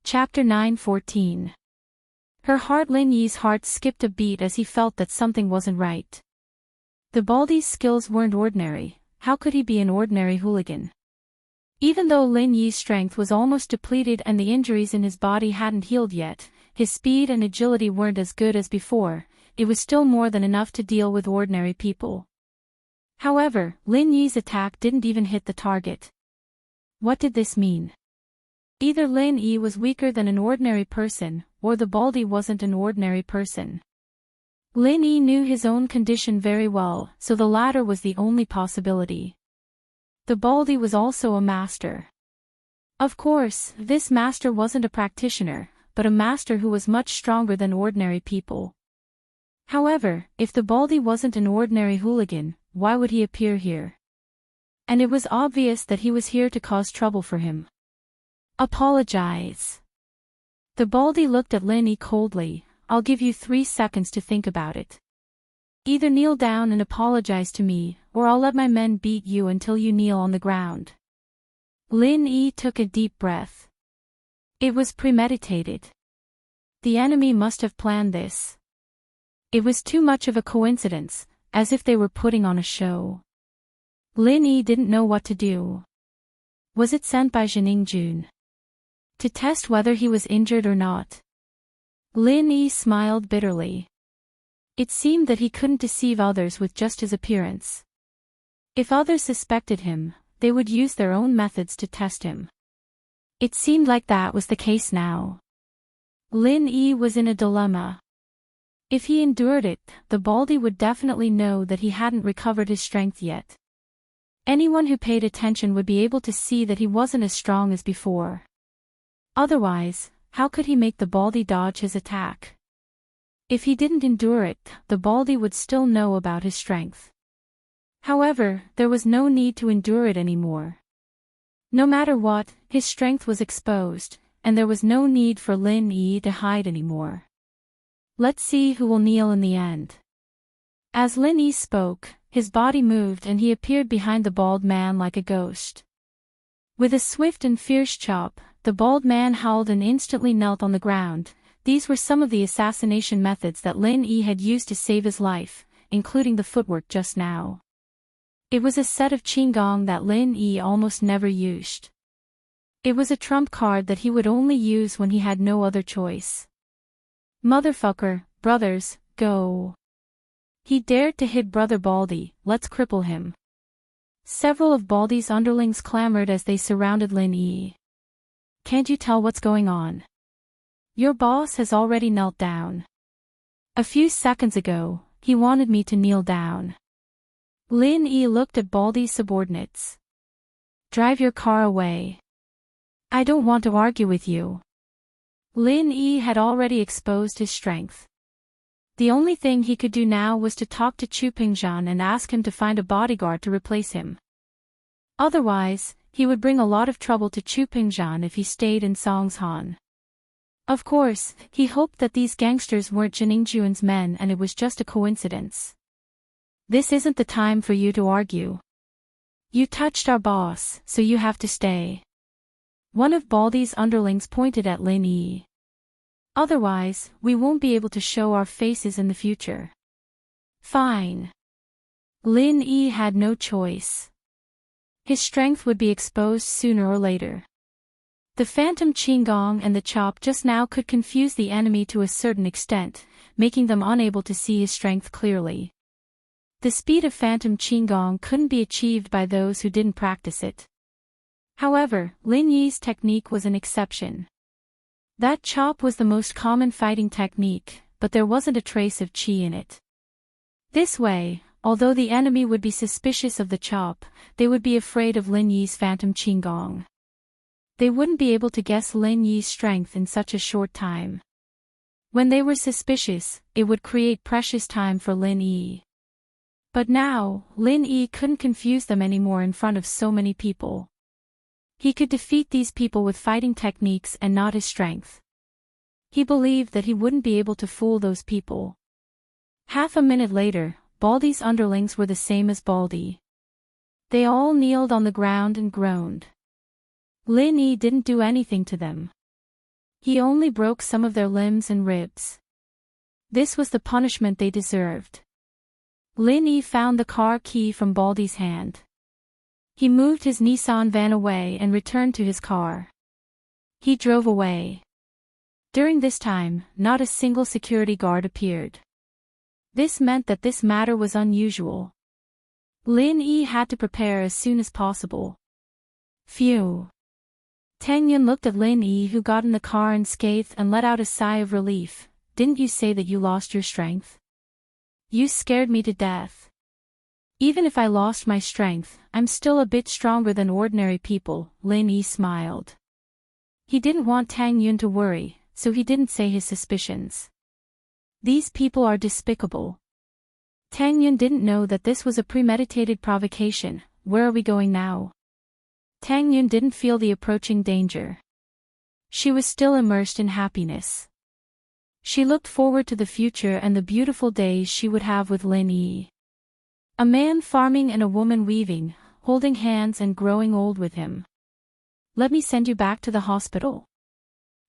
Chapter 9:14. Lin Yi's heart skipped a beat as he felt that something wasn't right. The Baldy's skills weren't ordinary. How could he be an ordinary hooligan? Even though Lin Yi's strength was almost depleted and the injuries in his body hadn't healed yet, his speed and agility weren't as good as before. It was still more than enough to deal with ordinary people. However, Lin Yi's attack didn't even hit the target. What did this mean? Either Lin Yi was weaker than an ordinary person, or the Baldy wasn't an ordinary person. Lin Yi knew his own condition very well, so the latter was the only possibility. The Baldy was also a master. Of course, this master wasn't a practitioner, but a master who was much stronger than ordinary people. However, if the Baldy wasn't an ordinary hooligan, why would he appear here? And it was obvious that he was here to cause trouble for him. Apologize. The Baldy looked at Lin Yi coldly. I'll give you 3 seconds to think about it. Either kneel down and apologize to me, or I'll let my men beat you until you kneel on the ground. Lin Yi took a deep breath. It was premeditated. The enemy must have planned this. It was too much of a coincidence, as if they were putting on a show. Lin Yi didn't know what to do. Was it sent by Jiningjun? To test whether he was injured or not? Lin Yi smiled bitterly. It seemed that he couldn't deceive others with just his appearance. If others suspected him, they would use their own methods to test him. It seemed like that was the case now. Lin Yi was in a dilemma. If he endured it, the Baldy would definitely know that he hadn't recovered his strength yet. Anyone who paid attention would be able to see that he wasn't as strong as before. Otherwise, how could he make the Baldy dodge his attack? If he didn't endure it, the Baldy would still know about his strength. However, there was no need to endure it anymore. No matter what, his strength was exposed, and there was no need for Lin Yi to hide anymore. Let's see who will kneel in the end. As Lin Yi spoke, his body moved and he appeared behind the bald man like a ghost. With a swift and fierce chop, the bald man howled and instantly knelt on the ground. These were some of the assassination methods that Lin Yi had used to save his life, including the footwork just now. It was a set of qigong that Lin Yi almost never used. It was a trump card that he would only use when he had no other choice. Motherfucker, brothers, go. He dared to hit Brother Baldy, let's cripple him. Several of Baldy's underlings clamored as they surrounded Lin Yi. Can't you tell what's going on? Your boss has already knelt down. A few seconds ago, he wanted me to kneel down. Lin Yi looked at Baldy's subordinates. Drive your car away. I don't want to argue with you. Lin Yi had already exposed his strength. The only thing he could do now was to talk to Chu Pingzhan and ask him to find a bodyguard to replace him. Otherwise, he would bring a lot of trouble to Chu Pingzhan if he stayed in Songshan. Of course, he hoped that these gangsters weren't Jiningjun's men and it was just a coincidence. This isn't the time for you to argue. You touched our boss, so you have to stay. One of Baldy's underlings pointed at Lin Yi. Otherwise, we won't be able to show our faces in the future. Fine. Lin Yi had no choice. His strength would be exposed sooner or later. The phantom qigong and the chop just now could confuse the enemy to a certain extent, making them unable to see his strength clearly. The speed of phantom qigong couldn't be achieved by those who didn't practice it. However, Lin Yi's technique was an exception. That chop was the most common fighting technique, but there wasn't a trace of qi in it. This way, although the enemy would be suspicious of the chop, they would be afraid of Lin Yi's phantom qigong. They wouldn't be able to guess Lin Yi's strength in such a short time. When they were suspicious, it would create precious time for Lin Yi. But now, Lin Yi couldn't confuse them anymore in front of so many people. He could defeat these people with fighting techniques and not his strength. He believed that he wouldn't be able to fool those people. Half a minute later, Baldy's underlings were the same as Baldy. They all kneeled on the ground and groaned. Lin Yi didn't do anything to them. He only broke some of their limbs and ribs. This was the punishment they deserved. Lin Yi found the car key from Baldy's hand. He moved his Nissan van away and returned to his car. He drove away. During this time, not a single security guard appeared. This meant that this matter was unusual. Lin Yi had to prepare as soon as possible. Phew. Tang Yun looked at Lin Yi, who got in the car unscathed, and let out a sigh of relief. Didn't you say that you lost your strength? You scared me to death. Even if I lost my strength, I'm still a bit stronger than ordinary people, Lin Yi smiled. He didn't want Tang Yun to worry, so he didn't say his suspicions. These people are despicable. Tang Yun didn't know that this was a premeditated provocation. Where are we going now? Tang Yun didn't feel the approaching danger. She was still immersed in happiness. She looked forward to the future and the beautiful days she would have with Lin Yi. A man farming and a woman weaving, holding hands and growing old with him. Let me send you back to the hospital.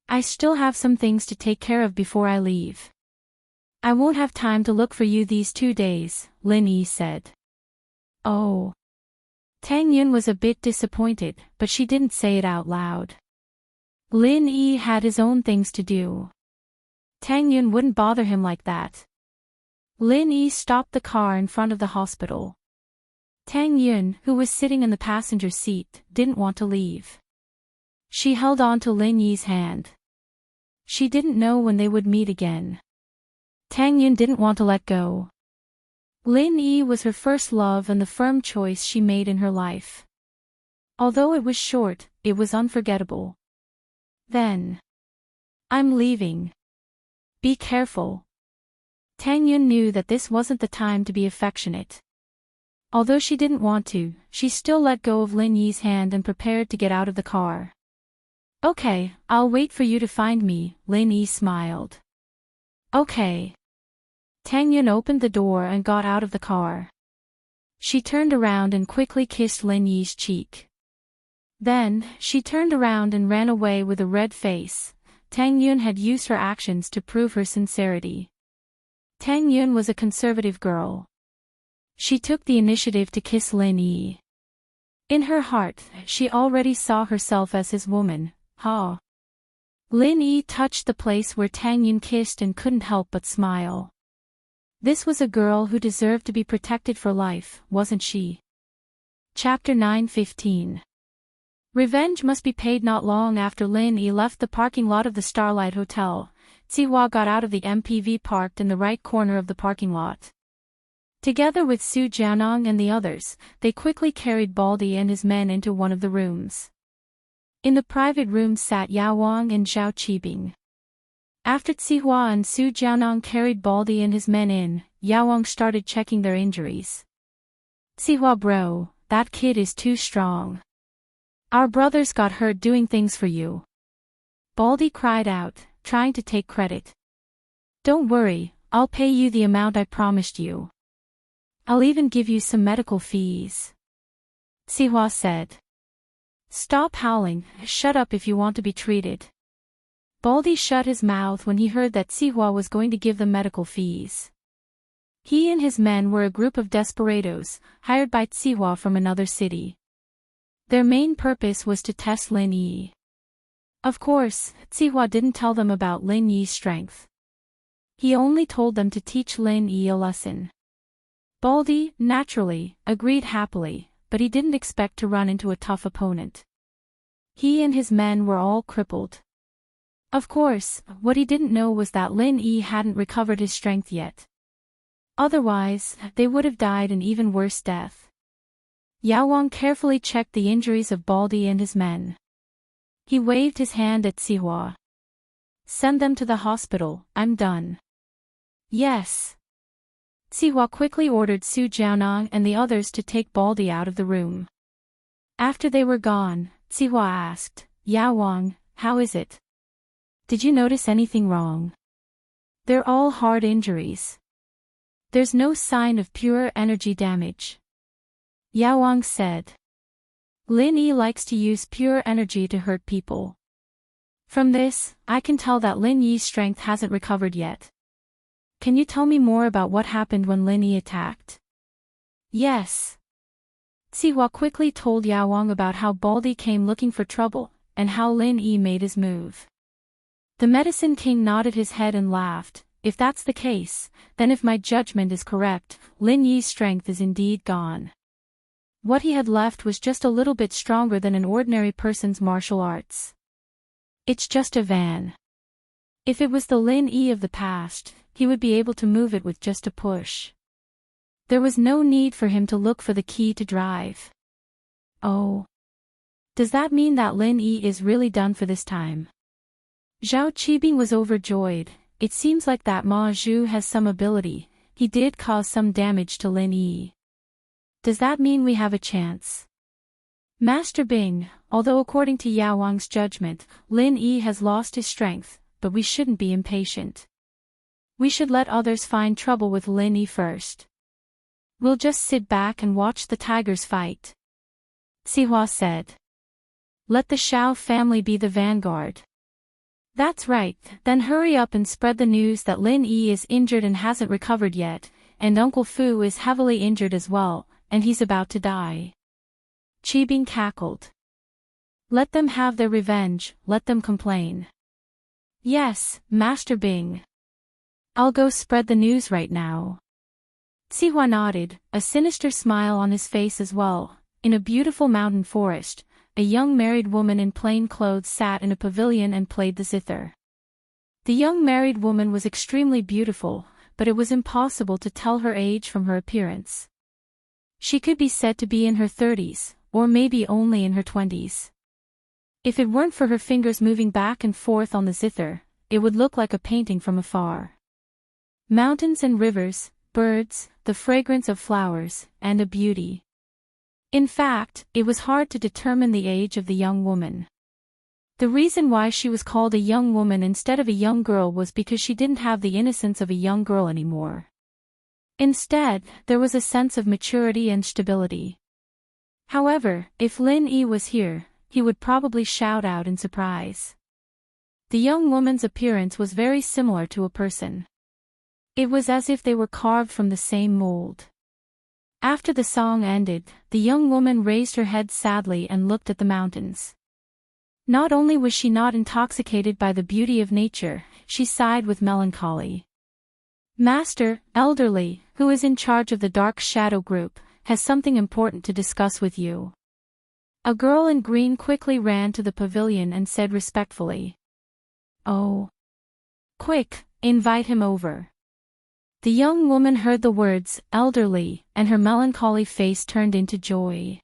I still have some things to take care of before I leave. I won't have time to look for you these 2 days, Lin Yi said. Oh. Tang Yun was a bit disappointed, but she didn't say it out loud. Lin Yi had his own things to do. Tang Yun wouldn't bother him like that. Lin Yi stopped the car in front of the hospital. Tang Yun, who was sitting in the passenger seat, didn't want to leave. She held on to Lin Yi's hand. She didn't know when they would meet again. Tang Yun didn't want to let go. Lin Yi was her first love and the firm choice she made in her life. Although it was short, it was unforgettable. Then. I'm leaving. Be careful. Tang Yun knew that this wasn't the time to be affectionate. Although she didn't want to, she still let go of Lin Yi's hand and prepared to get out of the car. Okay, I'll wait for you to find me, Lin Yi smiled. Okay. Tang Yun opened the door and got out of the car. She turned around and quickly kissed Lin Yi's cheek. Then, she turned around and ran away with a red face. Tang Yun had used her actions to prove her sincerity. Tang Yun was a conservative girl. She took the initiative to kiss Lin Yi. In her heart, she already saw herself as his woman. Ha! Lin Yi touched the place where Tang Yun kissed and couldn't help but smile. This was a girl who deserved to be protected for life, wasn't she? Chapter 9:15. Revenge must be paid. Not long after Lin Yi left the parking lot of the Starlight Hotel, Zihua got out of the MPV parked in the right corner of the parking lot. Together with Su Jianong and the others, they quickly carried Baldy and his men into one of the rooms. In the private room sat Yao Wang and Zhao Qibing. After Zihua and Su Jianong carried Baldy and his men in, Yao Wang started checking their injuries. Zihua bro, that kid is too strong. Our brothers got hurt doing things for you. Baldy cried out, trying to take credit. Don't worry, I'll pay you the amount I promised you. I'll even give you some medical fees. Zihua said. Stop howling, shut up if you want to be treated. Baldy shut his mouth when he heard that Zihua was going to give them medical fees. He and his men were a group of desperados, hired by Zihua from another city. Their main purpose was to test Lin Yi. Of course, Zihua didn't tell them about Lin Yi's strength. He only told them to teach Lin Yi a lesson. Baldy, naturally, agreed happily, but he didn't expect to run into a tough opponent. He and his men were all crippled. Of course, what he didn't know was that Lin Yi hadn't recovered his strength yet. Otherwise, they would have died an even worse death. Yao Wang carefully checked the injuries of Baldy and his men. He waved his hand at Zihua. Send them to the hospital, I'm done. Yes. Zihua quickly ordered Su Jianong and the others to take Baldy out of the room. After they were gone, Zihua asked, Yao Wang, how is it? Did you notice anything wrong? They're all hard injuries. There's no sign of pure energy damage. Yao Wang said. Lin Yi likes to use pure energy to hurt people. From this, I can tell that Lin Yi's strength hasn't recovered yet. Can you tell me more about what happened when Lin Yi attacked? Yes. Sihua quickly told Yao Wang about how Baldy came looking for trouble, and how Lin Yi made his move. The Medicine King nodded his head and laughed. If that's the case, then if my judgment is correct, Lin Yi's strength is indeed gone. What he had left was just a little bit stronger than an ordinary person's martial arts. It's just a van. If it was the Lin Yi of the past, he would be able to move it with just a push. There was no need for him to look for the key to drive. Oh. Does that mean that Lin Yi is really done for this time? Zhao Qibing was overjoyed. It seems like that Ma Zhu has some ability. He did cause some damage to Lin Yi. Does that mean we have a chance? Master Bing, although according to Yao Wang's judgment, Lin Yi has lost his strength, but we shouldn't be impatient. We should let others find trouble with Lin Yi first. We'll just sit back and watch the tigers fight. Sihua said. Let the Shao family be the vanguard. That's right, then hurry up and spread the news that Lin Yi is injured and hasn't recovered yet, and Uncle Fu is heavily injured as well, and he's about to die. Qibing cackled. Let them have their revenge, let them complain. Yes, Master Bing. I'll go spread the news right now. Sihua nodded, a sinister smile on his face as well. In a beautiful mountain forest, a young married woman in plain clothes sat in a pavilion and played the zither. The young married woman was extremely beautiful, but it was impossible to tell her age from her appearance. She could be said to be in her 30s, or maybe only in her 20s. If it weren't for her fingers moving back and forth on the zither, it would look like a painting from afar. Mountains and rivers, birds, the fragrance of flowers, and a beauty. In fact, it was hard to determine the age of the young woman. The reason why she was called a young woman instead of a young girl was because she didn't have the innocence of a young girl anymore. Instead, there was a sense of maturity and stability. However, if Lin Yi was here, he would probably shout out in surprise. The young woman's appearance was very similar to a person. It was as if they were carved from the same mold. After the song ended, the young woman raised her head sadly and looked at the mountains. Not only was she not intoxicated by the beauty of nature, she sighed with melancholy. Master, elderly, who is in charge of the Dark Shadow group, has something important to discuss with you. A girl in green quickly ran to the pavilion and said respectfully. Oh. Quick, invite him over. The young woman heard the words, elderly, and her melancholy face turned into joy.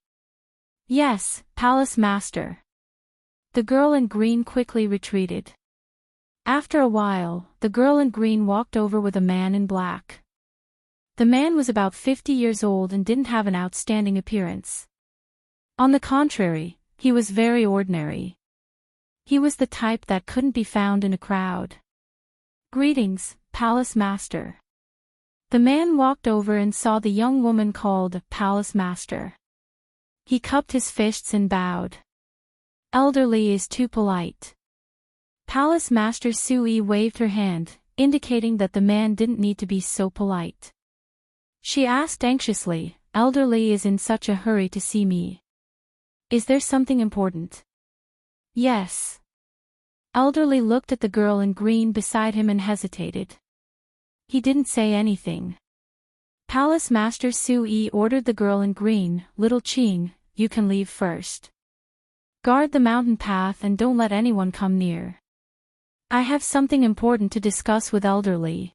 Yes, Palace Master. The girl in green quickly retreated. After a while, the girl in green walked over with a man in black. The man was about 50 years old and didn't have an outstanding appearance. On the contrary, he was very ordinary. He was the type that couldn't be found in a crowd. Greetings, Palace Master. The man walked over and saw the young woman called Palace Master. He cupped his fists and bowed. Elderly is too polite. Palace Master Sui waved her hand, indicating that the man didn't need to be so polite. She asked anxiously, Elderly is in such a hurry to see me. Is there something important? Yes. Elderly looked at the girl in green beside him and hesitated. He didn't say anything. Palace Master Sui ordered the girl in green, Little Qing, you can leave first. Guard the mountain path and don't let anyone come near. I have something important to discuss with Elderly.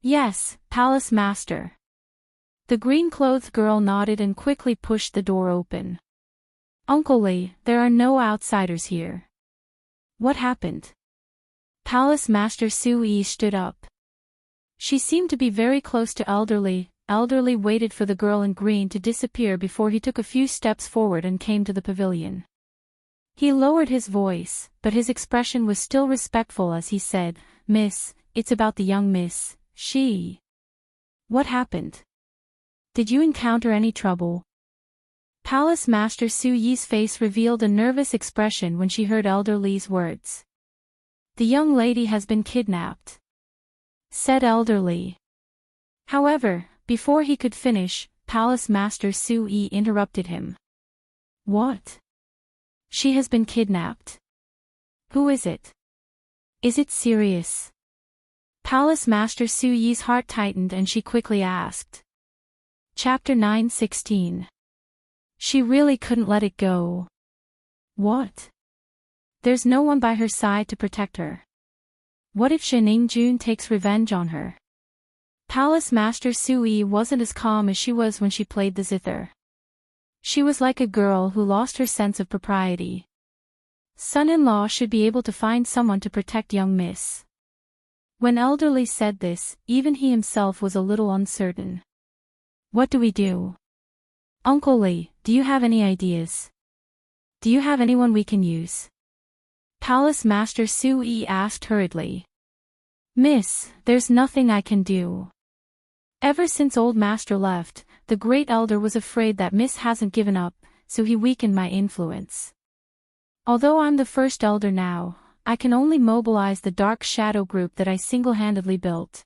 Yes, Palace Master. The green-clothed girl nodded and quickly pushed the door open. Uncle Li, there are no outsiders here. What happened? Palace Master Sui stood up. She seemed to be very close to Elderly. Elderly waited for the girl in green to disappear before he took a few steps forward and came to the pavilion. He lowered his voice, but his expression was still respectful as he said, Miss, it's about the young miss, she. What happened? Did you encounter any trouble? Palace Master Su Yi's face revealed a nervous expression when she heard Elderly's words. The young lady has been kidnapped," said Elderly. However, before he could finish, Palace Master Sui interrupted him. "What? She has been kidnapped? Who is it? Is it serious?" Palace Master Sui's heart tightened and she quickly asked. Chapter 9:16. She really couldn't let it go. What? There's no one by her side to protect her. What if Jun takes revenge on her? Palace Master Sui wasn't as calm as she was when she played the zither. She was like a girl who lost her sense of propriety. Son-in-law should be able to find someone to protect young miss. When Elderly said this, even he himself was a little uncertain. What do we do? Uncle Lee, do you have any ideas? Do you have anyone we can use? Palace Master Sui asked hurriedly. Miss, there's nothing I can do. Ever since old master left, the great elder was afraid that Miss hasn't given up, so he weakened my influence. Although I'm the first elder now, I can only mobilize the dark shadow group that I single-handedly built.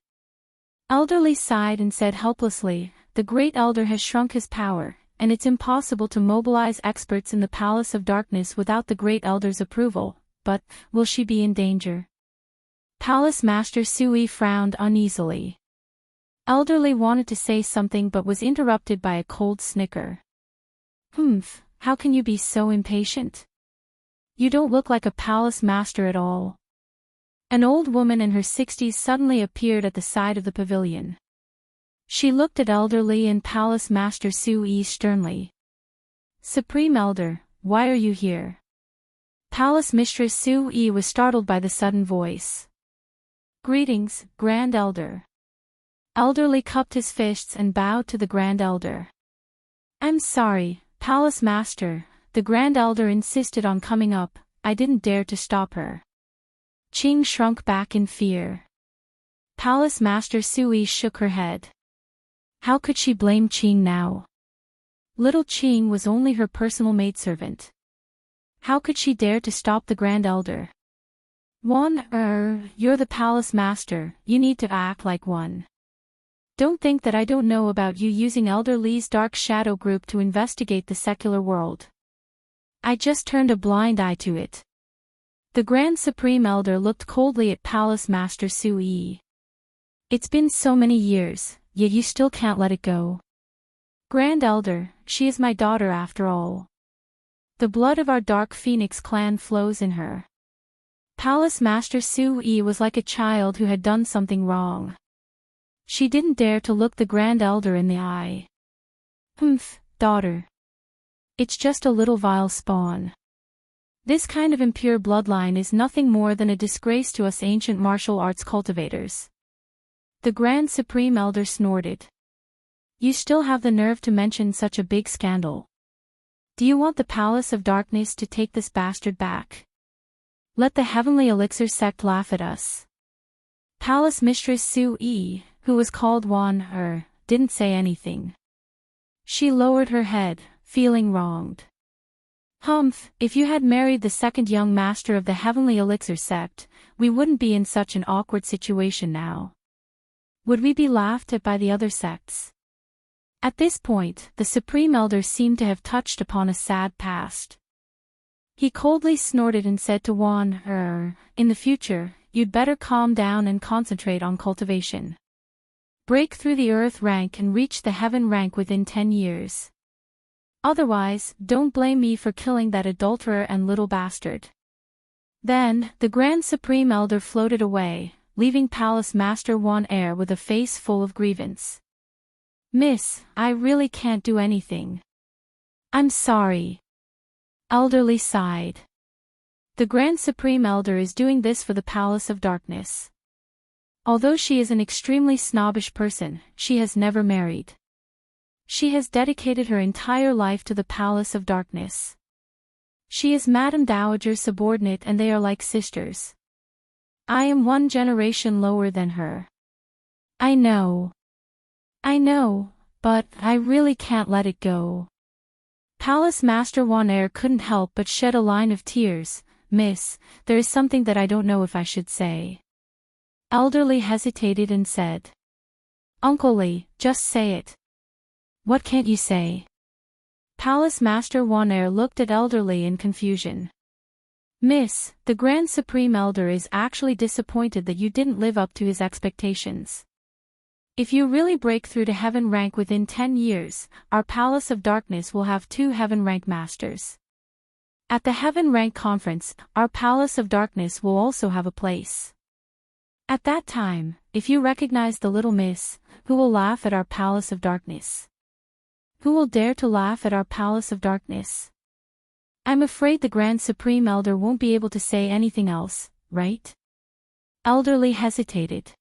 Elderly sighed and said helplessly, the great elder has shrunk his power, and it's impossible to mobilize experts in the Palace of Darkness without the great elder's approval, but, will she be in danger? Palace Master Sui frowned uneasily. Elderly wanted to say something but was interrupted by a cold snicker. Humph, how can you be so impatient? You don't look like a palace master at all. An old woman in her 60s suddenly appeared at the side of the pavilion. She looked at Elderly and Palace Master Sui sternly. Supreme Elder, why are you here? Palace Mistress Sui was startled by the sudden voice. Greetings, Grand Elder. Elderly cupped his fists and bowed to the Grand Elder. I'm sorry, Palace Master, the Grand Elder insisted on coming up, I didn't dare to stop her. Qing shrunk back in fear. Palace Master Sui shook her head. How could she blame Qing now? Little Qing was only her personal maidservant. How could she dare to stop the Grand Elder? You're the Palace Master, you need to act like one. Don't think that I don't know about you using Elder Lee's Dark Shadow Group to investigate the secular world. I just turned a blind eye to it. The Grand Supreme Elder looked coldly at Palace Master Sui. It's been so many years, yet you still can't let it go. Grand Elder, she is my daughter after all. The blood of our Dark Phoenix clan flows in her. Palace Master Sui was like a child who had done something wrong. She didn't dare to look the Grand Elder in the eye. Humph, daughter. It's just a little vile spawn. This kind of impure bloodline is nothing more than a disgrace to us ancient martial arts cultivators. The Grand Supreme Elder snorted. You still have the nerve to mention such a big scandal. Do you want the Palace of Darkness to take this bastard back? Let the Heavenly Elixir sect laugh at us. Palace Mistress Sui, who was called didn't say anything. She lowered her head, feeling wronged. Humph, if you had married the second young master of the Heavenly Elixir sect, we wouldn't be in such an awkward situation now. Would we be laughed at by the other sects? At this point, the Supreme Elder seemed to have touched upon a sad past. He coldly snorted and said to in the future, you'd better calm down and concentrate on cultivation. Break through the earth rank and reach the heaven rank within 10 years. Otherwise, don't blame me for killing that adulterer and little bastard. Then, the Grand Supreme Elder floated away, leaving Palace Master Air with a face full of grievance. Miss, I really can't do anything. I'm sorry. Elderly sighed. The Grand Supreme Elder is doing this for the Palace of Darkness. Although she is an extremely snobbish person, she has never married. She has dedicated her entire life to the Palace of Darkness. She is Madame Dowager's subordinate and they are like sisters. I am one generation lower than her. I know, but I really can't let it go. Palace Master Air couldn't help but shed a line of tears, Miss, there is something that I don't know if I should say. Elderly hesitated and said. Uncle Lee, just say it. What can't you say? Palace Master Wanair looked at Elderly in confusion. Miss, the Grand Supreme Elder is actually disappointed that you didn't live up to his expectations. If you really break through to Heaven rank within 10 years, our Palace of Darkness will have 2 Heaven rank masters. At the Heaven rank conference, our Palace of Darkness will also have a place. At that time, if you recognize the little miss, who will laugh at our Palace of Darkness? Who will dare to laugh at our Palace of Darkness? I'm afraid the Grand Supreme Elder won't be able to say anything else, right? Elderly hesitated.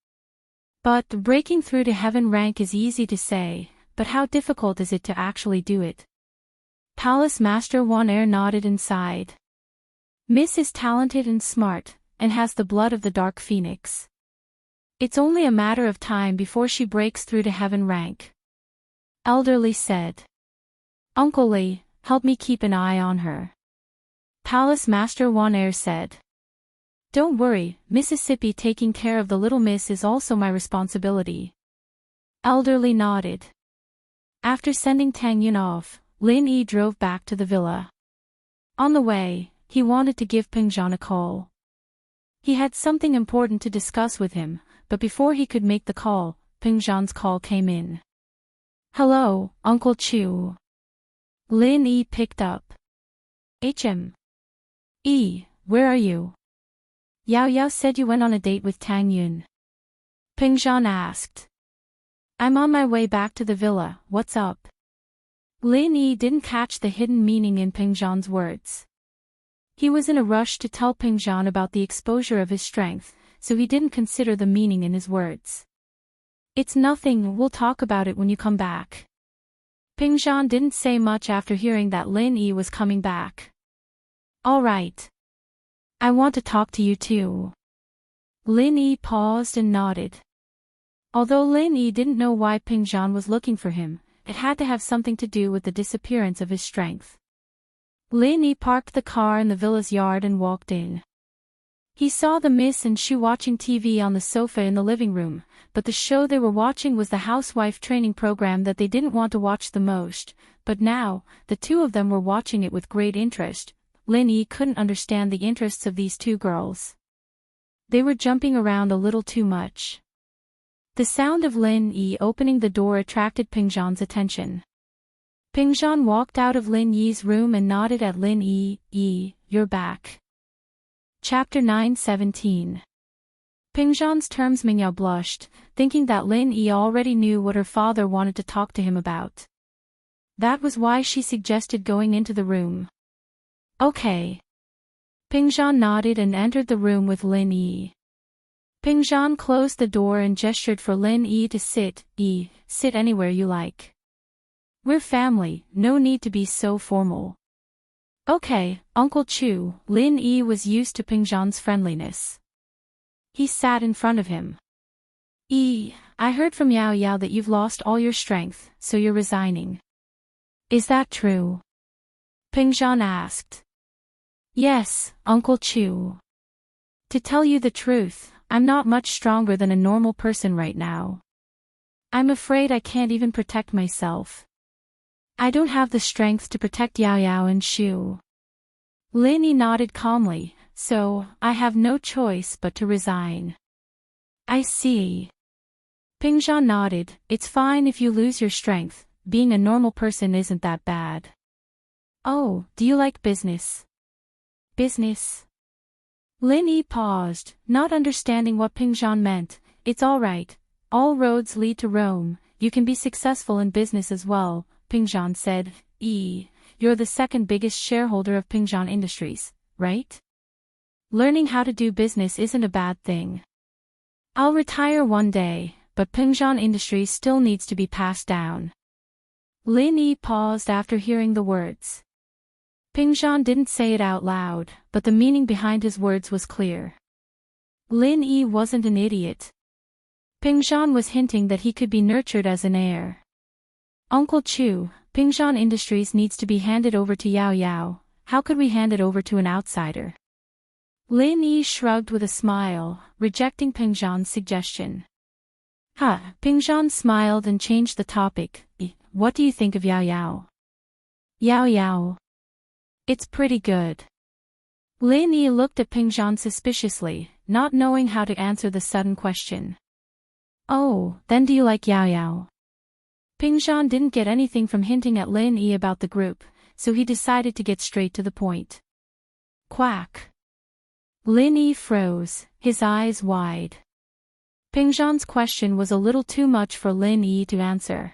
But breaking through to Heaven rank is easy to say, but how difficult is it to actually do it? Palace Master Wanair nodded and sighed. Miss is talented and smart, and has the blood of the Dark Phoenix. It's only a matter of time before she breaks through to Heaven rank. Elderly said. Uncle Lee, help me keep an eye on her. Palace Master Wanair said. Don't worry, Mississippi, taking care of the little miss is also my responsibility. Elderly nodded. After sending Tang Yun off, Lin Yi drove back to the villa. On the way, he wanted to give Peng Zhan a call. He had something important to discuss with him, but before he could make the call, Peng Zhan's call came in. Hello, Uncle Chu. Lin Yi picked up. Where are you? Yao Yao said you went on a date with Tang Yun. Peng Zhan asked. I'm on my way back to the villa, what's up? Lin Yi didn't catch the hidden meaning in Peng Zhan's words. He was in a rush to tell Peng Zhan about the exposure of his strength, so he didn't consider the meaning in his words. It's nothing, we'll talk about it when you come back. Peng Zhan didn't say much after hearing that Lin Yi was coming back. All right. I want to talk to you too. Lin Yi paused and nodded. Although Lin Yi didn't know why Peng Zhan was looking for him, it had to have something to do with the disappearance of his strength. Lin Yi parked the car in the villa's yard and walked in. He saw the Miss and Shu watching TV on the sofa in the living room, but the show they were watching was the housewife training program that they didn't want to watch the most, but now, the two of them were watching it with great interest. Lin Yi couldn't understand the interests of these two girls. They were jumping around a little too much. The sound of Lin Yi opening the door attracted Peng Zhan's attention. Peng Zhan walked out of Lin Yi's room and nodded at Lin Yi, you're back. Chapter 9:17. Peng Zhan's terms Mingyao blushed, thinking that Lin Yi already knew what her father wanted to talk to him about. That was why she suggested going into the room. Okay. Peng Zhan nodded and entered the room with Lin Yi. Peng Zhan closed the door and gestured for Lin Yi to sit. Sit anywhere you like. We're family, no need to be so formal. Okay, Uncle Chu. Lin Yi was used to Peng Zhan's friendliness. He sat in front of him. I heard from Yao Yao that you've lost all your strength, so you're resigning. Is that true? Peng Zhan asked. Yes, Uncle Chu. To tell you the truth, I'm not much stronger than a normal person right now. I'm afraid I can't even protect myself. I don't have the strength to protect Yao Yao and Shu. Lin Yi nodded calmly, so I have no choice but to resign. I see. Peng Zhan nodded. It's fine if you lose your strength, being a normal person isn't that bad. Oh, do you like business? Business? Lin Yi paused, not understanding what Peng Zhan meant. It's all right. All roads lead to Rome. You can be successful in business as well, Peng Zhan said. You're the second biggest shareholder of Peng Zhan Industries, right? Learning how to do business isn't a bad thing. I'll retire one day, but Peng Zhan Industries still needs to be passed down. Lin Yi paused after hearing the words. Peng Zhan didn't say it out loud, but the meaning behind his words was clear. Lin Yi wasn't an idiot. Peng Zhan was hinting that he could be nurtured as an heir. Uncle Chu, Peng Zhan Industries needs to be handed over to Yao Yao. How could we hand it over to an outsider? Lin Yi shrugged with a smile, rejecting Peng Zhan's suggestion. Peng Zhan smiled and changed the topic. What do you think of Yao Yao? Yao Yao. It's pretty good. Lin Yi looked at Peng Zhan suspiciously, not knowing how to answer the sudden question. Oh, then do you like Yao Yao? Peng Zhan didn't get anything from hinting at Lin Yi about the group, so he decided to get straight to the point. Quack. Lin Yi froze, his eyes wide. Peng Zhan's question was a little too much for Lin Yi to answer.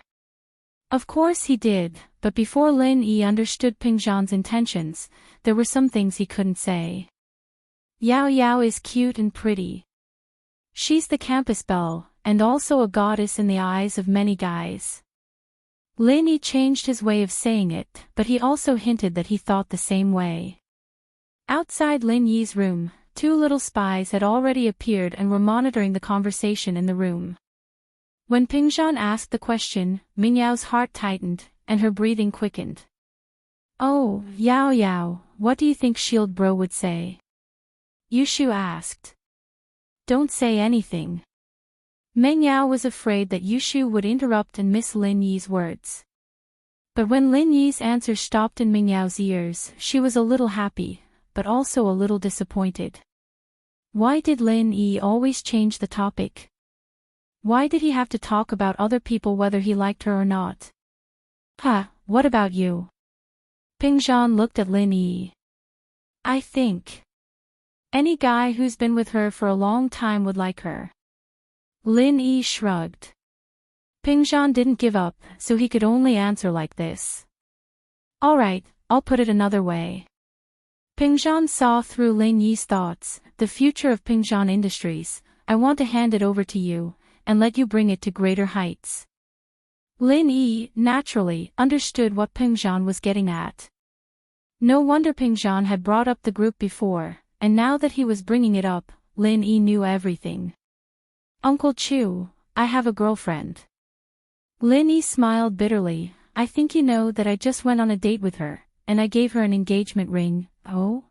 Of course he did, but before Lin Yi understood Peng Zhan's intentions, there were some things he couldn't say. Yao Yao is cute and pretty. She's the campus belle, and also a goddess in the eyes of many guys. Lin Yi changed his way of saying it, but he also hinted that he thought the same way. Outside Lin Yi's room, two little spies had already appeared and were monitoring the conversation in the room. When Peng Zhan asked the question, Mingyao's heart tightened, and her breathing quickened. Oh, Yao Yao, what do you think Shield Bro would say? Yushu asked. Don't say anything. Meng Yao was afraid that Yushu would interrupt and miss Lin Yi's words. But when Lin Yi's answer stopped in Meng Yao's ears, she was a little happy, but also a little disappointed. Why did Lin Yi always change the topic? Why did he have to talk about other people whether he liked her or not? What about you? Peng Zhan looked at Lin Yi. I think any guy who's been with her for a long time would like her. Lin Yi shrugged. Peng Zhan didn't give up, so he could only answer like this. Alright, I'll put it another way. Peng Zhan saw through Lin Yi's thoughts. The future of Peng Zhan Industries, I want to hand it over to you, and let you bring it to greater heights. Lin Yi, naturally, understood what Peng Zhan was getting at. No wonder Peng Zhan had brought up the group before, and now that he was bringing it up, Lin Yi knew everything. Uncle Chu, I have a girlfriend. Lin Yi smiled bitterly. I think you know that I just went on a date with her, and I gave her an engagement ring. Oh?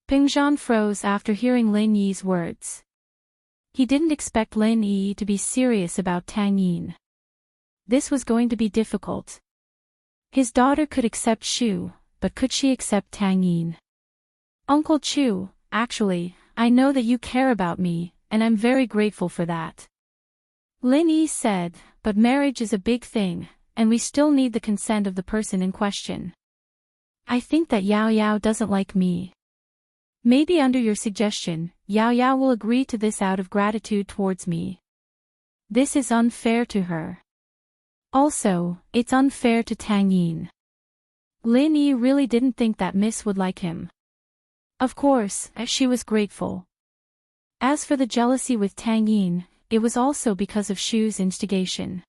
Peng Zhan froze after hearing Lin Yi's words. He didn't expect Lin Yi to be serious about Tang Yin. This was going to be difficult. His daughter could accept Shu, but could she accept Tang Yin? Uncle Chu, actually, I know that you care about me, and I'm very grateful for that. Lin Yi said, but marriage is a big thing, and we still need the consent of the person in question. I think that Yao Yao doesn't like me. Maybe under your suggestion, Yao Yao will agree to this out of gratitude towards me. This is unfair to her. Also, it's unfair to Tang Yin. Lin Yi really didn't think that Miss would like him. Of course, she was grateful. As for the jealousy with Tang Yin, it was also because of Shu's instigation.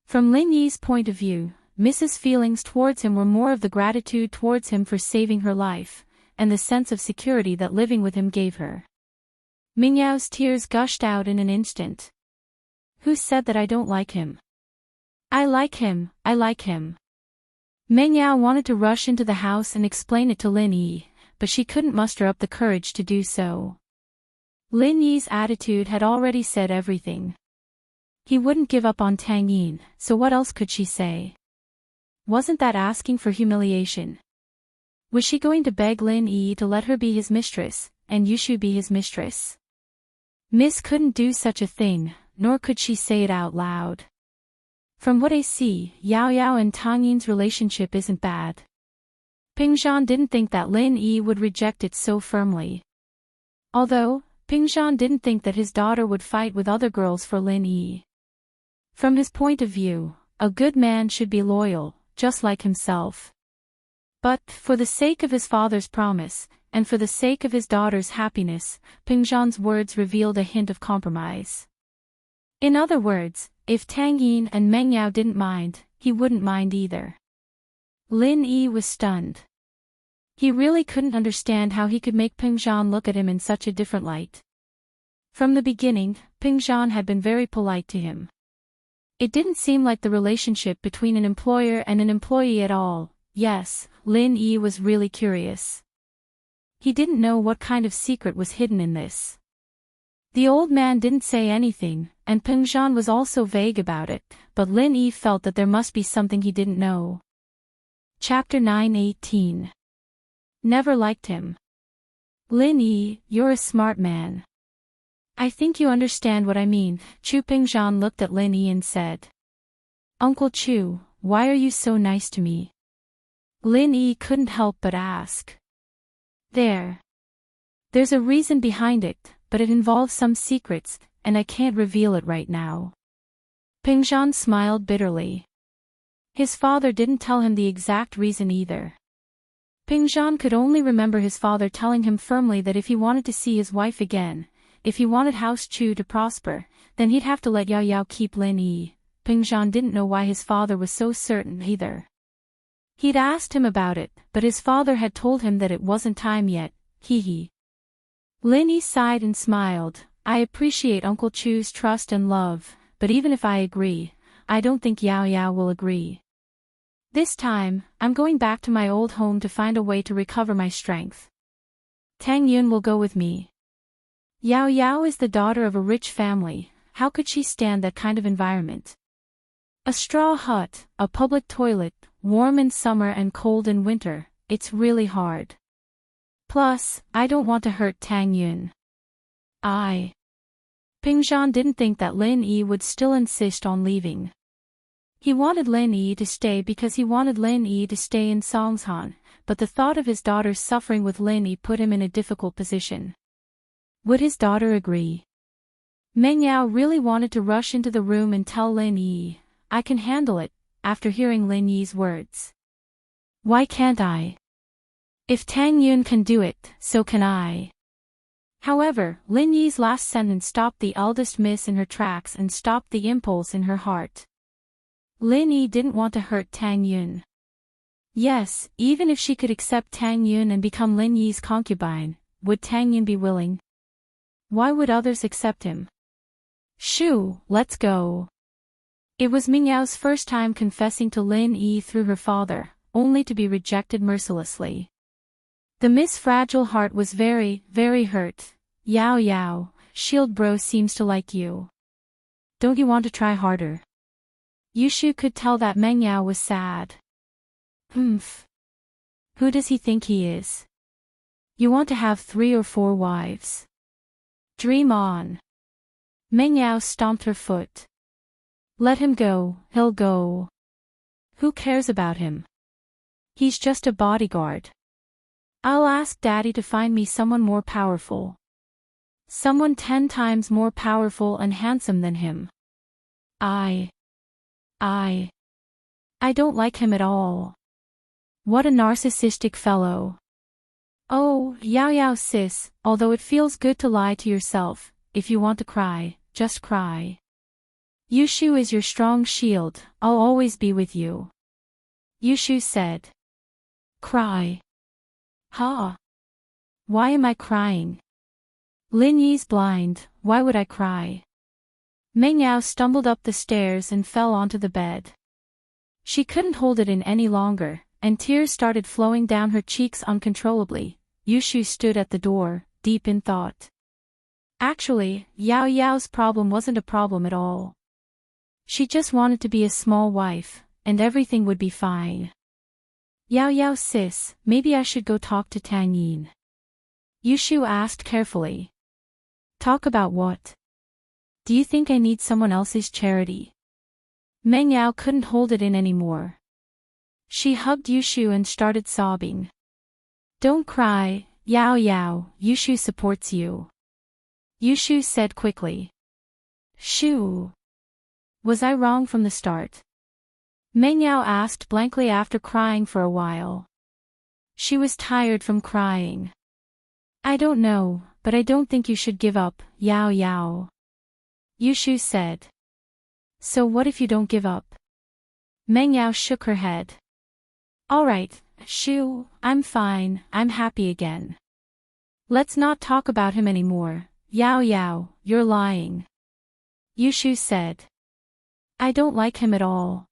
From Lin Yi's point of view, Mrs. feelings towards him were more of the gratitude towards him for saving her life, and the sense of security that living with him gave her. Mingyao's tears gushed out in an instant. Who said that I don't like him? I like him, I like him. Mingyao wanted to rush into the house and explain it to Lin Yi, but she couldn't muster up the courage to do so. Lin Yi's attitude had already said everything. He wouldn't give up on Tang Yin, so what else could she say? Wasn't that asking for humiliation? Was she going to beg Lin Yi to let her be his mistress, and Yushu be his mistress? Miss couldn't do such a thing, nor could she say it out loud. From what I see, Yao Yao and Tang Yin's relationship isn't bad. Peng Zhan didn't think that Lin Yi would reject it so firmly. Although, Peng Zhan didn't think that his daughter would fight with other girls for Lin Yi. From his point of view, a good man should be loyal, just like himself. But, for the sake of his father's promise, and for the sake of his daughter's happiness, Peng Zhan's words revealed a hint of compromise. In other words, if Tang Yin and Meng Yao didn't mind, he wouldn't mind either. Lin Yi was stunned. He really couldn't understand how he could make Peng Zhan look at him in such a different light. From the beginning, Peng Zhan had been very polite to him. It didn't seem like the relationship between an employer and an employee at all. Yes, Lin Yi was really curious. He didn't know what kind of secret was hidden in this. The old man didn't say anything, and Peng Zhan was also vague about it, but Lin Yi felt that there must be something he didn't know. Chapter 9:18. Never liked him. Lin Yi, you're a smart man. I think you understand what I mean. Chu Peng Zhan looked at Lin Yi and said. Uncle Chu, why are you so nice to me? Lin Yi couldn't help but ask. There's a reason behind it, but it involves some secrets, and I can't reveal it right now. Peng Zhan smiled bitterly. His father didn't tell him the exact reason either. Peng Zhan could only remember his father telling him firmly that if he wanted to see his wife again, if he wanted House Chu to prosper, then he'd have to let Yao Yao keep Lin Yi. Peng Zhan didn't know why his father was so certain either. He'd asked him about it, but his father had told him that it wasn't time yet, hee. Lin Yi sighed and smiled. I appreciate Uncle Chu's trust and love, but even if I agree, I don't think Yao Yao will agree. This time, I'm going back to my old home to find a way to recover my strength. Tang Yun will go with me. Yao Yao is the daughter of a rich family, how could she stand that kind of environment? A straw hut, a public toilet, warm in summer and cold in winter, it's really hard. Plus, I don't want to hurt Tang Yun. Peng Zhan didn't think that Lin Yi would still insist on leaving. He wanted Lin Yi to stay because he wanted Lin Yi to stay in Songshan, but the thought of his daughter suffering with Lin Yi put him in a difficult position. Would his daughter agree? Meng Yao really wanted to rush into the room and tell Lin Yi, I can handle it, after hearing Lin Yi's words. Why can't I? If Tang Yun can do it, so can I. However, Lin Yi's last sentence stopped the eldest miss in her tracks and stopped the impulse in her heart. Lin Yi didn't want to hurt Tang Yun. Yes, even if she could accept Tang Yun and become Lin Yi's concubine, would Tang Yun be willing? Why would others accept him? Shoo, let's go. It was Ming Yao's first time confessing to Lin Yi through her father, only to be rejected mercilessly. The Miss Fragile Heart was very, very hurt. Yao Yao, Shield Bro seems to like you. Don't you want to try harder? Yushu could tell that Meng Yao was sad. Humph. Who does he think he is? You want to have 3 or 4 wives? Dream on. Meng Yao stomped her foot. Let him go, he'll go. Who cares about him? He's just a bodyguard. I'll ask Daddy to find me someone more powerful. Someone 10 times more powerful and handsome than him. I don't like him at all. What a narcissistic fellow. Oh, Yao Yao sis, although it feels good to lie to yourself, if you want to cry, just cry. Yushu is your strong shield, I'll always be with you. Yushu said. Cry. Ha. Why am I crying? Lin Yi's blind, why would I cry? Meng Yao stumbled up the stairs and fell onto the bed. She couldn't hold it in any longer, and tears started flowing down her cheeks uncontrollably. Yushu stood at the door, deep in thought. Actually, Yao Yao's problem wasn't a problem at all. She just wanted to be a small wife, and everything would be fine. Yao Yao sis, maybe I should go talk to Tang Yin. Yushu asked carefully. Talk about what? Do you think I need someone else's charity? Meng Yao couldn't hold it in anymore. She hugged Yushu and started sobbing. Don't cry, Yao Yao, Yushu supports you. Yushu said quickly. Shoo. Was I wrong from the start? Meng Yao asked blankly after crying for a while. She was tired from crying. I don't know, but I don't think you should give up, Yao Yao. Yushu said. So what if you don't give up? Meng Yao shook her head. Alright, Shu, I'm fine, I'm happy again. Let's not talk about him anymore, Yao Yao, you're lying. Yushu said. I don't like him at all.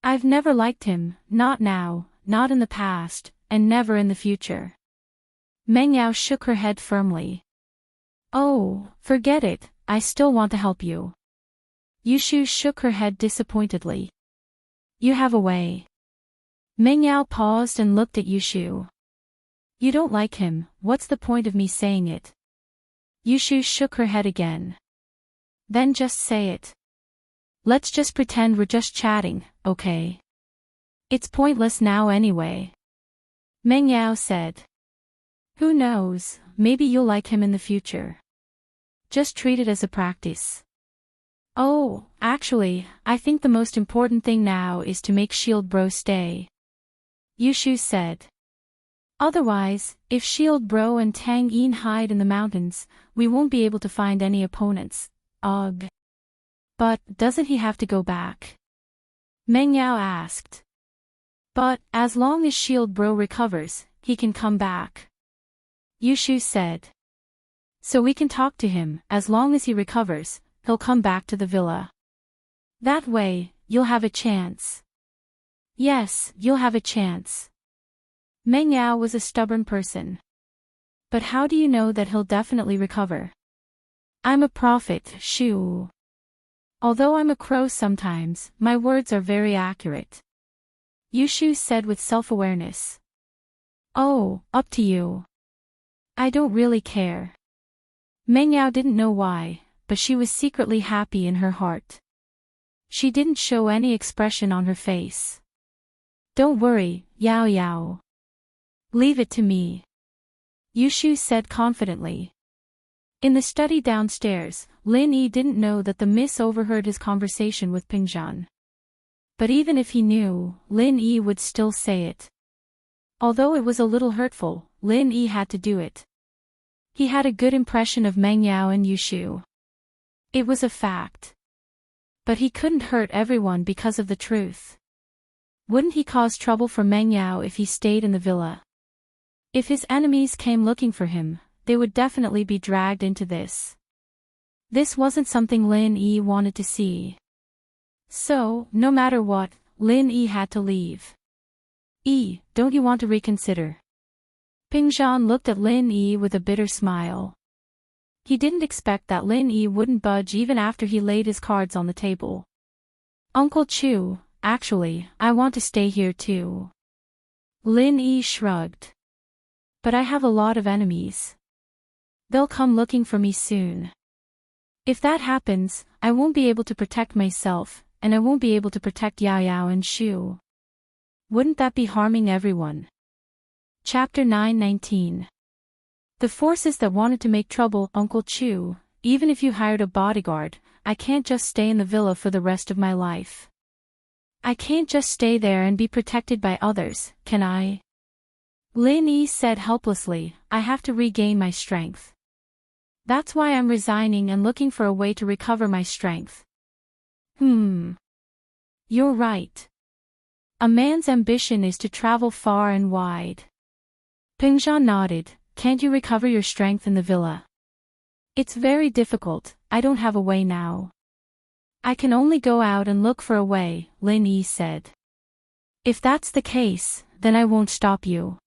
I've never liked him, not now, not in the past, and never in the future. Meng Yao shook her head firmly. Oh, forget it, I still want to help you. Yushu shook her head disappointedly. You have a way. Meng Yao paused and looked at Yushu. You don't like him, what's the point of me saying it? Yushu shook her head again. Then just say it. Let's just pretend we're just chatting, okay? It's pointless now anyway. Meng Yao said. Who knows, maybe you'll like him in the future. Just treat it as a practice. Oh, actually, I think the most important thing now is to make Shield Bro stay. Yushu said. Otherwise, if Shield Bro and Tang Yin hide in the mountains, we won't be able to find any opponents. Ugh. But, doesn't he have to go back? Meng Yao asked. But, as long as Shield Bro recovers, he can come back. Yushu said. So we can talk to him, as long as he recovers, he'll come back to the villa. That way, you'll have a chance. Yes, you'll have a chance. Meng Yao was a stubborn person. But how do you know that he'll definitely recover? I'm a prophet, shoo. Although I'm a crow sometimes, my words are very accurate. Yushu said with self-awareness. Oh, up to you. I don't really care. Meng Yao didn't know why, but she was secretly happy in her heart. She didn't show any expression on her face. Don't worry, Yao Yao. Leave it to me. Yushu said confidently. In the study downstairs, Lin Yi didn't know that the miss overheard his conversation with Pingzhan. But even if he knew, Lin Yi would still say it. Although it was a little hurtful, Lin Yi had to do it. He had a good impression of Meng Yao and Yushu. It was a fact. But he couldn't hurt everyone because of the truth. Wouldn't he cause trouble for Meng Yao if he stayed in the villa? If his enemies came looking for him, they would definitely be dragged into this. This wasn't something Lin Yi wanted to see. So, no matter what, Lin Yi had to leave. Don't you want to reconsider? Pingzhan looked at Lin Yi with a bitter smile. He didn't expect that Lin Yi wouldn't budge even after he laid his cards on the table. Uncle Chu, actually, I want to stay here too. Lin Yi shrugged. But I have a lot of enemies. They'll come looking for me soon. If that happens, I won't be able to protect myself, and I won't be able to protect Yao Yao and Shu. Wouldn't that be harming everyone? Chapter 9:19. The forces that wanted to make trouble, Uncle Chu, even if you hired a bodyguard, I can't just stay in the villa for the rest of my life. I can't just stay there and be protected by others, can I? Lin Yi said helplessly, I have to regain my strength. That's why I'm resigning and looking for a way to recover my strength. You're right. A man's ambition is to travel far and wide. Pingzhan nodded. Can't you recover your strength in the villa? It's very difficult, I don't have a way now. I can only go out and look for a way, Lin Yi said. If that's the case, then I won't stop you.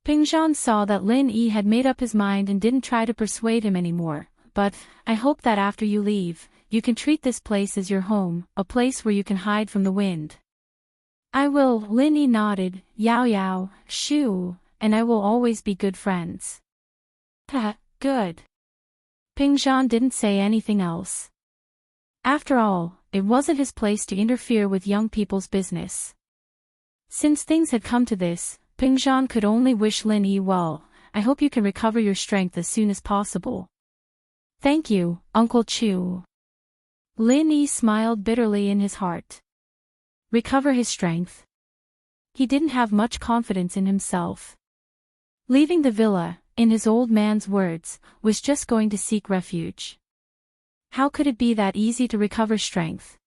Pingzhan saw that Lin Yi had made up his mind and didn't try to persuade him anymore, but, I hope that after you leave, you can treat this place as your home, a place where you can hide from the wind. I will, Lin Yi nodded, Yao Yao, Shu, and I will always be good friends. Good. Pingzhan didn't say anything else. After all, it wasn't his place to interfere with young people's business. Since things had come to this, Pingzhan could only wish Lin Yi well. I hope you can recover your strength as soon as possible. Thank you, Uncle Chu. Lin Yi smiled bitterly in his heart. Recover his strength? He didn't have much confidence in himself. Leaving the villa, in his old man's words, was just going to seek refuge. How could it be that easy to recover strength?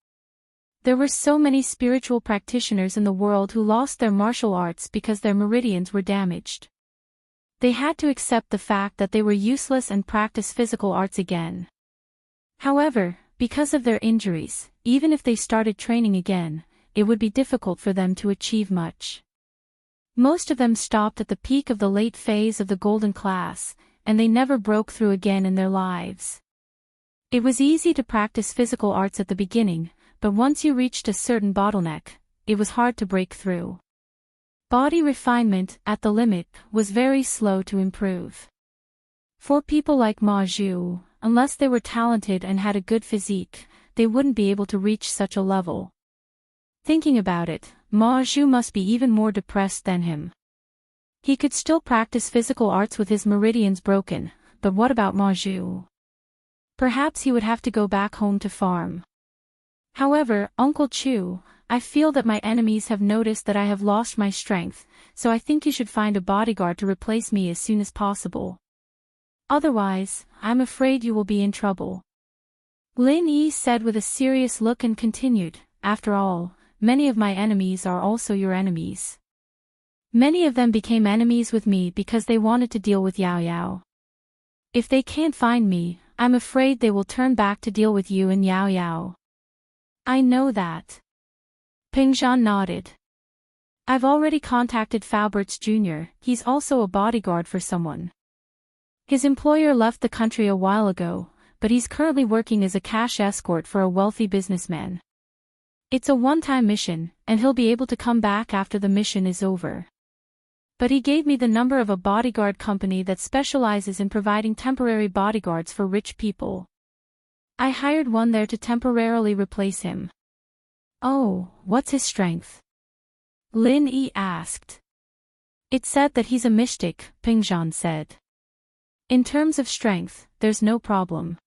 There were so many spiritual practitioners in the world who lost their martial arts because their meridians were damaged. They had to accept the fact that they were useless and practice physical arts again. However, because of their injuries, even if they started training again, it would be difficult for them to achieve much. Most of them stopped at the peak of the late phase of the golden class, and they never broke through again in their lives. It was easy to practice physical arts at the beginning, but once you reached a certain bottleneck, it was hard to break through. Body refinement, at the limit, was very slow to improve. For people like Ma Zhu, unless they were talented and had a good physique, they wouldn't be able to reach such a level. Thinking about it, Ma Zhu must be even more depressed than him. He could still practice physical arts with his meridians broken, but what about Ma Zhu? Perhaps he would have to go back home to farm. However, Uncle Chu, I feel that my enemies have noticed that I have lost my strength, so I think you should find a bodyguard to replace me as soon as possible. Otherwise, I'm afraid you will be in trouble. Lin Yi said with a serious look and continued, after all, many of my enemies are also your enemies. Many of them became enemies with me because they wanted to deal with Yao Yao. If they can't find me, I'm afraid they will turn back to deal with you and Yao Yao. I know that. Ping Zhan nodded. I've already contacted Fauberts Jr., he's also a bodyguard for someone. His employer left the country a while ago, but he's currently working as a cash escort for a wealthy businessman. It's a one-time mission, and he'll be able to come back after the mission is over. But he gave me the number of a bodyguard company that specializes in providing temporary bodyguards for rich people. I hired one there to temporarily replace him. Oh, what's his strength? Lin Yi asked. It said that he's a mystic, Ping Zhan said. In terms of strength, there's no problem.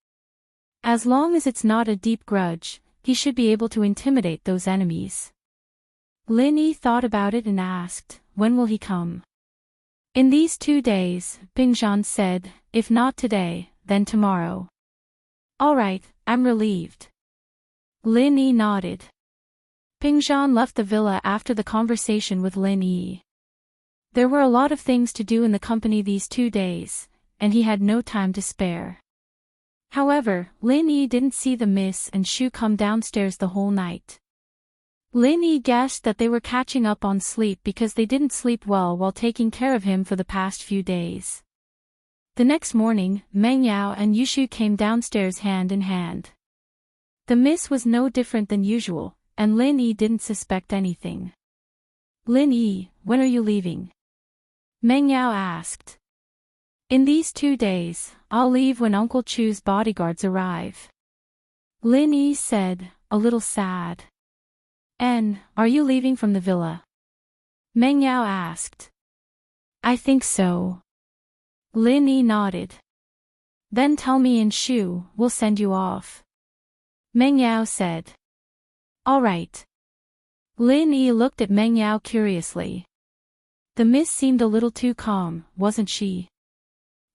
As long as it's not a deep grudge, he should be able to intimidate those enemies. Lin Yi thought about it and asked, when will he come? In these 2 days, Ping Zhan said, if not today, then tomorrow. All right, I'm relieved. Lin Yi nodded. Ping Zhan left the villa after the conversation with Lin Yi. There were a lot of things to do in the company these 2 days, and he had no time to spare. However, Lin Yi didn't see the Miss and Shu come downstairs the whole night. Lin Yi guessed that they were catching up on sleep because they didn't sleep well while taking care of him for the past few days. The next morning, Meng Yao and Yushu came downstairs hand in hand. The Miss was no different than usual, and Lin Yi didn't suspect anything. Lin Yi, when are you leaving? Meng Yao asked. In these 2 days, I'll leave when Uncle Chu's bodyguards arrive. Lin Yi said, a little sad. And, are you leaving from the villa? Meng Yao asked. I think so. Lin Yi nodded. Then tell me and Shu, we'll send you off. Meng Yao said. All right. Lin Yi looked at Meng Yao curiously. The Miss seemed a little too calm, wasn't she?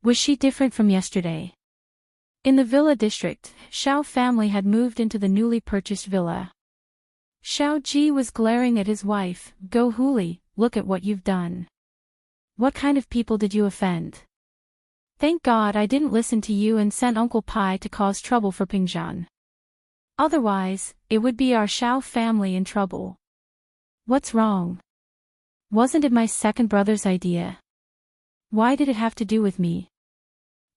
Was she different from yesterday? In the villa district, Xiao family had moved into the newly purchased villa. Xiao Ji was glaring at his wife, Go Huli, look at what you've done. What kind of people did you offend? Thank God I didn't listen to you and sent Uncle Pai to cause trouble for Ping Zhan. Otherwise, it would be our Xiao family in trouble. What's wrong? Wasn't it my second brother's idea? Why did it have to do with me?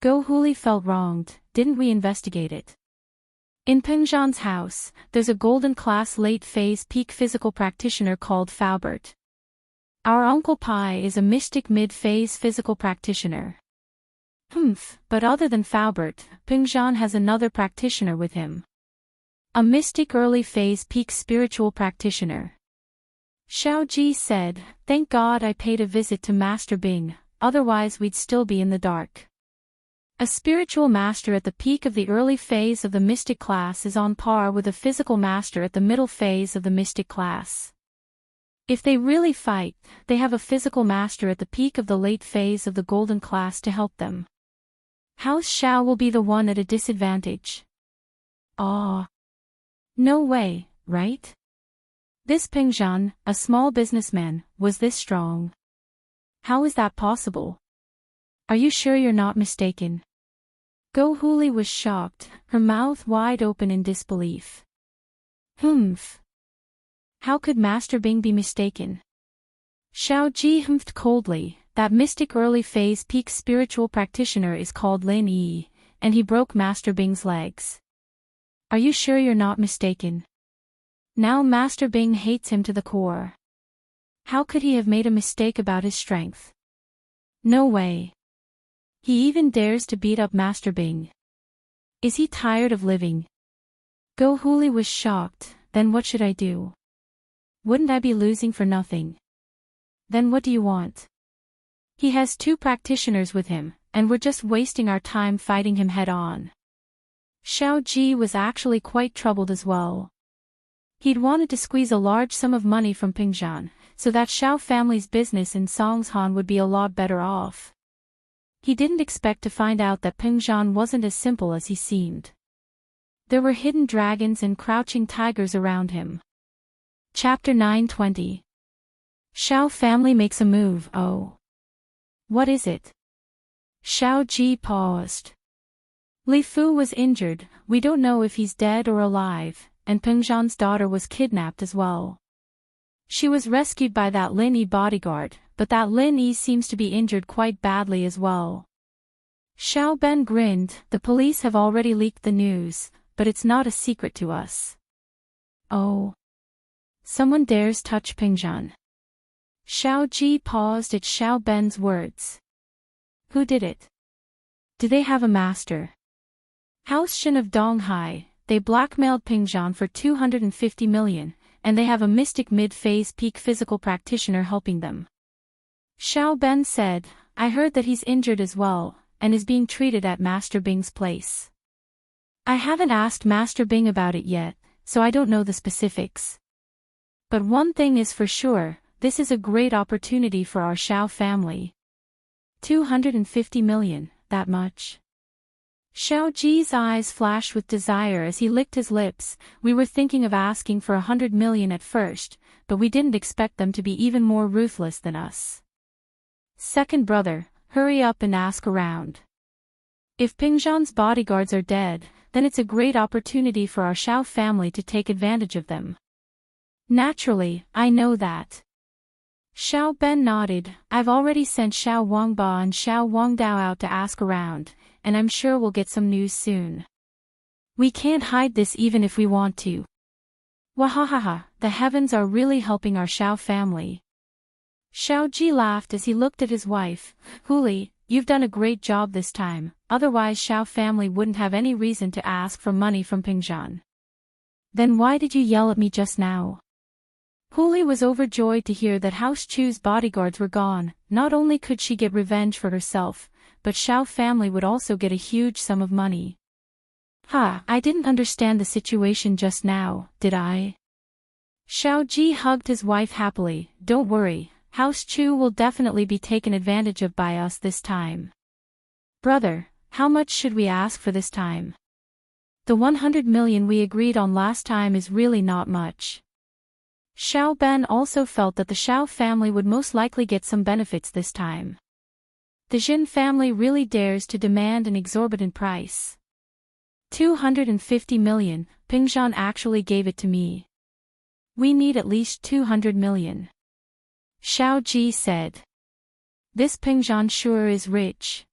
Go Huli felt wronged, didn't we investigate it? In Ping Zhan's house, there's a golden class late phase peak physical practitioner called Faubert. Our Uncle Pai is a mystic mid-phase physical practitioner. But other than Faubert, Ping Zhan has another practitioner with him. A mystic early phase peak spiritual practitioner. Xiao Ji said, thank God I paid a visit to Master Bing, otherwise we'd still be in the dark. A spiritual master at the peak of the early phase of the mystic class is on par with a physical master at the middle phase of the mystic class. If they really fight, they have a physical master at the peak of the late phase of the golden class to help them. House Xiao will be the one at a disadvantage. No way, right? This Ping Zhan, a small businessman, was this strong. How is that possible? Are you sure you're not mistaken? Go Huli was shocked, her mouth wide open in disbelief. How could Master Bing be mistaken? Xiao Ji humphed coldly. That mystic early phase peak spiritual practitioner is called Lin Yi, and he broke Master Bing's legs. Are you sure you're not mistaken? Now Master Bing hates him to the core. How could he have made a mistake about his strength? No way. He even dares to beat up Master Bing. Is he tired of living? Go Huli was shocked. Then what should I do? Wouldn't I be losing for nothing? Then what do you want? He has 2 practitioners with him, and we're just wasting our time fighting him head on. Xiao Ji was actually quite troubled as well. He'd wanted to squeeze a large sum of money from Pingzhan, so that Xiao family's business in Songshan would be a lot better off. He didn't expect to find out that Pingzhan wasn't as simple as he seemed. There were hidden dragons and crouching tigers around him. Chapter 920. Xiao family makes a move. Oh. What is it? Xiao Ji paused. Li Fu was injured, we don't know if he's dead or alive, and Pingzhan's daughter was kidnapped as well. She was rescued by that Lin Yi bodyguard, but that Lin Yi seems to be injured quite badly as well. Xiao Ben grinned. The police have already leaked the news, but it's not a secret to us. Oh. Someone dares touch Pingzhan. Xiao Ji paused at Xiao Ben's words. Who did it? Do they have a master? House Shin of Donghai, they blackmailed Pingzhan for 250 million, and they have a mystic mid-phase peak physical practitioner helping them. Xiao Ben said, I heard that he's injured as well, and is being treated at Master Bing's place. I haven't asked Master Bing about it yet, so I don't know the specifics. But one thing is for sure, this is a great opportunity for our Xiao family. 250 million, that much? Xiao Ji's eyes flashed with desire as he licked his lips. We were thinking of asking for 100 million at first, but we didn't expect them to be even more ruthless than us. Second brother, hurry up and ask around. If Pingzhan's bodyguards are dead, then it's a great opportunity for our Xiao family to take advantage of them. Naturally, I know that. Xiao Ben nodded. I've already sent Xiao Wangba and Xiao Wangdao out to ask around, and I'm sure we'll get some news soon. We can't hide this even if we want to. Wahahaha, the heavens are really helping our Xiao family. Xiao Ji laughed as he looked at his wife. Huli, you've done a great job this time, otherwise Xiao family wouldn't have any reason to ask for money from Pingzhan. Then why did you yell at me just now? Huli was overjoyed to hear that House Chu's bodyguards were gone. Not only could she get revenge for herself, but Xiao family would also get a huge sum of money. I didn't understand the situation just now, did I? Xiao Ji hugged his wife happily. Don't worry, House Chu will definitely be taken advantage of by us this time. Brother, how much should we ask for this time? The 100 million we agreed on last time is really not much. Xiao Ben also felt that the Xiao family would most likely get some benefits this time. The Jin family really dares to demand an exorbitant price. 250 million, Pingzhan actually gave it to me. We need at least 200 million. Xiao Ji said. This Pingzhan sure is rich.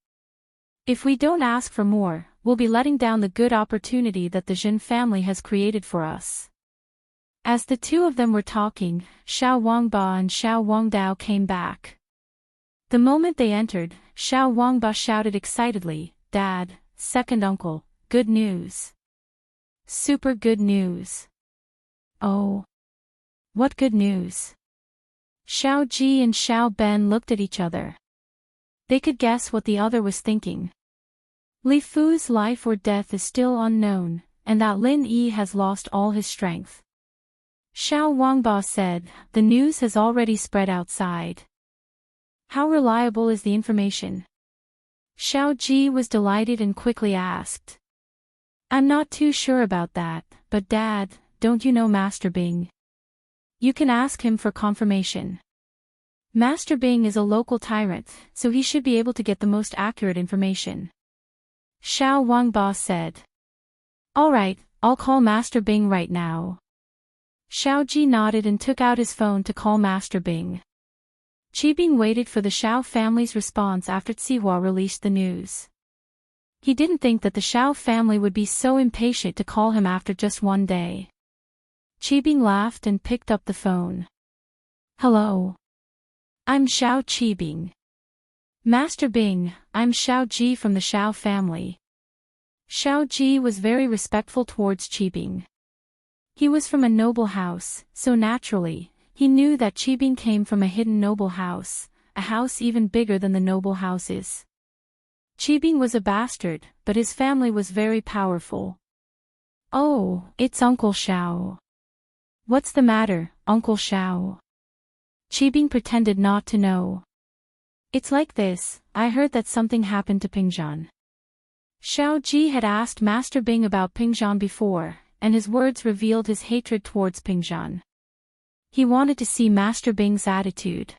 If we don't ask for more, we'll be letting down the good opportunity that the Jin family has created for us. As the two of them were talking, Xiao Wangba and Xiao Wangdao came back. The moment they entered, Xiao Wangba shouted excitedly, Dad, second uncle, good news. Super good news. Oh. What good news? Xiao Ji and Xiao Ben looked at each other. They could guess what the other was thinking. Li Fu's life or death is still unknown, and that Lin Yi has lost all his strength. Xiao Wangba said, the news has already spread outside. How reliable is the information? Xiao Ji was delighted and quickly asked. I'm not too sure about that, but Dad, don't you know Master Bing? You can ask him for confirmation. Master Bing is a local tyrant, so he should be able to get the most accurate information. Xiao Wangba said. Alright, I'll call Master Bing right now. Xiao Ji nodded and took out his phone to call Master Bing. Qibing waited for the Xiao family's response after Zihua released the news. He didn't think that the Xiao family would be so impatient to call him after just one day. Qibing laughed and picked up the phone. Hello. I'm Xiao Qibing. Master Bing, I'm Xiao Ji from the Xiao family. Xiao Ji was very respectful towards Qibing. He was from a noble house, so naturally, he knew that Qibing came from a hidden noble house, a house even bigger than the noble houses. Qibing was a bastard, but his family was very powerful. Oh, it's Uncle Xiao. What's the matter, Uncle Xiao? Qibing pretended not to know. It's like this, I heard that something happened to Pingzhan. Xiao Ji had asked Master Bing about Pingzhan before, and his words revealed his hatred towards Pingzhan. He wanted to see Master Bing's attitude.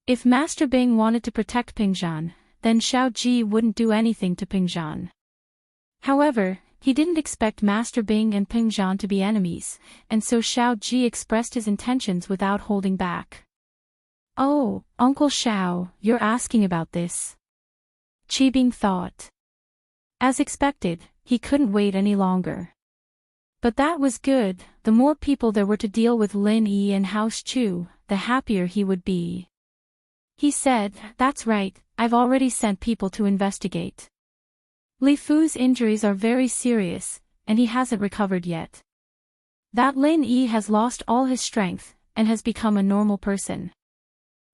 If Master Bing wanted to protect Pingzhan, then Xiao Ji wouldn't do anything to Pingzhan. However, he didn't expect Master Bing and Pingzhan to be enemies, and so Xiao Ji expressed his intentions without holding back. Oh, Uncle Xiao, you're asking about this? Qibing thought. As expected, he couldn't wait any longer. But that was good, the more people there were to deal with Lin Yi and House Chu, the happier he would be. He said, that's right, I've already sent people to investigate. Li Fu's injuries are very serious, and he hasn't recovered yet. That Lin Yi has lost all his strength, and has become a normal person.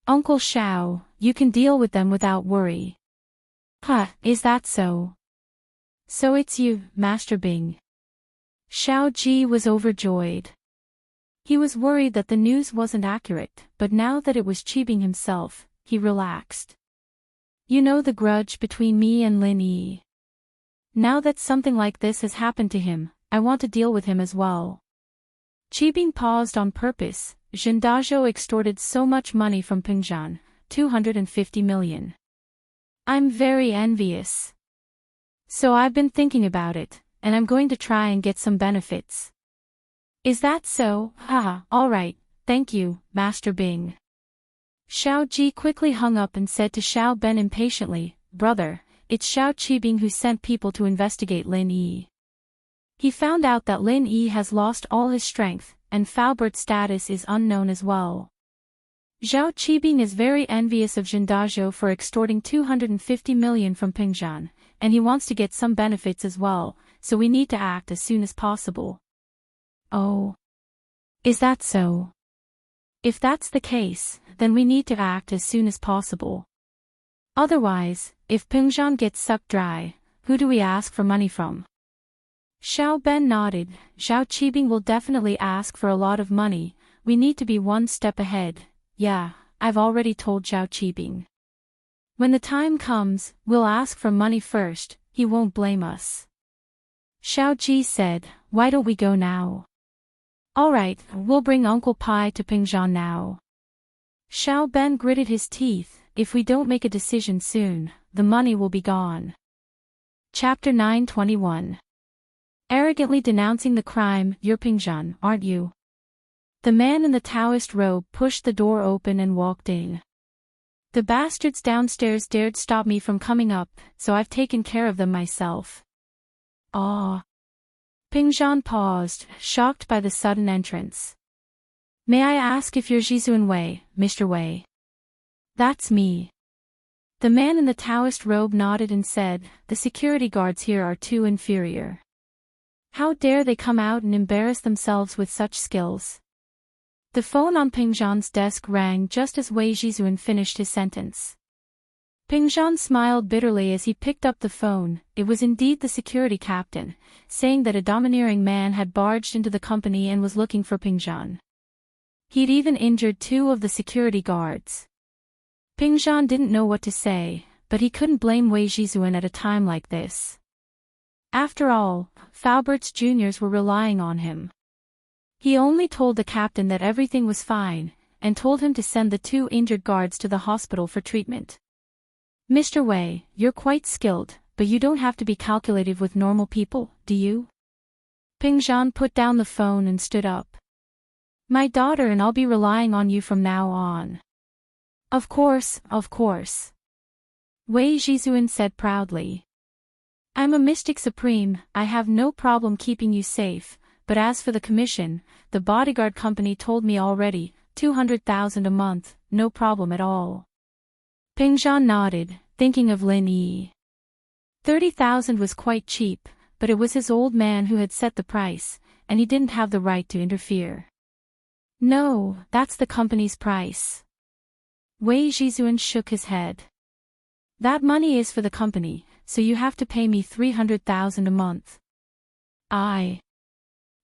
Uncle Xiao, you can deal with them without worry. Huh, is that so? So it's you, Master Bing. Xiao Ji was overjoyed. He was worried that the news wasn't accurate, but now that it was Qibing himself, he relaxed. You know the grudge between me and Lin Yi. Now that something like this has happened to him, I want to deal with him as well. Qibing paused on purpose. Zhendazhou extorted so much money from Pingzhan, 250 million. I'm very envious. So I've been thinking about it, and I'm going to try and get some benefits. Is that so? Haha, alright, thank you, Master Bing. Xiao Ji quickly hung up and said to Xiao Ben impatiently, brother, it's Xiao Qibing who sent people to investigate Lin Yi. He found out that Lin Yi has lost all his strength, and Faobert's status is unknown as well. Xiao Qibing is very envious of Zhendazhou for extorting 250 million from Pingzhan, and he wants to get some benefits as well, so we need to act as soon as possible. Oh. Is that so? If that's the case, then we need to act as soon as possible. Otherwise, if Pingzhan gets sucked dry, who do we ask for money from? Xiao Ben nodded. Xiao Qibing will definitely ask for a lot of money, we need to be one step ahead. Yeah, I've already told Xiao Qibing. When the time comes, we'll ask for money first, he won't blame us. Xiao Ji said, why don't we go now? Alright, we'll bring Uncle Pai to Pingzhan now. Xiao Ben gritted his teeth, if we don't make a decision soon, the money will be gone. Chapter 921. Arrogantly denouncing the crime, you're Pingzhan, aren't you? The man in the Taoist robe pushed the door open and walked in. The bastards downstairs dared stop me from coming up, so I've taken care of them myself. Ah. Pingzhan paused, shocked by the sudden entrance. May I ask if you're Jisuan Wei, Mr. Wei? That's me. The man in the Taoist robe nodded and said, the security guards here are too inferior. How dare they come out and embarrass themselves with such skills? The phone on Pingzhan's desk rang just as Wei Jisuan finished his sentence. Pingzhan smiled bitterly as he picked up the phone. It was indeed the security captain, saying that a domineering man had barged into the company and was looking for Pingzhan. He'd even injured 2 of the security guards. Pingzhan didn't know what to say, but he couldn't blame Wei Jisuan at a time like this. After all, Faobert's juniors were relying on him. He only told the captain that everything was fine, and told him to send the 2 injured guards to the hospital for treatment. Mr. Wei, you're quite skilled, but you don't have to be calculative with normal people, do you? Pingzhan put down the phone and stood up. My daughter and I'll be relying on you from now on. Of course, of course. Wei Jizun said proudly. I'm a mystic supreme, I have no problem keeping you safe, but as for the commission, the bodyguard company told me already, 200,000 a month, no problem at all. Ping Zhan nodded, thinking of Lin Yi. 30,000 was quite cheap, but it was his old man who had set the price, and he didn't have the right to interfere. No, that's the company's price. Wei Jizun shook his head. That money is for the company, so you have to pay me 300,000 a month.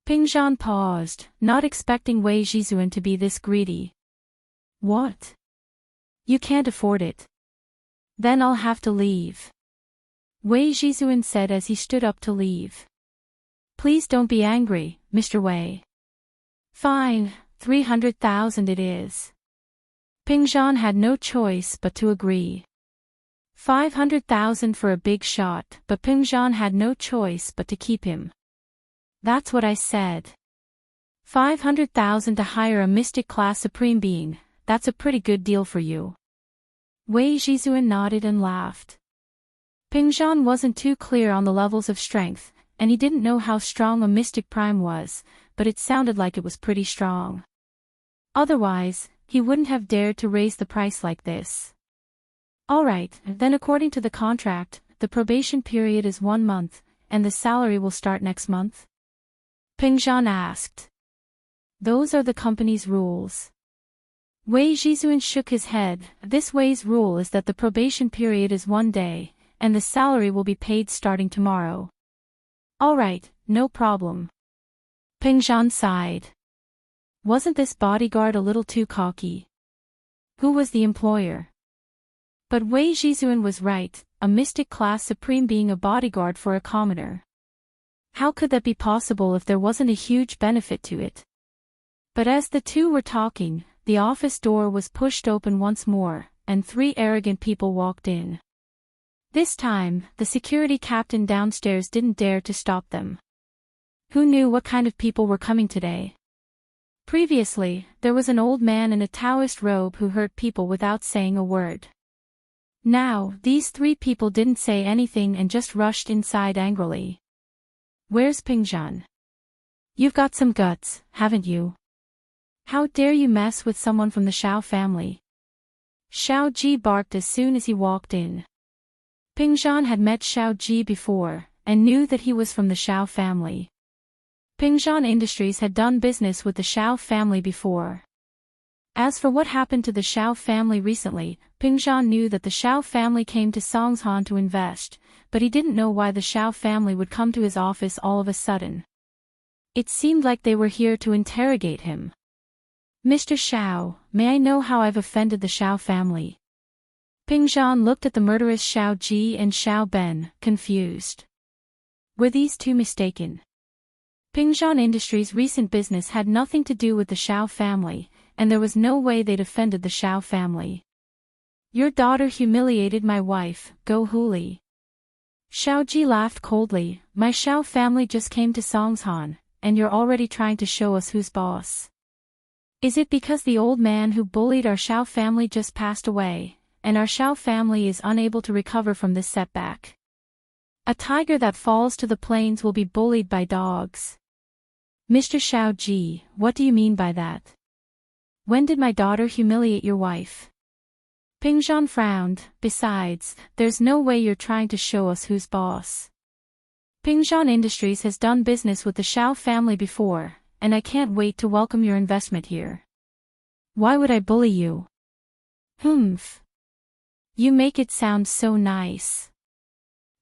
Ping Zhan paused, not expecting Wei Jizun to be this greedy. What? You can't afford it. Then I'll have to leave. Wei Jizun said as he stood up to leave. Please don't be angry, Mr. Wei. Fine, 300,000 it is. Ping Zhan had no choice but to agree. 500,000 for a big shot, but Ping Zhan had no choice but to keep him. That's what I said. 500,000 to hire a mystic class supreme being, that's a pretty good deal for you. Wei Jizun nodded and laughed. Ping Zhan wasn't too clear on the levels of strength, and he didn't know how strong a mystic prime was, but it sounded like it was pretty strong. Otherwise, he wouldn't have dared to raise the price like this. Alright, then according to the contract, the probation period is 1 month, and the salary will start next month? Ping Zhan asked. Those are the company's rules. Wei Jizun shook his head. This Wei's rule is that the probation period is 1 day, and the salary will be paid starting tomorrow. Alright, no problem. Ping Zhan sighed. Wasn't this bodyguard a little too cocky? Who was the employer? But Wei Jizun was right, a mystic class supreme being a bodyguard for a commoner. How could that be possible if there wasn't a huge benefit to it? But as the two were talking, the office door was pushed open once more, and 3 arrogant people walked in. This time, the security captain downstairs didn't dare to stop them. Who knew what kind of people were coming today? Previously, there was an old man in a Taoist robe who hurt people without saying a word. Now, these 3 people didn't say anything and just rushed inside angrily. Where's Ping Zhan? You've got some guts, haven't you? How dare you mess with someone from the Shao family? Xiao Ji barked as soon as he walked in. Ping Zhan had met Xiao Ji before, and knew that he was from the Shao family. Ping Zhan Industries had done business with the Shao family before. As for what happened to the Shao family recently, Ping Zhan knew that the Shao family came to Songshan to invest, but he didn't know why the Shao family would come to his office all of a sudden. It seemed like they were here to interrogate him. Mr. Shao, may I know how I've offended the Shao family? Ping Zhan looked at the murderous Xiao Ji and Xiao Ben, confused. Were these two mistaken? Ping Zhan Industries' recent business had nothing to do with the Shao family, and there was no way they'd offended the Shao family. Your daughter humiliated my wife, Go Huli. Xiao Ji laughed coldly. My Shao family just came to Songshan, and you're already trying to show us who's boss. Is it because the old man who bullied our Shao family just passed away, and our Shao family is unable to recover from this setback? A tiger that falls to the plains will be bullied by dogs. Mr. Xiao Ji, what do you mean by that? When did my daughter humiliate your wife? Ping Zhan frowned. Besides, there's no way you're trying to show us who's boss. Ping Zhan Industries has done business with the Shao family before, and I can't wait to welcome your investment here. Why would I bully you? Humph. You make it sound so nice.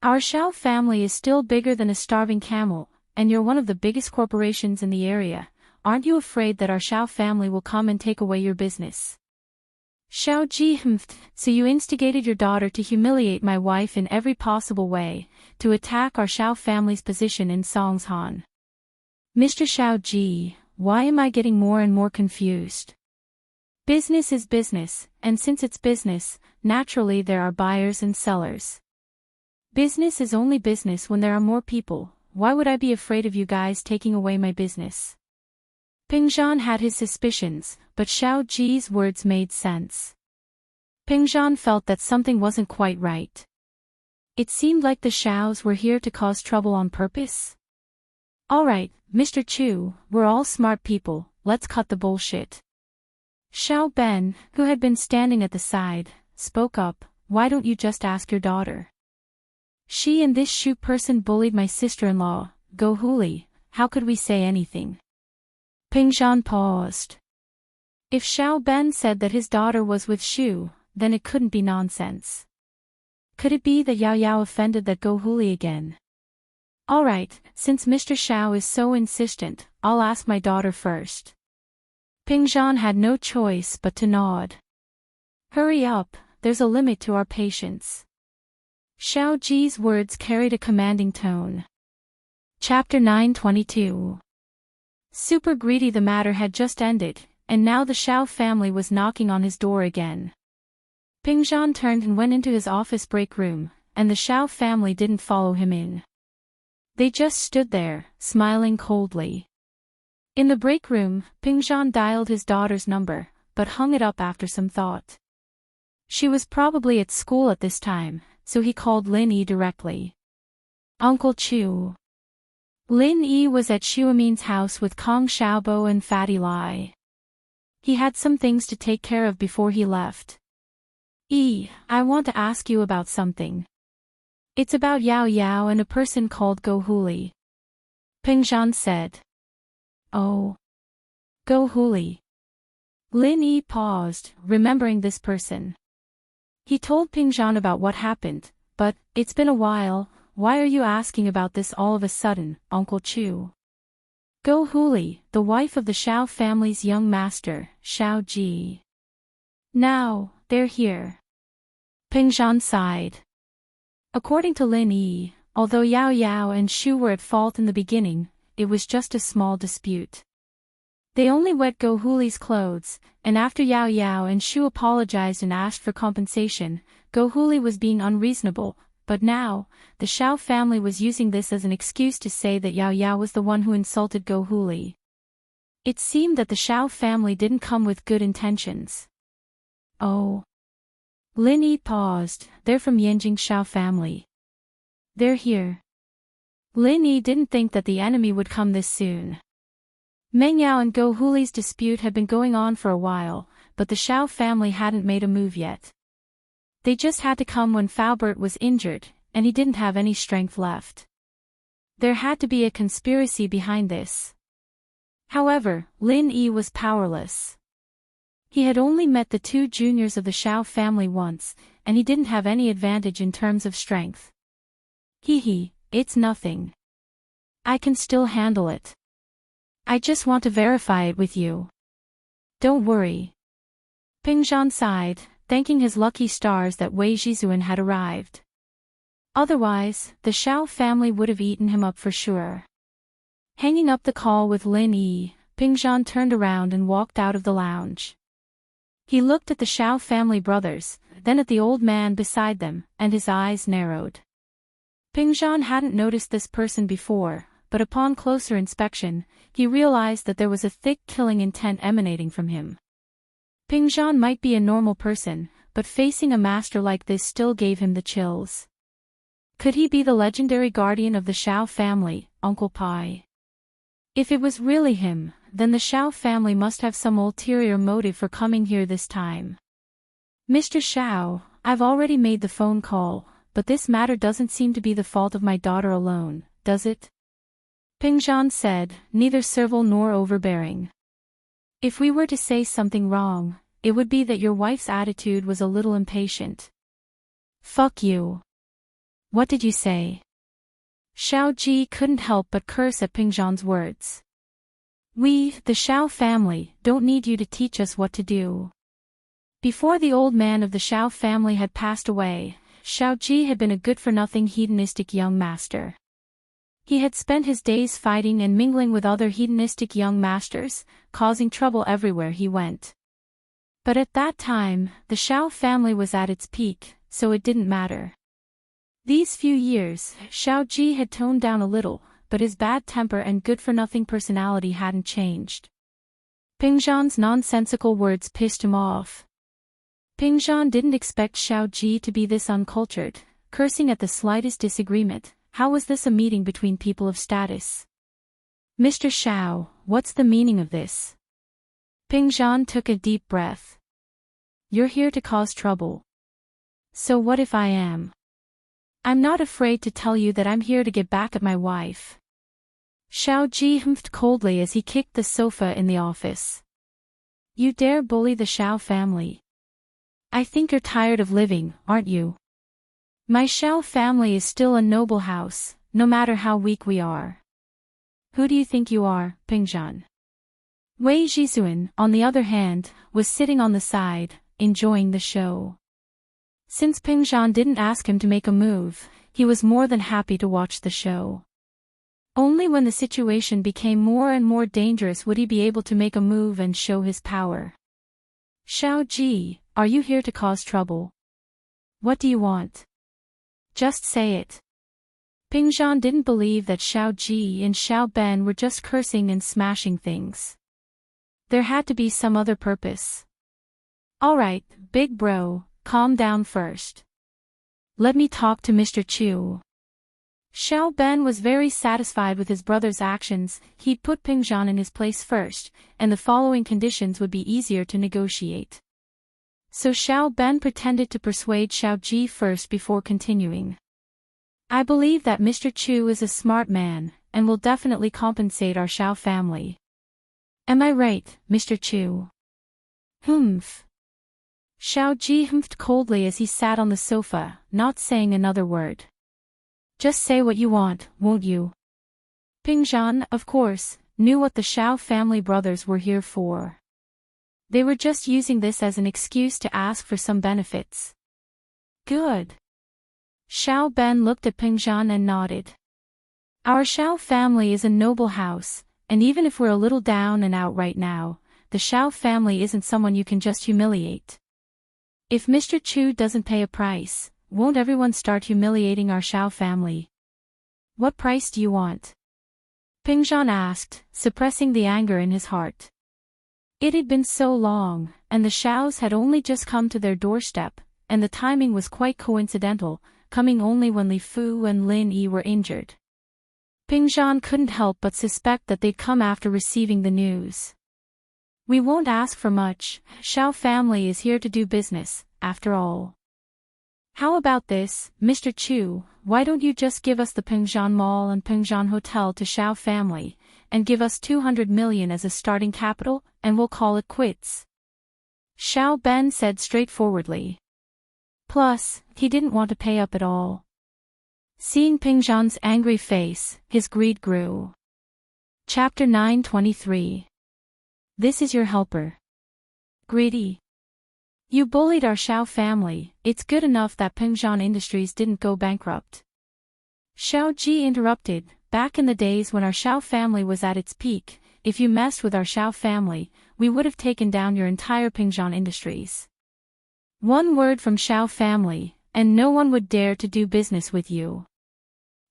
Our Shao family is still bigger than a starving camel, and you're one of the biggest corporations in the area. Aren't you afraid that our Shao family will come and take away your business? Xiao Ji humphed. So you instigated your daughter to humiliate my wife in every possible way, to attack our Shao family's position in Songshan. Mr. Xiao Ji, why am I getting more and more confused? Business is business, and since it's business, naturally there are buyers and sellers. Business is only business when there are more people. Why would I be afraid of you guys taking away my business? Ping Zhan had his suspicions, but Xiao Ji's words made sense. Pingzhan felt that something wasn't quite right. It seemed like the Xiaos were here to cause trouble on purpose. Alright, Mr. Chu, we're all smart people, let's cut the bullshit. Xiao Ben, who had been standing at the side, spoke up, why don't you just ask your daughter? She and this Shu person bullied my sister-in-law, Go Huli, how could we say anything? Pingzhan paused. If Xiao Ben said that his daughter was with Shu, then it couldn't be nonsense. Could it be that Yao Yao offended that Go Huli again? Alright, since Mr. Xiao is so insistent, I'll ask my daughter first. Pingzhan had no choice but to nod. Hurry up, there's a limit to our patience. Xiao Ji's words carried a commanding tone. Chapter 922. Super greedy. The matter had just ended, and now the Xiao family was knocking on his door again. Pingzhan turned and went into his office break room, and the Xiao family didn't follow him in. They just stood there, smiling coldly. In the break room, Pingzhan dialed his daughter's number, but hung it up after some thought. She was probably at school at this time, so he called Lin Yi directly. Uncle Chu. Lin Yi was at Xuemin's house with Kong Xiaobo and Fatty Lai. He had some things to take care of before he left. I want to ask you about something. It's about Yao Yao and a person called Go Huli. Pingzhan said. Oh. Go Huli. Lin Yi paused, remembering this person. He told Pingzhan about what happened, but, it's been a while, why are you asking about this all of a sudden, Uncle Chu? Go Huli, the wife of the Xiao family's young master, Xiao Ji. Now, they're here. Pingzhan sighed. According to Lin Yi, although Yao Yao and Shu were at fault in the beginning, it was just a small dispute. They only wet Go Huli's clothes, and after Yao Yao and Shu apologized and asked for compensation, Go Huli was being unreasonable, but now, the Xiao family was using this as an excuse to say that Yao Yao was the one who insulted Go Huli. It seemed that the Xiao family didn't come with good intentions. Oh. Lin Yi paused, they're from Yanjing Xiao family. They're here. Lin Yi didn't think that the enemy would come this soon. Meng Yao and Go Huli's dispute had been going on for a while, but the Xiao family hadn't made a move yet. They just had to come when Faubert was injured, and he didn't have any strength left. There had to be a conspiracy behind this. However, Lin Yi was powerless. He had only met the two juniors of the Xiao family once, and he didn't have any advantage in terms of strength. It's nothing. I can still handle it. I just want to verify it with you. Don't worry. Pingzhan sighed, thanking his lucky stars that Wei Zhizun had arrived. Otherwise, the Xiao family would have eaten him up for sure. Hanging up the call with Lin Yi, Pingzhan turned around and walked out of the lounge. He looked at the Xiao family brothers, then at the old man beside them, and his eyes narrowed. Pingzhan hadn't noticed this person before, but upon closer inspection, he realized that there was a thick killing intent emanating from him. Pingzhan might be a normal person, but facing a master like this still gave him the chills. Could he be the legendary guardian of the Xiao family, Uncle Pai? If it was really him, then the Xiao family must have some ulterior motive for coming here this time. Mr. Xiao, I've already made the phone call, but this matter doesn't seem to be the fault of my daughter alone, does it? Pingzhan said, neither servile nor overbearing. If we were to say something wrong, it would be that your wife's attitude was a little impatient. Fuck you. What did you say? Xiao Ji couldn't help but curse at Pingzhan's words. We, the Xiao family, don't need you to teach us what to do. Before the old man of the Xiao family had passed away, Xiao Ji had been a good-for-nothing hedonistic young master. He had spent his days fighting and mingling with other hedonistic young masters, causing trouble everywhere he went. But at that time, the Xiao family was at its peak, so it didn't matter. These few years, Xiao Ji had toned down a little, but his bad temper and good-for-nothing personality hadn't changed. Pingzhan's nonsensical words pissed him off. Ping Zhan didn't expect Xiao Ji to be this uncultured, cursing at the slightest disagreement. How was this a meeting between people of status? Mr. Xiao, what's the meaning of this? Ping Zhan took a deep breath. You're here to cause trouble. So what if I am? I'm not afraid to tell you that I'm here to get back at my wife. Xiao Ji humphed coldly as he kicked the sofa in the office. You dare bully the Xiao family? I think you're tired of living, aren't you? My Xiao family is still a noble house, no matter how weak we are. Who do you think you are, Ping Zhan? Wei Zhizun, on the other hand, was sitting on the side, enjoying the show. Since Ping Zhan didn't ask him to make a move, he was more than happy to watch the show. Only when the situation became more and more dangerous would he be able to make a move and show his power. Xiao Ji, are you here to cause trouble? What do you want? Just say it. Ping Zhan didn't believe that Xiao Ji and Xiao Ben were just cursing and smashing things. There had to be some other purpose. Alright, big bro, calm down first. Let me talk to Mr. Chu. Xiao Ben was very satisfied with his brother's actions. He'd put Ping Zhan in his place first, and the following conditions would be easier to negotiate. So Xiao Ben pretended to persuade Xiao Ji first before continuing. I believe that Mr. Chu is a smart man, and will definitely compensate our Xiao family. Am I right, Mr. Chu? Humph. Xiao Ji humphed coldly as he sat on the sofa, not saying another word. Just say what you want, won't you? Ping Zhan, of course, knew what the Xiao family brothers were here for. They were just using this as an excuse to ask for some benefits. Good. Xiao Ben looked at Ping Zhan and nodded. Our Xiao family is a noble house, and even if we're a little down and out right now, the Xiao family isn't someone you can just humiliate. If Mr. Chu doesn't pay a price, won't everyone start humiliating our Xiao family? What price do you want? Ping Zhan asked, suppressing the anger in his heart. It had been so long, and the Xiaos had only just come to their doorstep, and the timing was quite coincidental, coming only when Li Fu and Lin Yi were injured. Ping Zhan couldn't help but suspect that they'd come after receiving the news. We won't ask for much, Xiao family is here to do business, after all. How about this, Mr. Chu, why don't you just give us the Ping Zhan Mall and Ping Zhan Hotel to Xiao family, and give us 200 million as a starting capital, and we'll call it quits. Xiao Ben said straightforwardly. Plus, he didn't want to pay up at all. Seeing Ping Zhan's angry face, his greed grew. Chapter 923. This is your helper. Greedy. You bullied our Xiao family, it's good enough that Ping Zhan Industries didn't go bankrupt. Xiao Ji interrupted, back in the days when our Xiao family was at its peak, if you messed with our Xiao family, we would have taken down your entire Ping Zhan Industries. One word from Xiao family, and no one would dare to do business with you.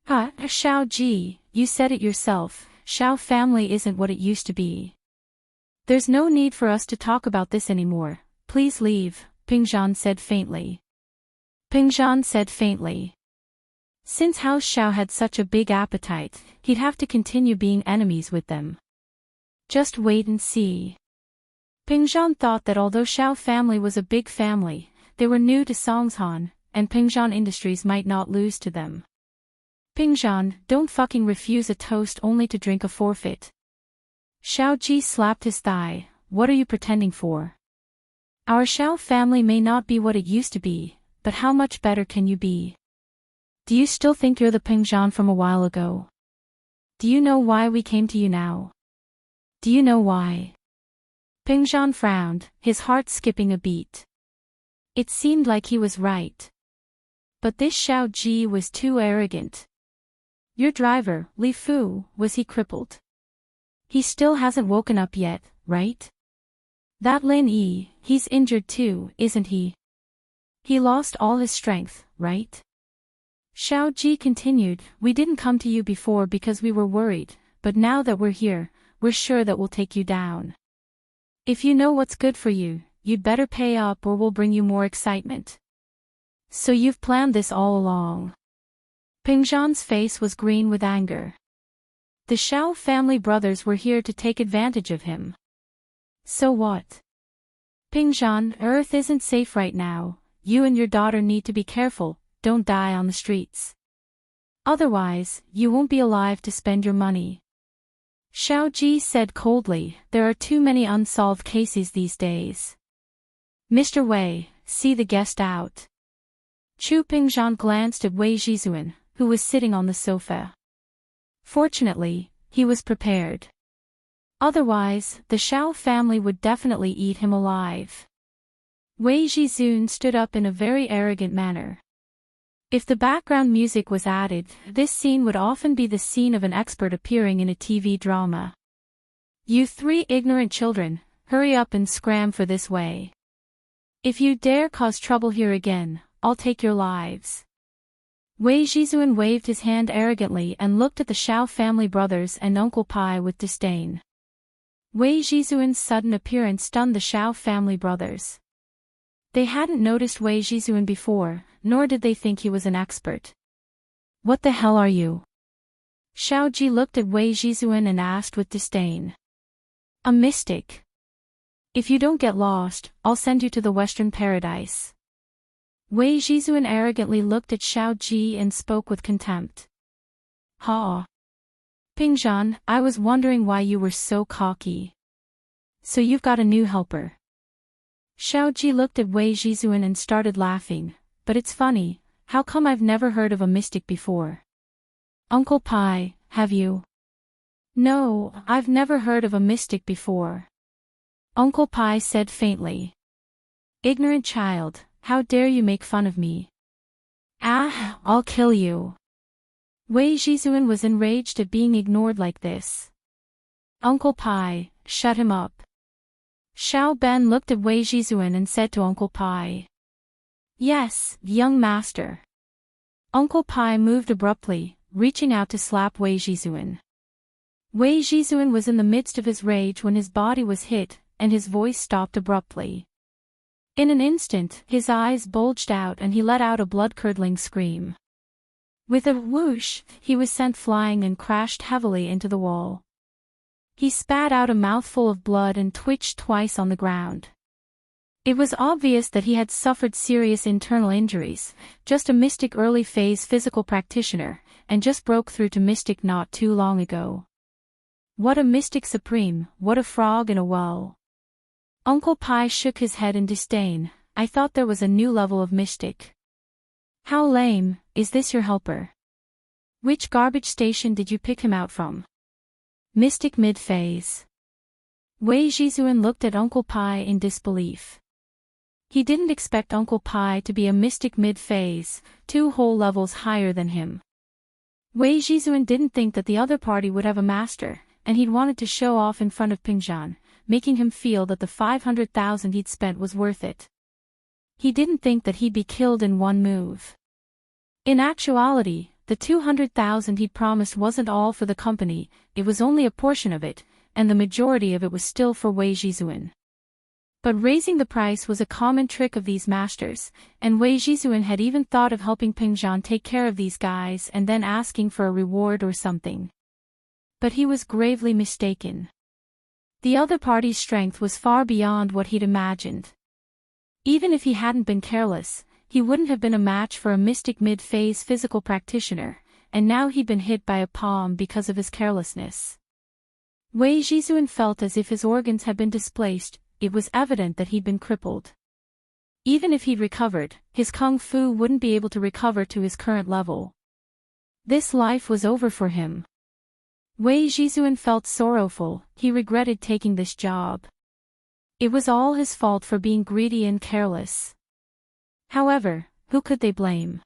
Xiao Ji, you said it yourself, Xiao family isn't what it used to be. There's no need for us to talk about this anymore. Please leave, Ping Zhan said faintly. Ping Zhan said faintly. Since House Xiao had such a big appetite, he'd have to continue being enemies with them. Just wait and see. Ping Zhan thought that although Xiao family was a big family, they were new to Songshan, and Ping Zhan Industries might not lose to them. Ping Zhan, don't fucking refuse a toast only to drink a forfeit. Xiao Ji slapped his thigh, what are you pretending for? Our Xiao family may not be what it used to be, but how much better can you be? Do you still think you're the Ping Zhan from a while ago? Do you know why we came to you now? Do you know why? Ping Zhan frowned, his heart skipping a beat. It seemed like he was right. But this Xiao Ji was too arrogant. Your driver, Li Fu, was he crippled? He still hasn't woken up yet, right? That Lin Yi, he's injured too, isn't he? He lost all his strength, right? Xiao Ji continued, we didn't come to you before because we were worried, but now that we're here, we're sure that we'll take you down. If you know what's good for you, you'd better pay up or we'll bring you more excitement. So you've planned this all along. Pingzhan's face was green with anger. The Shao family brothers were here to take advantage of him. So what? Pingzhan, Earth isn't safe right now. You and your daughter need to be careful, don't die on the streets. Otherwise, you won't be alive to spend your money. Shao Ji said coldly, there are too many unsolved cases these days. Mr. Wei, see the guest out. Chu Pingzhan glanced at Wei Zhizun, who was sitting on the sofa. Fortunately, he was prepared. Otherwise, the Shao family would definitely eat him alive. Wei Zhizun stood up in a very arrogant manner. If the background music was added, this scene would often be the scene of an expert appearing in a TV drama. You three ignorant children, hurry up and scram for this way. If you dare cause trouble here again, I'll take your lives. Wei Zhizun waved his hand arrogantly and looked at the Shao family brothers and Uncle Pai with disdain. Wei Zhizun's sudden appearance stunned the Shao family brothers. They hadn't noticed Wei Zhizun before, nor did they think he was an expert. What the hell are you? Shao Ji looked at Wei Zhizun and asked with disdain. A mystic. If you don't get lost, I'll send you to the Western Paradise. Wei Zhizun arrogantly looked at Shao Ji and spoke with contempt. Ha! Pingzhan, I was wondering why you were so cocky. So you've got a new helper. Shao Ji looked at Wei Zhizun and started laughing, but it's funny, how come I've never heard of a mystic before? Uncle Pai, have you? No, I've never heard of a mystic before. Uncle Pai said faintly. Ignorant child, how dare you make fun of me? Ah, I'll kill you. Wei Zhizun was enraged at being ignored like this. Uncle Pai, shut him up. Xiao Ben looked at Wei Zhizun and said to Uncle Pai. Yes, young master. Uncle Pai moved abruptly, reaching out to slap Wei Zhizun. Wei Zhizun was in the midst of his rage when his body was hit, and his voice stopped abruptly. In an instant, his eyes bulged out and he let out a blood-curdling scream. With a whoosh, he was sent flying and crashed heavily into the wall. He spat out a mouthful of blood and twitched twice on the ground. It was obvious that he had suffered serious internal injuries, just a mystic early phase physical practitioner, and just broke through to mystic not too long ago. What a mystic supreme, what a frog in a well. Uncle Pai shook his head in disdain. I thought there was a new level of mystic. How lame, is this your helper? Which garbage station did you pick him out from? Mystic mid-phase. Wei Zhizun looked at Uncle Pai in disbelief. He didn't expect Uncle Pai to be a mystic mid-phase, 2 whole levels higher than him. Wei Zhizun didn't think that the other party would have a master, and he'd wanted to show off in front of Pingzhan, making him feel that the 500,000 he'd spent was worth it. He didn't think that he'd be killed in one move. In actuality, the 200,000 he'd promised wasn't all for the company, it was only a portion of it, and the majority of it was still for Wei Zhizun. But raising the price was a common trick of these masters, and Wei Zhizun had even thought of helping Pingzhan take care of these guys and then asking for a reward or something. But he was gravely mistaken. The other party's strength was far beyond what he'd imagined. Even if he hadn't been careless, he wouldn't have been a match for a mystic mid-phase physical practitioner, and now he'd been hit by a palm because of his carelessness. Wei Zhizun felt as if his organs had been displaced. It was evident that he'd been crippled. Even if he'd recovered, his kung fu wouldn't be able to recover to his current level. This life was over for him. Wei Zhizun felt sorrowful, he regretted taking this job. It was all his fault for being greedy and careless. However, who could they blame?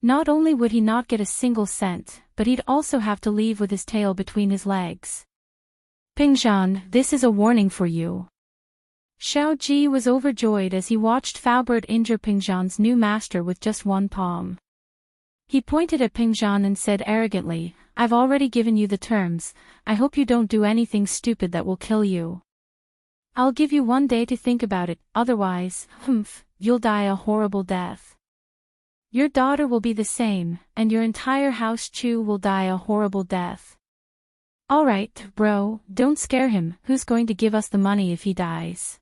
Not only would he not get a single cent, but he'd also have to leave with his tail between his legs. Pingzhan, this is a warning for you. Shao Ji was overjoyed as he watched Faubert injure Pingzhan's new master with just one palm. He pointed at Pingzhan and said arrogantly, I've already given you the terms, I hope you don't do anything stupid that will kill you. I'll give you 1 day to think about it, otherwise, you'll die a horrible death. Your daughter will be the same, and your entire house Chu will die a horrible death. Alright, bro, don't scare him, who's going to give us the money if he dies?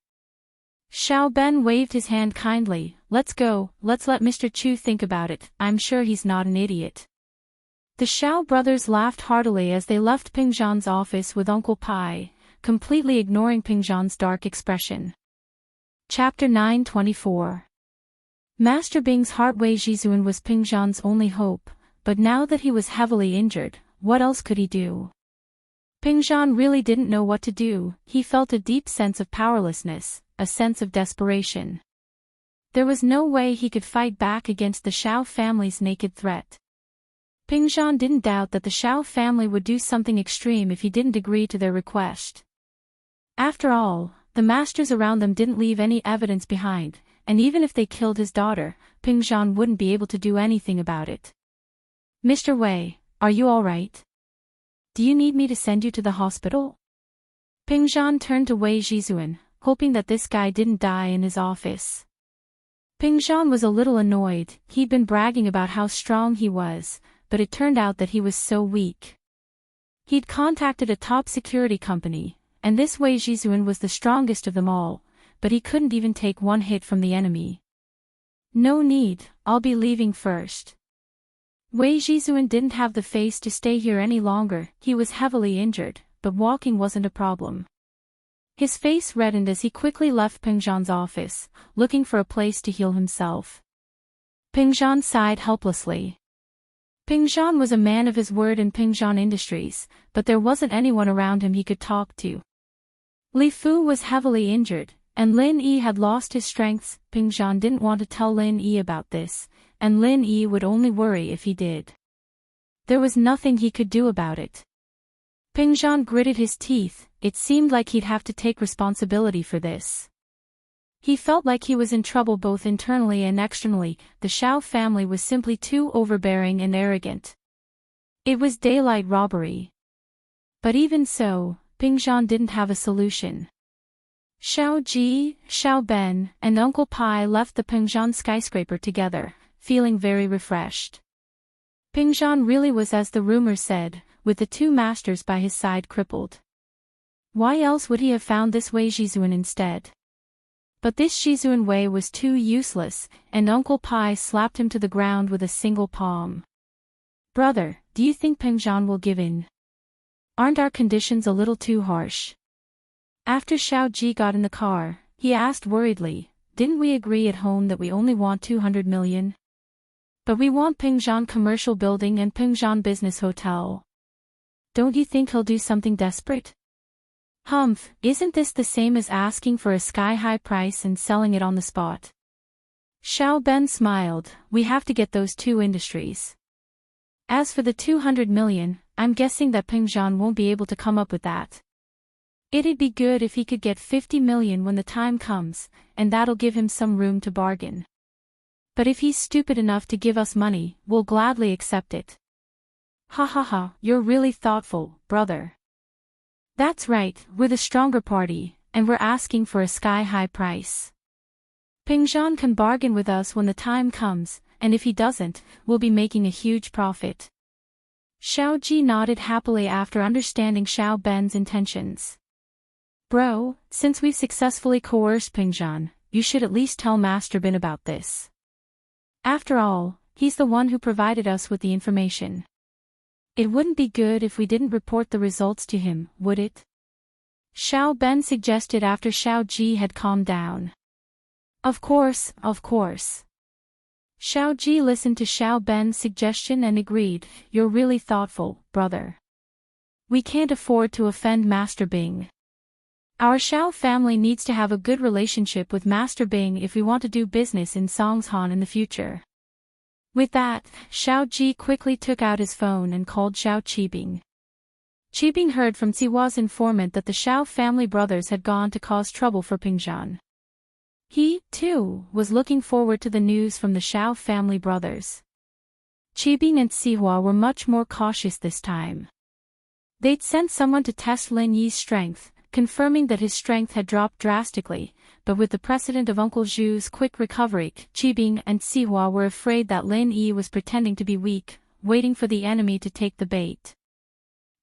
Xiao Ben waved his hand kindly. Let's go, let's let Mr. Chu think about it, I'm sure he's not an idiot. The Xiao brothers laughed heartily as they left Ping Zhan's office with Uncle Pai, completely ignoring Ping Zhan's dark expression. Chapter 924. Master Bing's heart Wei Jizun was Ping Zhan's only hope, but now that he was heavily injured, what else could he do? Ping Zhan really didn't know what to do. He felt a deep sense of powerlessness, a sense of desperation. There was no way he could fight back against the Xiao family's naked threat. Ping Zhan didn't doubt that the Xiao family would do something extreme if he didn't agree to their request. After all, the masters around them didn't leave any evidence behind, and even if they killed his daughter, Ping Zhan wouldn't be able to do anything about it. Mr. Wei, are you alright? Do you need me to send you to the hospital? Ping Zhan turned to Wei Jizun, hoping that this guy didn't die in his office. Ping Zhan was a little annoyed. He'd been bragging about how strong he was, but it turned out that he was so weak. He'd contacted a top security company, and this Wei Jizun was the strongest of them all, but he couldn't even take one hit from the enemy. No need, I'll be leaving first. Wei Jizun didn't have the face to stay here any longer. He was heavily injured, but walking wasn't a problem. His face reddened as he quickly left Ping Zhan's office, looking for a place to heal himself. Ping Zhan sighed helplessly. Ping Zhan was a man of his word in Ping Zhan Industries, but there wasn't anyone around him he could talk to. Li Fu was heavily injured, and Lin Yi had lost his strengths. Ping Zhan didn't want to tell Lin Yi about this, and Lin Yi would only worry if he did. There was nothing he could do about it. Ping Zhan gritted his teeth. It seemed like he'd have to take responsibility for this. He felt like he was in trouble both internally and externally. The Xiao family was simply too overbearing and arrogant. It was daylight robbery. But even so, Ping Zhan didn't have a solution. Xiao Ji, Xiao Ben, and Uncle Pai left the Ping Zhan skyscraper together, feeling very refreshed. Ping Zhan really was as the rumor said, with the two masters by his side crippled. Why else would he have found this Wei Jizun instead? But this Jizun Wei was too useless, and Uncle Pai slapped him to the ground with a single palm. Brother, do you think Ping Zhan will give in? Aren't our conditions a little too harsh? After Xiao Ji got in the car, he asked worriedly, didn't we agree at home that we only want 200 million? But we want Ping Zhan Commercial Building and Ping Zhan Business Hotel. Don't you think he'll do something desperate? Isn't this the same as asking for a sky-high price and selling it on the spot? Xiao Ben smiled. We have to get those two industries. As for the 200 million, I'm guessing that Ping Zhan won't be able to come up with that. It'd be good if he could get 50 million when the time comes, and that'll give him some room to bargain. But if he's stupid enough to give us money, we'll gladly accept it. Ha ha ha, you're really thoughtful, brother. That's right, we're the stronger party, and we're asking for a sky-high price. Ping Zhan can bargain with us when the time comes, and if he doesn't, we'll be making a huge profit. Xiao Ji nodded happily after understanding Xiao Ben's intentions. Bro, since we've successfully coerced Ping Zhan, you should at least tell Master Bin about this. After all, he's the one who provided us with the information. It wouldn't be good if we didn't report the results to him, would it? Xiao Ben suggested after Xiao Ji had calmed down. Of course, of course. Xiao Ji listened to Xiao Ben's suggestion and agreed, you're really thoughtful, brother. We can't afford to offend Master Bing. Our Xiao family needs to have a good relationship with Master Bing if we want to do business in Songshan in the future. With that, Xiao Ji quickly took out his phone and called Xiao Qibing. Qibing heard from Sihua's informant that the Xiao family brothers had gone to cause trouble for Ping Zhan. He, too, was looking forward to the news from the Xiao family brothers. Qibing and Sihua were much more cautious this time. They'd sent someone to test Lin Yi's strength, confirming that his strength had dropped drastically, but with the precedent of Uncle Zhu's quick recovery, Qibing and Sihua were afraid that Lin Yi was pretending to be weak, waiting for the enemy to take the bait.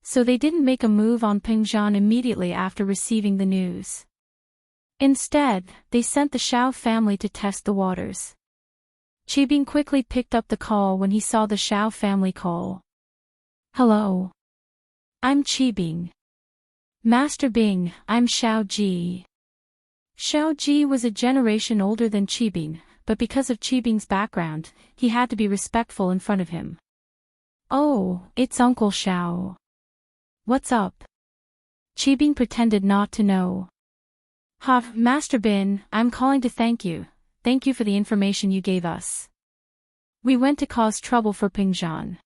So they didn't make a move on Peng Zhan immediately after receiving the news. Instead, they sent the Xiao family to test the waters. Qibing quickly picked up the call when he saw the Xiao family call. "Hello. I'm Qibing. Master Bing, I'm Xiao Ji." Xiao Ji was a generation older than Qibing, but because of Qibing's background, he had to be respectful in front of him. "Oh, it's Uncle Xiao. What's up?" Qibing pretended not to know. "Ha, Master Bin, I'm calling to thank you. Thank you for the information you gave us. We went to cause trouble for Peng Zhan."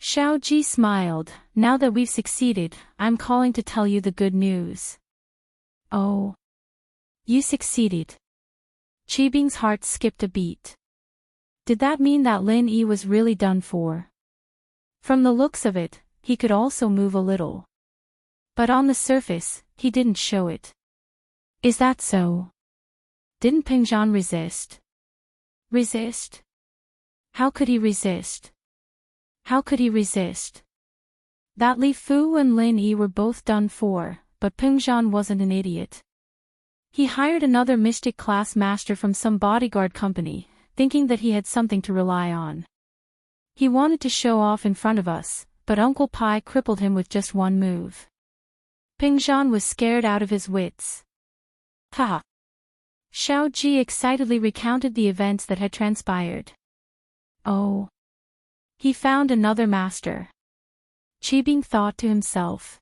Xiao Ji smiled. "Now that we've succeeded, I'm calling to tell you the good news." "Oh. You succeeded." Qibing's heart skipped a beat. Did that mean that Lin Yi was really done for? From the looks of it, he could also move a little. But on the surface, he didn't show it. Is that so? Didn't Peng Zhan resist? Resist? How could he resist? How could he resist? That Li Fu and Lin Yi were both done for, but Peng Zhan wasn't an idiot. He hired another mystic class master from some bodyguard company, thinking that he had something to rely on. He wanted to show off in front of us, but Uncle Pai crippled him with just one move. Peng Zhan was scared out of his wits. Ha! Xiao Ji excitedly recounted the events that had transpired. Oh. He found another master. Qibing thought to himself.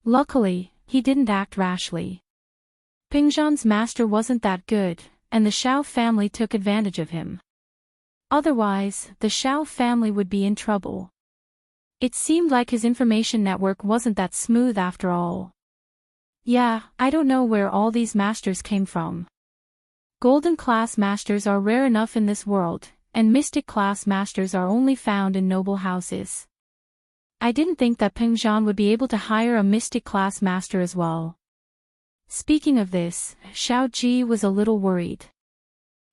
Luckily, he didn't act rashly. Peng Zhan's master wasn't that good, and the Xiao family took advantage of him. Otherwise, the Xiao family would be in trouble. It seemed like his information network wasn't that smooth after all. Yeah, I don't know where all these masters came from. Golden class masters are rare enough in this world, and mystic class masters are only found in noble houses. I didn't think that Peng Zhan would be able to hire a mystic class master as well. Speaking of this, Xiao Ji was a little worried.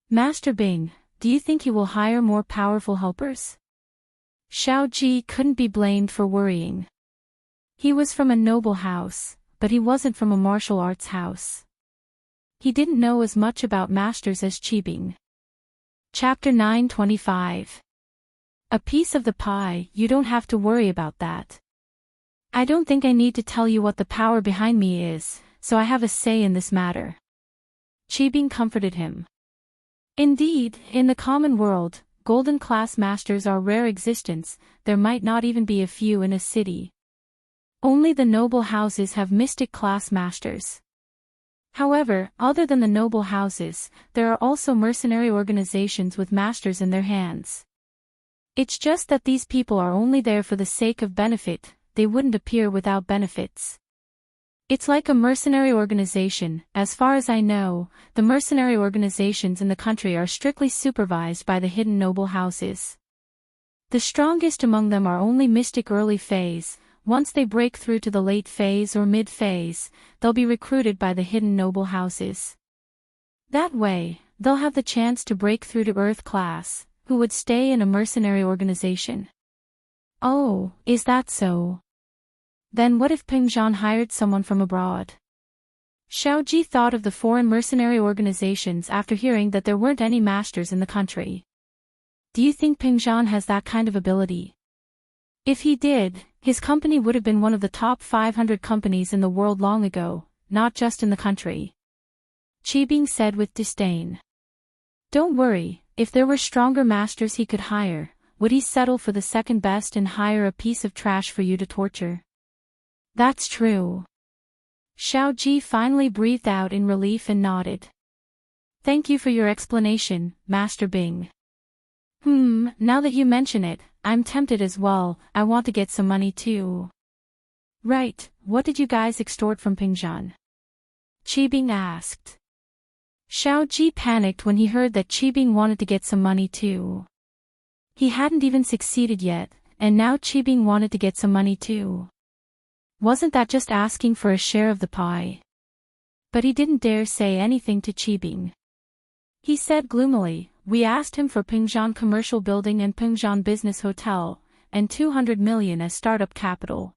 Master Bing, do you think he will hire more powerful helpers? Xiao Ji couldn't be blamed for worrying. He was from a noble house, but he wasn't from a martial arts house. He didn't know as much about masters as Qibing. Chapter 925. A piece of the pie, you don't have to worry about that. I don't think I need to tell you what the power behind me is, so I have a say in this matter. Qibing comforted him. Indeed, in the common world, golden class masters are rare existence, there might not even be a few in a city. Only the noble houses have mystic class masters. However, other than the noble houses, there are also mercenary organizations with masters in their hands. It's just that these people are only there for the sake of benefit, they wouldn't appear without benefits. It's like a mercenary organization. As far as I know, the mercenary organizations in the country are strictly supervised by the hidden noble houses. The strongest among them are only mystic early phase. Once they break through to the late phase or mid phase, they'll be recruited by the hidden noble houses. That way, they'll have the chance to break through to Earth class, who would stay in a mercenary organization. Oh, is that so? Then what if Peng Zhan hired someone from abroad? Xiao Ji thought of the foreign mercenary organizations after hearing that there weren't any masters in the country. Do you think Peng Zhan has that kind of ability? If he did, his company would have been one of the top 500 companies in the world long ago, not just in the country. Qibing said with disdain. Don't worry, if there were stronger masters he could hire, would he settle for the second best and hire a piece of trash for you to torture? That's true. Xiao Ji finally breathed out in relief and nodded. Thank you for your explanation, Master Bing. Now that you mention it, I'm tempted as well, I want to get some money too. Right, what did you guys extort from Peng Zhan? Qibing asked. Xiao Ji panicked when he heard that Qibing wanted to get some money too. He hadn't even succeeded yet, and now Qibing wanted to get some money too. Wasn't that just asking for a share of the pie? But he didn't dare say anything to Qibing. He said gloomily, "We asked him for Pingzhan Commercial Building and Pingzhan Business Hotel, and 200 million as startup capital."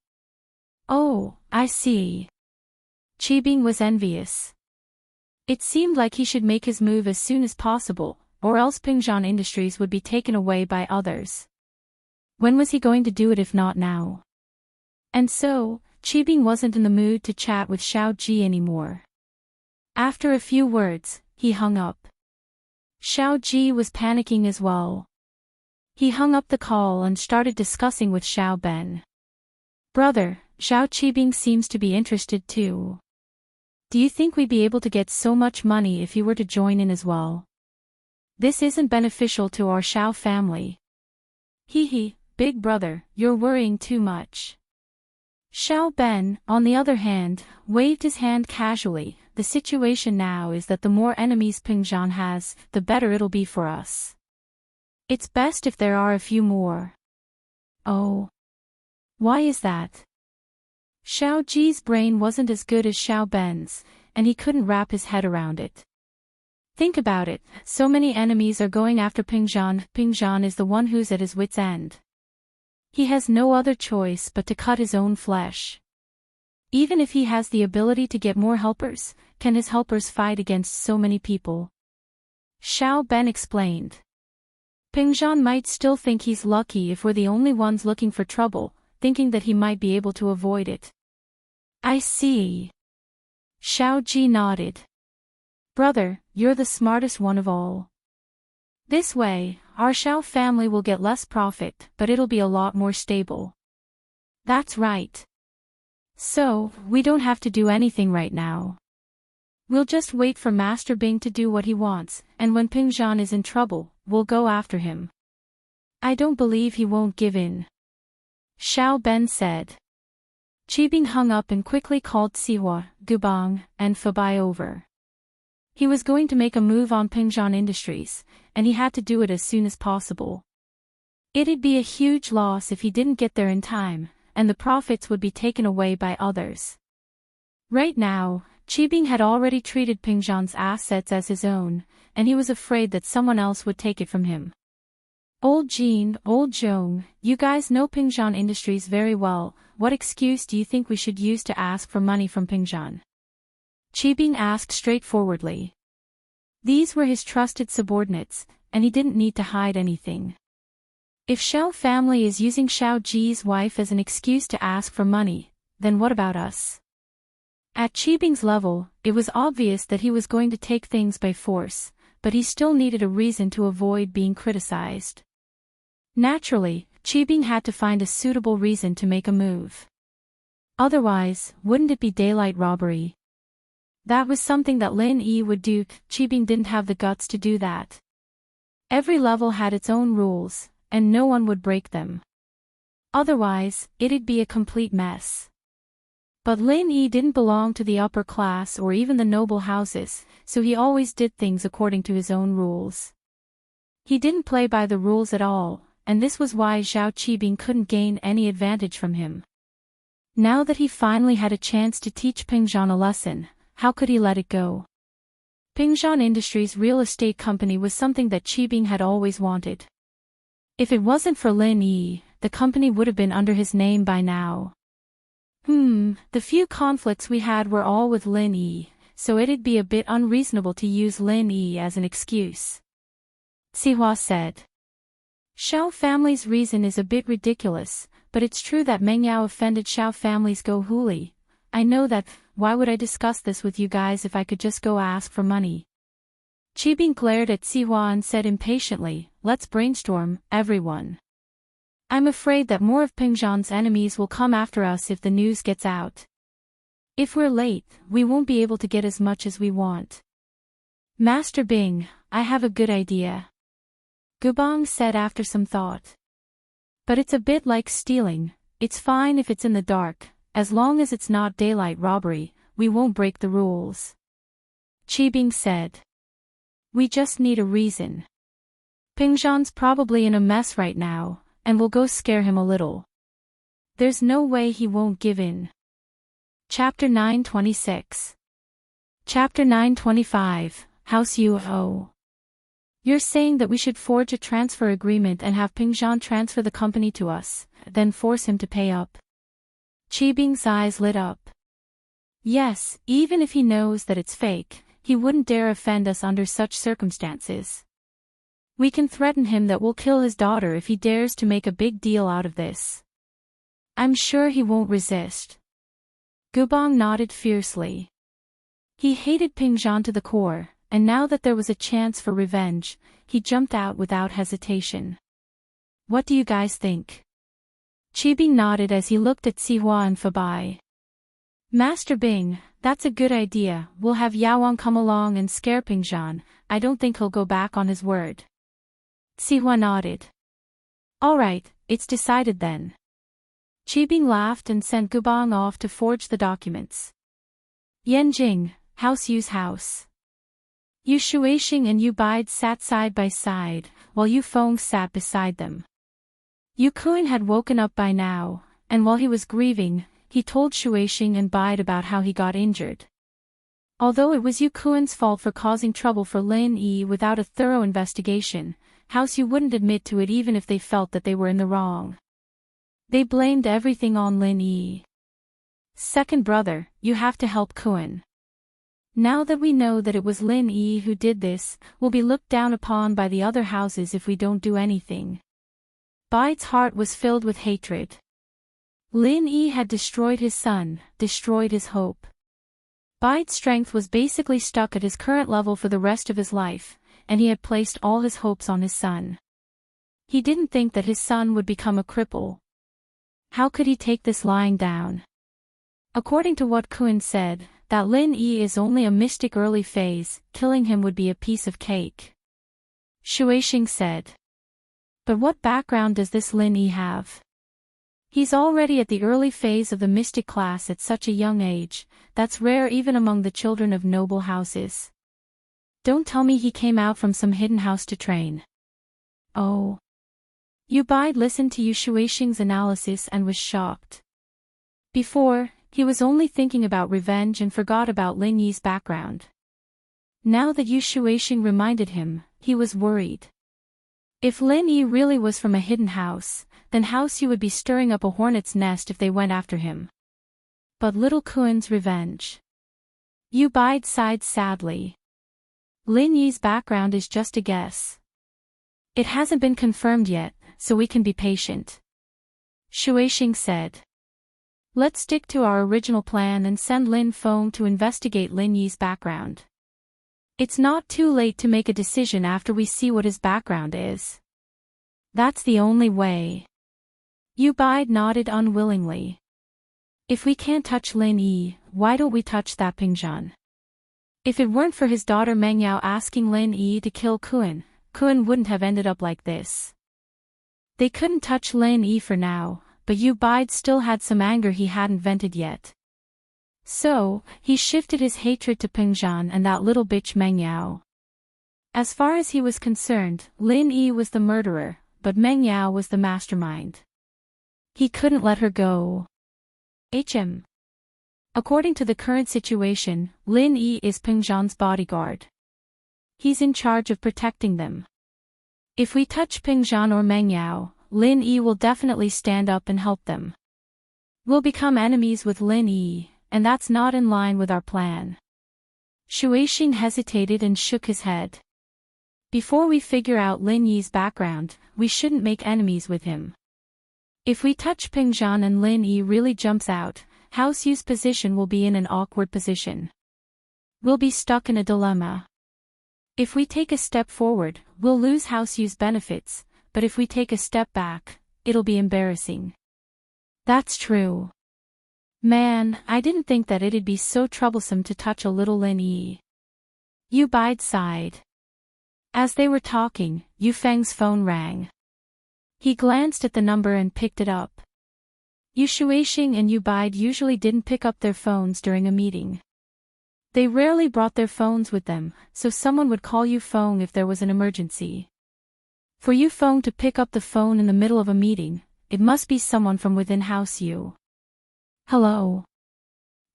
"Oh, I see." Qibing was envious. It seemed like he should make his move as soon as possible, or else Pingzhan Industries would be taken away by others. When was he going to do it if not now? And so, Qibing wasn't in the mood to chat with Xiao Ji anymore. After a few words, he hung up. Xiao Ji was panicking as well. He hung up the call and started discussing with Xiao Ben. "Brother, Xiao Qibing seems to be interested too. Do you think we'd be able to get so much money if he were to join in as well? This isn't beneficial to our Xiao family." "Hee, big brother, you're worrying too much." Xiao Ben, on the other hand, waved his hand casually. "The situation now is that the more enemies Pingzhan has, the better it'll be for us. It's best if there are a few more." "Oh. Why is that?" Xiao Ji's brain wasn't as good as Xiao Ben's, and he couldn't wrap his head around it. "Think about it, so many enemies are going after Pingzhan. Pingzhan is the one who's at his wit's end. He has no other choice but to cut his own flesh. Even if he has the ability to get more helpers, can his helpers fight against so many people?" Xiao Ben explained. "Pingzhan might still think he's lucky if we're the only ones looking for trouble, thinking that he might be able to avoid it." "I see." Xiao Ji nodded. "Brother, you're the smartest one of all. This way, our Xiao family will get less profit, but it'll be a lot more stable." "That's right. So, we don't have to do anything right now. We'll just wait for Master Bing to do what he wants, and when Pingzhan is in trouble, we'll go after him. I don't believe he won't give in," Xiao Ben said. Qibing hung up and quickly called Sihua, Gubang, and Fabai over. He was going to make a move on Pingzhan Industries, and he had to do it as soon as possible. It'd be a huge loss if he didn't get there in time, and the profits would be taken away by others. Right now, Qibing had already treated Pingzhan's assets as his own, and he was afraid that someone else would take it from him. "Old Jean, old Zhong, you guys know Pingzhan Industries very well. What excuse do you think we should use to ask for money from Pingzhan?" Qibing asked straightforwardly. These were his trusted subordinates, and he didn't need to hide anything. If Xiao family is using Xiao Ji's wife as an excuse to ask for money, then what about us? At Qibing's level, it was obvious that he was going to take things by force, but he still needed a reason to avoid being criticized. Naturally, Qibing had to find a suitable reason to make a move. Otherwise, wouldn't it be daylight robbery? That was something that Lin Yi would do. Qibing didn't have the guts to do that. Every level had its own rules, and no one would break them. Otherwise, it'd be a complete mess. But Lin Yi didn't belong to the upper class or even the noble houses, so he always did things according to his own rules. He didn't play by the rules at all, and this was why Zhao Qibing couldn't gain any advantage from him. Now that he finally had a chance to teach Pingzhan a lesson, how could he let it go? Pingzhan Industries' real estate company was something that Qibing had always wanted. If it wasn't for Lin Yi, the company would have been under his name by now. The few conflicts we had were all with Lin Yi, so it'd be a bit unreasonable to use Lin Yi as an excuse. Sihua said. Xiao family's reason is a bit ridiculous, but it's true that Meng Yao offended Xiao family's Go Huli. I know that. Why would I discuss this with you guys if I could just go ask for money? Qibing glared at Sihua and said impatiently, "Let's brainstorm, everyone. I'm afraid that more of Pingzhan's enemies will come after us if the news gets out. If we're late, we won't be able to get as much as we want." "Master Bing, I have a good idea," Gubang said after some thought. "But it's a bit like stealing. It's fine if it's in the dark. As long as it's not daylight robbery, we won't break the rules." Qibing said. "We just need a reason. Pingzhan's probably in a mess right now, and we'll go scare him a little. There's no way he won't give in." Chapter 926. Chapter 925, House UO. You're saying that we should forge a transfer agreement and have Pingzhan transfer the company to us, then force him to pay up. Qibing's eyes lit up. Yes, even if he knows that it's fake, he wouldn't dare offend us under such circumstances. We can threaten him that we'll kill his daughter if he dares to make a big deal out of this. I'm sure he won't resist. Gubong nodded fiercely. He hated Pingzhan to the core, and now that there was a chance for revenge, he jumped out without hesitation. What do you guys think? Qibing nodded as he looked at Sihua and Fabai. Master Bing, that's a good idea. We'll have Yaowang come along and scare Pingzhan. I don't think he'll go back on his word. Sihua nodded. All right, it's decided then. Qibing laughed and sent Gubong off to forge the documents. Yanjing, House Yu's house. Yu Shuixing and Yu Bide sat side by side, while Yu Feng sat beside them. Yu Kun had woken up by now, and while he was grieving, he told Shuixing and Bide about how he got injured. Although it was Yu Kun's fault for causing trouble for Lin Yi without a thorough investigation, House Yu wouldn't admit to it even if they felt that they were in the wrong. They blamed everything on Lin Yi. Second brother, you have to help Kun. Now that we know that it was Lin Yi who did this, we'll be looked down upon by the other houses if we don't do anything. Bide's heart was filled with hatred. Lin Yi had destroyed his son, destroyed his hope. Bide's strength was basically stuck at his current level for the rest of his life, and he had placed all his hopes on his son. He didn't think that his son would become a cripple. How could he take this lying down? According to what Kun said, that Lin Yi is only a mystic early phase, killing him would be a piece of cake. Shuixing said. But what background does this Lin Yi have? He's already at the early phase of the mystic class at such a young age. That's rare even among the children of noble houses. Don't tell me he came out from some hidden house to train. Oh. Yu Bide listened to Yu Shuixing's analysis and was shocked. Before, he was only thinking about revenge and forgot about Lin Yi's background. Now that Yu Shuixing reminded him, he was worried. If Lin Yi really was from a hidden house, then House Yu would be stirring up a hornet's nest if they went after him. But little Kun's revenge. Yu Bide sighed sadly. Lin Yi's background is just a guess. It hasn't been confirmed yet, so we can be patient. Shuixing said. Let's stick to our original plan and send Lin Feng to investigate Lin Yi's background. It's not too late to make a decision after we see what his background is. That's the only way. Yu Bide nodded unwillingly. If we can't touch Lin Yi, why don't we touch that Pingzhan? If it weren't for his daughter Meng Yao asking Lin Yi to kill Kun, Kun wouldn't have ended up like this. They couldn't touch Lin Yi for now, but Yu Bide still had some anger he hadn't vented yet. So, he shifted his hatred to Pingzhan and that little bitch Meng Yao. As far as he was concerned, Lin Yi was the murderer, but Meng Yao was the mastermind. He couldn't let her go. According to the current situation, Lin Yi is Pingzhan's bodyguard. He's in charge of protecting them. If we touch Pingzhan or Meng Yao, Lin Yi will definitely stand up and help them. We'll become enemies with Lin Yi, and that's not in line with our plan. Shuixing hesitated and shook his head. Before we figure out Lin Yi's background, we shouldn't make enemies with him. If we touch Pingzhan and Lin Yi really jumps out, House Yu's position will be in an awkward position. We'll be stuck in a dilemma. If we take a step forward, we'll lose House Yu's benefits, but if we take a step back, it'll be embarrassing. That's true. Man, I didn't think that it'd be so troublesome to touch a little Lin Yi. Yu Bide sighed. As they were talking, Yu Feng's phone rang. He glanced at the number and picked it up. Yu Shuixing and Yu Bide usually didn't pick up their phones during a meeting. They rarely brought their phones with them, so someone would call Yu Feng if there was an emergency. For Yu Feng to pick up the phone in the middle of a meeting, it must be someone from within House Yu. Hello.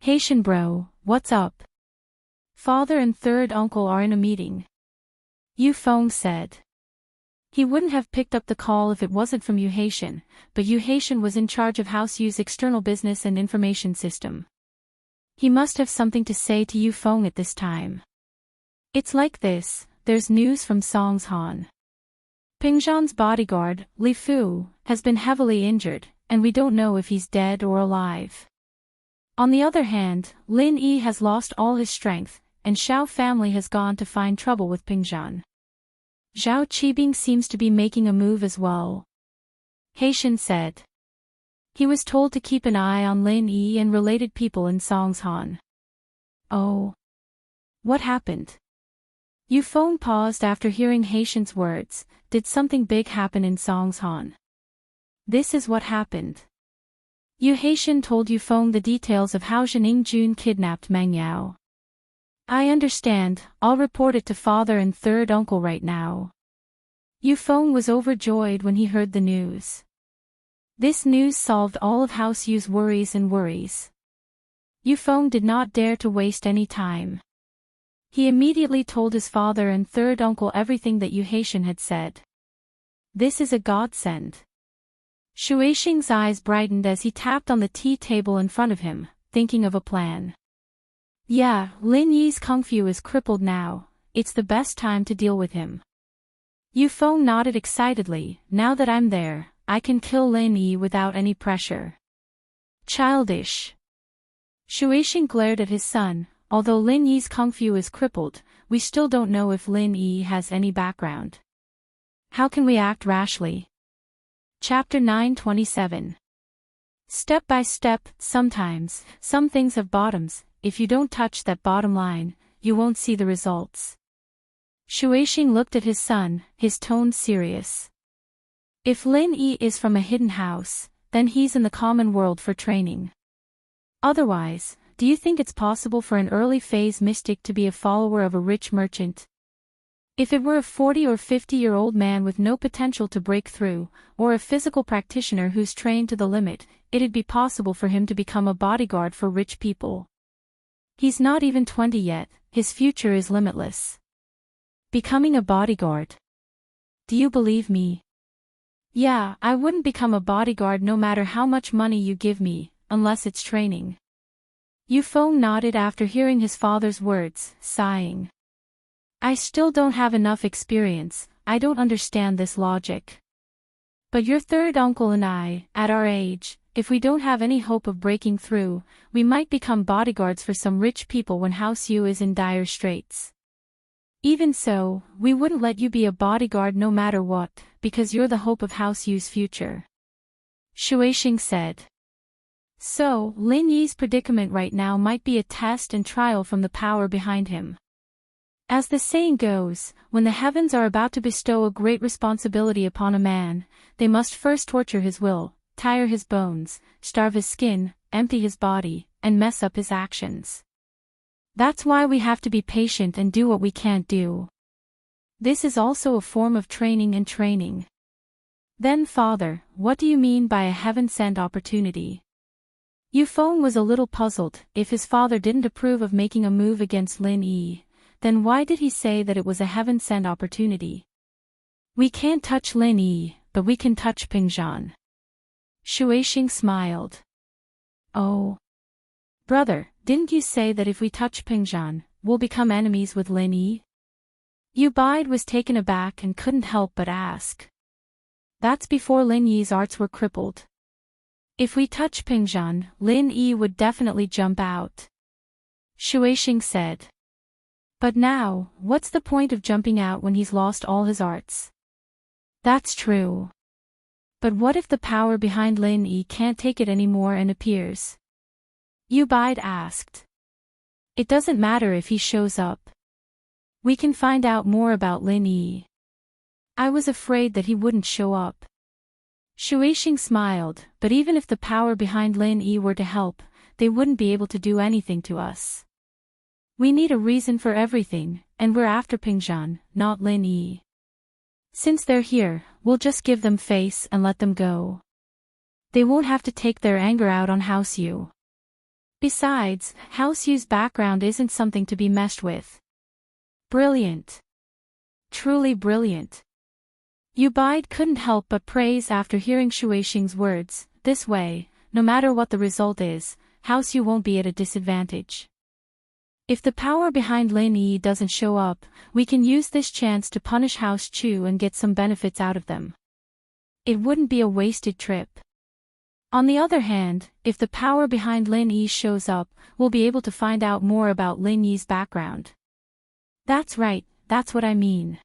Haitian bro, what's up? Father and third uncle are in a meeting. Yu Feng said. He wouldn't have picked up the call if it wasn't from Yu Haitian, but Yu Haitian was in charge of House Yu's external business and information system. He must have something to say to Yu Feng at this time. It's like this, there's news from Songshan. Pingzhan's bodyguard, Li Fu, has been heavily injured, and we don't know if he's dead or alive. On the other hand, Lin Yi has lost all his strength, and Xiao family has gone to find trouble with Pingzhan. Zhao Qibing seems to be making a move as well. Haitian said. He was told to keep an eye on Lin Yi and related people in Songshan. Oh. What happened? Yu Feng paused after hearing Haitian's words. Did something big happen in Songshan? This is what happened. Yu Haitian told Yu Feng the details of how Zhening Jun kidnapped Meng Yao. I understand, I'll report it to father and third uncle right now. Yu Feng was overjoyed when he heard the news. This news solved all of House Yu's worries. Yu Feng did not dare to waste any time. He immediately told his father and third uncle everything that Yu Haitian had said. This is a godsend. Shuixing's eyes brightened as he tapped on the tea table in front of him, thinking of a plan. Yeah, Lin Yi's kung fu is crippled now, it's the best time to deal with him. Yu Feng nodded excitedly. Now that I'm there, I can kill Lin Yi without any pressure. Childish. Shuixing glared at his son. Although Lin Yi's kung fu is crippled, we still don't know if Lin Yi has any background. How can we act rashly? Chapter 927. Step by step, sometimes, some things have bottoms. If you don't touch that bottom line, you won't see the results. Shuixing looked at his son, his tone serious. If Lin Yi is from a hidden house, then he's in the common world for training. Otherwise, do you think it's possible for an early-phase mystic to be a follower of a rich merchant? If it were a 40 or 50-year-old man with no potential to break through, or a physical practitioner who's trained to the limit, it'd be possible for him to become a bodyguard for rich people. He's not even 20 yet, his future is limitless. Becoming a bodyguard. Do you believe me? Yeah, I wouldn't become a bodyguard no matter how much money you give me, unless it's training. Yu Feng nodded after hearing his father's words, sighing. I still don't have enough experience, I don't understand this logic. But your third uncle and I, at our age, if we don't have any hope of breaking through, we might become bodyguards for some rich people when House Yu is in dire straits. Even so, we wouldn't let you be a bodyguard no matter what, because you're the hope of House Yu's future. Shuixing said. So, Lin Yi's predicament right now might be a test and trial from the power behind him. As the saying goes, when the heavens are about to bestow a great responsibility upon a man, they must first torture his will, tire his bones, starve his skin, empty his body, and mess up his actions. That's why we have to be patient and do what we can't do. This is also a form of training and training. Then father, what do you mean by a heaven-sent opportunity? Yu Feng was a little puzzled. If his father didn't approve of making a move against Lin Yi, then why did he say that it was a heaven-sent opportunity? We can't touch Lin Yi, but we can touch Pingzhan. Shuixing smiled. Oh. Brother, didn't you say that if we touch Pingzhan, we'll become enemies with Lin Yi? Yu Bide was taken aback and couldn't help but ask. That's before Lin Yi's arts were crippled. If we touch Pingzhan, Lin Yi would definitely jump out. Shuixing said. But now, what's the point of jumping out when he's lost all his arts? That's true. But what if the power behind Lin Yi can't take it anymore and appears? Yu Bide asked. It doesn't matter if he shows up. We can find out more about Lin Yi. I was afraid that he wouldn't show up. Shuixing smiled, but even if the power behind Lin Yi were to help, they wouldn't be able to do anything to us. We need a reason for everything, and we're after Pingzhan, not Lin Yi. Since they're here, we'll just give them face and let them go. They won't have to take their anger out on House Yu. Besides, House Yu's background isn't something to be messed with. Brilliant. Truly brilliant. Yu Bide couldn't help but praise after hearing Shuixing's words. This way, no matter what the result is, House Yu won't be at a disadvantage. If the power behind Lin Yi doesn't show up, we can use this chance to punish House Chu and get some benefits out of them. It wouldn't be a wasted trip. On the other hand, if the power behind Lin Yi shows up, we'll be able to find out more about Lin Yi's background. That's right, that's what I mean.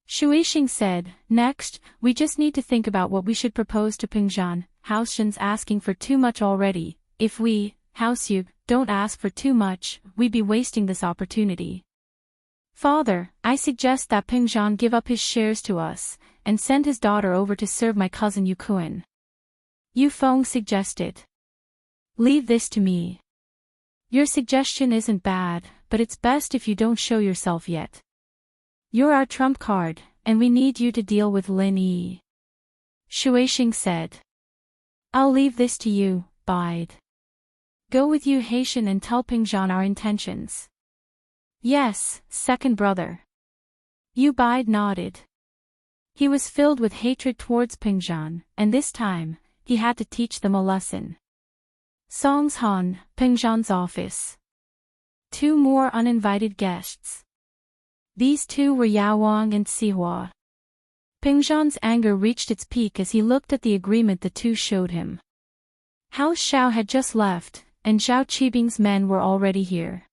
Shuixing said. Next, we just need to think about what we should propose to Pingzhan. House Shen's asking for too much already. If we, House Yu, don't ask for too much, we'd be wasting this opportunity. Father, I suggest that Pingzhan give up his shares to us, and send his daughter over to serve my cousin Yu Kuan. Yu Feng suggested. Leave this to me. Your suggestion isn't bad, but it's best if you don't show yourself yet. You're our trump card, and we need you to deal with Lin Yi. Shuixing said. I'll leave this to you, Bide. Go with Yu Haitian and tell Pingzhan our intentions. Yes, second brother. Yu Bide nodded. He was filled with hatred towards Pingzhan, and this time, he had to teach them a lesson. Songshan, Pingzhan's office. Two more uninvited guests. These two were Yaowang and Sihua. Pingzhan's anger reached its peak as he looked at the agreement the two showed him. House Xiao had just left, and Zhao Qibing's men were already here.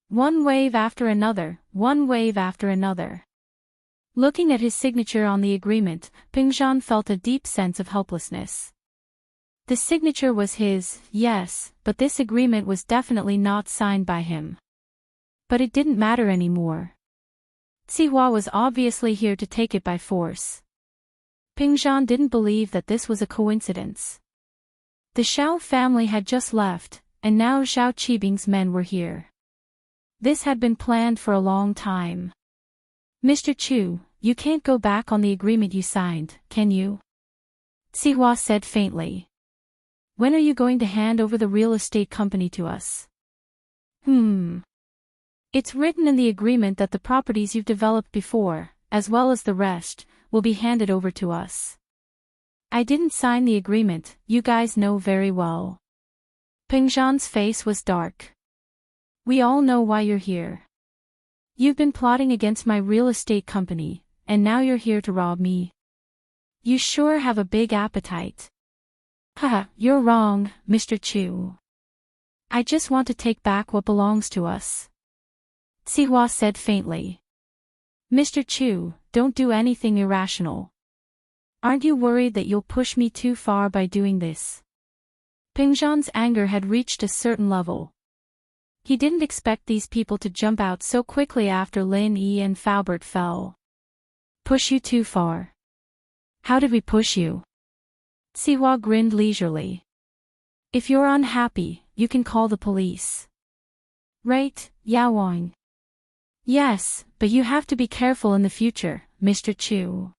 One wave after another, one wave after another. Looking at his signature on the agreement, Pingzhan felt a deep sense of helplessness. The signature was his, yes, but this agreement was definitely not signed by him. But it didn't matter anymore. Sihua was obviously here to take it by force. Pingzhan didn't believe that this was a coincidence. The Xiao family had just left, and now Zhao Qibing's men were here. This had been planned for a long time. Mr. Chu, you can't go back on the agreement you signed, can you? Sihua said faintly. When are you going to hand over the real estate company to us? It's written in the agreement that the properties you've developed before, as well as the rest, will be handed over to us. I didn't sign the agreement, you guys know very well. Pingzhan's face was dark. We all know why you're here. You've been plotting against my real estate company, and now you're here to rob me. You sure have a big appetite. Haha, you're wrong, Mr. Chu. I just want to take back what belongs to us. Sihua said faintly. Mr. Chu, don't do anything irrational. Aren't you worried that you'll push me too far by doing this? Pingzhan's anger had reached a certain level. He didn't expect these people to jump out so quickly after Lin Yi and Faubert fell. Push you too far. How did we push you? Sihua grinned leisurely. If you're unhappy, you can call the police. Right, Yaowang? Yes, but you have to be careful in the future, Mr. Chu.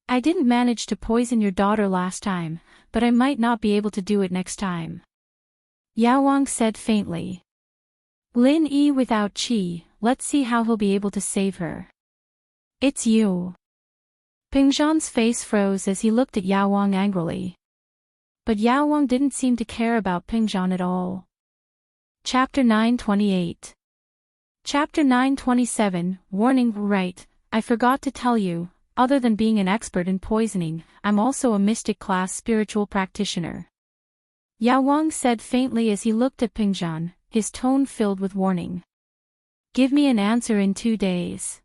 I didn't manage to poison your daughter last time, but I might not be able to do it next time. Yaowang said faintly. Lin Yi without qi, let's see how he'll be able to save her. It's you. Pingzhan's face froze as he looked at Yaowang angrily. But Yaowang didn't seem to care about Pingzhan at all. Chapter 928. Chapter 927, Warning. Right, I forgot to tell you, other than being an expert in poisoning, I'm also a mystic class spiritual practitioner. Yaowang said faintly as he looked at Pingzhan, his tone filled with warning. Give me an answer in 2 days.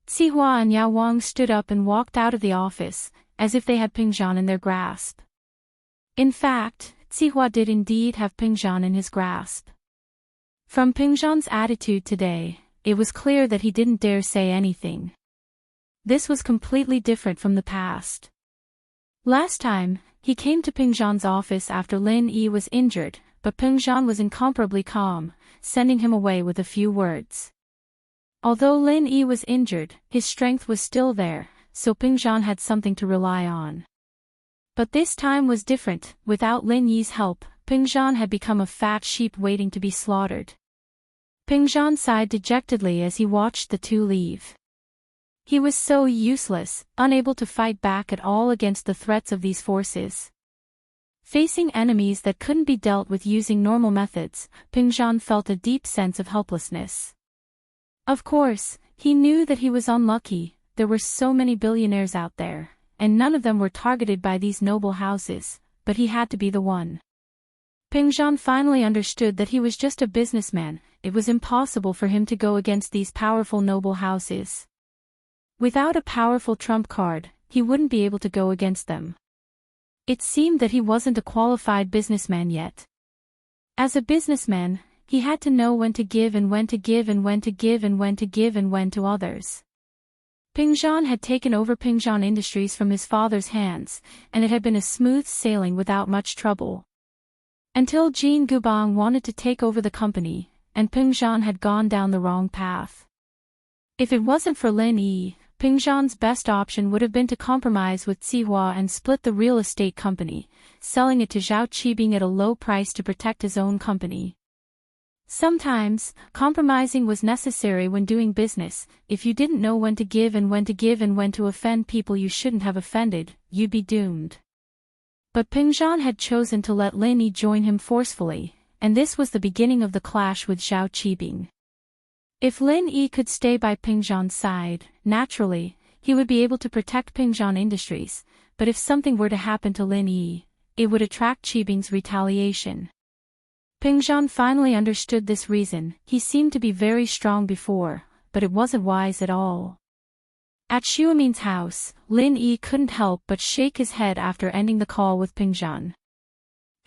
Sihua and Yaowang stood up and walked out of the office, as if they had Pingzhan in their grasp. In fact, Sihua did indeed have Pingzhan in his grasp. From Pingzhan's attitude today, it was clear that he didn't dare say anything. This was completely different from the past. Last time, he came to Pingzhan's office after Lin Yi was injured, but Pingzhan was incomparably calm, sending him away with a few words. Although Lin Yi was injured, his strength was still there, so Pingzhan had something to rely on. But this time was different. Without Lin Yi's help, Pingzhan had become a fat sheep waiting to be slaughtered. Pingzhan sighed dejectedly as he watched the two leave. He was so useless, unable to fight back at all against the threats of these forces. Facing enemies that couldn't be dealt with using normal methods, Pingzhan felt a deep sense of helplessness. Of course, he knew that he was unlucky. There were so many billionaires out there, and none of them were targeted by these noble houses, but he had to be the one. Pingzhan finally understood that he was just a businessman. It was impossible for him to go against these powerful noble houses. Without a powerful trump card, he wouldn't be able to go against them. It seemed that he wasn't a qualified businessman yet. As a businessman, he had to know when to give and when to give and when to give and when to give and when to others. Pingzhan had taken over Pingzhan Industries from his father's hands, and it had been a smooth sailing without much trouble. Until Jean Gubang wanted to take over the company, and Pingzhan had gone down the wrong path. If it wasn't for Lin Yi, Pingzhan's best option would have been to compromise with Zihua and split the real estate company, selling it to Zhao Qibing at a low price to protect his own company. Sometimes, compromising was necessary when doing business. If you didn't know when to give and when to give and when to offend people you shouldn't have offended, you'd be doomed. But Pingzhan had chosen to let Lin Yi join him forcefully, and this was the beginning of the clash with Zhao Qibing. If Lin Yi could stay by Pingzhan's side, naturally, he would be able to protect Pingzhan Industries, but if something were to happen to Lin Yi, it would attract Qibing's retaliation. Pingzhan finally understood this reason. He seemed to be very strong before, but it wasn't wise at all. At Xuemin's house, Lin Yi couldn't help but shake his head after ending the call with Pingzhan.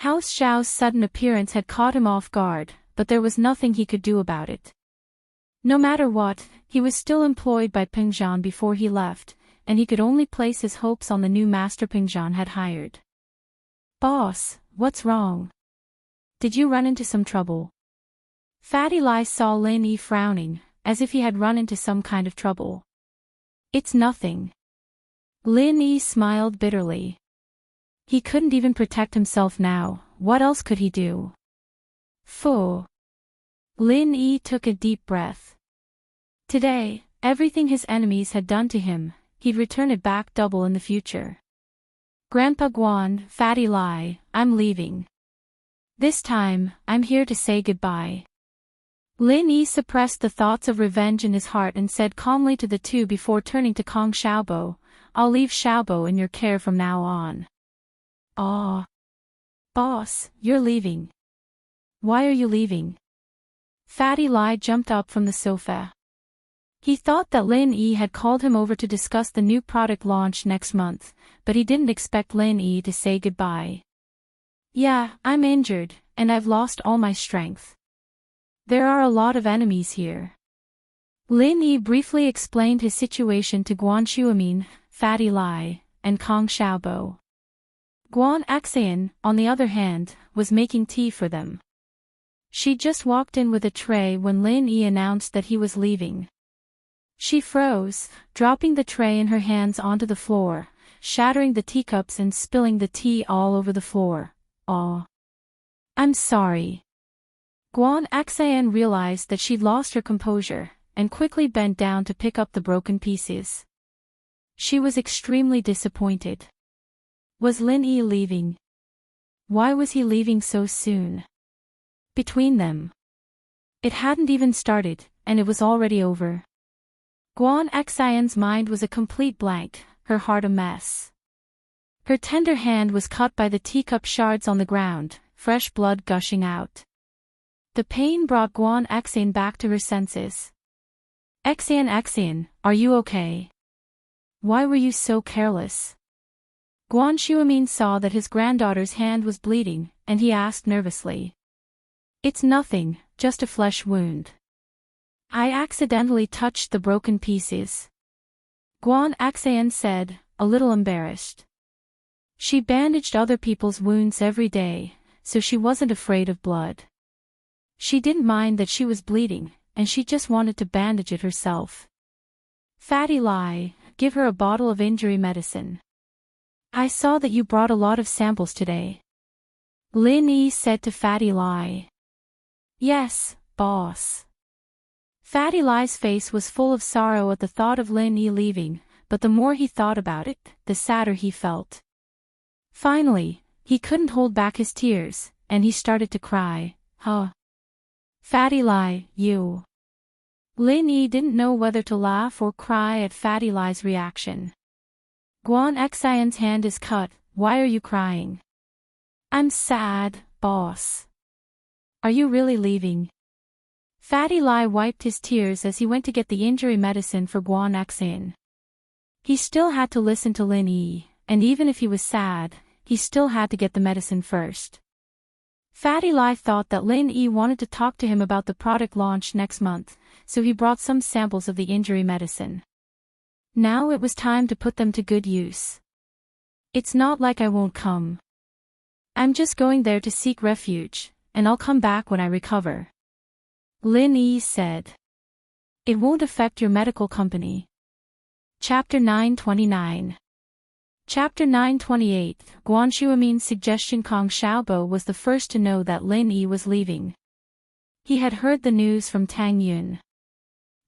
House Zhao's sudden appearance had caught him off guard, but there was nothing he could do about it. No matter what, he was still employed by Pingzhan before he left, and he could only place his hopes on the new master Pingzhan had hired. "Boss, what's wrong? Did you run into some trouble?" Fatty Lai saw Lin Yi frowning, as if he had run into some kind of trouble. "It's nothing." Lin Yi smiled bitterly. He couldn't even protect himself now. What else could he do? Phew. Lin Yi took a deep breath. Today, everything his enemies had done to him, he'd return it back double in the future. "Grandpa Guan, Fatty Lai, I'm leaving. This time, I'm here to say goodbye." Lin Yi suppressed the thoughts of revenge in his heart and said calmly to the two before turning to Kong Xiaobo, "I'll leave Xiaobo in your care from now on." "Aw. Boss, you're leaving. Why are you leaving?" Fatty Lai jumped up from the sofa. He thought that Lin Yi had called him over to discuss the new product launch next month, but he didn't expect Lin Yi to say goodbye. "Yeah, I'm injured, and I've lost all my strength. There are a lot of enemies here." Lin Yi briefly explained his situation to Guan Xuemin, Fatty Lai, and Kong Xiaobo. Guan Xian, on the other hand, was making tea for them. She just walked in with a tray when Lin Yi announced that he was leaving. She froze, dropping the tray in her hands onto the floor, shattering the teacups and spilling the tea all over the floor. "Aw. I'm sorry." Guan Xian realized that she'd lost her composure, and quickly bent down to pick up the broken pieces. She was extremely disappointed. Was Lin Yi leaving? Why was he leaving so soon? Between them, it hadn't even started, and it was already over. Guan Xian's mind was a complete blank, her heart a mess. Her tender hand was cut by the teacup shards on the ground, fresh blood gushing out. The pain brought Guan Xian back to her senses. Xian, are you okay? Why were you so careless?" Guan Xuemin saw that his granddaughter's hand was bleeding, and he asked nervously. "It's nothing, just a flesh wound. I accidentally touched the broken pieces," Guan Xian said, a little embarrassed. She bandaged other people's wounds every day, so she wasn't afraid of blood. She didn't mind that she was bleeding, and she just wanted to bandage it herself. "Fatty Lai, give her a bottle of injury medicine. I saw that you brought a lot of samples today." Lin Yi said to Fatty Lai. Yes, boss. Fatty Lai's face was full of sorrow at the thought of Lin Yi leaving, but the more he thought about it, the sadder he felt. Finally, he couldn't hold back his tears, and he started to cry. Huh. Fatty Lai, you. Lin Yi didn't know whether to laugh or cry at Fatty Lai's reaction. Guan Xian's hand is cut, why are you crying? I'm sad, boss. Are you really leaving? Fatty Lai wiped his tears as he went to get the injury medicine for Guan Xian. He still had to listen to Lin Yi, and even if he was sad, he still had to get the medicine first. Fatty Lai thought that Lin Yi wanted to talk to him about the product launch next month, so he brought some samples of the injury medicine. Now it was time to put them to good use. It's not like I won't come. I'm just going there to seek refuge, and I'll come back when I recover. Lin Yi said. It won't affect your medical company. Chapter 929. Chapter 928. Guan Shuamin's suggestion. Kong Xiaobo was the first to know that Lin Yi was leaving. He had heard the news from Tang Yun.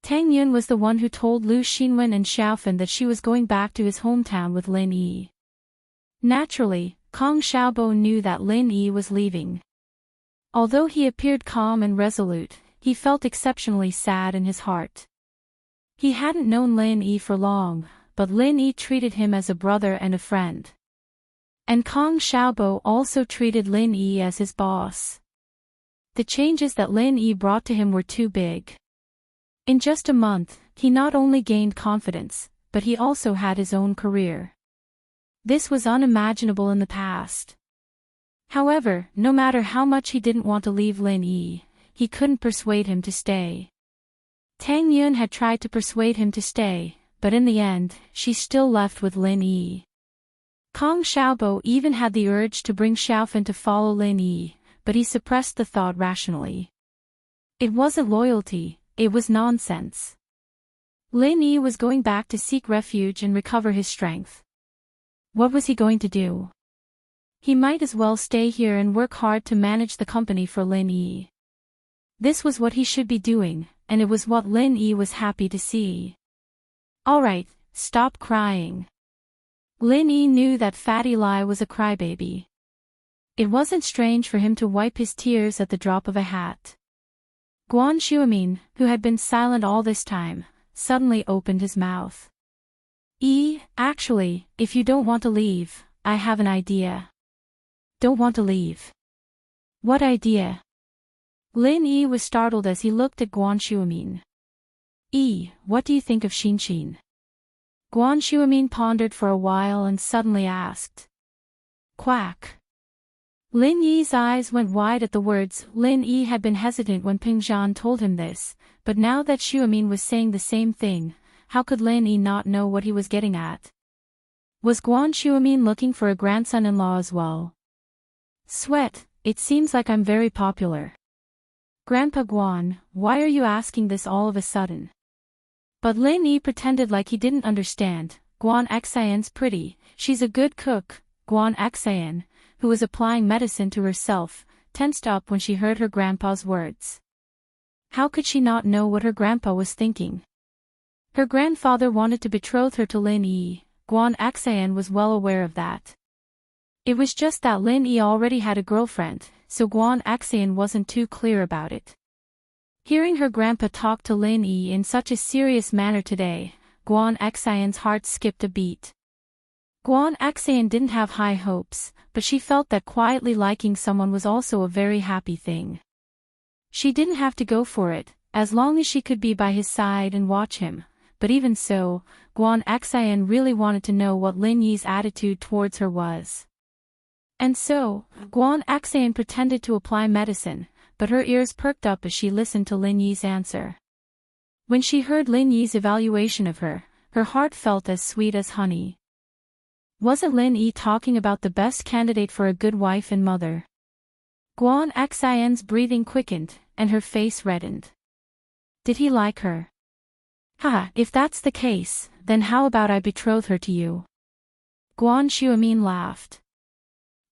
Tang Yun was the one who told Lu Xinwen and Xiaofan that she was going back to his hometown with Lin Yi. Naturally, Kong Xiaobo knew that Lin Yi was leaving. Although he appeared calm and resolute, he felt exceptionally sad in his heart. He hadn't known Lin Yi for long, but Lin Yi treated him as a brother and a friend. And Kong Xiaobo also treated Lin Yi as his boss. The changes that Lin Yi brought to him were too big. In just a month, he not only gained confidence, but he also had his own career. This was unimaginable in the past. However, no matter how much he didn't want to leave Lin Yi, he couldn't persuade him to stay. Tang Yun had tried to persuade him to stay, but in the end, she still left with Lin Yi. Kong Xiaobo even had the urge to bring Xiaofan to follow Lin Yi, but he suppressed the thought rationally. It wasn't loyalty, it was nonsense. Lin Yi was going back to seek refuge and recover his strength. What was he going to do? He might as well stay here and work hard to manage the company for Lin Yi. This was what he should be doing, and it was what Lin Yi was happy to see. Alright, stop crying. Lin Yi knew that Fatty Lai was a crybaby. It wasn't strange for him to wipe his tears at the drop of a hat. Guan Shuamin, who had been silent all this time, suddenly opened his mouth. Actually, if you don't want to leave, I have an idea. Don't want to leave. What idea? Lin Yi was startled as he looked at Guan Shuamin. What do you think of Xin? Guan Shuamin pondered for a while and suddenly asked. Quack. Lin Yi's eyes went wide at the words. Lin Yi had been hesitant when Ping Zhan told him this, but now that Shuamin was saying the same thing, how could Lin Yi not know what he was getting at? Was Guan Shuamin looking for a grandson-in-law as well? Sweat, it seems like I'm very popular. Grandpa Guan, why are you asking this all of a sudden? But Lin Yi pretended like he didn't understand. Guan Xian's pretty, she's a good cook. Guan Xian, who was applying medicine to herself, tensed up when she heard her grandpa's words. How could she not know what her grandpa was thinking? Her grandfather wanted to betroth her to Lin Yi. Guan Xian was well aware of that. It was just that Lin Yi already had a girlfriend, so Guan Xian wasn't too clear about it. Hearing her grandpa talk to Lin Yi in such a serious manner today, Guan Xian's heart skipped a beat. Guan Xian didn't have high hopes, but she felt that quietly liking someone was also a very happy thing. She didn't have to go for it, as long as she could be by his side and watch him, but even so, Guan Xian really wanted to know what Lin Yi's attitude towards her was. And so, Guan Xian pretended to apply medicine, but her ears perked up as she listened to Lin Yi's answer. When she heard Lin Yi's evaluation of her, her heart felt as sweet as honey. Wasn't Lin Yi talking about the best candidate for a good wife and mother? Guan Xian's breathing quickened, and her face reddened. Did he like her? If that's the case, then how about I betroth her to you? Guan Shuamin laughed.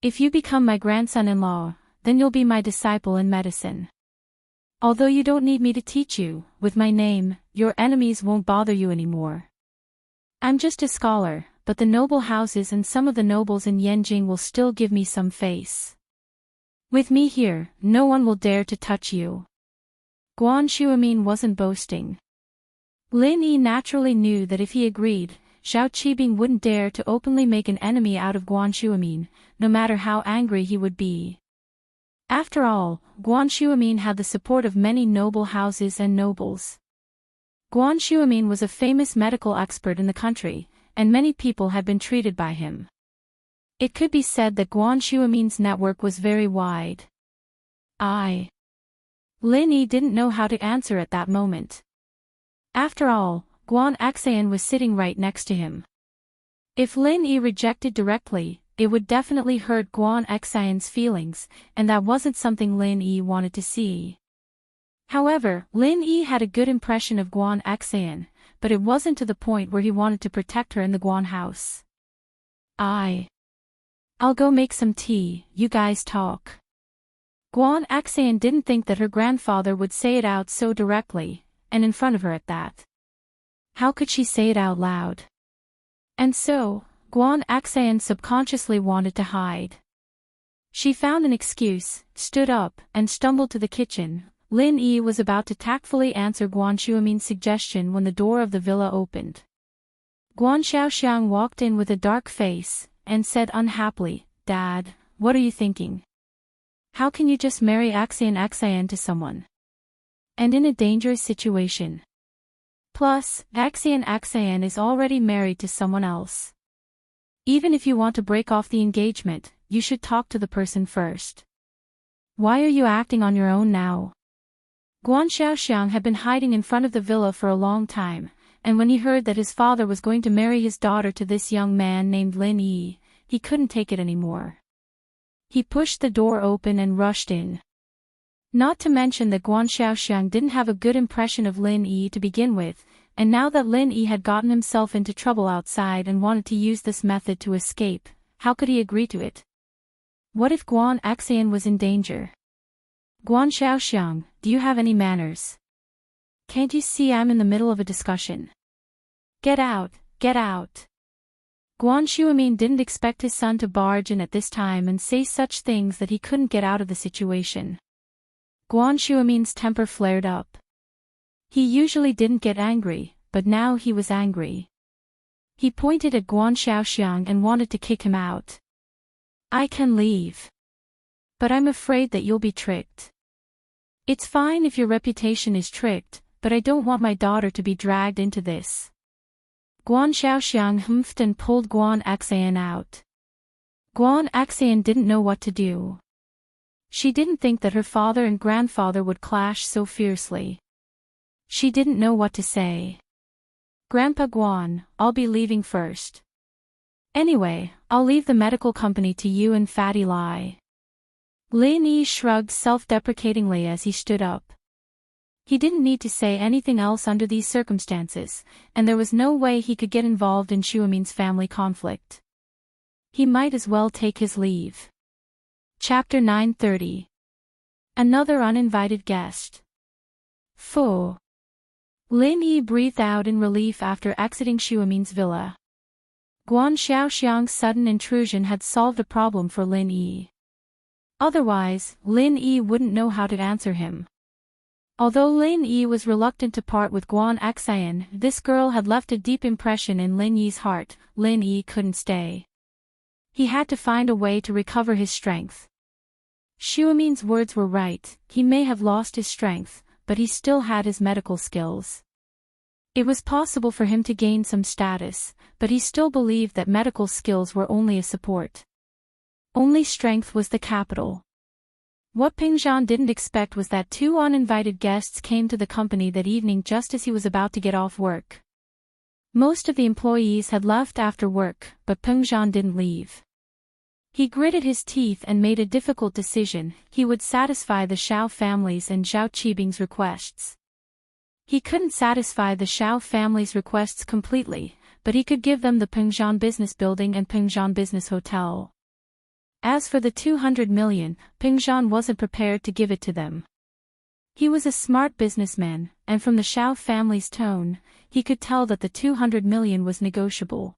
If you become my grandson-in-law, then you'll be my disciple in medicine. Although you don't need me to teach you, with my name, your enemies won't bother you anymore. I'm just a scholar, but the noble houses and some of the nobles in Yanjing will still give me some face. With me here, no one will dare to touch you. Guan Shuamin wasn't boasting. Lin Yi naturally knew that if he agreed, Zhao Qibing wouldn't dare to openly make an enemy out of Guan Shuamin, no matter how angry he would be. After all, Guan Shuamin had the support of many noble houses and nobles. Guan Shuamin was a famous medical expert in the country, and many people had been treated by him. It could be said that Guan Shuamin's network was very wide. Lin Yi didn't know how to answer at that moment. After all, Guan Xan was sitting right next to him. If Lin Yi rejected directly, it would definitely hurt Guan Xan's feelings, and that wasn't something Lin Yi wanted to see. However, Lin Yi had a good impression of Guan Xan, but it wasn't to the point where he wanted to protect her in the Guan house. I'll go make some tea, you guys talk. Guan Xan didn't think that her grandfather would say it out so directly, and in front of her at that. How could she say it out loud? And so, Guan Xan subconsciously wanted to hide. She found an excuse, stood up, and stumbled to the kitchen. Lin Yi was about to tactfully answer Guan Shuamin's suggestion when the door of the villa opened. Guan Xiaoxiang walked in with a dark face, and said unhappily, "Dad, what are you thinking? How can you just marry Xan to someone? And in a dangerous situation. Plus, Xan is already married to someone else. Even if you want to break off the engagement, you should talk to the person first. Why are you acting on your own now?" Guan Xiaoxiang had been hiding in front of the villa for a long time, and when he heard that his father was going to marry his daughter to this young man named Lin Yi, he couldn't take it anymore. He pushed the door open and rushed in. Not to mention that Guan Xiaoxiang didn't have a good impression of Lin Yi to begin with, and now that Lin Yi had gotten himself into trouble outside and wanted to use this method to escape, how could he agree to it? What if Guan Xan was in danger? "Guan Xiaoxiang, do you have any manners? Can't you see I'm in the middle of a discussion? Get out, get out." Guan Shuamin didn't expect his son to barge in at this time and say such things that he couldn't get out of the situation. Guan Shuamin's temper flared up. He usually didn't get angry, but now he was angry. He pointed at Guan Xiaoxiang and wanted to kick him out. "I can leave. But I'm afraid that you'll be tricked. It's fine if your reputation is tricked, but I don't want my daughter to be dragged into this." Guan Xiaoxiang humphed and pulled Guan Xan out. Guan Xan didn't know what to do. She didn't think that her father and grandfather would clash so fiercely. She didn't know what to say. "Grandpa Guan, I'll be leaving first. Anyway, I'll leave the medical company to you and Fatty Lai." Lin Yi shrugged self-deprecatingly as he stood up. He didn't need to say anything else under these circumstances, and there was no way he could get involved in Shuamin's family conflict. He might as well take his leave. Chapter 930. Another uninvited guest. Phew. Lin Yi breathed out in relief after exiting Shuamin's villa. Guan Xiaoxiang's sudden intrusion had solved a problem for Lin Yi. Otherwise, Lin Yi wouldn't know how to answer him. Although Lin Yi was reluctant to part with Guan Xan, this girl had left a deep impression in Lin Yi's heart. Lin Yi couldn't stay. He had to find a way to recover his strength. Shuamin's words were right, he may have lost his strength, but he still had his medical skills. It was possible for him to gain some status, but he still believed that medical skills were only a support. Only strength was the capital. What Peng Zhan didn't expect was that two uninvited guests came to the company that evening just as he was about to get off work. Most of the employees had left after work, but Peng Zhan didn't leave. He gritted his teeth and made a difficult decision. He would satisfy the Xiao family's and Zhao Qibing's requests. He couldn't satisfy the Xiao family's requests completely, but he could give them the Peng Zhan Business Building and Peng Zhan Business Hotel. As for the 200 million, Pingzhan wasn't prepared to give it to them. He was a smart businessman, and from the Xiao family's tone, he could tell that the 200 million was negotiable.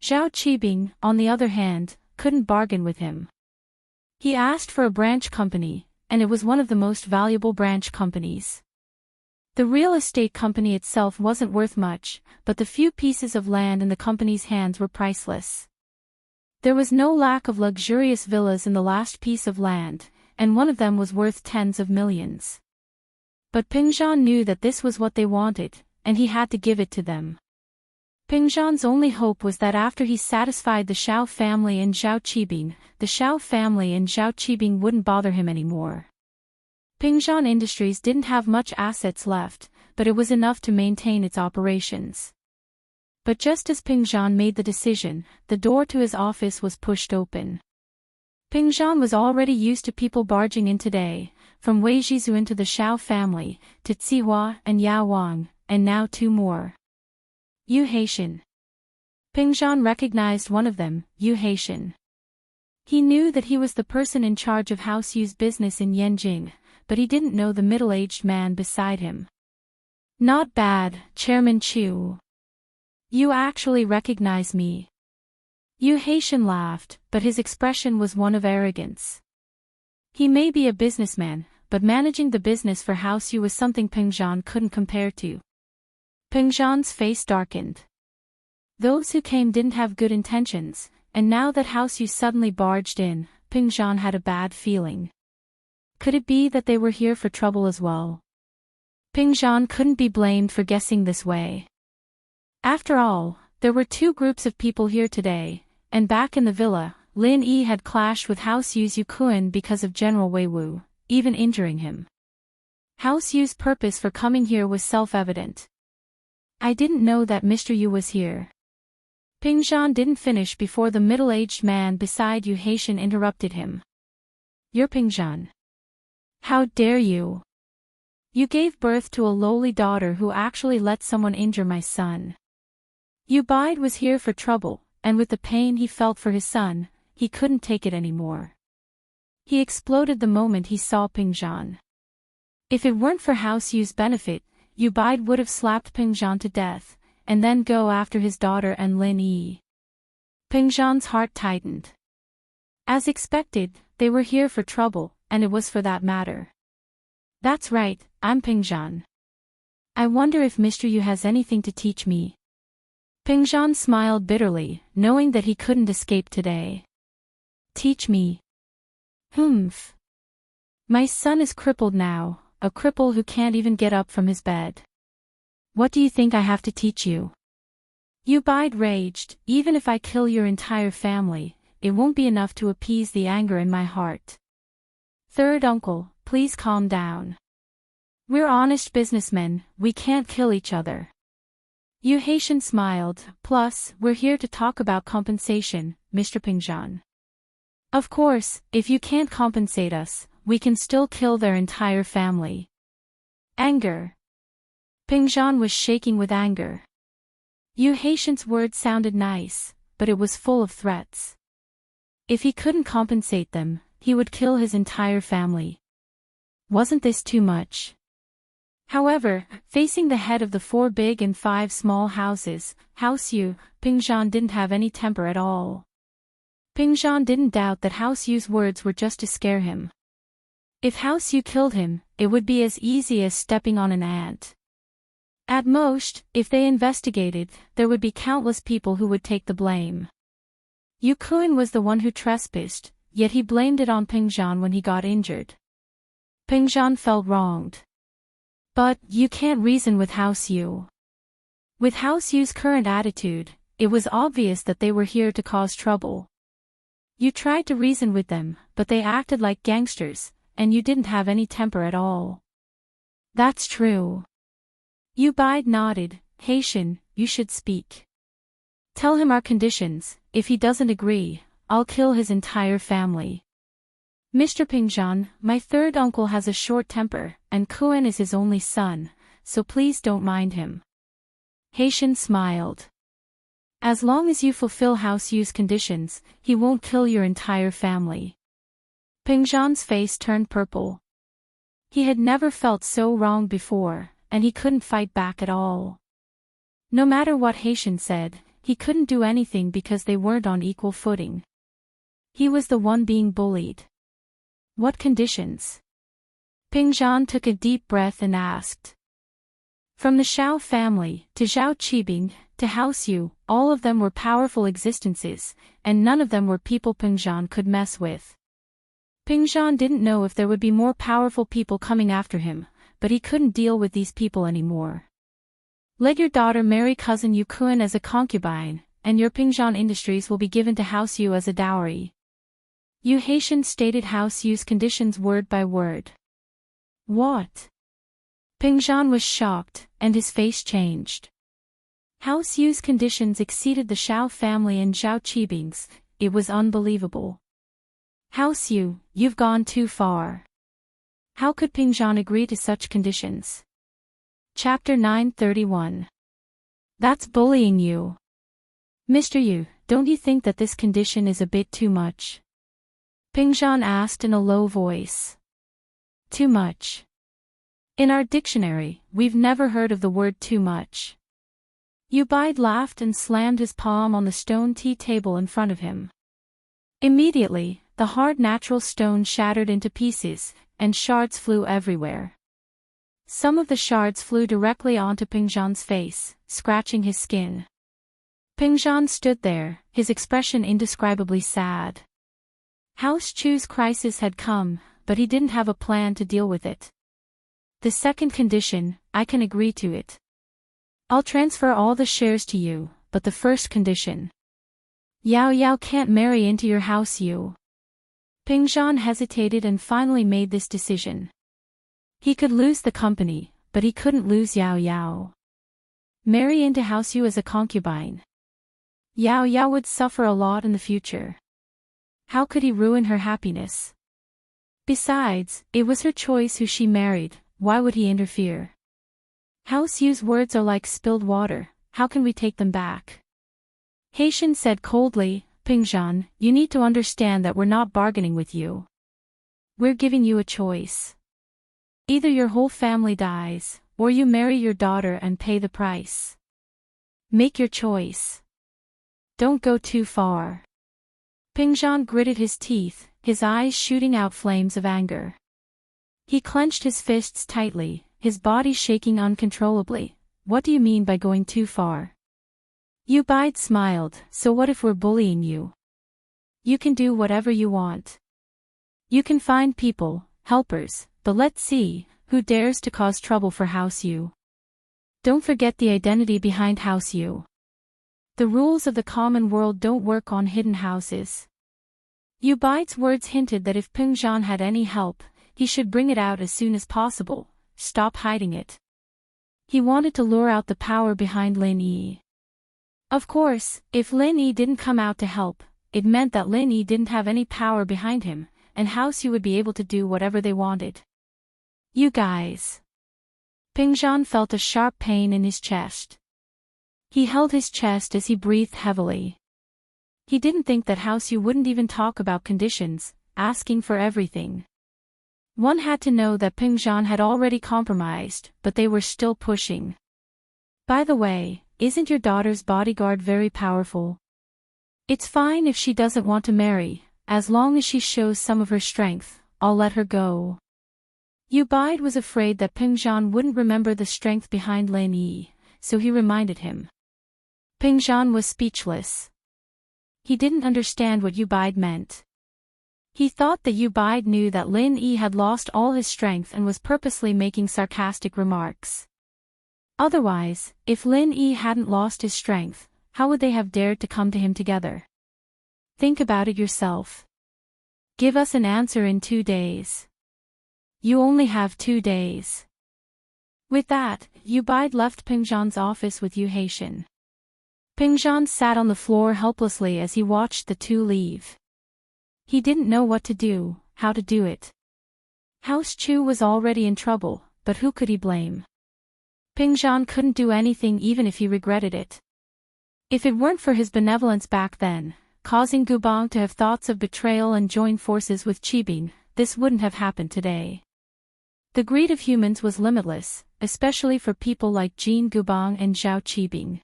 Zhao Qibing, on the other hand, couldn't bargain with him. He asked for a branch company, and it was one of the most valuable branch companies. The real estate company itself wasn't worth much, but the few pieces of land in the company's hands were priceless. There was no lack of luxurious villas in the last piece of land, and one of them was worth tens of millions. But Pingzhan knew that this was what they wanted, and he had to give it to them. Pingzhan's only hope was that after he satisfied the Xiao family and Zhao Qibing, the Xiao family and Zhao Qibing wouldn't bother him anymore. Pingzhan Industries didn't have much assets left, but it was enough to maintain its operations. But just as Pingzhan made the decision, the door to his office was pushed open. Pingzhan was already used to people barging in today, from Wei Zhizuan to the Xiao family, to Zihua and Yao Wang, and now two more. Yu Haitian. Pingzhan recognized one of them, Yu Haitian. He knew that he was the person in charge of House Yu's business in Yanjing, but he didn't know the middle-aged man beside him. Not bad, Chairman Chu. You actually recognize me. Yu Haitian laughed, but his expression was one of arrogance. He may be a businessman, but managing the business for House Yu was something Pingzhan couldn't compare to. Pingzhan's face darkened. Those who came didn't have good intentions, and now that House Yu suddenly barged in, Pingzhan had a bad feeling. Could it be that they were here for trouble as well? Pingzhan couldn't be blamed for guessing this way. After all, there were two groups of people here today, and back in the villa, Lin Yi had clashed with House Yu's Yu Kuan because of General Wei Wu, even injuring him. House Yu's purpose for coming here was self-evident. I didn't know that Mr. Yu was here. Pingzhan didn't finish before the middle-aged man beside Yu Haitian interrupted him. You're Pingzhan. How dare you? You gave birth to a lowly daughter who actually let someone injure my son. Yu Bide was here for trouble, and with the pain he felt for his son, he couldn't take it anymore. He exploded the moment he saw Pingzhan. If it weren't for House Yu's benefit, Yu Bide would have slapped Pingzhan to death, and then go after his daughter and Lin Yi. Pingzhan's heart tightened. As expected, they were here for trouble, and it was for that matter. That's right, I'm Pingzhan. I wonder if Mr. Yu has anything to teach me. Pingzhan smiled bitterly, knowing that he couldn't escape today. Teach me. Humph. My son is crippled now, a cripple who can't even get up from his bed. What do you think I have to teach you? Yu Bide raged, even if I kill your entire family, it won't be enough to appease the anger in my heart. Third uncle, please calm down. We're honest businessmen, we can't kill each other. Yu Haitian smiled, plus, we're here to talk about compensation, Mr. Pingzhan. Of course, if you can't compensate us, we can still kill their entire family. Anger. Pingzhan was shaking with anger. Yu Haitian's words sounded nice, but it was full of threats. If he couldn't compensate them, he would kill his entire family. Wasn't this too much? However, facing the head of the 4 big and 5 small houses, House Yu, Pingzhan didn't have any temper at all. Pingzhan didn't doubt that House Yu's words were just to scare him. If House Yu killed him, it would be as easy as stepping on an ant. At most, if they investigated, there would be countless people who would take the blame. Yu Kuan was the one who trespassed, yet he blamed it on Pingzhan when he got injured. Pingzhan felt wronged. But, you can't reason with House Yu. With House Yu's current attitude, it was obvious that they were here to cause trouble. You tried to reason with them, but they acted like gangsters, and you didn't have any temper at all. That's true. Yu Bide nodded. Haitian, you should speak. Tell him our conditions. If he doesn't agree, I'll kill his entire family. Mr. Pingzhan, my third uncle has a short temper, and Kuan is his only son, so please don't mind him. Haitian smiled. As long as you fulfill House Yu's conditions, he won't kill your entire family. Pingzhan's face turned purple. He had never felt so wrong before, and he couldn't fight back at all. No matter what Haitian said, he couldn't do anything because they weren't on equal footing. He was the one being bullied. What conditions? Pingzhan took a deep breath and asked. From the Xiao family, to Zhao Qibing, to House Yu, all of them were powerful existences, and none of them were people Pingzhan could mess with. Pingzhan didn't know if there would be more powerful people coming after him, but he couldn't deal with these people anymore. Let your daughter marry cousin Yu Kun as a concubine, and your Pingzhan industries will be given to House Yu as a dowry. Yu Haitian stated House Yu's conditions word by word. What? Pingzhan was shocked, and his face changed. House Yu's conditions exceeded the Xiao family and Zhao Qibing's. It was unbelievable. House Yu, you've gone too far. How could Pingzhan agree to such conditions? Chapter 931. That's bullying you. Mr. Yu, don't you think that this condition is a bit too much? Pingzhan asked in a low voice. Too much. In our dictionary, we've never heard of the word too much. Ubaid laughed and slammed his palm on the stone tea table in front of him. Immediately, the hard natural stone shattered into pieces, and shards flew everywhere. Some of the shards flew directly onto Pingzhan's face, scratching his skin. Pingzhan stood there, his expression indescribably sad. House Chu's crisis had come, but he didn't have a plan to deal with it. The second condition, I can agree to it. I'll transfer all the shares to you, but the first condition. Yao Yao can't marry into your House Yu. Pingzhan hesitated and finally made this decision. He could lose the company, but he couldn't lose Yao Yao. Marry into House Yu as a concubine. Yao Yao would suffer a lot in the future. How could he ruin her happiness? Besides, it was her choice who she married, why would he interfere? House Yu's words are like spilled water, how can we take them back? Haitian said coldly, Pingzhan, you need to understand that we're not bargaining with you. We're giving you a choice. Either your whole family dies, or you marry your daughter and pay the price. Make your choice. Don't go too far. Pingzhan gritted his teeth, his eyes shooting out flames of anger. He clenched his fists tightly, his body shaking uncontrollably. What do you mean by going too far? Ubaid smiled, so what if we're bullying you? You can do whatever you want. You can find people, helpers, but let's see, who dares to cause trouble for House Yu. Don't forget the identity behind House Yu. The rules of the common world don't work on hidden houses. Ubaid's words hinted that if Pingzhan had any help, he should bring it out as soon as possible, stop hiding it. He wanted to lure out the power behind Lin Yi. Of course, if Lin Yi didn't come out to help, it meant that Lin Yi didn't have any power behind him, and House Yu would be able to do whatever they wanted. You guys. Pingzhan felt a sharp pain in his chest. He held his chest as he breathed heavily. He didn't think that House Yu wouldn't even talk about conditions, asking for everything. One had to know that Pingzhan had already compromised, but they were still pushing. By the way, isn't your daughter's bodyguard very powerful? It's fine if she doesn't want to marry, as long as she shows some of her strength, I'll let her go. Ubaid was afraid that Pingzhan wouldn't remember the strength behind Lin Yi, so he reminded him. Pingzhan was speechless. He didn't understand what Ubaid meant. He thought that Ubaid knew that Lin Yi had lost all his strength and was purposely making sarcastic remarks. Otherwise, if Lin Yi hadn't lost his strength, how would they have dared to come to him together? Think about it yourself. Give us an answer in 2 days. You only have 2 days. With that, Ubaid left Pingzhan's office with Yu Haitian. Pingzhan sat on the floor helplessly as he watched the two leave. He didn't know what to do, how to do it. House Chu was already in trouble, but who could he blame? Pingzhan couldn't do anything even if he regretted it. If it weren't for his benevolence back then, causing Gubong to have thoughts of betrayal and join forces with Qibing, this wouldn't have happened today. The greed of humans was limitless, especially for people like Jean Gubong and Zhao Qibing.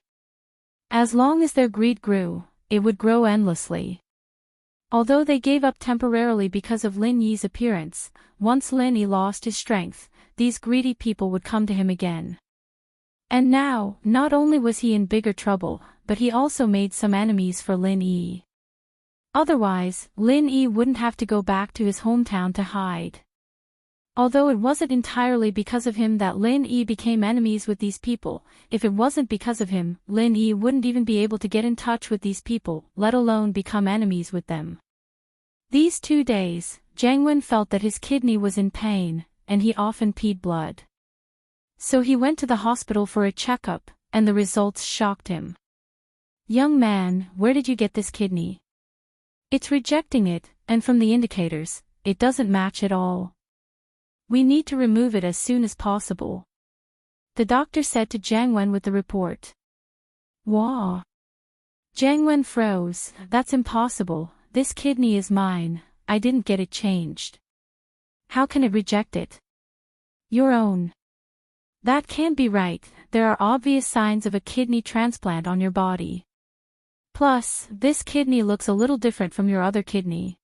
As long as their greed grew, it would grow endlessly. Although they gave up temporarily because of Lin Yi's appearance, once Lin Yi lost his strength, these greedy people would come to him again. And now, not only was he in bigger trouble, but he also made some enemies for Lin Yi. Otherwise, Lin Yi wouldn't have to go back to his hometown to hide. Although it wasn't entirely because of him that Lin Yi became enemies with these people, if it wasn't because of him, Lin Yi wouldn't even be able to get in touch with these people, let alone become enemies with them. These 2 days, Jiang Wen felt that his kidney was in pain, and he often peed blood. So he went to the hospital for a checkup, and the results shocked him. "Young man, where did you get this kidney? It's rejecting it, and from the indicators, it doesn't match at all. We need to remove it as soon as possible," the doctor said to Jiang Wen with the report. "Wah!" Jiang Wen froze. "That's impossible, this kidney is mine, I didn't get it changed. How can it reject it?" "Your own." "That can't be right, there are obvious signs of a kidney transplant on your body. Plus, this kidney looks a little different from your other kidney."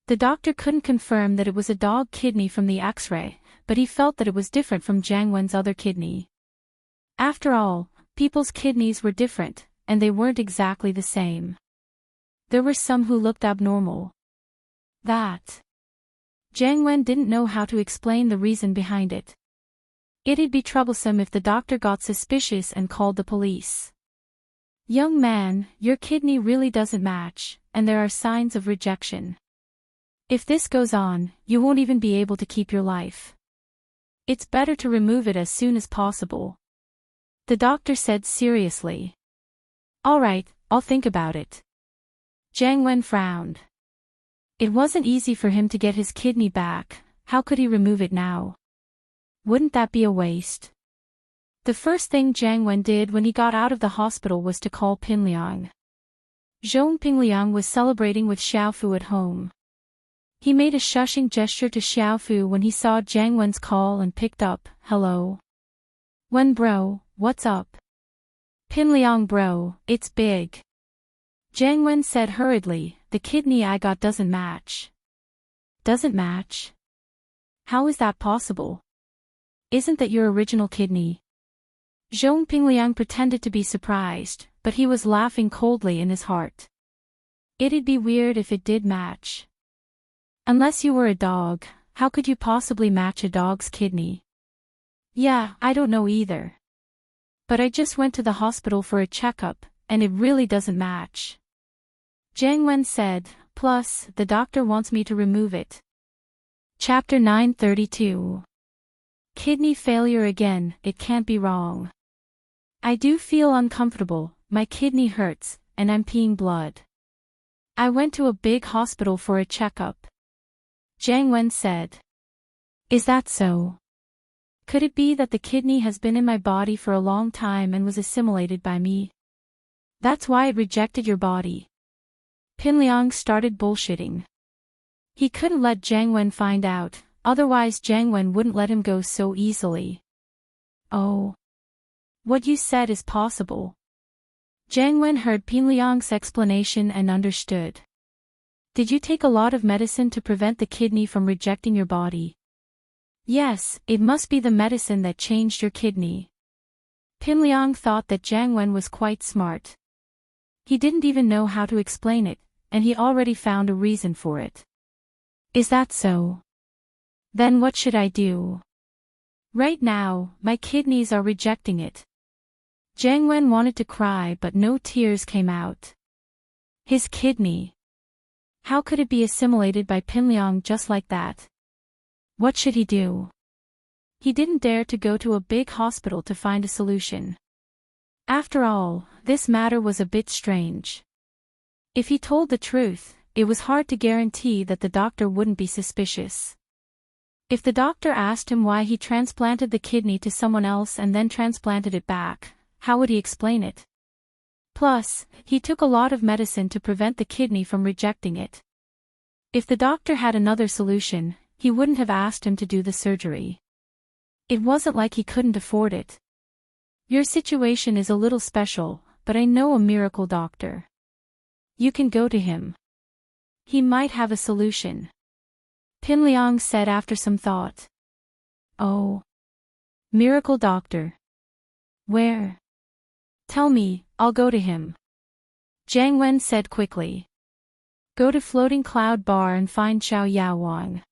The doctor couldn't confirm that it was a dog kidney from the X-ray, but he felt that it was different from Jiang Wen's other kidney. After all, people's kidneys were different, and they weren't exactly the same. There were some who looked abnormal. Jiang Wen didn't know how to explain the reason behind it. It'd be troublesome if the doctor got suspicious and called the police. "Young man, your kidney really doesn't match, and there are signs of rejection. If this goes on, you won't even be able to keep your life. It's better to remove it as soon as possible," the doctor said seriously. "All right, I'll think about it." Jiang Wen frowned. It wasn't easy for him to get his kidney back. How could he remove it now? Wouldn't that be a waste? The first thing Jiang Wen did when he got out of the hospital was to call Pinliang. Zhong Pingliang was celebrating with Xiaofu at home. He made a shushing gesture to Xiaofu when he saw Jiang Wen's call and picked up. "Hello? Wen bro, what's up?" "Pinliang bro, it's big." Jiang Wen said hurriedly, "The kidney I got doesn't match." "Doesn't match? How is that possible? Isn't that your original kidney?" Zhong Pingliang pretended to be surprised, but he was laughing coldly in his heart. It'd be weird if it did match. Unless you were a dog, how could you possibly match a dog's kidney? "Yeah, I don't know either. But I just went to the hospital for a checkup, and it really doesn't match," Jiang Wen said, "plus, the doctor wants me to remove it." Chapter 932. Kidney failure again, it can't be wrong. "I do feel uncomfortable, my kidney hurts, and I'm peeing blood. I went to a big hospital for a checkup," Jiang Wen said. "Is that so? Could it be that the kidney has been in my body for a long time and was assimilated by me? That's why it rejected your body?" Pinliang started bullshitting. He couldn't let Jiang Wen find out, otherwise Jiang Wen wouldn't let him go so easily. "Oh. What you said is possible." Jiang Wen heard Pinliang's explanation and understood. "Did you take a lot of medicine to prevent the kidney from rejecting your body?" "Yes, it must be the medicine that changed your kidney." Pinliang thought that Jiang Wen was quite smart. He didn't even know how to explain it, and he already found a reason for it. "Is that so? Then what should I do? Right now, my kidneys are rejecting it." Jiang Wen wanted to cry but no tears came out. His kidney. How could it be assimilated by Pinliang just like that? What should he do? He didn't dare to go to a big hospital to find a solution. After all, this matter was a bit strange. If he told the truth, it was hard to guarantee that the doctor wouldn't be suspicious. If the doctor asked him why he transplanted the kidney to someone else and then transplanted it back, how would he explain it? Plus, he took a lot of medicine to prevent the kidney from rejecting it. If the doctor had another solution, he wouldn't have asked him to do the surgery. It wasn't like he couldn't afford it. Your situation is a little special, but I know a miracle doctor. You can go to him. He might have a solution. Pin Liang said after some thought. Oh. Miracle doctor. Where? Tell me, I'll go to him. Jiang Wen said quickly. Go to Floating Cloud Bar and find Xiao Yaowang.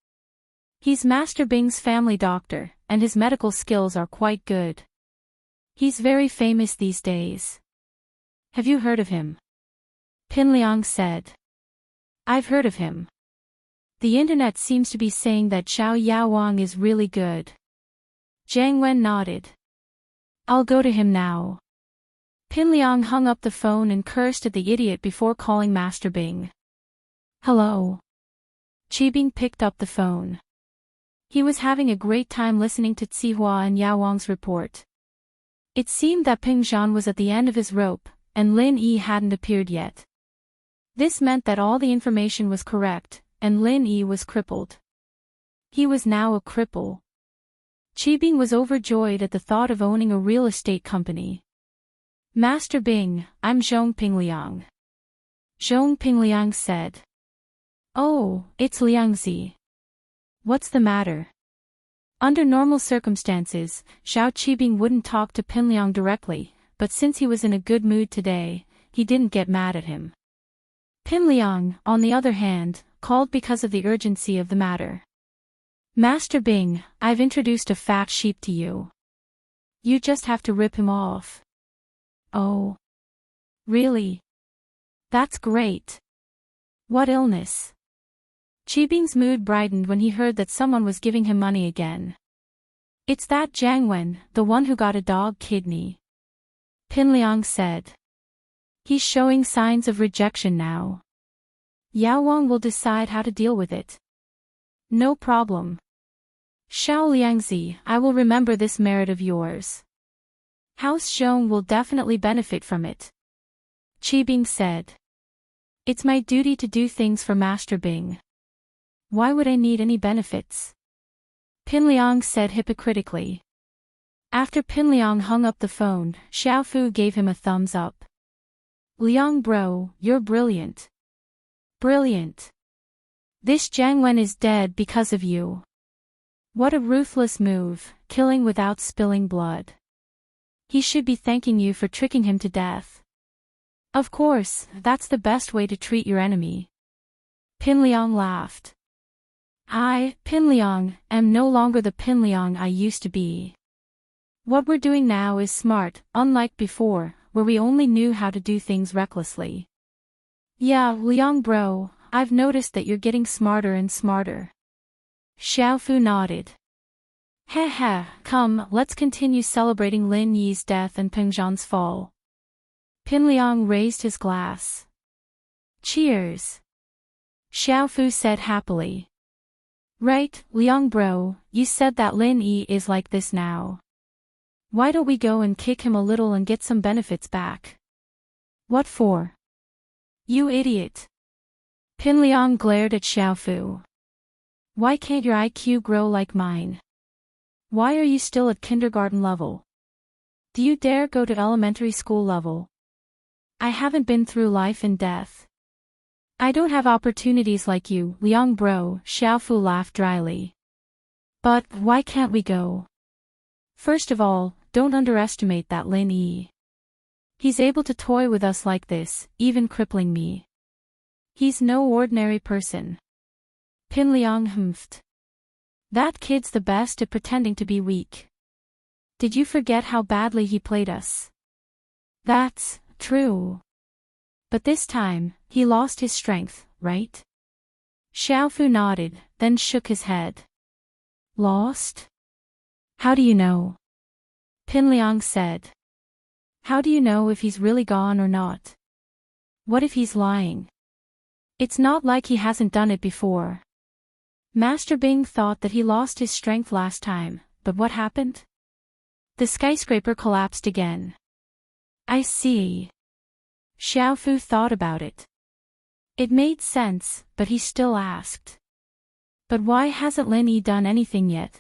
He's Master Bing's family doctor, and his medical skills are quite good. He's very famous these days. Have you heard of him? Pin Liang said. I've heard of him. The internet seems to be saying that Xiao Yaowang is really good. Jiang Wen nodded. I'll go to him now. Pin Liang hung up the phone and cursed at the idiot before calling Master Bing. Hello. Qi Bing picked up the phone. He was having a great time listening to Zihua and Yao Wang's report. It seemed that Ping Zhan was at the end of his rope, and Lin Yi hadn't appeared yet. This meant that all the information was correct, and Lin Yi was crippled. He was now a cripple. Qi Bing was overjoyed at the thought of owning a real estate company. Master Bing, I'm Zhong Pingliang. Zhong Pingliang said. Oh, it's Liangzi. What's the matter? Under normal circumstances, Xiao Qibing wouldn't talk to Pin Liang directly, but since he was in a good mood today, he didn't get mad at him. Pin Liang, on the other hand, called because of the urgency of the matter. Master Bing, I've introduced a fat sheep to you. You just have to rip him off. Oh. Really? That's great. What illness? Qibing's mood brightened when he heard that someone was giving him money again. It's that Jiang Wen, the one who got a dog kidney. Pin Liang said. He's showing signs of rejection now. Yao Wang will decide how to deal with it. No problem. Xiao Liangzi, I will remember this merit of yours. House Zhong will definitely benefit from it. Qi Bing said. It's my duty to do things for Master Bing. Why would I need any benefits? Pin Liang said hypocritically. After Pin Liang hung up the phone, Xiao Fu gave him a thumbs up. Liang bro, you're brilliant. Brilliant. This Jiang Wen is dead because of you. What a ruthless move, killing without spilling blood. He should be thanking you for tricking him to death. Of course, that's the best way to treat your enemy. Pin Liang laughed. I, Pin Liang, am no longer the Pin Liang I used to be. What we're doing now is smart, unlike before, where we only knew how to do things recklessly. Yeah, Liang bro, I've noticed that you're getting smarter and smarter. Xiao Fu nodded. Heh, come, let's continue celebrating Lin Yi's death and Peng Zhan's fall. Pin Liang raised his glass. Cheers. Xiao Fu said happily. Right, Liang bro, you said that Lin Yi is like this now. Why don't we go and kick him a little and get some benefits back? What for? You idiot. Pin Liang glared at Xiao Fu. Why can't your IQ grow like mine? Why are you still at kindergarten level? Do you dare go to elementary school level? I haven't been through life and death. I don't have opportunities like you, Liang bro, Xiao Fu laughed dryly. But, why can't we go? First of all, don't underestimate that Lin Yi. He's able to toy with us like this, even crippling me. He's no ordinary person. Pin Liang humphed. That kid's the best at pretending to be weak. Did you forget how badly he played us? That's true. But this time, he lost his strength, right? Xiao Fu nodded, then shook his head. Lost? How do you know? Pin Liang said. How do you know if he's really gone or not? What if he's lying? It's not like he hasn't done it before. Master Bing thought that he lost his strength last time, but what happened? The skyscraper collapsed again. I see. Xiaofu thought about it. It made sense, but he still asked. But why hasn't Lin Yi done anything yet?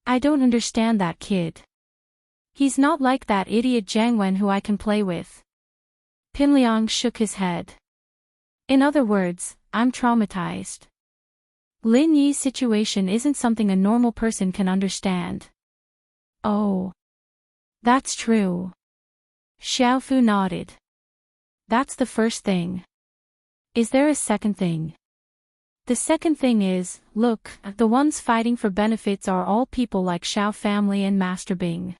I don't understand that kid. He's not like that idiot Jiang Wen who I can play with. Pinliang shook his head. In other words, I'm traumatized. Lin Yi's situation isn't something a normal person can understand. Oh. That's true. Xiaofu nodded. That's the first thing. Is there a second thing? The second thing is, look, the ones fighting for benefits are all people like Xiao family and Master Bing.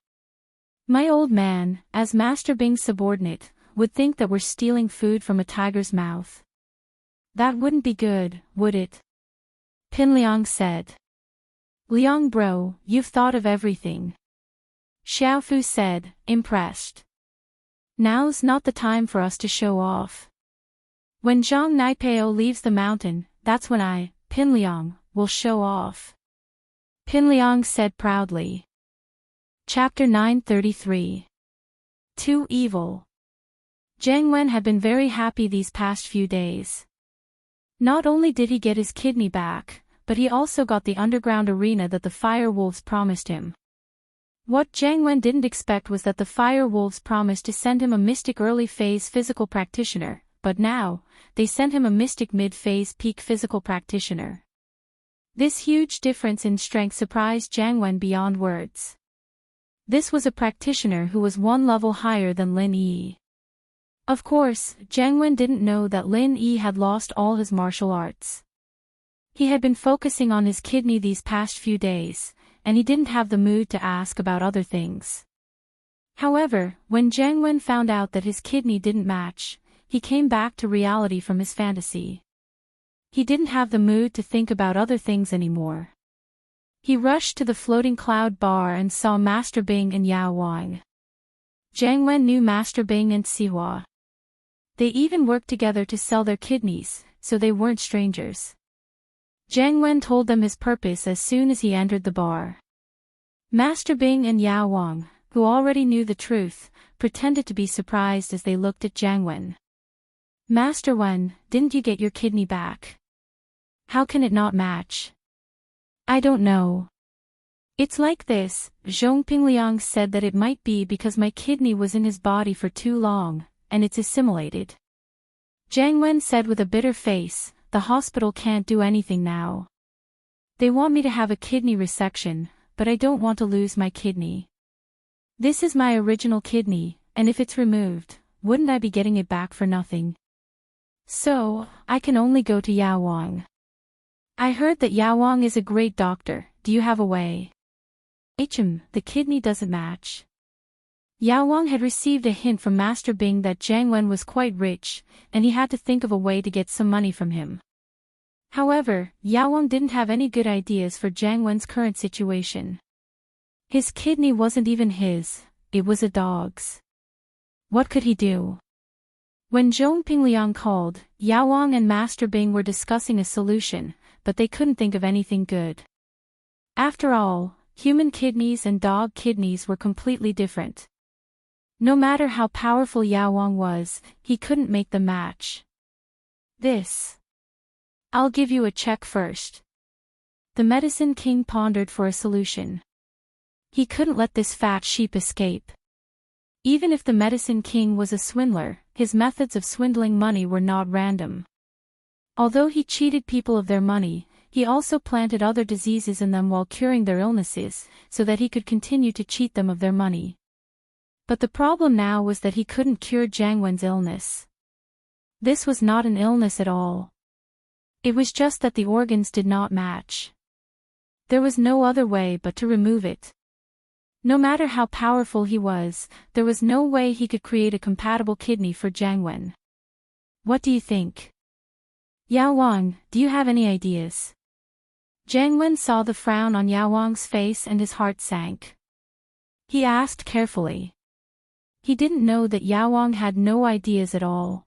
My old man, as Master Bing's subordinate, would think that we're stealing food from a tiger's mouth. That wouldn't be good, would it? Pinliang said. Liang bro, you've thought of everything. Xiaofu said, impressed. Now's not the time for us to show off. When Zhang Naipeo leaves the mountain, that's when I, Pinliang, will show off. Pinliang said proudly. Chapter 933. Too evil. Jiang Wen had been very happy these past few days. Not only did he get his kidney back, but he also got the underground arena that the fire wolves promised him. What Jiang Wen didn't expect was that the fire wolves promised to send him a mystic early phase physical practitioner, but now, they sent him a mystic mid-phase peak physical practitioner. This huge difference in strength surprised Jiang Wen beyond words. This was a practitioner who was one level higher than Lin Yi. Of course, Jiang Wen didn't know that Lin Yi had lost all his martial arts. He had been focusing on his kidney these past few days, and he didn't have the mood to ask about other things. However, when Jiang Wen found out that his kidney didn't match, he came back to reality from his fantasy. He didn't have the mood to think about other things anymore. He rushed to the floating cloud bar and saw Master Bing and Yao Wang. Jiang Wen knew Master Bing and Sihua. They even worked together to sell their kidneys, so they weren't strangers. Jiang Wen told them his purpose as soon as he entered the bar. Master Bing and Yao Wang, who already knew the truth, pretended to be surprised as they looked at Jiang Wen. Master Wen, didn't you get your kidney back? How can it not match? I don't know. It's like this, Zhong Pingliang said that it might be because my kidney was in his body for too long, and it's assimilated. Jiang Wen said with a bitter face, the hospital can't do anything now. They want me to have a kidney resection, but I don't want to lose my kidney. This is my original kidney, and if it's removed, wouldn't I be getting it back for nothing? So, I can only go to Yao Wang. I heard that Yao Wang is a great doctor, do you have a way? The kidney doesn't match. Yao Wang had received a hint from Master Bing that Jiang Wen was quite rich, and he had to think of a way to get some money from him. However, Yao Wang didn't have any good ideas for Jiang Wen's current situation. His kidney wasn't even his, it was a dog's. What could he do? When Zhong Pingliang called, Yao Wang and Master Bing were discussing a solution, but they couldn't think of anything good. After all, human kidneys and dog kidneys were completely different. No matter how powerful Yao Wang was, he couldn't make them match. I'll give you a check first. The Medicine King pondered for a solution. He couldn't let this fat sheep escape. Even if the Medicine King was a swindler, his methods of swindling money were not random. Although he cheated people of their money, he also planted other diseases in them while curing their illnesses, so that he could continue to cheat them of their money. But the problem now was that he couldn't cure Jiang Wen's illness. This was not an illness at all. It was just that the organs did not match. There was no other way but to remove it. No matter how powerful he was, there was no way he could create a compatible kidney for Jiang Wen. What do you think? Yao Wang, do you have any ideas? Jiang Wen saw the frown on Yao Wang's face and his heart sank. He asked carefully. He didn't know that Yao Wang had no ideas at all.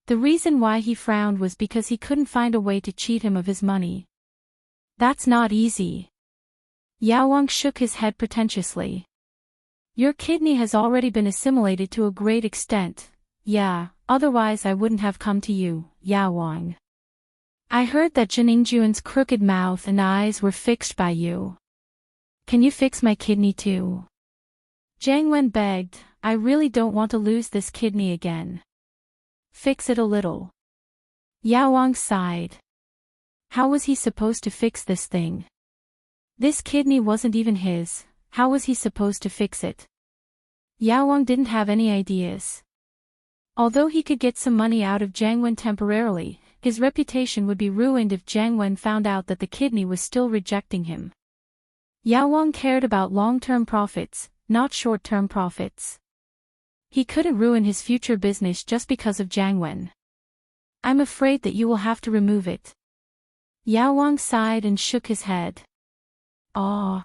The reason why he frowned was because he couldn't find a way to cheat him of his money. That's not easy. Yao Wang shook his head pretentiously. Your kidney has already been assimilated to a great extent, Yeah, otherwise I wouldn't have come to you, Yao Wang. I heard that Jiningjuan's crooked mouth and eyes were fixed by you. Can you fix my kidney too? Jiang Wen begged, I really don't want to lose this kidney again. Fix it a little. Yao Wang sighed. How was he supposed to fix this thing? This kidney wasn't even his, how was he supposed to fix it? Yao Wang didn't have any ideas. Although he could get some money out of Jiang Wen temporarily, his reputation would be ruined if Jiang Wen found out that the kidney was still rejecting him. Yao Wang cared about long-term profits, not short-term profits. He couldn't ruin his future business just because of Jiang Wen. I'm afraid that you will have to remove it. Yao Wang sighed and shook his head. Ah.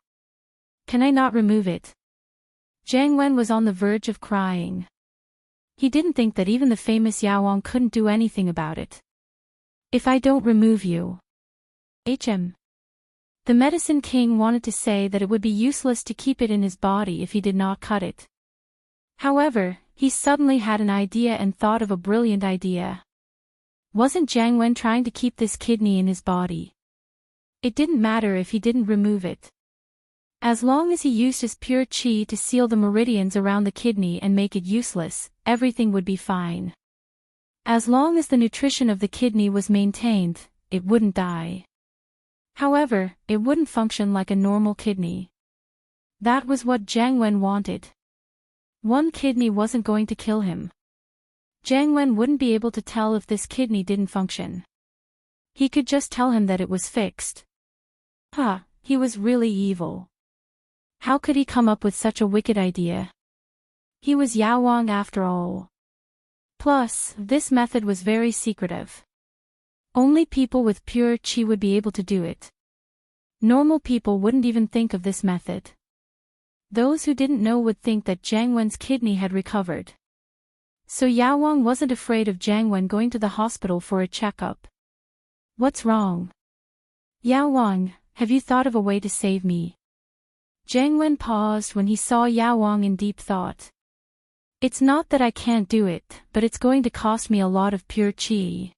Can I not remove it? Jiang Wen was on the verge of crying. He didn't think that even the famous Yao Wang couldn't do anything about it. If I don't remove you. The Medicine King wanted to say that it would be useless to keep it in his body if he did not cut it. However, he suddenly had an idea and thought of a brilliant idea. Wasn't Jiang Wen trying to keep this kidney in his body? It didn't matter if he didn't remove it. As long as he used his pure qi to seal the meridians around the kidney and make it useless, everything would be fine. As long as the nutrition of the kidney was maintained, it wouldn't die. However, it wouldn't function like a normal kidney. That was what Jiang Wen wanted. One kidney wasn't going to kill him. Jiang Wen wouldn't be able to tell if this kidney didn't function. He could just tell him that it was fixed. He was really evil. How could he come up with such a wicked idea? He was Yao Wang after all. Plus, this method was very secretive. Only people with pure qi would be able to do it. Normal people wouldn't even think of this method. Those who didn't know would think that Jiang Wen's kidney had recovered. So Yao Wang wasn't afraid of Jiang Wen going to the hospital for a checkup. What's wrong? Yao Wang, have you thought of a way to save me? Jiang Wen paused when he saw Yao Wang in deep thought. It's not that I can't do it, but it's going to cost me a lot of pure qi.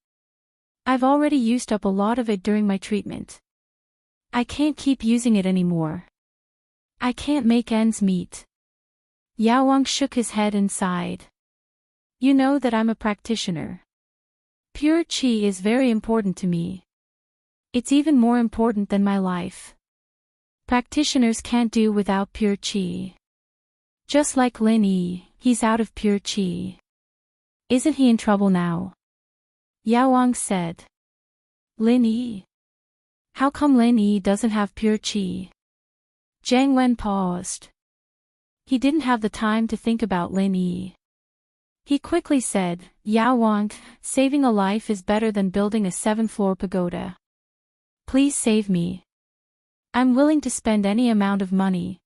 I've already used up a lot of it during my treatment. I can't keep using it anymore. I can't make ends meet. Yao Wang shook his head and sighed. You know that I'm a practitioner. Pure qi is very important to me. It's even more important than my life. Practitioners can't do without pure qi. Just like Lin Yi, he's out of pure qi. Isn't he in trouble now? Yao Wang said. Lin Yi? How come Lin Yi doesn't have pure qi? Jiang Wen paused. He didn't have the time to think about Lin Yi. He quickly said, Yao Wang, saving a life is better than building a 7-floor pagoda. Please save me. I'm willing to spend any amount of money.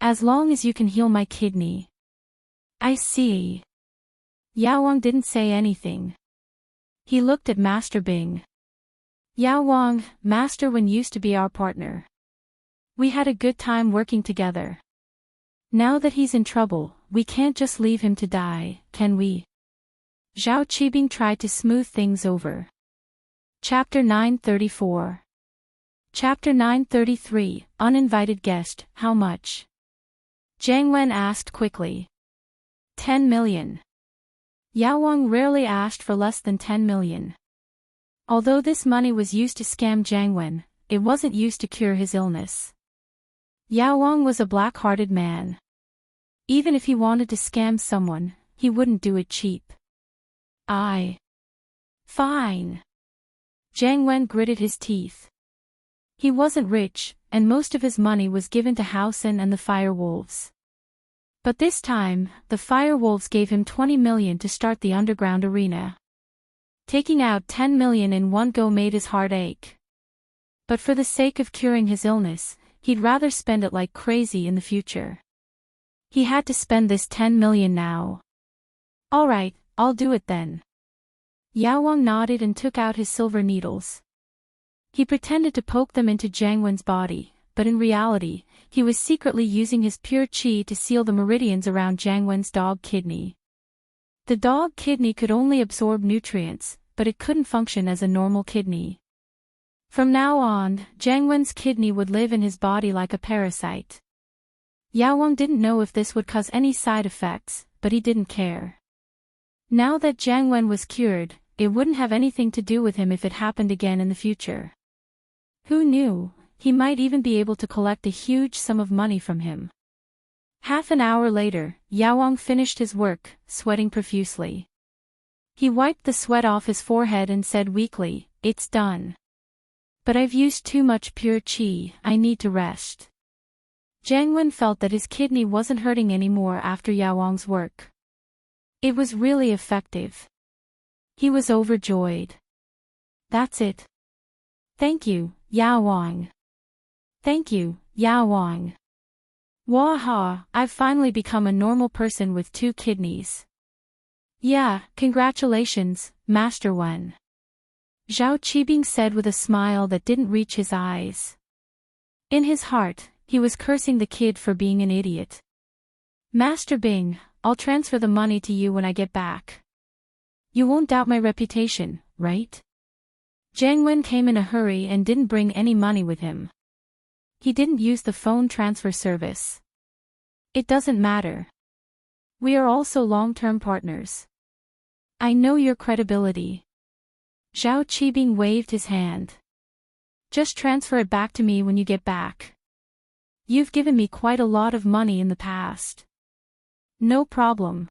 As long as you can heal my kidney. I see. Yao Wang didn't say anything. He looked at Master Bing. Yao Wang, Master Wen used to be our partner. We had a good time working together. Now that he's in trouble, we can't just leave him to die, can we? Zhao Qibing tried to smooth things over. Chapter 934. Chapter 933, Uninvited Guest, how much? Jiang Wen asked quickly. 10 million. Yao Wang rarely asked for less than 10 million. Although this money was used to scam Jiang Wen, it wasn't used to cure his illness. Yao Wang was a black-hearted man. Even if he wanted to scam someone, he wouldn't do it cheap. Fine. Jiang Wen gritted his teeth. He wasn't rich, and most of his money was given to Housen and the Firewolves. But this time, the Firewolves gave him 20 million to start the underground arena. Taking out 10 million in one go made his heart ache. But for the sake of curing his illness, he'd rather spend it like crazy in the future. He had to spend this 10 million now. Alright, I'll do it then. Yao Wang nodded and took out his silver needles. He pretended to poke them into Jiang Wen's body, but in reality, he was secretly using his pure qi to seal the meridians around Jiang Wen's dog kidney. The dog kidney could only absorb nutrients, but it couldn't function as a normal kidney. From now on, Jiang Wen's kidney would live in his body like a parasite. Yao Wang didn't know if this would cause any side effects, but he didn't care. Now that Jiang Wen was cured, it wouldn't have anything to do with him if it happened again in the future. Who knew, he might even be able to collect a huge sum of money from him. Half an hour later, Yao Wang finished his work, sweating profusely. He wiped the sweat off his forehead and said weakly, "It's done. But I've used too much pure qi, I need to rest." Jiang Wen felt that his kidney wasn't hurting anymore after Yao Wang's work. It was really effective. He was overjoyed. "That's it. Thank you, Yao Wang. Thank you, Yao Wang. Waha, I've finally become a normal person with 2 kidneys." "Yeah, congratulations, Master Wen," Zhao Qibing said with a smile that didn't reach his eyes. In his heart, he was cursing the kid for being an idiot. "Master Bing, I'll transfer the money to you when I get back. You won't doubt my reputation, right?" Jiang Wen came in a hurry and didn't bring any money with him. He didn't use the phone transfer service. "It doesn't matter. We are also long-term partners. I know your credibility." Zhao Qibing waved his hand. "Just transfer it back to me when you get back. You've given me quite a lot of money in the past." "No problem."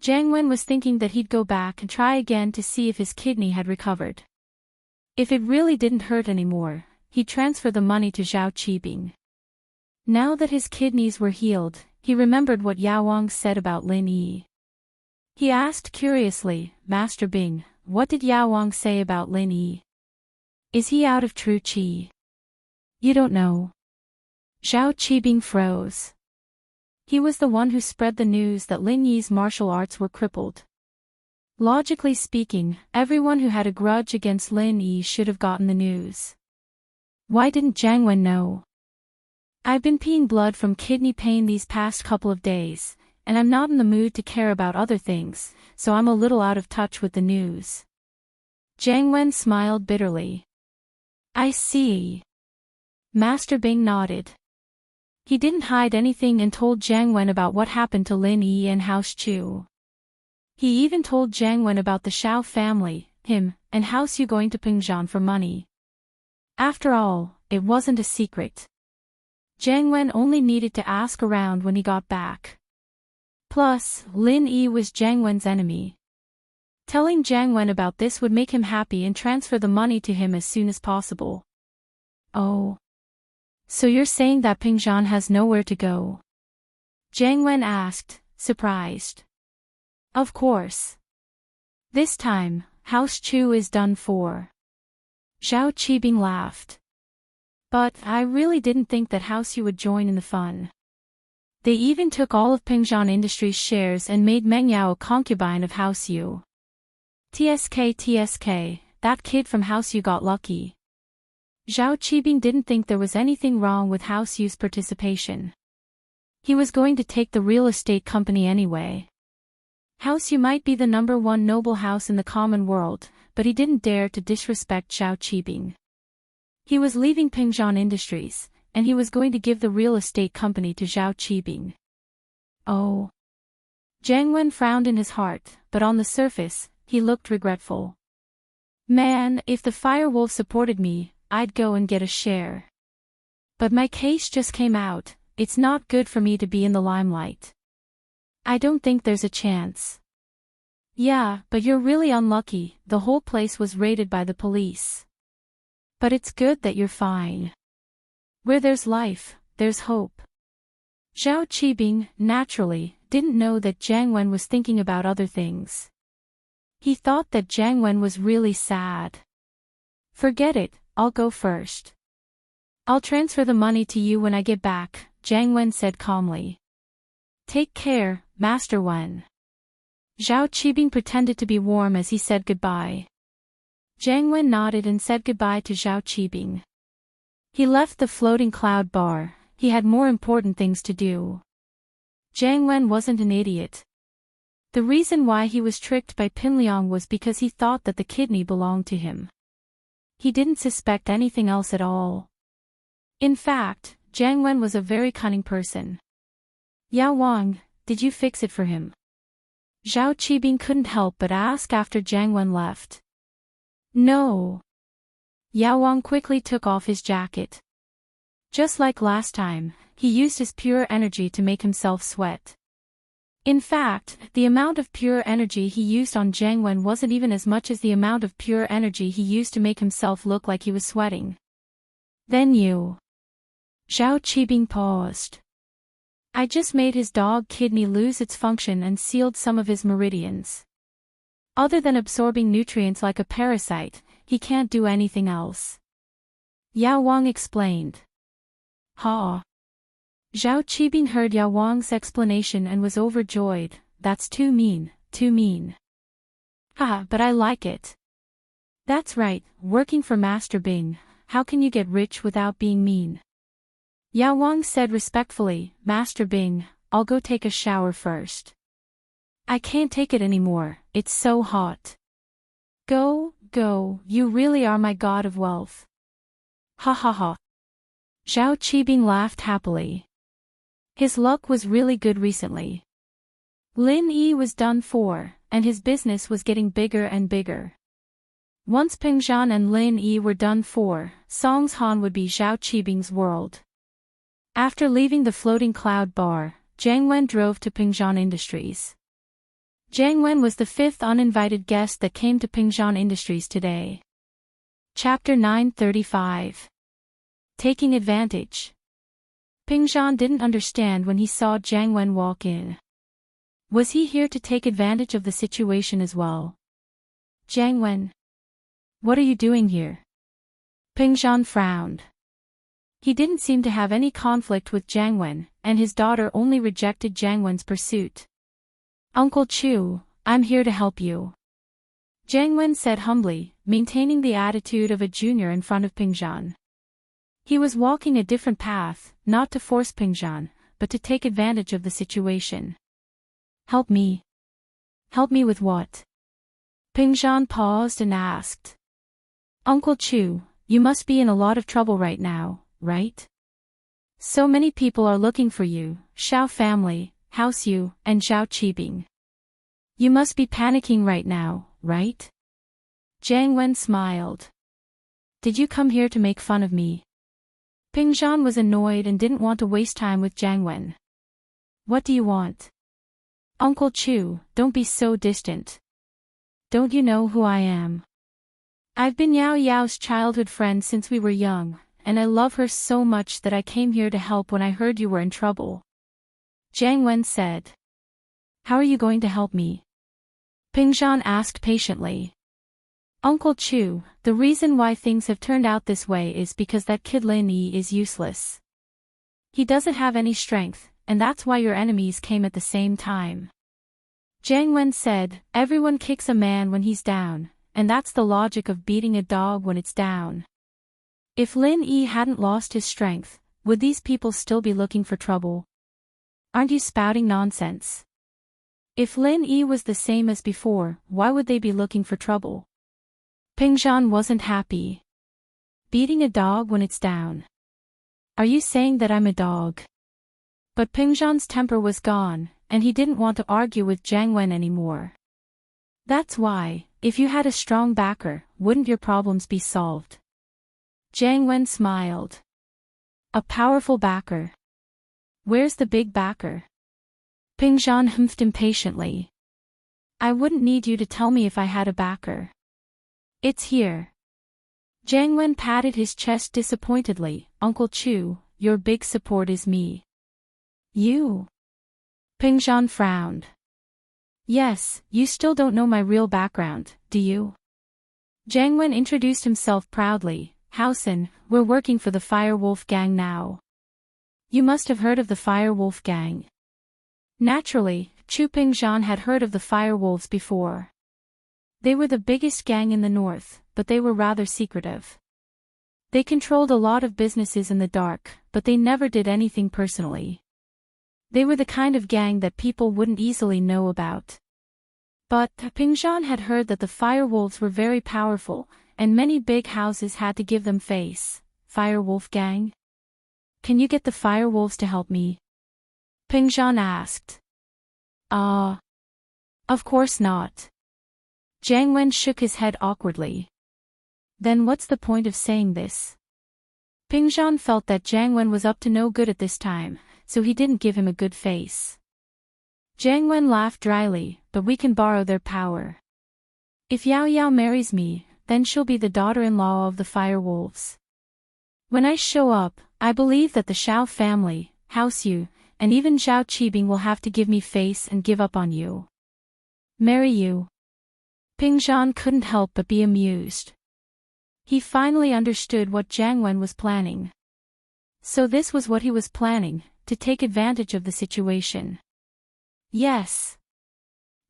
Jiang Wen was thinking that he'd go back and try again to see if his kidney had recovered. If it really didn't hurt anymore, he'd transfer the money to Zhao Qibing. Now that his kidneys were healed, he remembered what Yao Wang said about Lin Yi. He asked curiously, "Master Bing, what did Yao Wang say about Lin Yi? Is he out of true qi?" "You don't know." Zhao Qibing froze. He was the one who spread the news that Lin Yi's martial arts were crippled. Logically speaking, everyone who had a grudge against Lin Yi should have gotten the news. Why didn't Jiang Wen know? "I've been peeing blood from kidney pain these past couple of days, and I'm not in the mood to care about other things, so I'm a little out of touch with the news." Jiang Wen smiled bitterly. "I see." Master Bing nodded. He didn't hide anything and told Jiang Wen about what happened to Lin Yi and House Chu. He even told Jiang Wen about the Shao family, him, and House Yu going to Pingzhan for money. After all, it wasn't a secret. Jiang Wen only needed to ask around when he got back. Plus, Lin Yi was Jiang Wen's enemy. Telling Jiang Wen about this would make him happy and transfer the money to him as soon as possible. "Oh. So you're saying that Pingzhan has nowhere to go?" Jiang Wen asked, surprised. "Of course. This time, House Chu is done for." Zhao Qibing laughed. "But I really didn't think that House Yu would join in the fun. They even took all of Pingzhan Industries' shares and made Meng Yao a concubine of House Yu. TSK, that kid from House Yu got lucky." Zhao Qibing didn't think there was anything wrong with House Yu's participation. He was going to take the real estate company anyway. House Yu might be the #1 noble house in the common world, but he didn't dare to disrespect Zhao Qibing. He was leaving Pingzhan Industries, and he was going to give the real estate company to Zhao Qibing. "Oh." Jiang Wen frowned in his heart, but on the surface, he looked regretful. "Man, if the Firewolf supported me, I'd go and get a share. But my case just came out, it's not good for me to be in the limelight. I don't think there's a chance." "Yeah, but you're really unlucky, the whole place was raided by the police. But it's good that you're fine. Where there's life, there's hope." Zhao Qibing, naturally, didn't know that Jiang Wen was thinking about other things. He thought that Jiang Wen was really sad. "Forget it, I'll go first. I'll transfer the money to you when I get back," Jiang Wen said calmly. "Take care, Master Wen." Zhao Qibing pretended to be warm as he said goodbye. Jiang Wen nodded and said goodbye to Zhao Qibing. He left the floating cloud bar, he had more important things to do. Jiang Wen wasn't an idiot. The reason why he was tricked by Pinliang was because he thought that the kidney belonged to him. He didn't suspect anything else at all. In fact, Jiang Wen was a very cunning person. Yao Wang, did you fix it for him? Zhao Qibing couldn't help but ask after Jiang Wen left. No. Yao Wang quickly took off his jacket. Just like last time, he used his pure energy to make himself sweat. In fact, the amount of pure energy he used on Jiang Wen wasn't even as much as the amount of pure energy he used to make himself look like he was sweating. Then you. Zhao Qibing paused. I just made his dog kidney lose its function and sealed some of his meridians. Other than absorbing nutrients like a parasite, he can't do anything else. Yao Wang explained. Ha. Zhao Qibing heard Yao Wang's explanation and was overjoyed. That's too mean, too mean. Haha, but I like it. That's right, working for Master Bing, how can you get rich without being mean? Yao Wang said respectfully, Master Bing, I'll go take a shower first. I can't take it anymore, it's so hot. Go, go, you really are my god of wealth. Ha ha ha. Zhao Qibing laughed happily. His luck was really good recently. Lin Yi was done for, and his business was getting bigger and bigger. Once Pingzhan and Lin Yi were done for, Songshan would be Zhao Qibing's world. After leaving the floating cloud bar, Jiang Wen drove to Pingzhan Industries. Jiang Wen was the fifth uninvited guest that came to Pingzhan Industries today. Chapter 935. Taking Advantage. Pingzhan didn't understand when he saw Jiang Wen walk in. Was he here to take advantage of the situation as well? Jiang Wen. What are you doing here? Pingzhan frowned. He didn't seem to have any conflict with Jiang Wen, and his daughter only rejected Jiang Wen's pursuit. Uncle Chu, I'm here to help you. Jiang Wen said humbly, maintaining the attitude of a junior in front of Pingzhan. He was walking a different path, not to force Pingzhan, but to take advantage of the situation. Help me. Help me with what? Pingzhan paused and asked. Uncle Chu, you must be in a lot of trouble right now, right? So many people are looking for you, Xiao family, House Yu, and Zhao Qibing. You must be panicking right now, right? Jiang Wen smiled. Did you come here to make fun of me? Pingzhan was annoyed and didn't want to waste time with Jiang Wen. What do you want? Uncle Chu, don't be so distant. Don't you know who I am? I've been Yao Yao's childhood friend since we were young, and I love her so much that I came here to help when I heard you were in trouble. Jiang Wen said. How are you going to help me? Pingzhan asked patiently. Uncle Chu, the reason why things have turned out this way is because that kid Lin Yi is useless. He doesn't have any strength, and that's why your enemies came at the same time. Jiang Wen said, everyone kicks a man when he's down, and that's the logic of beating a dog when it's down. If Lin Yi hadn't lost his strength, would these people still be looking for trouble? Aren't you spouting nonsense? If Lin Yi was the same as before, why would they be looking for trouble? Pingzhan wasn't happy. Beating a dog when it's down. Are you saying that I'm a dog? But Pingzhan's temper was gone, and he didn't want to argue with Jiang Wen anymore. That's why, if you had a strong backer, wouldn't your problems be solved? Jiang Wen smiled. A powerful backer. Where's the big backer? Pingzhan humphed impatiently. I wouldn't need you to tell me if I had a backer. It's here. Jiang Wen patted his chest disappointedly. Uncle Chu, your big support is me. You? Pingzhan frowned. Yes, you still don't know my real background, do you? Jiang Wen introduced himself proudly. Housen, we're working for the Firewolf Gang now. You must have heard of the Firewolf Gang. Naturally, Chu Pingzhan had heard of the Firewolves before. They were the biggest gang in the north, but they were rather secretive. They controlled a lot of businesses in the dark, but they never did anything personally. They were the kind of gang that people wouldn't easily know about. But Ping Zhan had heard that the firewolves were very powerful, and many big houses had to give them face. Firewolf gang? Can you get the firewolves to help me? Ping Zhan asked. Of course not. Jiang Wen shook his head awkwardly. Then what's the point of saying this? Ping Zhan felt that Jiang Wen was up to no good at this time, so he didn't give him a good face. Jiang Wen laughed dryly, but we can borrow their power. If Yao Yao marries me, then she'll be the daughter-in-law of the firewolves. When I show up, I believe that the Xiao family, House Yu, and even Zhao Qibing will have to give me face and give up on you. Marry you. Ping Zhan couldn't help but be amused. He finally understood what Jiang Wen was planning. So this was what he was planning, to take advantage of the situation. Yes.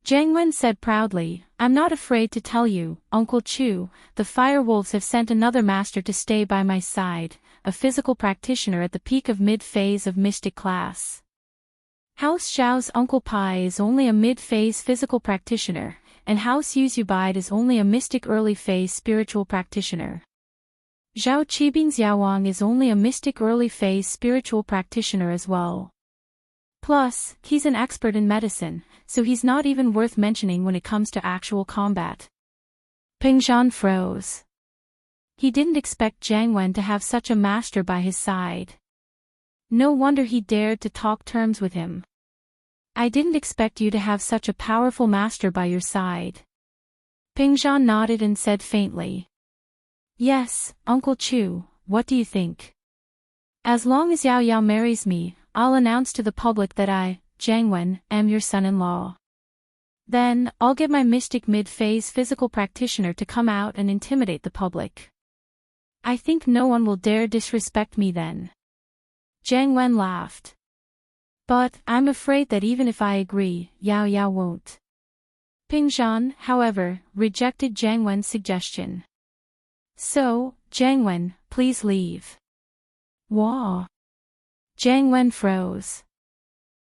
Jiang Wen said proudly, I'm not afraid to tell you, Uncle Chu, the firewolves have sent another master to stay by my side, a physical practitioner at the peak of mid-phase of mystic class. House Zhao's Uncle Pai is only a mid-phase physical practitioner, and House Yu's Yubaid is only a mystic early-phase spiritual practitioner. Zhao Qibing's Yaowang is only a mystic early-phase spiritual practitioner as well. Plus, he's an expert in medicine, so he's not even worth mentioning when it comes to actual combat. Ping Zhan froze. He didn't expect Jiang Wen to have such a master by his side. No wonder he dared to talk terms with him. I didn't expect you to have such a powerful master by your side. Ping Zhan nodded and said faintly. Yes, Uncle Chu, what do you think? As long as Yao Yao marries me, I'll announce to the public that I, Jiang Wen, am your son-in-law. Then, I'll get my mystic mid-phase physical practitioner to come out and intimidate the public. I think no one will dare disrespect me then. Jiang Wen laughed. But, I'm afraid that even if I agree, Yao Yao won't. Ping Zhan, however, rejected Jiang Wen's suggestion. So, Jiang Wen, please leave. Wah. Jiang Wen froze.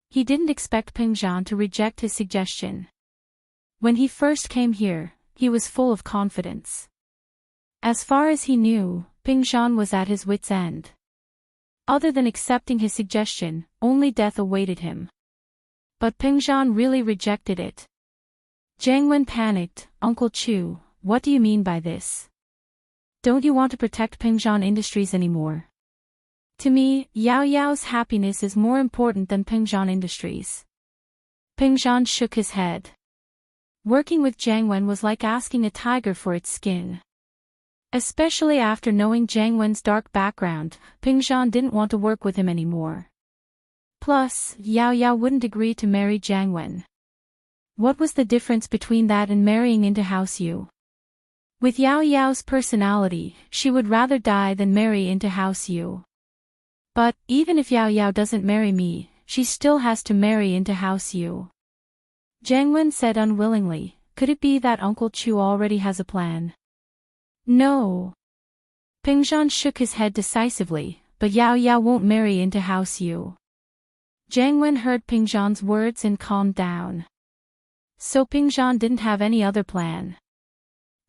He didn't expect Ping Zhan to reject his suggestion. When he first came here, he was full of confidence. As far as he knew, Ping Zhan was at his wit's end. Other than accepting his suggestion, only death awaited him. But Ping Zhan really rejected it. Jiang Wen panicked, Uncle Chu, what do you mean by this? Don't you want to protect Ping Zhan Industries anymore? To me, Yao Yao's happiness is more important than Ping Zhan Industries. Ping Zhan shook his head. Working with Jiang Wen was like asking a tiger for its skin. Especially after knowing Jiang Wen's dark background, Ping Zhan didn't want to work with him anymore. Plus, Yao Yao wouldn't agree to marry Jiang Wen. What was the difference between that and marrying into House Yu? With Yao Yao's personality, she would rather die than marry into House Yu. But, even if Yao Yao doesn't marry me, she still has to marry into House Yu. Jiang Wen said unwillingly, could it be that Uncle Chu already has a plan? No. Ping Zhan shook his head decisively, but Yao Yao won't marry into House Yu. Jiang Wen heard Ping Zhan's words and calmed down. So Ping Zhan didn't have any other plan.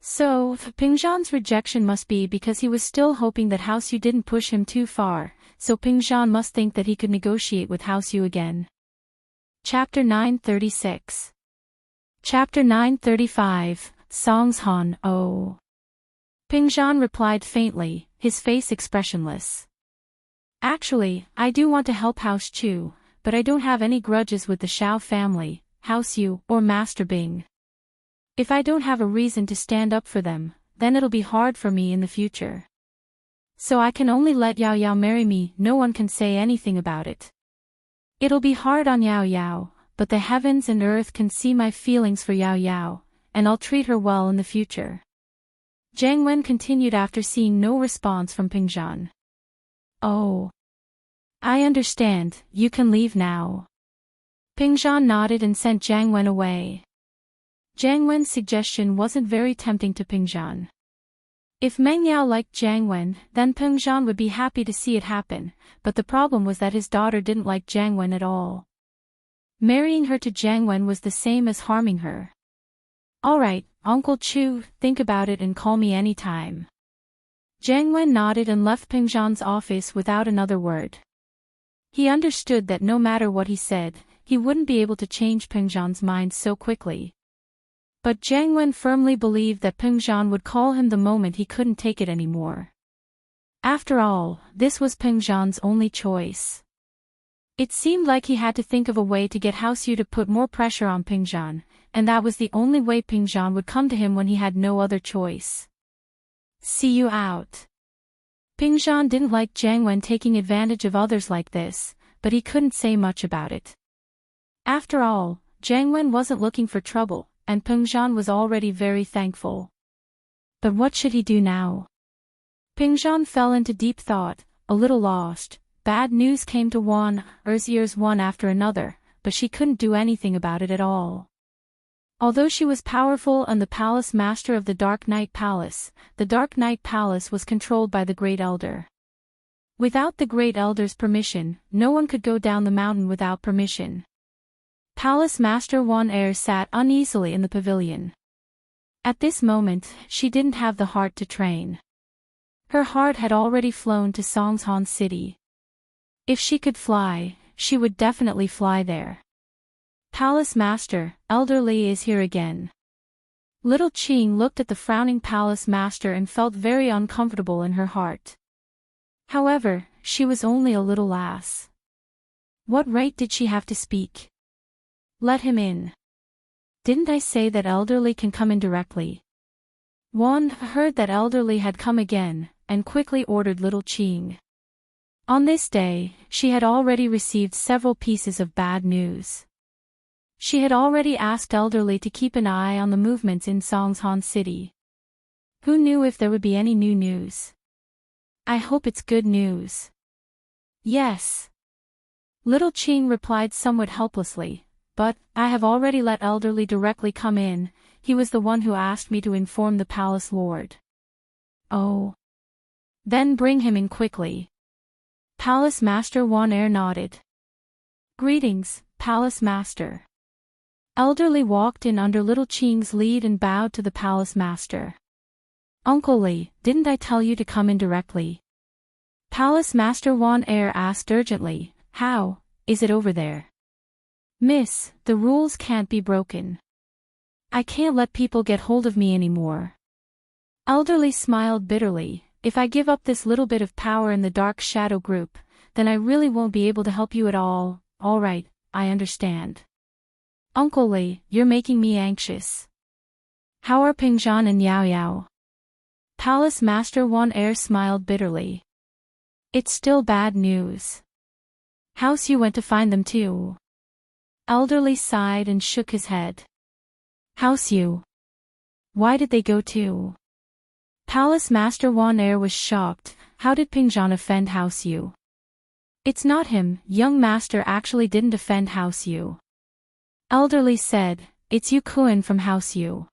So, Ping Zhan's rejection must be because he was still hoping that House Yu didn't push him too far, so Ping Zhan must think that he could negotiate with House Yu again. Chapter 936. Chapter 935, Songs Han Oh. Ping Zhan replied faintly, his face expressionless. Actually, I do want to help House Chu, but I don't have any grudges with the Xiao family, House Yu, or Master Bing. If I don't have a reason to stand up for them, then it'll be hard for me in the future. So I can only let Yao Yao marry me, no one can say anything about it. It'll be hard on Yao Yao, but the heavens and earth can see my feelings for Yao Yao, and I'll treat her well in the future. Jiang Wen continued after seeing no response from Ping Zhan. Oh. I understand, you can leave now. Ping Zhan nodded and sent Jiang Wen away. Jiang Wen's suggestion wasn't very tempting to Ping Zhan. If Meng Yao liked Jiang Wen, then Ping Zhan would be happy to see it happen, but the problem was that his daughter didn't like Jiang Wen at all. Marrying her to Jiang Wen was the same as harming her. Alright, Uncle Chu, think about it and call me anytime. Jiang Wen nodded and left Peng Zhan's office without another word. He understood that no matter what he said, he wouldn't be able to change Peng Zhan's mind so quickly. But Jiang Wen firmly believed that Peng Zhan would call him the moment he couldn't take it anymore. After all, this was Peng Zhan's only choice. It seemed like he had to think of a way to get House Yu to put more pressure on Peng Zhan, and that was the only way Peng Zhan would come to him when he had no other choice. See you out. Peng Zhan didn't like Jiang Wen taking advantage of others like this, but he couldn't say much about it. After all, Jiang Wen wasn't looking for trouble, and Peng Zhan was already very thankful. But what should he do now? Peng Zhan fell into deep thought, a little lost. Bad news came to Wan Er's ears one after another, but she couldn't do anything about it at all. Although she was powerful and the palace master of the Dark Knight Palace, the Dark Knight Palace was controlled by the Great Elder. Without the Great Elder's permission, no one could go down the mountain without permission. Palace Master Wan Er sat uneasily in the pavilion. At this moment, she didn't have the heart to train. Her heart had already flown to Songshan City. If she could fly, she would definitely fly there. Palace Master, Elder Li is here again. Little Qing looked at the frowning Palace Master and felt very uncomfortable in her heart. However, she was only a little lass. What right did she have to speak? Let him in. Didn't I say that Elder Li can come in directly? Wan heard that Elder Li had come again, and quickly ordered Little Qing. On this day, she had already received several pieces of bad news. She had already asked Elder Li to keep an eye on the movements in Songshan City. Who knew if there would be any new news? I hope it's good news. Yes. Little Qing replied somewhat helplessly, but I have already let Elder Li directly come in. He was the one who asked me to inform the palace lord. Oh. Then bring him in quickly. Palace Master Wan Er nodded. Greetings, Palace Master. Elder Li walked in under Little Qing's lead and bowed to the Palace Master. Uncle Li, didn't I tell you to come in directly? Palace Master Wan Er asked urgently. How is it over there? Miss, the rules can't be broken. I can't let people get hold of me anymore. Elder Li smiled bitterly. If I give up this little bit of power in the Dark Shadow Group, then I really won't be able to help you at all. All right, I understand. Uncle Li, you're making me anxious. How are Peng Zhan and Yao Yao? Palace Master Wan Er smiled bitterly. It's still bad news. House Yu went to find them too. Elder Li sighed and shook his head. House Yu. Why did they go too? Palace Master Wan Er was shocked. How did Peng Zhan offend House Yu? It's not him, young master actually didn't offend House Yu. Elder Li said, it's Yu Kun from House Yu.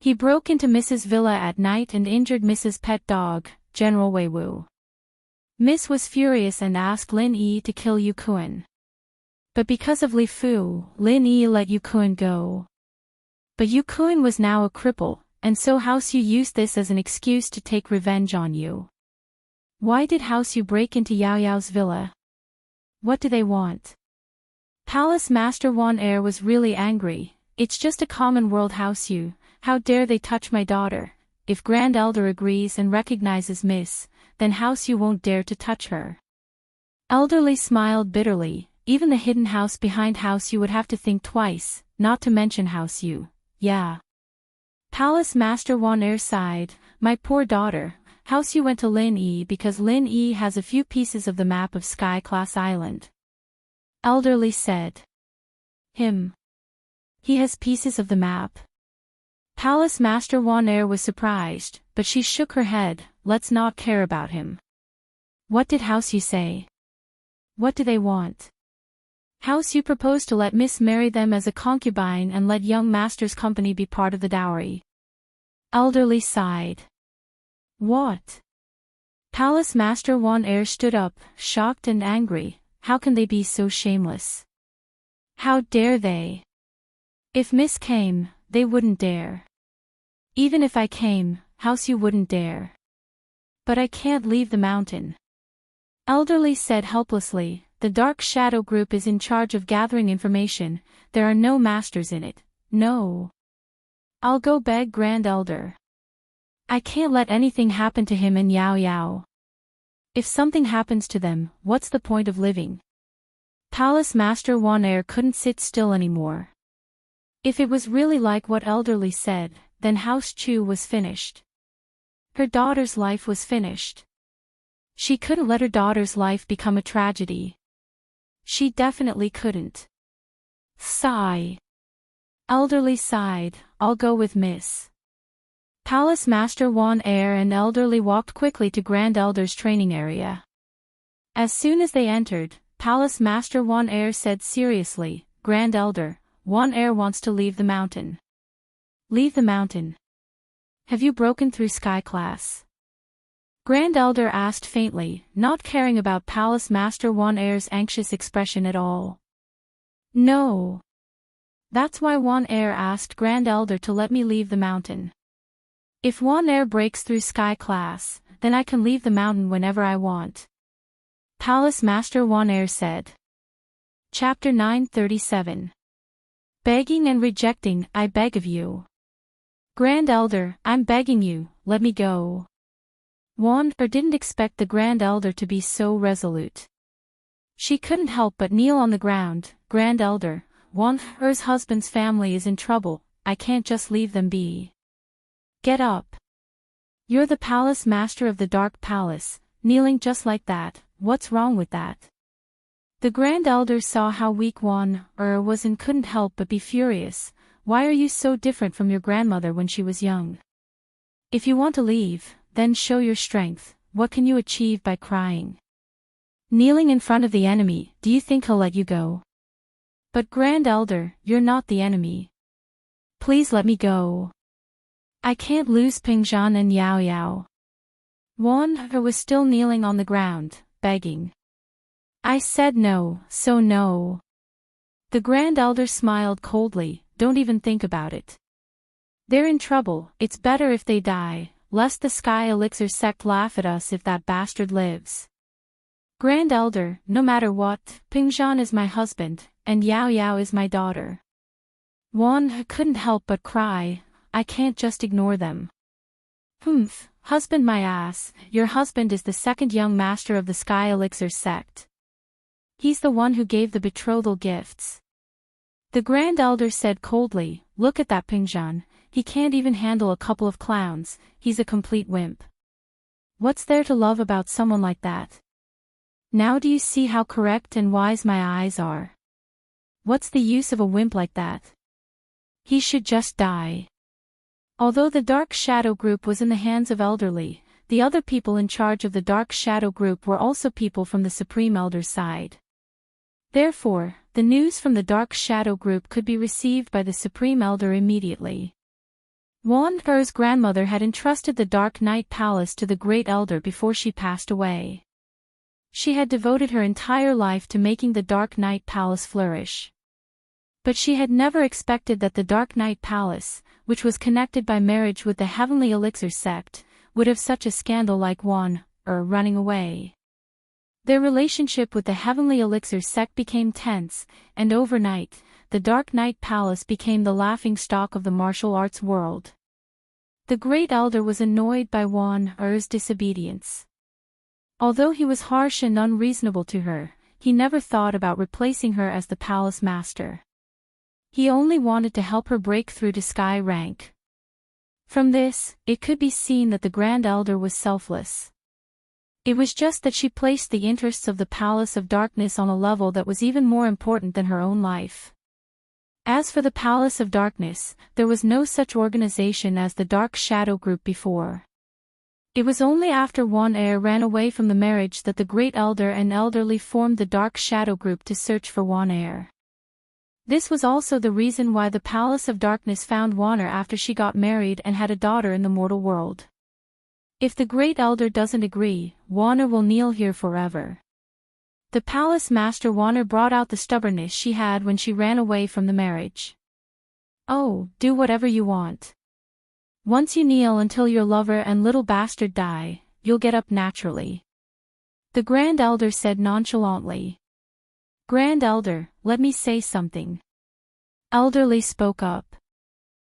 He broke into Mrs. Villa at night and injured Mrs. Pet Dog, General Wei Wu. Miss was furious and asked Lin Yi to kill Yu Kun. But because of Li Fu, Lin Yi let Yu Kun go. But Yu Kun was now a cripple, and so House Yu used this as an excuse to take revenge on Yu. Why did House Yu break into Yao Yao's villa? What do they want? Palace Master Wan Er was really angry. It's just a common world House Yu. How dare they touch my daughter? If Grand Elder agrees and recognizes Miss, then House Yu won't dare to touch her. Elder Li smiled bitterly. Even the hidden house behind House Yu would have to think twice, not to mention House Yu. Yeah. Palace Master Wan Er sighed. My poor daughter. House Yu went to Lin Yi because Lin Yi has a few pieces of the map of Sky Class Island. Elder Li said. Him. He has pieces of the map. Palace Master Wan Er was surprised, but she shook her head. Let's not care about him. What did House Yu say? What do they want? House Yu proposed to let Miss marry them as a concubine and let young master's company be part of the dowry. Elder Li sighed. What? Palace Master Wan Er stood up, shocked and angry. How can they be so shameless? How dare they? If Miss came, they wouldn't dare. Even if I came, house you wouldn't dare. But I can't leave the mountain. Elderly said helplessly, the Dark Shadow Group is in charge of gathering information, there are no masters in it, no. I'll go beg Grand Elder. I can't let anything happen to him and Yao Yao. If something happens to them, what's the point of living? Palace Master Wan Er couldn't sit still anymore. If it was really like what Elderly said, then House Chu was finished. Her daughter's life was finished. She couldn't let her daughter's life become a tragedy. She definitely couldn't. Sigh. Elderly sighed, I'll go with Miss. Palace Master Wan Er and Elderly walked quickly to Grand Elder's training area. As soon as they entered, Palace Master Wan Er said seriously, Grand Elder, Wan Er wants to leave the mountain. Leave the mountain? Have you broken through Sky Class? Grand Elder asked faintly, not caring about Palace Master Wan Er's anxious expression at all. No. That's why Wan Er asked Grand Elder to let me leave the mountain. If Wan Er breaks through Sky Class, then I can leave the mountain whenever I want. Palace Master Wan Er said. Chapter 937. Begging and rejecting, I beg of you. Grand Elder, I'm begging you, let me go. Wan Er didn't expect the Grand Elder to be so resolute. She couldn't help but kneel on the ground. Grand Elder, Wan Er's husband's family is in trouble, I can't just leave them be. Get up. You're the Palace Master of the Dark Palace, kneeling just like that, what's wrong with that? The Grand Elder saw how weak Wan Er was and couldn't help but be furious. Why are you so different from your grandmother when she was young? If you want to leave, then show your strength, what can you achieve by crying? Kneeling in front of the enemy, do you think he'll let you go? But Grand Elder, you're not the enemy. Please let me go. I can't lose Pingzhan and Yao Yao. Wan Er was still kneeling on the ground, begging. I said no, so no. The Grand Elder smiled coldly, don't even think about it. They're in trouble, it's better if they die, lest the Sky Elixir sect laugh at us if that bastard lives. Grand Elder, no matter what, Pingzhan is my husband, and Yao Yao is my daughter. Wan couldn't help but cry, I can't just ignore them. Humph, husband my ass, your husband is the second young master of the Sky Elixir sect. He's the one who gave the betrothal gifts. The Grand Elder said coldly, look at that Pingzhan, he can't even handle a couple of clowns, he's a complete wimp. What's there to love about someone like that? Now do you see how correct and wise my eyes are? What's the use of a wimp like that? He should just die. Although the Dark Shadow Group was in the hands of Elderly, the other people in charge of the Dark Shadow Group were also people from the Supreme Elder's side. Therefore, the news from the Dark Shadow Group could be received by the Supreme Elder immediately. Wan Er's grandmother had entrusted the Dark Night Palace to the Great Elder before she passed away. She had devoted her entire life to making the Dark Night Palace flourish. But she had never expected that the Dark Night Palace, which was connected by marriage with the Heavenly Elixir sect, would have such a scandal like Wan Er running away. Their relationship with the Heavenly Elixir sect became tense, and overnight, the Dark Night Palace became the laughingstock of the martial arts world. The Great Elder was annoyed by Wan Er's disobedience. Although he was harsh and unreasonable to her, he never thought about replacing her as the palace master. He only wanted to help her break through to Sky rank. From this, it could be seen that the Grand Elder was selfless. It was just that she placed the interests of the Palace of Darkness on a level that was even more important than her own life. As for the Palace of Darkness, there was no such organization as the Dark Shadow Group before. It was only after Wan Er ran away from the marriage that the Great Elder and Elderly formed the Dark Shadow Group to search for Wan Er. This was also the reason why the Palace of Darkness found Wan Er after she got married and had a daughter in the mortal world. If the Great Elder doesn't agree, Wan Er will kneel here forever. The Palace Master Wan Er brought out the stubbornness she had when she ran away from the marriage. Oh, do whatever you want. Once you kneel until your lover and little bastard die, you'll get up naturally. The Grand Elder said nonchalantly. Grand Elder, let me say something. Elderly spoke up.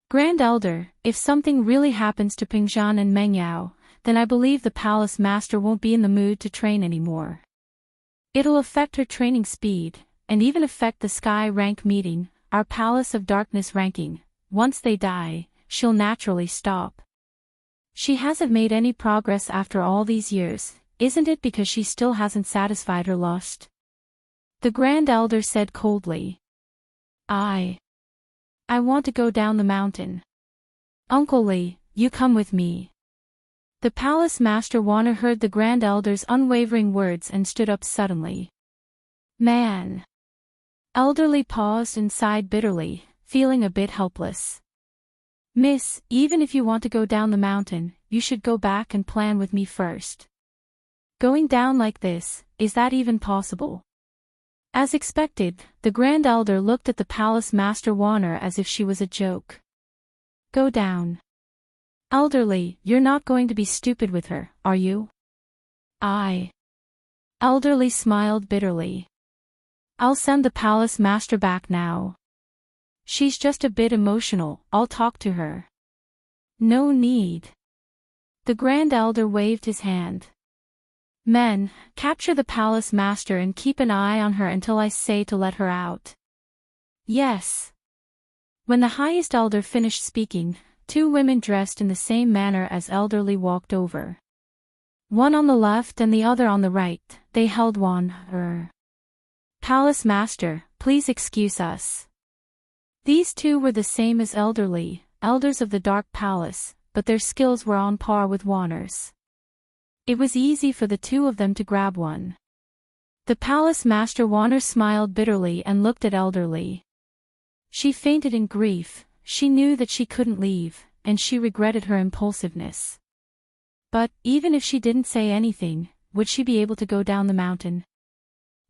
Grand Elder, if something really happens to Pingzhan and Mengyao, then I believe the palace master won't be in the mood to train anymore. It'll affect her training speed, and even affect the Sky rank meeting, our Palace of Darkness ranking. Once they die, she'll naturally stop. She hasn't made any progress after all these years, isn't it because she still hasn't satisfied her lust? The Grand Elder said coldly. I want to go down the mountain. Uncle Li, you come with me. The Palace Master Wanner heard the Grand Elder's unwavering words and stood up suddenly. Man! Elderly paused and sighed bitterly, feeling a bit helpless. Miss, even if you want to go down the mountain, you should go back and plan with me first. Going down like this, is that even possible? As expected, the Grand Elder looked at the Palace Master Wanner as if she was a joke. Go down. Elderly, you're not going to be stupid with her, are you? Elderly smiled bitterly. I'll send the Palace Master back now. She's just a bit emotional, I'll talk to her. No need. The Grand Elder waved his hand. Men, capture the Palace Master and keep an eye on her until I say to let her out. Yes. When the highest elder finished speaking, two women dressed in the same manner as Elderly walked over. One on the left and the other on the right, they held one. Palace Master, please excuse us. These two were the same as Elderly, elders of the Dark Palace, but their skills were on par with Wanner's. It was easy for the two of them to grab one. The Palace Master Wanner smiled bitterly and looked at Elderly. She fainted in grief, she knew that she couldn't leave, and she regretted her impulsiveness. But, even if she didn't say anything, would she be able to go down the mountain?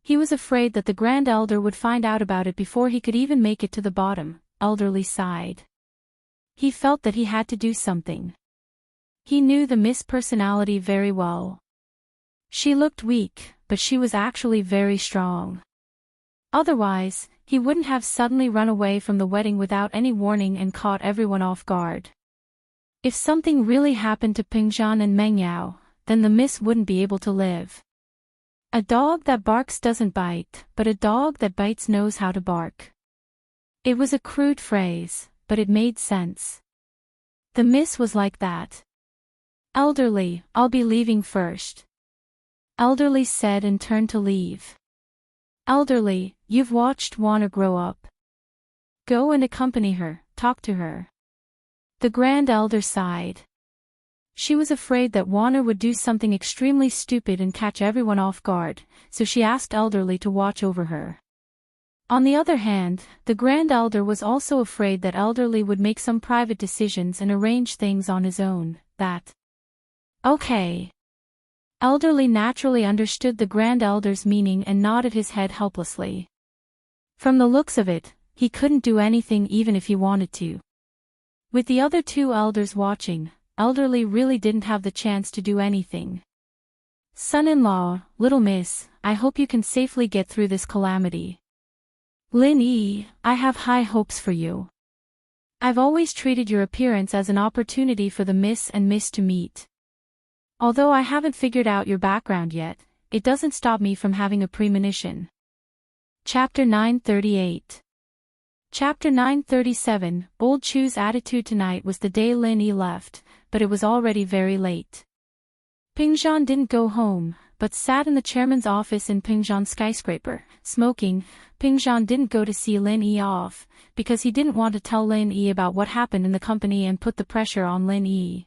He was afraid that the Grand Elder would find out about it before he could even make it to the bottom. Elderly sighed. He felt that he had to do something. He knew the Miss personality very well. She looked weak, but she was actually very strong. Otherwise, he wouldn't have suddenly run away from the wedding without any warning and caught everyone off guard. If something really happened to Pingzhan and Mengyao, then the Miss wouldn't be able to live. A dog that barks doesn't bite, but a dog that bites knows how to bark. It was a crude phrase, but it made sense. The Miss was like that. Elderly, I'll be leaving first. Elderly said and turned to leave. Elderly, you've watched Wanner grow up. Go and accompany her, talk to her. The Grand Elder sighed. She was afraid that Wanner would do something extremely stupid and catch everyone off guard, so she asked Elderly to watch over her. On the other hand, the Grand Elder was also afraid that Elderly would make some private decisions and arrange things on his own, that. Okay. Elderly naturally understood the Grand Elder's meaning and nodded his head helplessly. From the looks of it, he couldn't do anything even if he wanted to. With the other two elders watching, Elderly really didn't have the chance to do anything. Son-in-law, little miss, I hope you can safely get through this calamity. Lin Yi, I have high hopes for you. I've always treated your appearance as an opportunity for the Miss and Miss to meet. Although I haven't figured out your background yet, it doesn't stop me from having a premonition. Chapter 938. Chapter 937. Old Chu's attitude tonight was the day Lin Yi left, but it was already very late. Pingzhan didn't go home, but sat in the chairman's office in Pingzhan's skyscraper, smoking. Pingzhan didn't go to see Lin Yi off, because he didn't want to tell Lin Yi about what happened in the company and put the pressure on Lin Yi.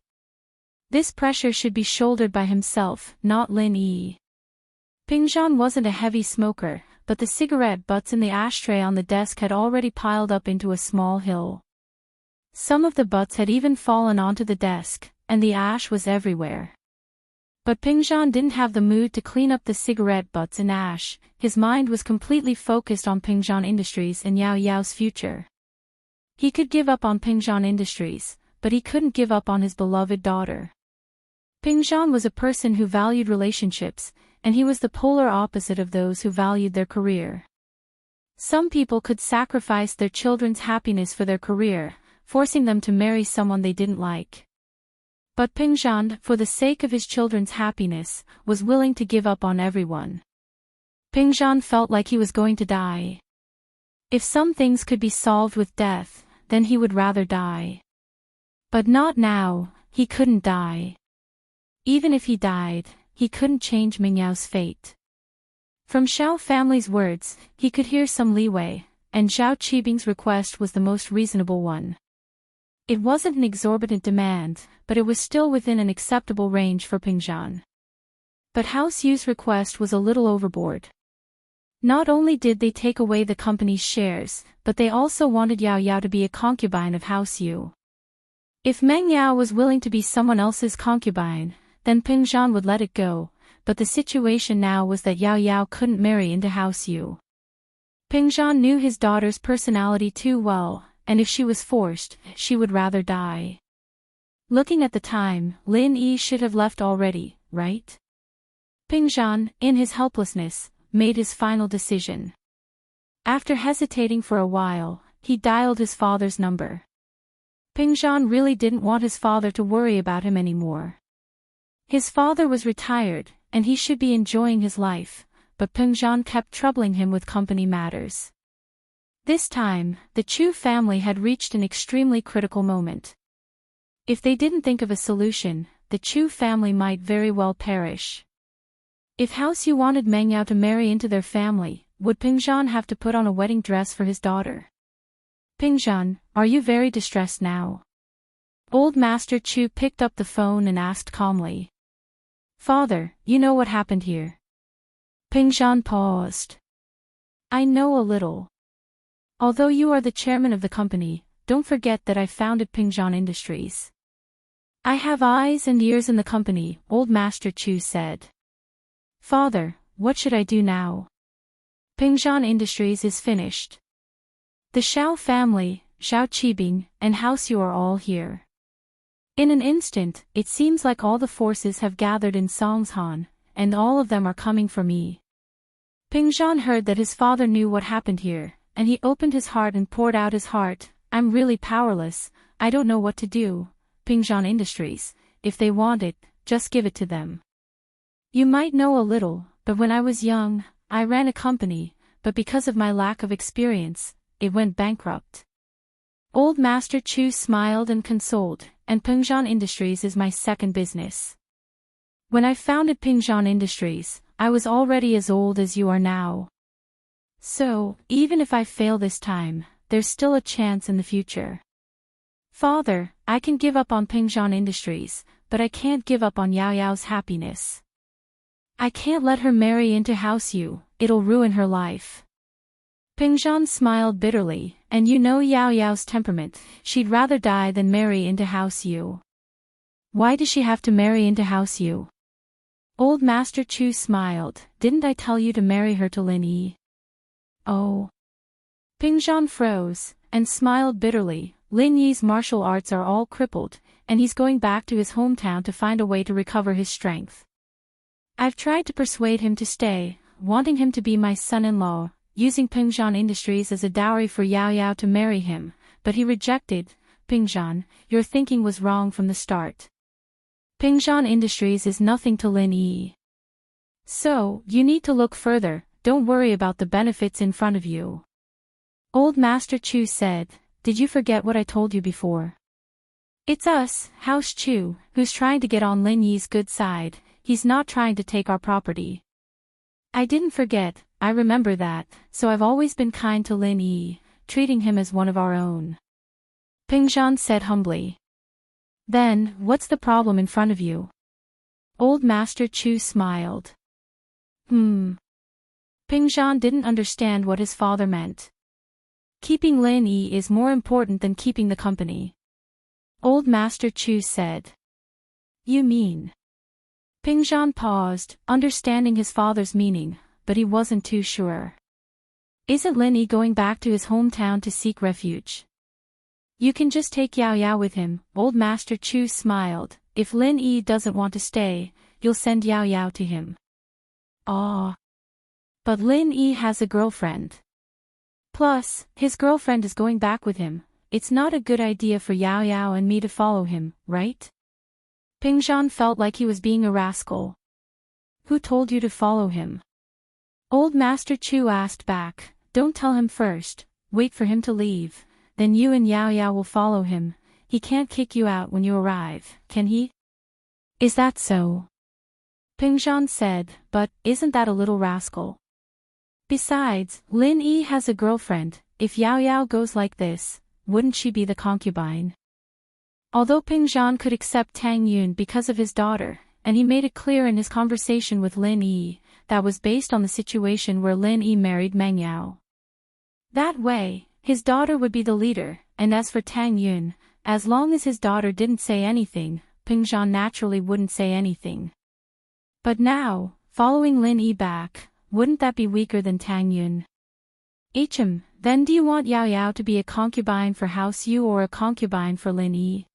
This pressure should be shouldered by himself, not Lin Yi. Pingzhan wasn't a heavy smoker, but the cigarette butts in the ashtray on the desk had already piled up into a small hill. Some of the butts had even fallen onto the desk, and the ash was everywhere. But Pingzhan didn't have the mood to clean up the cigarette butts and ash. His mind was completely focused on Pingzhan Industries and Yao Yao's future. He could give up on Pingzhan Industries, but he couldn't give up on his beloved daughter. Pingzhan was a person who valued relationships, and he was the polar opposite of those who valued their career. Some people could sacrifice their children's happiness for their career, forcing them to marry someone they didn't like. But Pingzhan, for the sake of his children's happiness, was willing to give up on everyone. Pingzhan felt like he was going to die. If some things could be solved with death, then he would rather die. But not now, he couldn't die. Even if he died, he couldn't change Mingyao's fate. From Xiao family's words, he could hear some leeway, and Zhao Qibing's request was the most reasonable one. It wasn't an exorbitant demand, but it was still within an acceptable range for Pingzhan. But House Yu's request was a little overboard. Not only did they take away the company's shares, but they also wanted Yao Yao to be a concubine of House Yu. If Meng Yao was willing to be someone else's concubine, then Pingzhan would let it go, but the situation now was that Yao Yao couldn't marry into House Yu. Pingzhan knew his daughter's personality too well, and if she was forced, she would rather die. Looking at the time, Lin Yi should have left already, right? Pingzhan, in his helplessness, made his final decision. After hesitating for a while, he dialed his father's number. Pingzhan really didn't want his father to worry about him anymore. His father was retired, and he should be enjoying his life, but Pingzhan kept troubling him with company matters. This time, the Chu family had reached an extremely critical moment. If they didn't think of a solution, the Chu family might very well perish. If House Yu wanted Meng Yao to marry into their family, would Pingzhan have to put on a wedding dress for his daughter? Pingzhan, are you very distressed now? Old Master Chu picked up the phone and asked calmly. Father, you know what happened here? Pingzhan paused. I know a little. Although you are the chairman of the company, don't forget that I founded Pingzhan Industries. I have eyes and ears in the company, Old Master Chu said. Father, what should I do now? Pingzhan Industries is finished. The Xiao family, Zhao Qibing, and House Yu are all here. In an instant, it seems like all the forces have gathered in Songshan, and all of them are coming for me. Pingzhan heard that his father knew what happened here, and he opened his heart and poured out his heart. I'm really powerless, I don't know what to do. Pingzhan Industries, if they want it, just give it to them. You might know a little, but when I was young, I ran a company, but because of my lack of experience, it went bankrupt. Old Master Chu smiled and consoled, and Pingzhan Industries is my second business. When I founded Pingzhan Industries, I was already as old as you are now. So, even if I fail this time, there's still a chance in the future. Father, I can give up on Pingzhan Industries, but I can't give up on Yao Yao's happiness. I can't let her marry into House Yu, it'll ruin her life. Pingzhan smiled bitterly, and you know Yao Yao's temperament, she'd rather die than marry into House Yu. Why does she have to marry into House Yu? Old Master Chu smiled, didn't I tell you to marry her to Lin Yi? Oh. Pingzhan froze, and smiled bitterly. Lin Yi's martial arts are all crippled, and he's going back to his hometown to find a way to recover his strength. I've tried to persuade him to stay, wanting him to be my son-in-law, using Pingzhan Industries as a dowry for Yao Yao to marry him, but he rejected. Pingzhan, your thinking was wrong from the start. Pingzhan Industries is nothing to Lin Yi. So, you need to look further, don't worry about the benefits in front of you. Old Master Chu said, did you forget what I told you before? It's us, House Chu, who's trying to get on Lin Yi's good side, he's not trying to take our property. I didn't forget, I remember that, so I've always been kind to Lin Yi, treating him as one of our own. Pingzhan said humbly. Then, what's the problem in front of you? Old Master Chu smiled. Pingzhan didn't understand what his father meant. Keeping Lin Yi is more important than keeping the company. Old Master Chu said. You mean? Pingzhan paused, understanding his father's meaning, but he wasn't too sure. Isn't Lin Yi going back to his hometown to seek refuge? You can just take Yao Yao with him. Old Master Chu smiled. If Lin Yi doesn't want to stay, you'll send Yao Yao to him. Ah. But Lin Yi has a girlfriend. Plus, his girlfriend is going back with him. It's not a good idea for Yao Yao and me to follow him, right? Pingzhan felt like he was being a rascal. Who told you to follow him? Old Master Chu asked back. Don't tell him first, wait for him to leave, then you and Yao Yao will follow him. He can't kick you out when you arrive, can he? Is that so? Pingzhan said, but isn't that a little rascal? Besides, Lin Yi has a girlfriend. If Yao Yao goes like this, wouldn't she be the concubine? Although Pingzhan could accept Tang Yun because of his daughter, and he made it clear in his conversation with Lin Yi, that was based on the situation where Lin Yi married Meng Yao. That way, his daughter would be the leader, and as for Tang Yun, as long as his daughter didn't say anything, Pingzhan naturally wouldn't say anything. But now, following Lin Yi back, wouldn't that be weaker than Tang Yun? Then do you want Yao Yao to be a concubine for House Yu or a concubine for Lin Yi?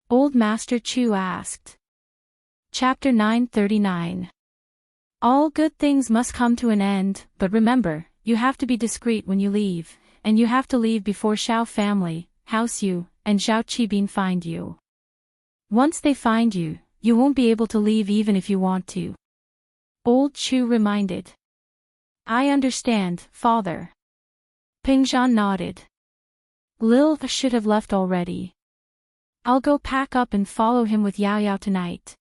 Old Master Chu asked. Chapter 939. All good things must come to an end, but remember, you have to be discreet when you leave, and you have to leave before Xiao family, House Yu, and Zhao Qibin find you. Once they find you, you won't be able to leave even if you want to. Old Chu reminded. I understand, father. Pingzhan nodded. Lil should have left already. I'll go pack up and follow him with Yao Yao tonight.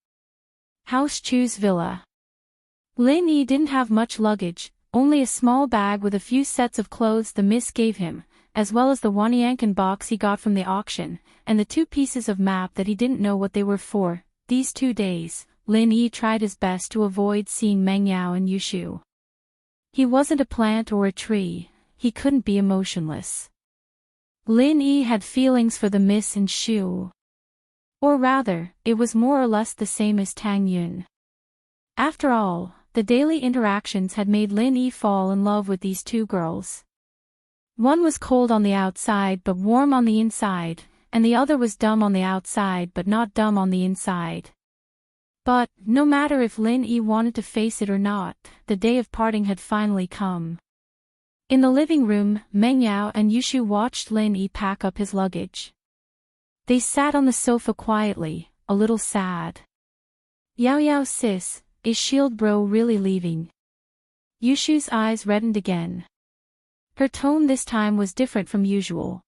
House Chu's villa. Lin Yi didn't have much luggage, only a small bag with a few sets of clothes the miss gave him, as well as the Wanyankan box he got from the auction, and the 2 pieces of map that he didn't know what they were for. These 2 days, Lin Yi tried his best to avoid seeing Meng Yao and Yushu. He wasn't a plant or a tree, he couldn't be emotionless. Lin Yi had feelings for the Miss and Shu. Or rather, it was more or less the same as Tang Yun. After all, the daily interactions had made Lin Yi fall in love with these 2 girls. One was cold on the outside but warm on the inside, and the other was dumb on the outside but not dumb on the inside. But, no matter if Lin Yi wanted to face it or not, the day of parting had finally come. In the living room, Meng Yao and Yushu watched Lin Yi pack up his luggage. They sat on the sofa quietly, a little sad. Yao Yao sis, is Shield Bro really leaving? Yushu's eyes reddened again. Her tone this time was different from usual.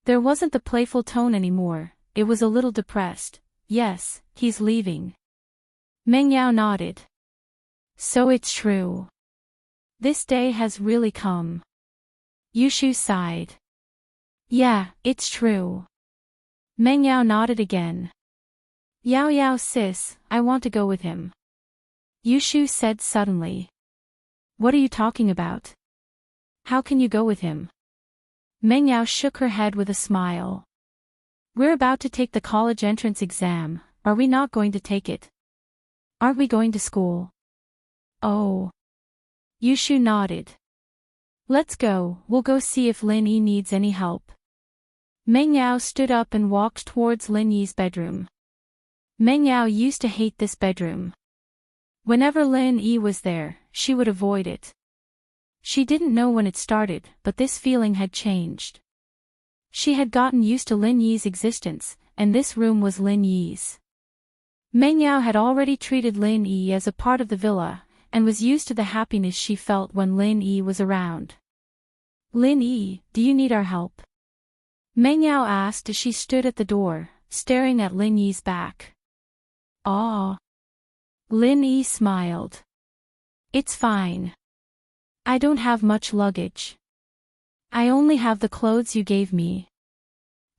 There wasn't the playful tone anymore, it was a little depressed. Yes, he's leaving. Meng Yao nodded. So it's true. This day has really come. Yushu sighed. Yeah, it's true. Meng Yao nodded again. Yao Yao sis, I want to go with him. Yushu said suddenly. What are you talking about? How can you go with him? Meng Yao shook her head with a smile. We're about to take the college entrance exam, are we not going to take it? Aren't we going to school? Oh. Yushu nodded. Let's go, we'll go see if Lin Yi needs any help. Meng Yao stood up and walked towards Lin Yi's bedroom. Meng Yao used to hate this bedroom. Whenever Lin Yi was there, she would avoid it. She didn't know when it started, but this feeling had changed. She had gotten used to Lin Yi's existence, and this room was Lin Yi's. Meng Yao had already treated Lin Yi as a part of the villa, and was used to the happiness she felt when Lin Yi was around. Lin Yi, do you need our help? Meng Yao asked as she stood at the door, staring at Lin Yi's back. Ah. Lin Yi smiled. It's fine. I don't have much luggage. I only have the clothes you gave me.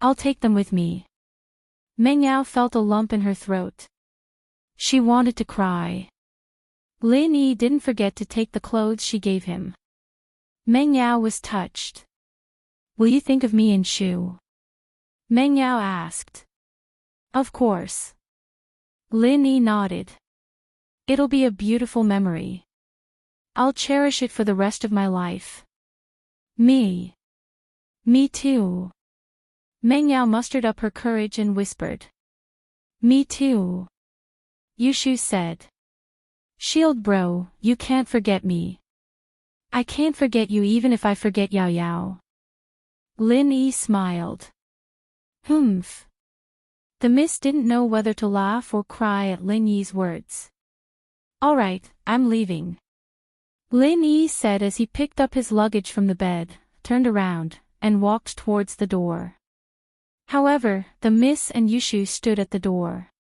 I'll take them with me. Meng Yao felt a lump in her throat. She wanted to cry. Lin Yi didn't forget to take the clothes she gave him. Meng Yao was touched. Will you think of me and Shu? Meng Yao asked. Of course. Lin Yi nodded. It'll be a beautiful memory. I'll cherish it for the rest of my life. Me. Me too. Meng Yao mustered up her courage and whispered. Me too. Yushu said. Shield bro, you can't forget me. I can't forget you even if I forget Yao Yao. Lin Yi smiled. Humph. The mist didn't know whether to laugh or cry at Lin Yi's words. Alright, I'm leaving. Lin Yi said as he picked up his luggage from the bed, turned around, and walked towards the door. However, the Miss and Yushu stood at the door.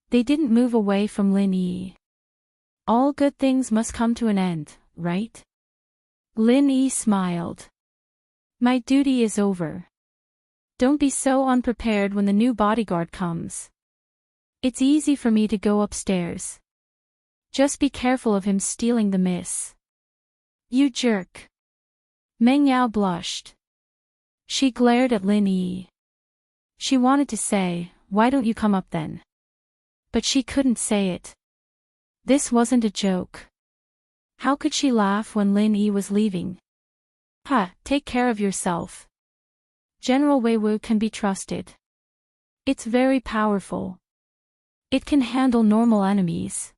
They didn't move away from Lin Yi. All good things must come to an end, right? Lin Yi smiled. My duty is over. Don't be so unprepared when the new bodyguard comes. It's easy for me to go upstairs. Just be careful of him stealing the miss. You jerk. Meng Yao blushed. She glared at Lin Yi. She wanted to say, why don't you come up then? But she couldn't say it. This wasn't a joke. How could she laugh when Lin Yi was leaving? Take care of yourself. General Wei Wu can be trusted. It's very powerful. It can handle normal enemies.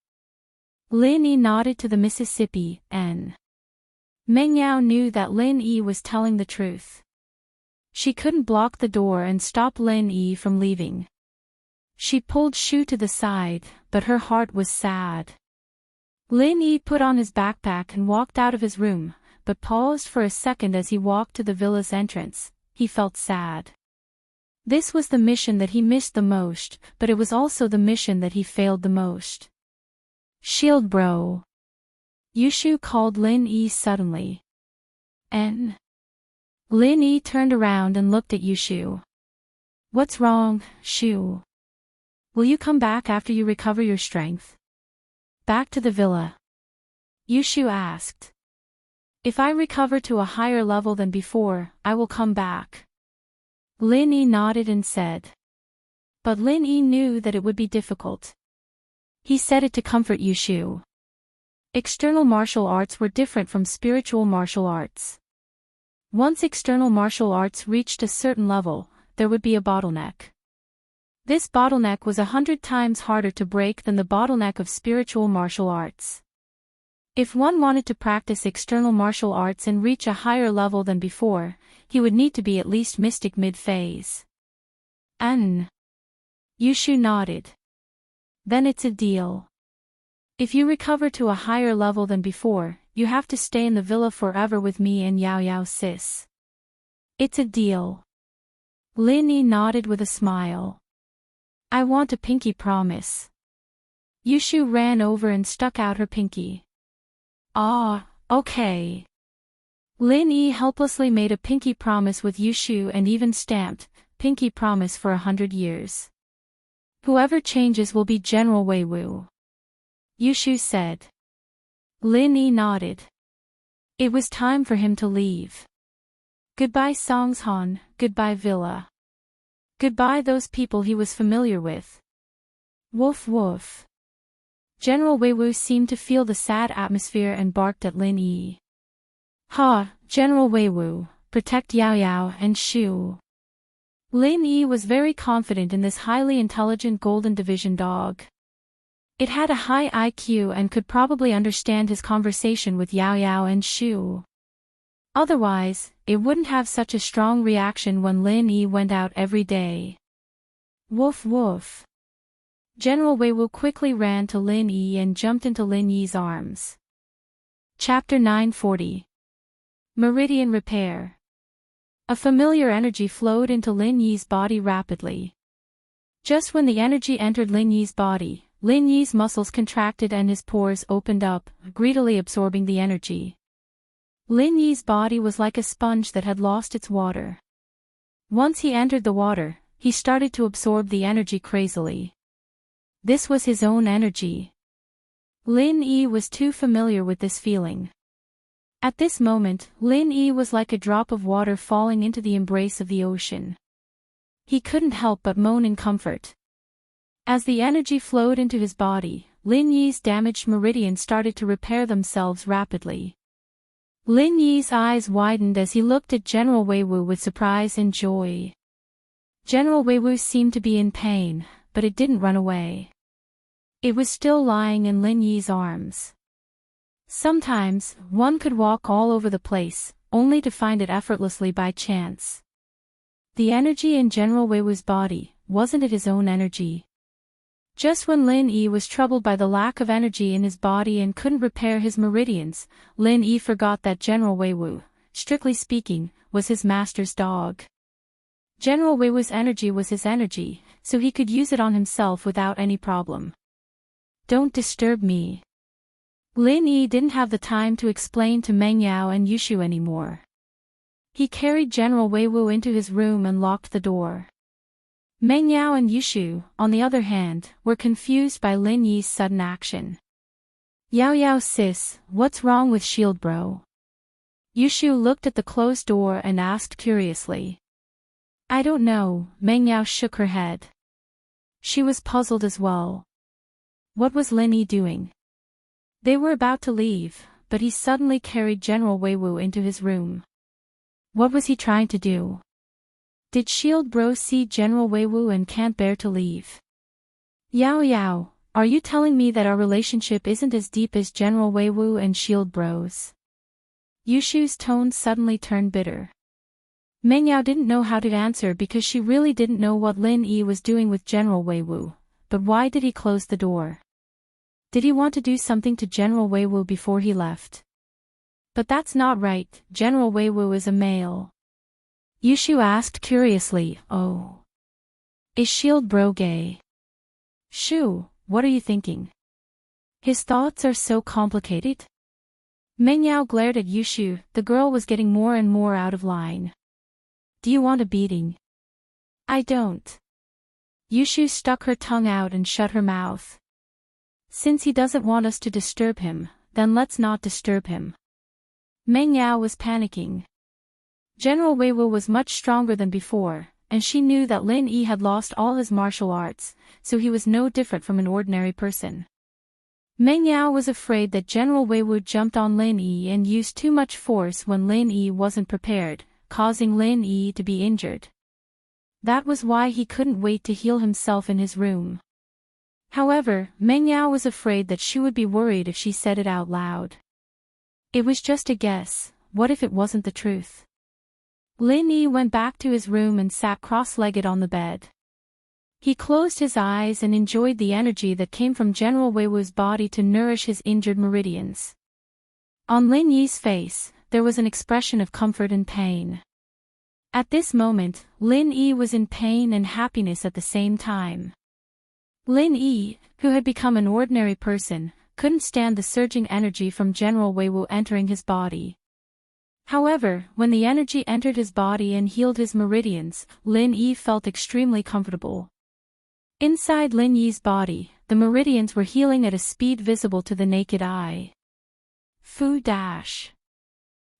Lin Yi nodded to the Mississippi, and Meng Yao knew that Lin Yi was telling the truth. She couldn't block the door and stop Lin Yi from leaving. She pulled Shu to the side, but her heart was sad. Lin Yi put on his backpack and walked out of his room, but paused for a second as he walked to the villa's entrance. He felt sad. This was the mission that he missed the most, but it was also the mission that he failed the most. Shield bro. Yushu called Lin Yi suddenly. Lin Yi turned around and looked at Yushu. What's wrong, Shu? Will you come back after you recover your strength? Back to the villa? Yushu asked. If I recover to a higher level than before, I will come back. Lin Yi nodded and said. But Lin Yi knew that it would be difficult. He said it to comfort Yushu. External martial arts were different from spiritual martial arts. Once external martial arts reached a certain level, there would be a bottleneck. This bottleneck was 100 times harder to break than the bottleneck of spiritual martial arts. If one wanted to practice external martial arts and reach a higher level than before, he would need to be at least mystic mid-phase. Yushu nodded. Then it's a deal. If you recover to a higher level than before, you have to stay in the villa forever with me and Yao Yao sis. It's a deal. Lin Yi nodded with a smile. I want a pinky promise. Yushu ran over and stuck out her pinky. Okay. Lin Yi helplessly made a pinky promise with Yushu and even stamped, pinky promise for 100 years. Whoever changes will be General Wei Wu. Yushu said. Lin Yi nodded. It was time for him to leave. Goodbye Songshan, goodbye Villa. Goodbye those people he was familiar with. Woof woof. General Wei Wu seemed to feel the sad atmosphere and barked at Lin Yi. General Wei Wu, protect Yao Yao and Shu. Lin Yi was very confident in this highly intelligent Golden Division dog. It had a high IQ and could probably understand his conversation with Yao Yao and Shu. Otherwise, it wouldn't have such a strong reaction when Lin Yi went out every day. Woof woof. General Wei Wu quickly ran to Lin Yi and jumped into Lin Yi's arms. Chapter 940. Meridian Repair. A familiar energy flowed into Lin Yi's body rapidly. Just when the energy entered Lin Yi's body, Lin Yi's muscles contracted and his pores opened up, greedily absorbing the energy. Lin Yi's body was like a sponge that had lost its water. Once he entered the water, he started to absorb the energy crazily. This was his own energy. Lin Yi was too familiar with this feeling. At this moment, Lin Yi was like a drop of water falling into the embrace of the ocean. He couldn't help but moan in comfort. As the energy flowed into his body, Lin Yi's damaged meridians started to repair themselves rapidly. Lin Yi's eyes widened as he looked at General Wei Wu with surprise and joy. General Weiwu seemed to be in pain, but it didn't run away. It was still lying in Lin Yi's arms. Sometimes, one could walk all over the place, only to find it effortlessly by chance. The energy in General Weiwu's body, wasn't it his own energy? Just when Lin Yi was troubled by the lack of energy in his body and couldn't repair his meridians, Lin Yi forgot that General Weiwu, strictly speaking, was his master's dog. General Weiwu's energy was his energy, so he could use it on himself without any problem. Don't disturb me. Lin Yi didn't have the time to explain to Meng Yao and Yushu anymore. He carried General Weiwu into his room and locked the door. Meng Yao and Yushu, on the other hand, were confused by Lin Yi's sudden action. Yao Yao sis, what's wrong with Shield bro? Yushu looked at the closed door and asked curiously. I don't know, Meng Yao shook her head. She was puzzled as well. What was Lin Yi doing? They were about to leave, but he suddenly carried General Weiwu into his room. What was he trying to do? Did Shield bro see General Weiwu and can't bear to leave? Yao Yao, are you telling me that our relationship isn't as deep as General Weiwu and Shield bro's? Yushu's tone suddenly turned bitter. Meng Yao didn't know how to answer because she really didn't know what Lin Yi was doing with General Weiwu, but why did he close the door? Did he want to do something to General Weiwu before he left? But that's not right, General Weiwu is a male. Yushu asked curiously, oh. Is Shield bro gay? Shu, what are you thinking? His thoughts are so complicated. Meng Yao glared at Yushu, the girl was getting more and more out of line. Do you want a beating? I don't. Yushu stuck her tongue out and shut her mouth. Since he doesn't want us to disturb him, then let's not disturb him. Meng Yao was panicking. General Weiwu was much stronger than before, and she knew that Lin Yi had lost all his martial arts, so he was no different from an ordinary person. Meng Yao was afraid that General Weiwu jumped on Lin Yi and used too much force when Lin Yi wasn't prepared, causing Lin Yi to be injured. That was why he couldn't wait to heal himself in his room. However, Meng Yao was afraid that she would be worried if she said it out loud. It was just a guess, what if it wasn't the truth? Lin Yi went back to his room and sat cross-legged on the bed. He closed his eyes and enjoyed the energy that came from General Weiwu's body to nourish his injured meridians. On Lin Yi's face, there was an expression of comfort and pain. At this moment, Lin Yi was in pain and happiness at the same time. Lin Yi, who had become an ordinary person, couldn't stand the surging energy from General Weiwu entering his body. However, when the energy entered his body and healed his meridians, Lin Yi felt extremely comfortable. Inside Lin Yi's body, the meridians were healing at a speed visible to the naked eye. Fu dash.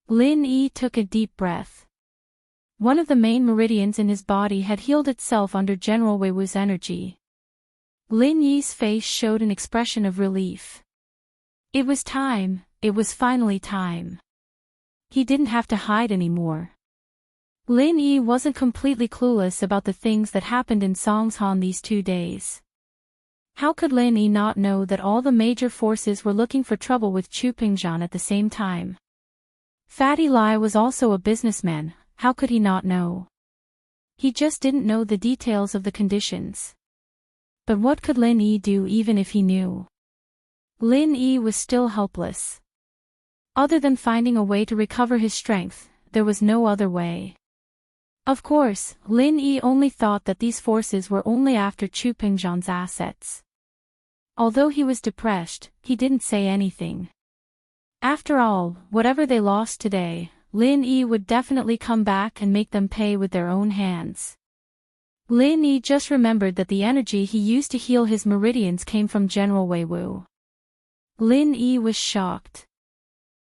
Lin Yi took a deep breath. One of the main meridians in his body had healed itself under General Weiwu's energy. Lin Yi's face showed an expression of relief. It was time, it was finally time. He didn't have to hide anymore. Lin Yi wasn't completely clueless about the things that happened in Songshan these 2 days. How could Lin Yi not know that all the major forces were looking for trouble with Chu Pingzhan at the same time? Fatty Lai was also a businessman, how could he not know? He just didn't know the details of the conditions. But what could Lin Yi do even if he knew? Lin Yi was still helpless. Other than finding a way to recover his strength, there was no other way. Of course, Lin Yi only thought that these forces were only after Chu Pingzhan's assets. Although he was depressed, he didn't say anything. After all, whatever they lost today, Lin Yi would definitely come back and make them pay with their own hands. Lin Yi just remembered that the energy he used to heal his meridians came from General Weiwu. Lin Yi was shocked.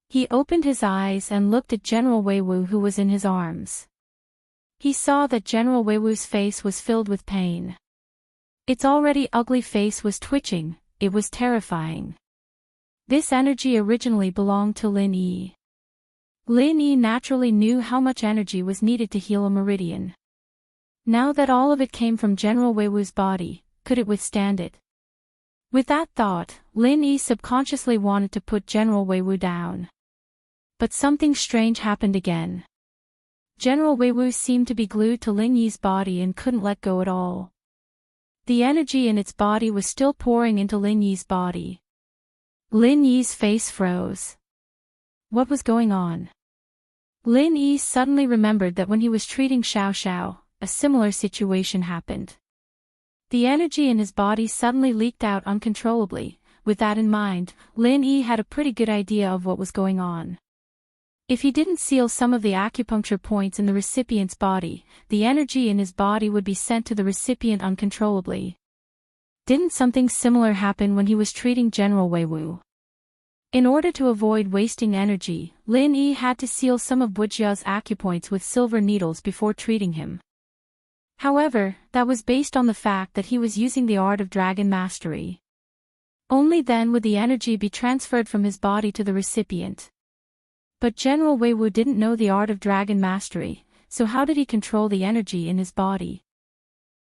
He opened his eyes and looked at General Weiwu who was in his arms. He saw that General Weiwu's face was filled with pain. Its already ugly face was twitching, it was terrifying. This energy originally belonged to Lin Yi. Lin Yi naturally knew how much energy was needed to heal a meridian. Now that all of it came from General Weiwu's body, could it withstand it? With that thought, Lin Yi subconsciously wanted to put General Weiwu down. But something strange happened again. General Weiwu seemed to be glued to Lin Yi's body and couldn't let go at all. The energy in its body was still pouring into Lin Yi's body. Lin Yi's face froze. What was going on? Lin Yi suddenly remembered that when he was treating Xiao Xiao, a similar situation happened. The energy in his body suddenly leaked out uncontrollably. With that in mind, Lin Yi had a pretty good idea of what was going on. If he didn't seal some of the acupuncture points in the recipient's body, the energy in his body would be sent to the recipient uncontrollably. Didn't something similar happen when he was treating General Weiwu? In order to avoid wasting energy, Lin Yi had to seal some of Bujia's acupoints with silver needles before treating him. However, that was based on the fact that he was using the art of dragon mastery. Only then would the energy be transferred from his body to the recipient. But General Weiwu didn't know the art of dragon mastery, so how did he control the energy in his body?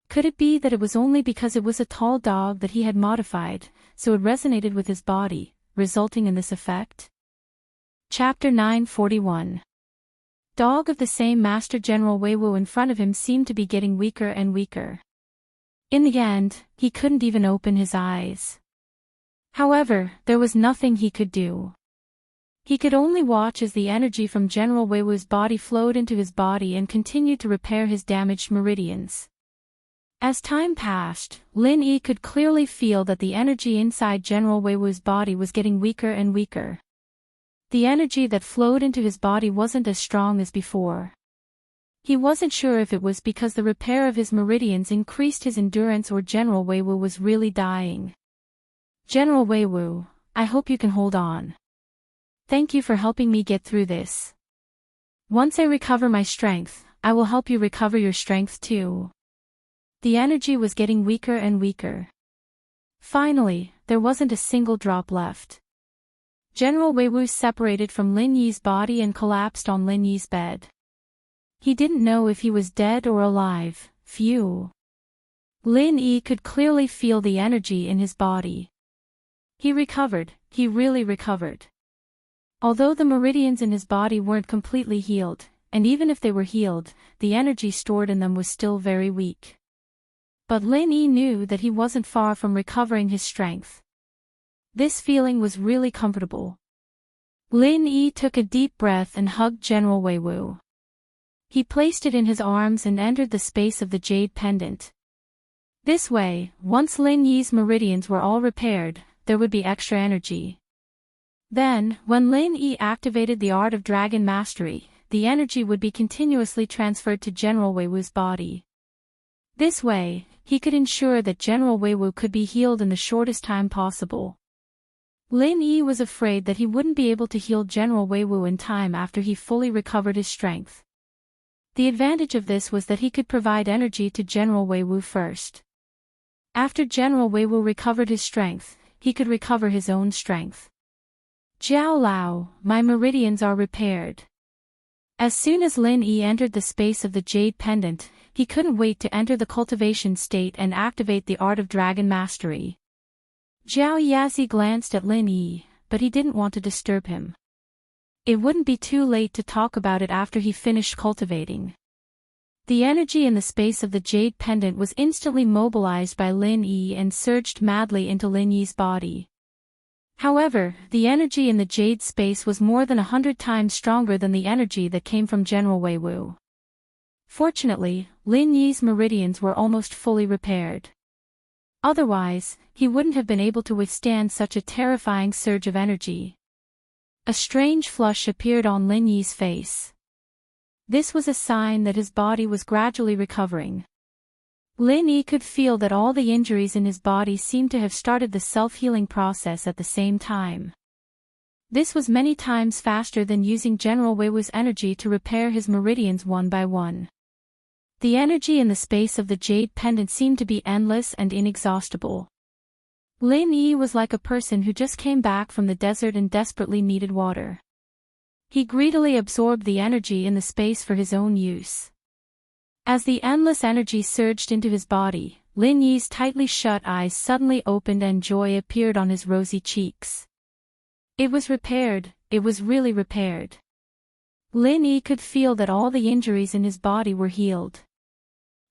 Could it be that it was only because it was a tall dog that he had modified, so it resonated with his body, resulting in this effect? Chapter 941. Dog of the same master. General Weiwu in front of him seemed to be getting weaker and weaker. In the end, he couldn't even open his eyes. However, there was nothing he could do. He could only watch as the energy from General Weiwu's body flowed into his body and continued to repair his damaged meridians. As time passed, Lin Yi could clearly feel that the energy inside General Weiwu's body was getting weaker and weaker. The energy that flowed into his body wasn't as strong as before. He wasn't sure if it was because the repair of his meridians increased his endurance or General Weiwu was really dying. General Weiwu, I hope you can hold on. Thank you for helping me get through this. Once I recover my strength, I will help you recover your strength too. The energy was getting weaker and weaker. Finally, there wasn't a single drop left. General Weiwu separated from Lin Yi's body and collapsed on Lin Yi's bed. He didn't know if he was dead or alive. Phew. Lin Yi could clearly feel the energy in his body. He recovered, he really recovered. Although the meridians in his body weren't completely healed, and even if they were healed, the energy stored in them was still very weak. But Lin Yi knew that he wasn't far from recovering his strength. This feeling was really comfortable. Lin Yi took a deep breath and hugged General Weiwu. He placed it in his arms and entered the space of the jade pendant. This way, once Lin Yi's meridians were all repaired, there would be extra energy. Then, when Lin Yi activated the art of dragon mastery, the energy would be continuously transferred to General Weiwu's body. This way, he could ensure that General Weiwu could be healed in the shortest time possible. Lin Yi was afraid that he wouldn't be able to heal General Weiwu in time after he fully recovered his strength. The advantage of this was that he could provide energy to General Weiwu first. After General Weiwu recovered his strength, he could recover his own strength. Jiao Lao, my meridians are repaired. As soon as Lin Yi entered the space of the jade pendant, he couldn't wait to enter the cultivation state and activate the art of dragon mastery. Jiao Yazi glanced at Lin Yi, but he didn't want to disturb him. It wouldn't be too late to talk about it after he finished cultivating. The energy in the space of the jade pendant was instantly mobilized by Lin Yi and surged madly into Lin Yi's body. However, the energy in the jade space was more than 100 times stronger than the energy that came from General Weiwu. Fortunately, Lin Yi's meridians were almost fully repaired. Otherwise, he wouldn't have been able to withstand such a terrifying surge of energy. A strange flush appeared on Lin Yi's face. This was a sign that his body was gradually recovering. Lin Yi could feel that all the injuries in his body seemed to have started the self-healing process at the same time. This was many times faster than using General Weiwu's energy to repair his meridians one by one. The energy in the space of the jade pendant seemed to be endless and inexhaustible. Lin Yi was like a person who just came back from the desert and desperately needed water. He greedily absorbed the energy in the space for his own use. As the endless energy surged into his body, Lin Yi's tightly shut eyes suddenly opened and joy appeared on his rosy cheeks. It was repaired, it was really repaired. Lin Yi could feel that all the injuries in his body were healed.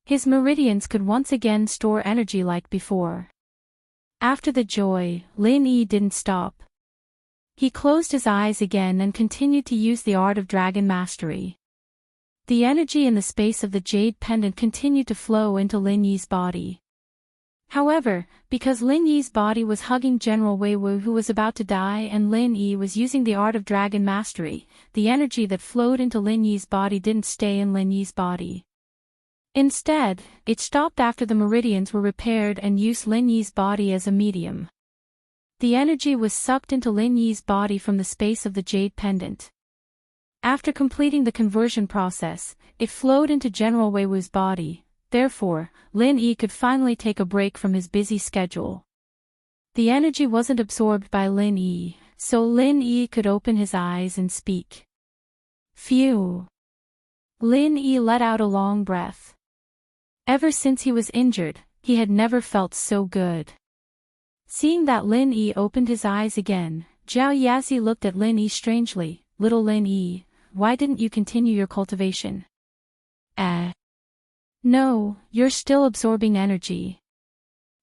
His meridians could once again store energy like before. After the joy, Lin Yi didn't stop. He closed his eyes again and continued to use the art of dragon mastery. The energy in the space of the jade pendant continued to flow into Lin Yi's body. However, because Lin Yi's body was hugging General Wei Wu who was about to die and Lin Yi was using the art of dragon mastery, the energy that flowed into Lin Yi's body didn't stay in Lin Yi's body. Instead, it stopped after the meridians were repaired and used Lin Yi's body as a medium. The energy was sucked into Lin Yi's body from the space of the jade pendant. After completing the conversion process, it flowed into General Wei Wu's body. Therefore, Lin Yi could finally take a break from his busy schedule. The energy wasn't absorbed by Lin Yi, so Lin Yi could open his eyes and speak. Phew! Lin Yi let out a long breath. Ever since he was injured, he had never felt so good. Seeing that Lin Yi opened his eyes again, Zhao Yazi looked at Lin Yi strangely. Little Lin Yi, why didn't you continue your cultivation? No, you're still absorbing energy.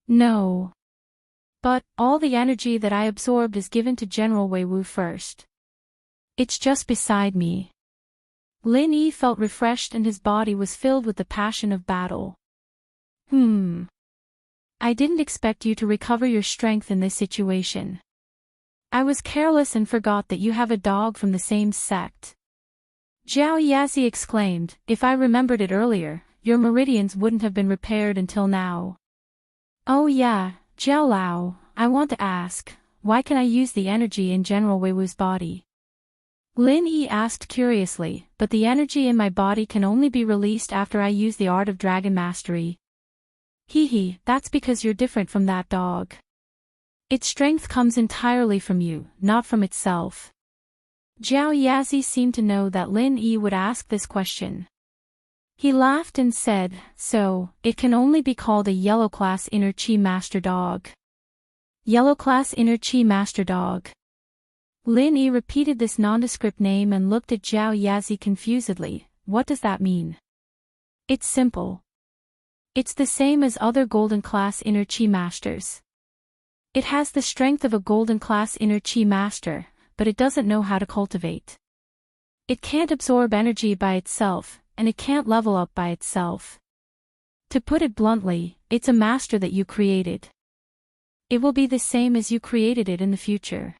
No. But, all the energy that I absorbed is given to General Wei Wu first. It's just beside me. Lin Yi felt refreshed and his body was filled with the passion of battle. I didn't expect you to recover your strength in this situation. I was careless and forgot that you have a dog from the same sect. Zhao Yazi exclaimed, if I remembered it earlier, your meridians wouldn't have been repaired until now. Oh yeah, Zhao Lao, I want to ask, why can I use the energy in General Wei Wu's body? Lin Yi asked curiously, but the energy in my body can only be released after I use the art of dragon mastery. Hee, that's because you're different from that dog. Its strength comes entirely from you, not from itself. Zhao Yazi seemed to know that Lin Yi would ask this question. He laughed and said, so, it can only be called a yellow class inner chi master dog. Yellow class inner chi master dog. Lin Yi repeated this nondescript name and looked at Zhao Yazi confusedly. What does that mean? It's simple. It's the same as other golden class inner chi masters. It has the strength of a golden class inner chi master, but it doesn't know how to cultivate. It can't absorb energy by itself, and it can't level up by itself. To put it bluntly, it's a master that you created. It will be the same as you created it in the future.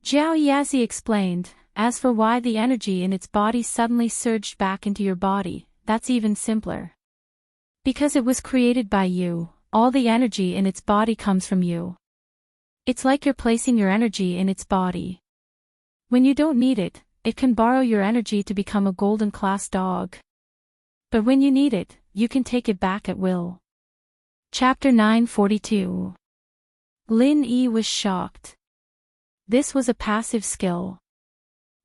Zhao Yazi explained, as for why the energy in its body suddenly surged back into your body, that's even simpler. Because it was created by you, all the energy in its body comes from you. It's like you're placing your energy in its body. When you don't need it, it can borrow your energy to become a golden class dog. But when you need it, you can take it back at will. Chapter 942. Lin Yi was shocked. This was a passive skill.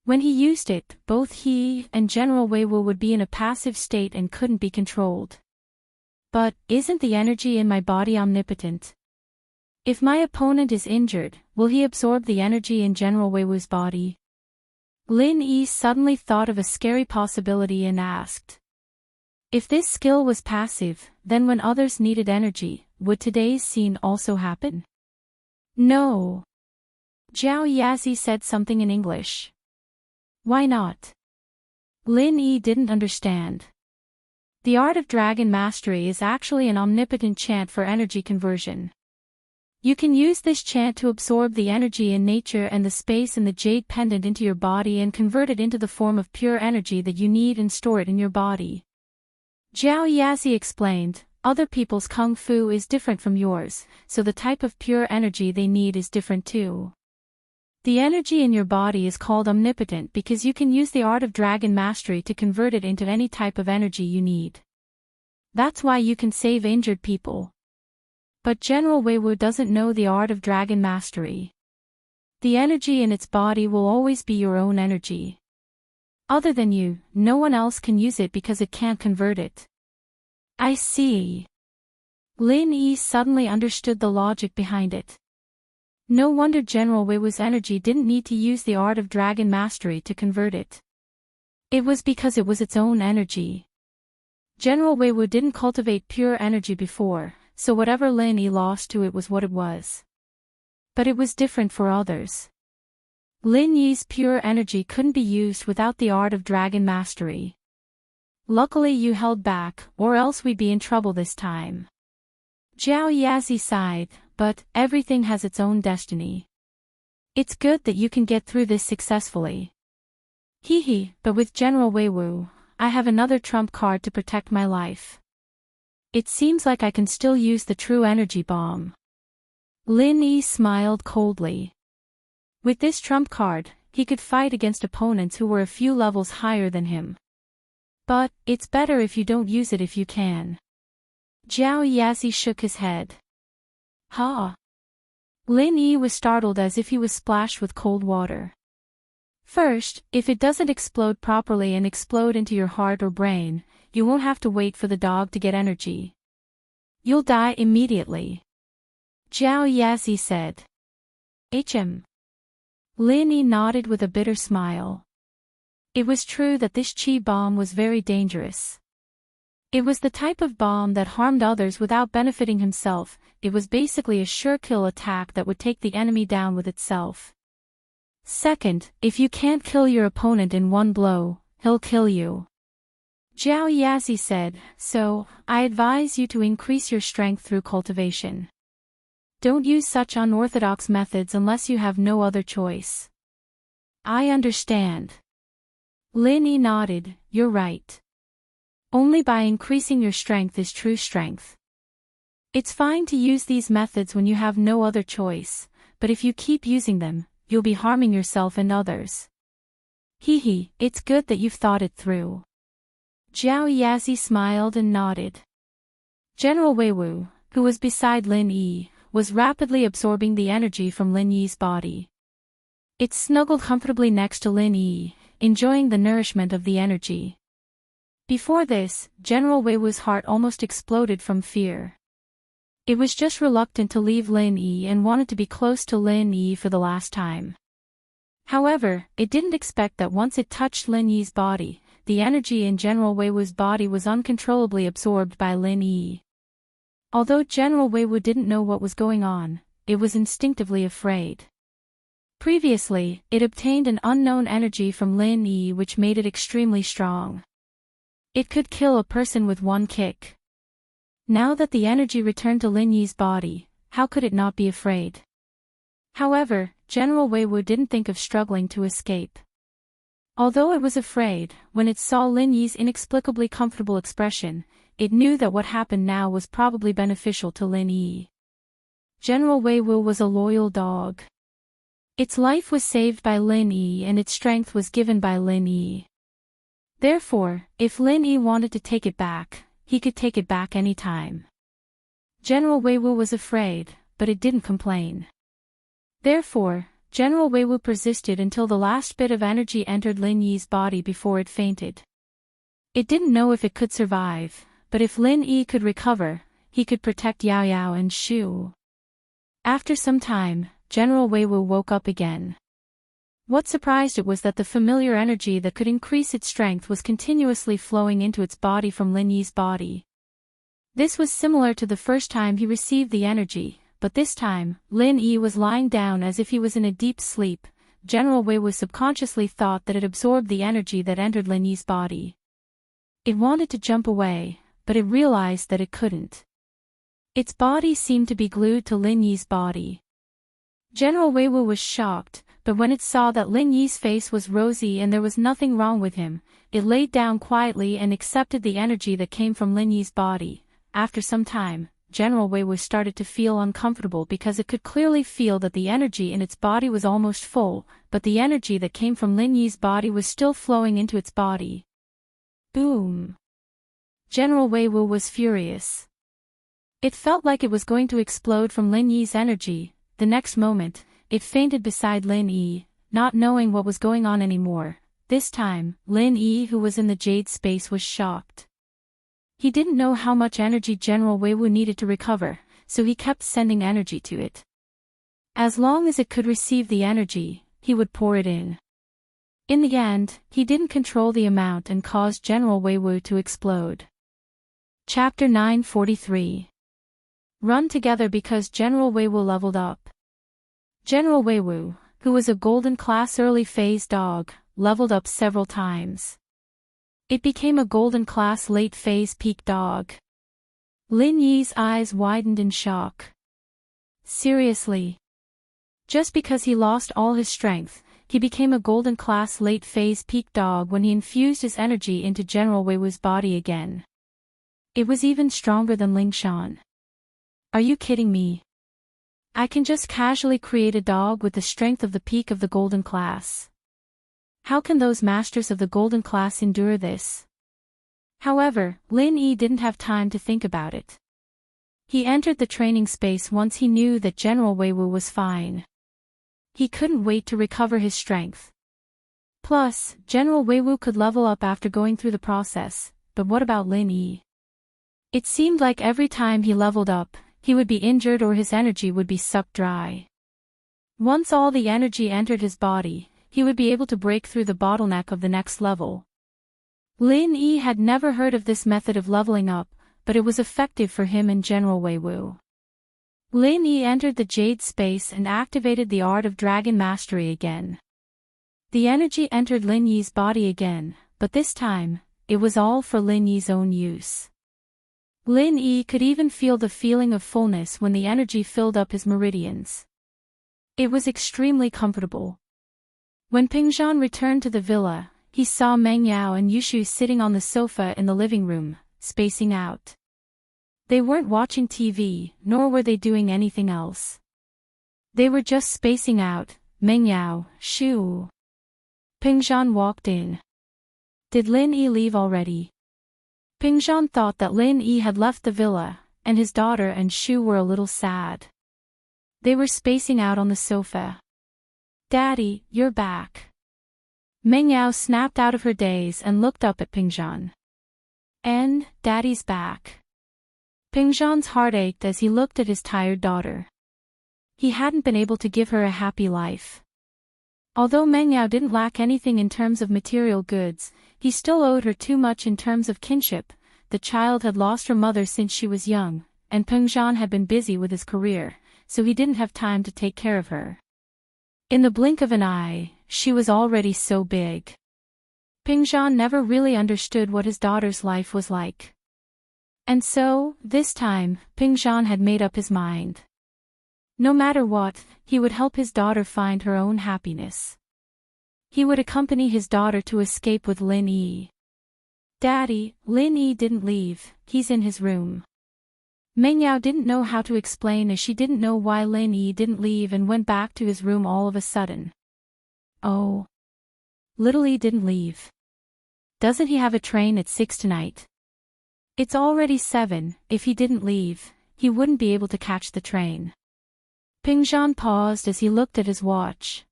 When he used it, both he and General Wei Wu would be in a passive state and couldn't be controlled. But, isn't the energy in my body omnipotent? If my opponent is injured, will he absorb the energy in General Wei Wu's body? Lin Yi suddenly thought of a scary possibility and asked. If this skill was passive, then when others needed energy, would today's scene also happen? No. Zhao Yazi said something in English. Why not? Lin Yi didn't understand. The art of dragon mastery is actually an omnipotent chant for energy conversion. You can use this chant to absorb the energy in nature and the space in the jade pendant into your body and convert it into the form of pure energy that you need and store it in your body. Zhao Yazi explained, other people's kung fu is different from yours, so the type of pure energy they need is different too. The energy in your body is called omnipotent because you can use the art of dragon mastery to convert it into any type of energy you need. That's why you can save injured people. But General Wei Wu doesn't know the art of dragon mastery. The energy in its body will always be your own energy. Other than you, no one else can use it because it can't convert it. I see. Lin Yi suddenly understood the logic behind it. No wonder General Wei Wu's energy didn't need to use the art of dragon mastery to convert it. It was because it was its own energy. General Wei Wu didn't cultivate pure energy before, so whatever Lin Yi lost to it was what it was. But it was different for others. Lin Yi's pure energy couldn't be used without the art of dragon mastery. Luckily you held back, or else we'd be in trouble this time. Zhao Yazi sighed, but everything has its own destiny. It's good that you can get through this successfully. Hee, but with General Wei Wu, I have another trump card to protect my life. It seems like I can still use the true energy bomb. Lin Yi smiled coldly. With this trump card, he could fight against opponents who were a few levels higher than him. But, it's better if you don't use it if you can. Zhao Yazi shook his head. Ha! Lin Yi was startled as if he was splashed with cold water. First, if it doesn't explode properly and explode into your heart or brain, you won't have to wait for the dog to get energy. You'll die immediately. Zhao Yazi said. Lin Yi nodded with a bitter smile. It was true that this chi bomb was very dangerous. It was the type of bomb that harmed others without benefiting himself. It was basically a sure kill attack that would take the enemy down with itself. Second, if you can't kill your opponent in one blow, he'll kill you. Zhao Yazi said, so, I advise you to increase your strength through cultivation. Don't use such unorthodox methods unless you have no other choice. I understand. Lin Yi nodded, you're right. Only by increasing your strength is true strength. It's fine to use these methods when you have no other choice, but if you keep using them, you'll be harming yourself and others. It's good that you've thought it through. Zhao Yazi smiled and nodded. General Wei Wu, who was beside Lin Yi, was rapidly absorbing the energy from Lin Yi's body. It snuggled comfortably next to Lin Yi, enjoying the nourishment of the energy. Before this, General Wei Wu's heart almost exploded from fear. It was just reluctant to leave Lin Yi and wanted to be close to Lin Yi for the last time. However, it didn't expect that once it touched Lin Yi's body, the energy in General Wei Wu's body was uncontrollably absorbed by Lin Yi. Although General Wei Wu didn't know what was going on, it was instinctively afraid. Previously, it obtained an unknown energy from Lin Yi which made it extremely strong. It could kill a person with one kick. Now that the energy returned to Lin Yi's body, how could it not be afraid? However, General Wei Wu didn't think of struggling to escape. Although it was afraid, when it saw Lin Yi's inexplicably comfortable expression, it knew that what happened now was probably beneficial to Lin Yi. General Wei Wu was a loyal dog. Its life was saved by Lin Yi and its strength was given by Lin Yi. Therefore, if Lin Yi wanted to take it back, he could take it back any time. General Wei Wu was afraid, but it didn't complain. Therefore, General Wei Wu persisted until the last bit of energy entered Lin Yi's body before it fainted. It didn't know if it could survive, but if Lin Yi could recover, he could protect Yao Yao and Shu. After some time, General Wei Wu woke up again. What surprised it was that the familiar energy that could increase its strength was continuously flowing into its body from Lin Yi's body. This was similar to the first time he received the energy, but this time, Lin Yi was lying down as if he was in a deep sleep. General Wei Wu subconsciously thought that it absorbed the energy that entered Lin Yi's body. It wanted to jump away, but it realized that it couldn't. Its body seemed to be glued to Lin Yi's body. General Wei Wu was shocked, but when it saw that Lin Yi's face was rosy and there was nothing wrong with him, it laid down quietly and accepted the energy that came from Lin Yi's body. After some time, General Wei Wu started to feel uncomfortable because it could clearly feel that the energy in its body was almost full, but the energy that came from Lin Yi's body was still flowing into its body. Boom! General Wei Wu was furious. It felt like it was going to explode from Lin Yi's energy. The next moment, it fainted beside Lin Yi, not knowing what was going on anymore. This time, Lin Yi, who was in the jade space, was shocked. He didn't know how much energy General Weiwu needed to recover, so he kept sending energy to it. As long as it could receive the energy, he would pour it in. In the end, he didn't control the amount and caused General Weiwu to explode. Chapter 943. Run together because General Weiwu leveled up. General Weiwu, who was a golden class early phase dog, leveled up several times. It became a golden class late phase peak dog. Lin Yi's eyes widened in shock. Seriously? Just because he lost all his strength, he became a golden class late phase peak dog when he infused his energy into General Weiwu's body again. It was even stronger than Ling Shan. Are you kidding me? I can just casually create a dog with the strength of the peak of the golden class. How can those masters of the golden class endure this? However, Lin Yi didn't have time to think about it. He entered the training space once he knew that General Weiwu was fine. He couldn't wait to recover his strength. Plus, General Weiwu could level up after going through the process, but what about Lin Yi? It seemed like every time he leveled up, he would be injured or his energy would be sucked dry. Once all the energy entered his body, he would be able to break through the bottleneck of the next level. Lin Yi had never heard of this method of leveling up, but it was effective for him and General Weiwu. Lin Yi entered the Jade space and activated the Art of Dragon Mastery again. The energy entered Lin Yi's body again, but this time, it was all for Lin Yi's own use. Lin Yi could even feel the feeling of fullness when the energy filled up his meridians. It was extremely comfortable. When Pingzhan returned to the villa, he saw Meng Yao and Yushu sitting on the sofa in the living room, spacing out. They weren't watching TV, nor were they doing anything else. They were just spacing out. Meng Yao, Shu. Pingzhan walked in. Did Lin Yi leave already? Pingzhan thought that Lin Yi had left the villa, and his daughter and Shu were a little sad. They were spacing out on the sofa. Daddy, you're back. Meng Yao snapped out of her daze and looked up at Pingzhan. And, Daddy's back. Pingzhan's heart ached as he looked at his tired daughter. He hadn't been able to give her a happy life. Although Meng Yao didn't lack anything in terms of material goods, he still owed her too much in terms of kinship. The child had lost her mother since she was young, and Pingzhan had been busy with his career, so he didn't have time to take care of her. In the blink of an eye, she was already so big. Pingzhan never really understood what his daughter's life was like. And so, this time, Pingzhan had made up his mind. No matter what, he would help his daughter find her own happiness. He would accompany his daughter to escape with Lin Yi. Daddy, Lin Yi didn't leave, he's in his room. Meng Yao didn't know how to explain as she didn't know why Lin Yi didn't leave and went back to his room all of a sudden. Oh. Little Yi didn't leave. Doesn't he have a train at 6 tonight? It's already 7, if he didn't leave, he wouldn't be able to catch the train. Pingzhan paused as he looked at his watch.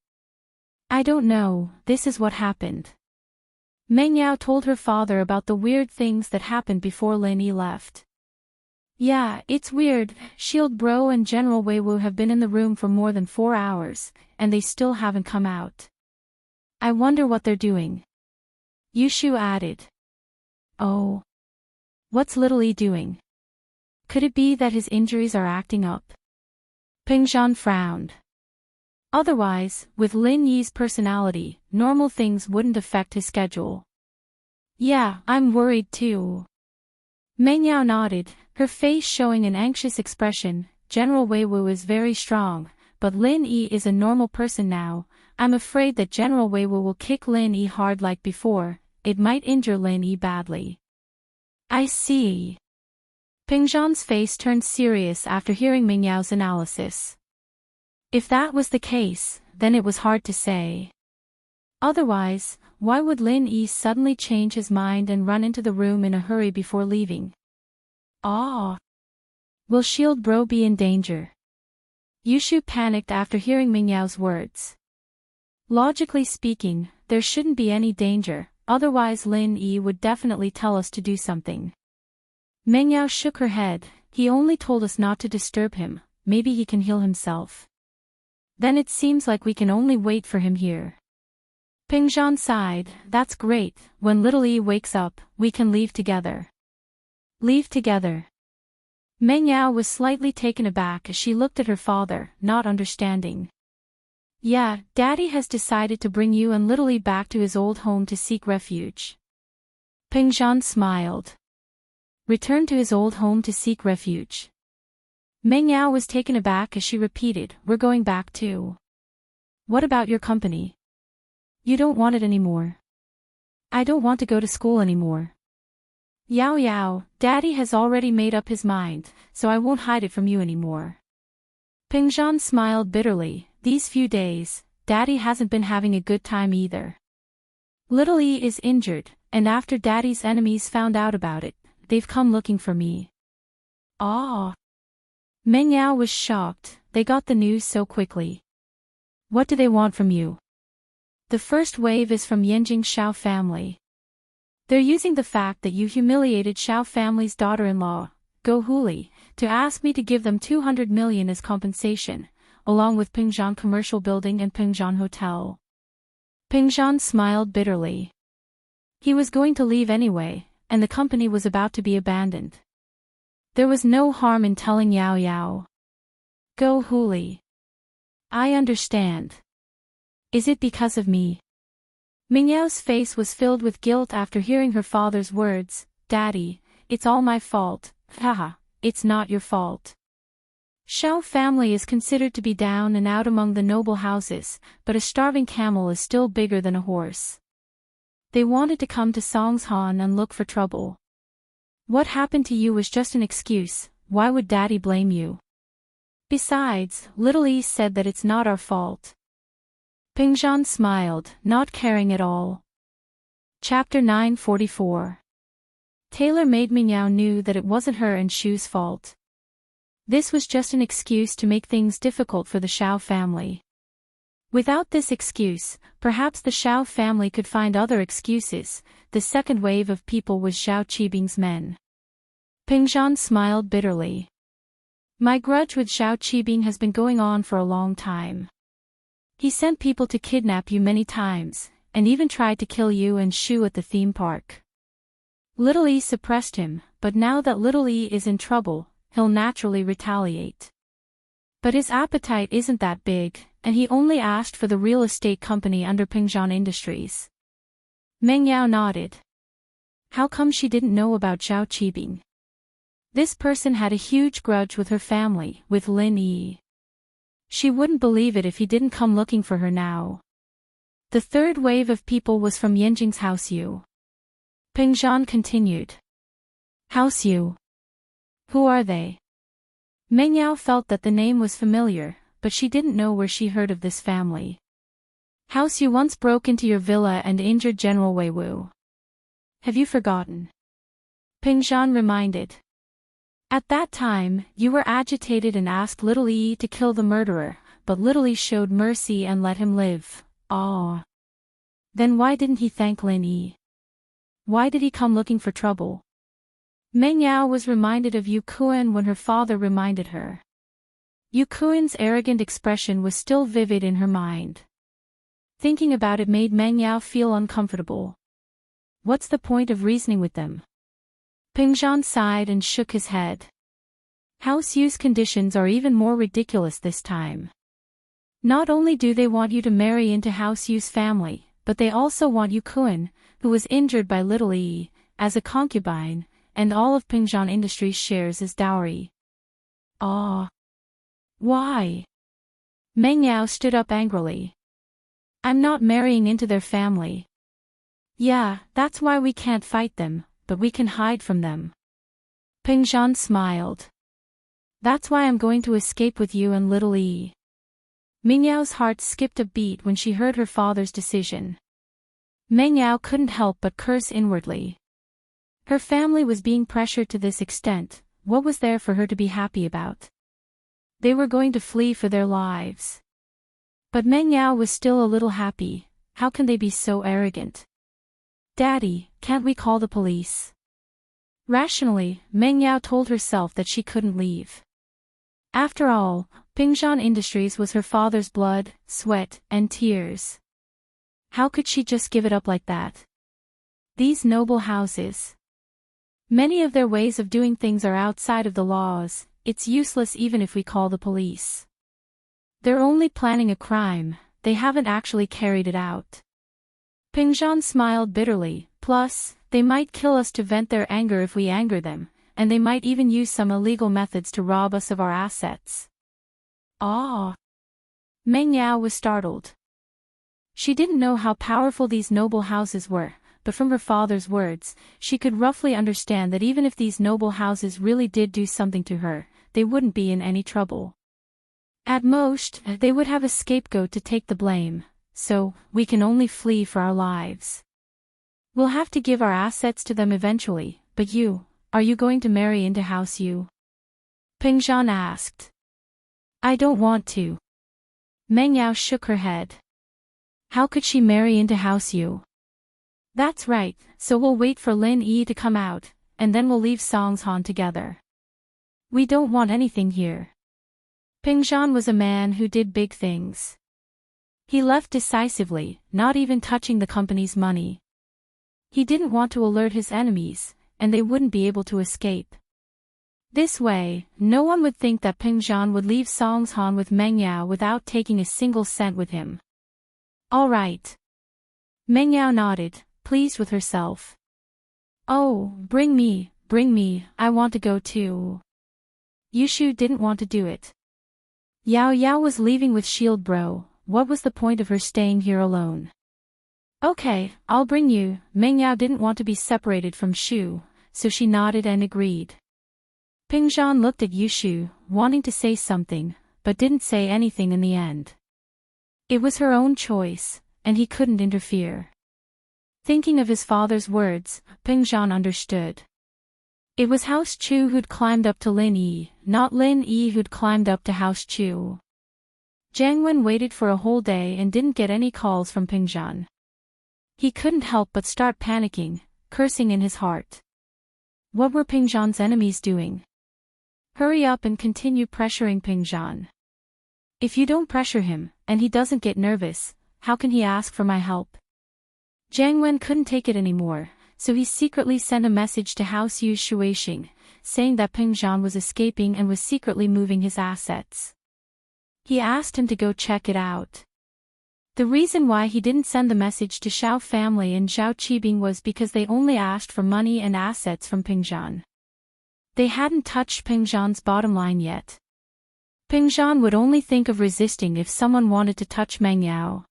I don't know, this is what happened. Meng Yao told her father about the weird things that happened before Lin Yi left. Yeah, it's weird, Shield Bro and General Weiwu have been in the room for more than 4 hours, and they still haven't come out. I wonder what they're doing. Yushu added. Oh. What's Little Yi doing? Could it be that his injuries are acting up? Pingzhan frowned. Otherwise, with Lin Yi's personality, normal things wouldn't affect his schedule. Yeah, I'm worried too. Meng Yao nodded, her face showing an anxious expression. General Weiwu is very strong, but Lin Yi is a normal person now. I'm afraid that General Weiwu will kick Lin Yi hard like before. It might injure Lin Yi badly. I see. Pingzhan's face turned serious after hearing Meng Yao's analysis. If that was the case, then it was hard to say. Otherwise, why would Lin Yi suddenly change his mind and run into the room in a hurry before leaving? Ah! Will Shield Bro be in danger? Yushu panicked after hearing Meng Yao's words. Logically speaking, there shouldn't be any danger, otherwise Lin Yi would definitely tell us to do something. Meng Yao shook her head. He only told us not to disturb him, maybe he can heal himself. Then it seems like we can only wait for him here. Ping Zhan sighed. That's great, when little Yi wakes up, we can leave together. Leave together. Meng Yao was slightly taken aback as she looked at her father, not understanding. Yeah, Daddy has decided to bring you and little Yi back to his old home to seek refuge. Ping Zhan smiled. Return to his old home to seek refuge. Meng Yao was taken aback as she repeated, we're going back too. What about your company? You don't want it anymore. I don't want to go to school anymore. Yao Yao, Daddy has already made up his mind, so I won't hide it from you anymore. Ping Zhan smiled bitterly. These few days, Daddy hasn't been having a good time either. Little Yi is injured, and after Daddy's enemies found out about it, they've come looking for me. Ah. Meng Yao was shocked. They got the news so quickly. What do they want from you? The first wave is from Yanjing Shao family. They're using the fact that you humiliated Shao family's daughter-in-law, Go Huli, to ask me to give them 200 million as compensation, along with Pingzhan Commercial Building and Pingzhan Hotel. Pingzhan smiled bitterly. He was going to leave anyway, and the company was about to be abandoned. There was no harm in telling Yao Yao. Go Huli. I understand. Is it because of me? Meng Yao's face was filled with guilt after hearing her father's words. Daddy, it's all my fault. Haha, it's not your fault. Shao family is considered to be down and out among the noble houses, but a starving camel is still bigger than a horse. They wanted to come to Songshan and look for trouble. What happened to you was just an excuse. Why would Daddy blame you? Besides, little Yi said that it's not our fault. Pingzhan smiled, not caring at all. Chapter 944. Tailor-made Meng Yao knew that it wasn't her and Shu's fault. This was just an excuse to make things difficult for the Shao family. Without this excuse, perhaps the Shao family could find other excuses. The second wave of people was Zhao Qibing's men. Pingzhan smiled bitterly. My grudge with Zhao Qibing has been going on for a long time. He sent people to kidnap you many times, and even tried to kill you and Shu at the theme park. Little Yi suppressed him, but now that Little Yi is in trouble, he'll naturally retaliate. But his appetite isn't that big, and he only asked for the real estate company under Pingzhan Industries. Meng Yao nodded. How come she didn't know about Zhao Qibing? This person had a huge grudge with her family, with Lin Yi. She wouldn't believe it if he didn't come looking for her now. The third wave of people was from Yanjing's House Yu. Pingzhan continued. House Yu. Who are they? Meng Yao felt that the name was familiar, but she didn't know where she heard of this family. House Yu once broke into your villa and injured General Wei Wu. Have you forgotten? Pingzhan reminded. At that time, you were agitated and asked Little Yi to kill the murderer, but Little Yi showed mercy and let him live. Ah. Then why didn't he thank Lin Yi? Why did he come looking for trouble? Meng Yao was reminded of Yu Kuan when her father reminded her. Yu Kuan's arrogant expression was still vivid in her mind. Thinking about it made Meng Yao feel uncomfortable. What's the point of reasoning with them? Pingzhan sighed and shook his head. House Yu's conditions are even more ridiculous this time. Not only do they want you to marry into House Yu's family, but they also want Yu Kuan, who was injured by Little Yi, as a concubine, and all of Pingzhan Industries' shares as dowry. Ah. Why? Meng Yao stood up angrily. I'm not marrying into their family. Yeah, that's why we can't fight them, but we can hide from them. Pingzhan smiled. That's why I'm going to escape with you and Little Yi. Meng Yao's heart skipped a beat when she heard her father's decision. Meng Yao couldn't help but curse inwardly. Her family was being pressured to this extent. What was there for her to be happy about? They were going to flee for their lives. But Meng Yao was still a little happy. How can they be so arrogant? Daddy, can't we call the police? Rationally, Meng Yao told herself that she couldn't leave. After all, Pingzhan Industries was her father's blood, sweat, and tears. How could she just give it up like that? These noble houses. Many of their ways of doing things are outside of the laws. It's useless even if we call the police. They're only planning a crime, they haven't actually carried it out. Pingzhan smiled bitterly, plus, they might kill us to vent their anger if we anger them, and they might even use some illegal methods to rob us of our assets. Ah! Meng Yao was startled. She didn't know how powerful these noble houses were, but from her father's words, she could roughly understand that even if these noble houses really did do something to her, they wouldn't be in any trouble. At most, they would have a scapegoat to take the blame, so, we can only flee for our lives. We'll have to give our assets to them eventually, but are you going to marry into House U? Pingzhan asked. I don't want to. Meng Yao shook her head. How could she marry into House U? That's right, so we'll wait for Lin Yi to come out, and then we'll leave Songshan together. We don't want anything here. Pingzhan was a man who did big things. He left decisively, not even touching the company's money. He didn't want to alert his enemies, and they wouldn't be able to escape. This way, no one would think that Pingzhan would leave Songshan with Meng Yao without taking a single cent with him. All right. Meng Yao nodded, pleased with herself. Oh, bring me, I want to go too. Yushu didn't want to do it. Yao Yao was leaving with Shield Bro, what was the point of her staying here alone? Okay, I'll bring you. Meng Yao didn't want to be separated from Shu, so she nodded and agreed. Pingzhan looked at Yushu, wanting to say something, but didn't say anything in the end. It was her own choice, and he couldn't interfere. Thinking of his father's words, Pingzhan understood. It was House Chu who'd climbed up to Lin Yi, not Lin Yi who'd climbed up to House Chu. Jiang Wen waited for a whole day and didn't get any calls from Pingzhan. He couldn't help but start panicking, cursing in his heart. What were Pingzhan's enemies doing? Hurry up and continue pressuring Pingzhan. If you don't pressure him, and he doesn't get nervous, how can he ask for my help? Jiang Wen couldn't take it anymore, so he secretly sent a message to House Yu Shuixing, saying that Pingzhan was escaping and was secretly moving his assets. He asked him to go check it out. The reason why he didn't send the message to Xiao family and Zhao Qibing was because they only asked for money and assets from Pingzhan. They hadn't touched Pingzhan's bottom line yet. Pingzhan would only think of resisting if someone wanted to touch Meng Yao.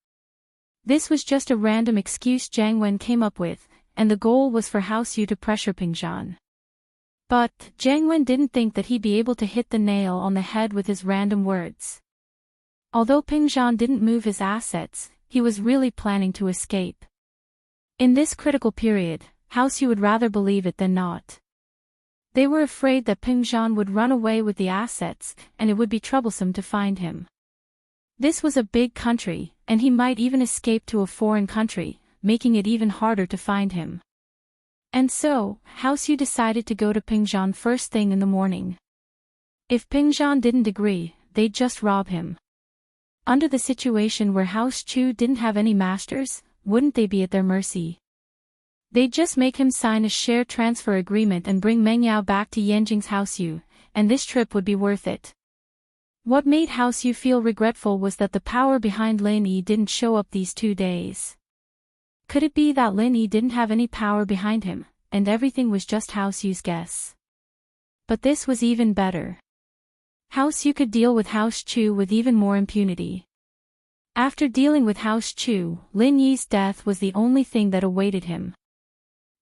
This was just a random excuse Jiang Wen came up with, and the goal was for House Yu to pressure Pingzhan. But, Jiang Wen didn't think that he'd be able to hit the nail on the head with his random words. Although Pingzhan didn't move his assets, he was really planning to escape. In this critical period, House Yu would rather believe it than not. They were afraid that Pingzhan would run away with the assets, and it would be troublesome to find him. This was a big country, and he might even escape to a foreign country, making it even harder to find him. And so, House Yu decided to go to Pingzhan first thing in the morning. If Pingzhan didn't agree, they'd just rob him. Under the situation where House Chu didn't have any masters, wouldn't they be at their mercy? They'd just make him sign a share transfer agreement and bring Meng Yao back to Yanjing's House Yu, and this trip would be worth it. What made House Yu feel regretful was that the power behind Lin Yi didn't show up these 2 days. Could it be that Lin Yi didn't have any power behind him, and everything was just House Yu's guess? But this was even better. House Yu could deal with House Chu with even more impunity. After dealing with House Chu, Lin Yi's death was the only thing that awaited him.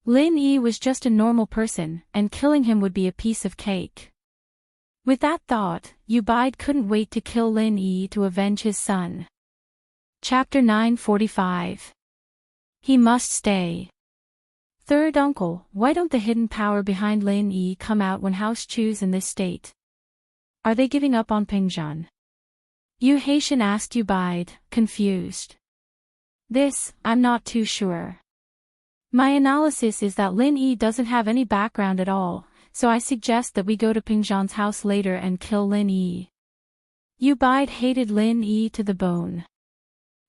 Lin Yi was just a normal person, and killing him would be a piece of cake. With that thought, Yu Bide couldn't wait to kill Lin Yi to avenge his son. Chapter 945. He must stay. Third uncle, why don't the hidden power behind Lin Yi come out when House Chu's in this state? Are they giving up on Pingzhan? Yu Haitian asked Yu Bide, confused. This, I'm not too sure. My analysis is that Lin Yi doesn't have any background at all, so I suggest that we go to Pingzhan's house later and kill Lin Yi. Yu Bide hated Lin Yi to the bone.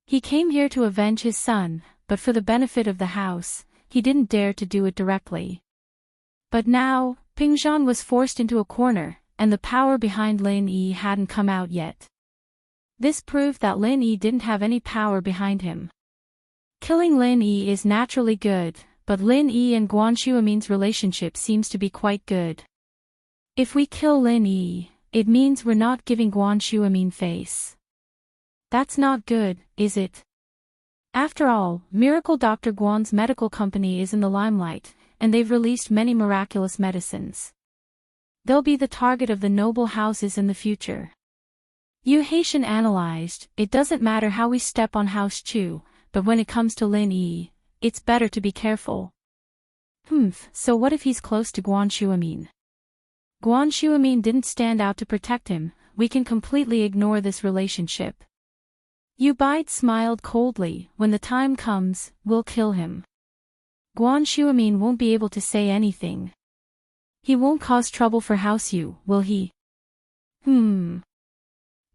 He came here to avenge his son, but for the benefit of the house, he didn't dare to do it directly. But now, Pingzhan was forced into a corner, and the power behind Lin Yi hadn't come out yet. This proved that Lin Yi didn't have any power behind him. Killing Lin Yi is naturally good, but Lin Yi and Guan Xuemin's relationship seems to be quite good. If we kill Lin Yi, it means we're not giving Guan Xuemin face. That's not good, is it? After all, Miracle Dr. Guan's medical company is in the limelight, and they've released many miraculous medicines. They'll be the target of the noble houses in the future. Yu Haitian analyzed, it doesn't matter how we step on House Chu, but when it comes to Lin Yi, it's better to be careful. So what if he's close to Guan Xuemin? Guan Xuemin didn't stand out to protect him, we can completely ignore this relationship. Yu Bide smiled coldly, when the time comes, we'll kill him. Guan Xuemin won't be able to say anything. He won't cause trouble for House Yu, will he?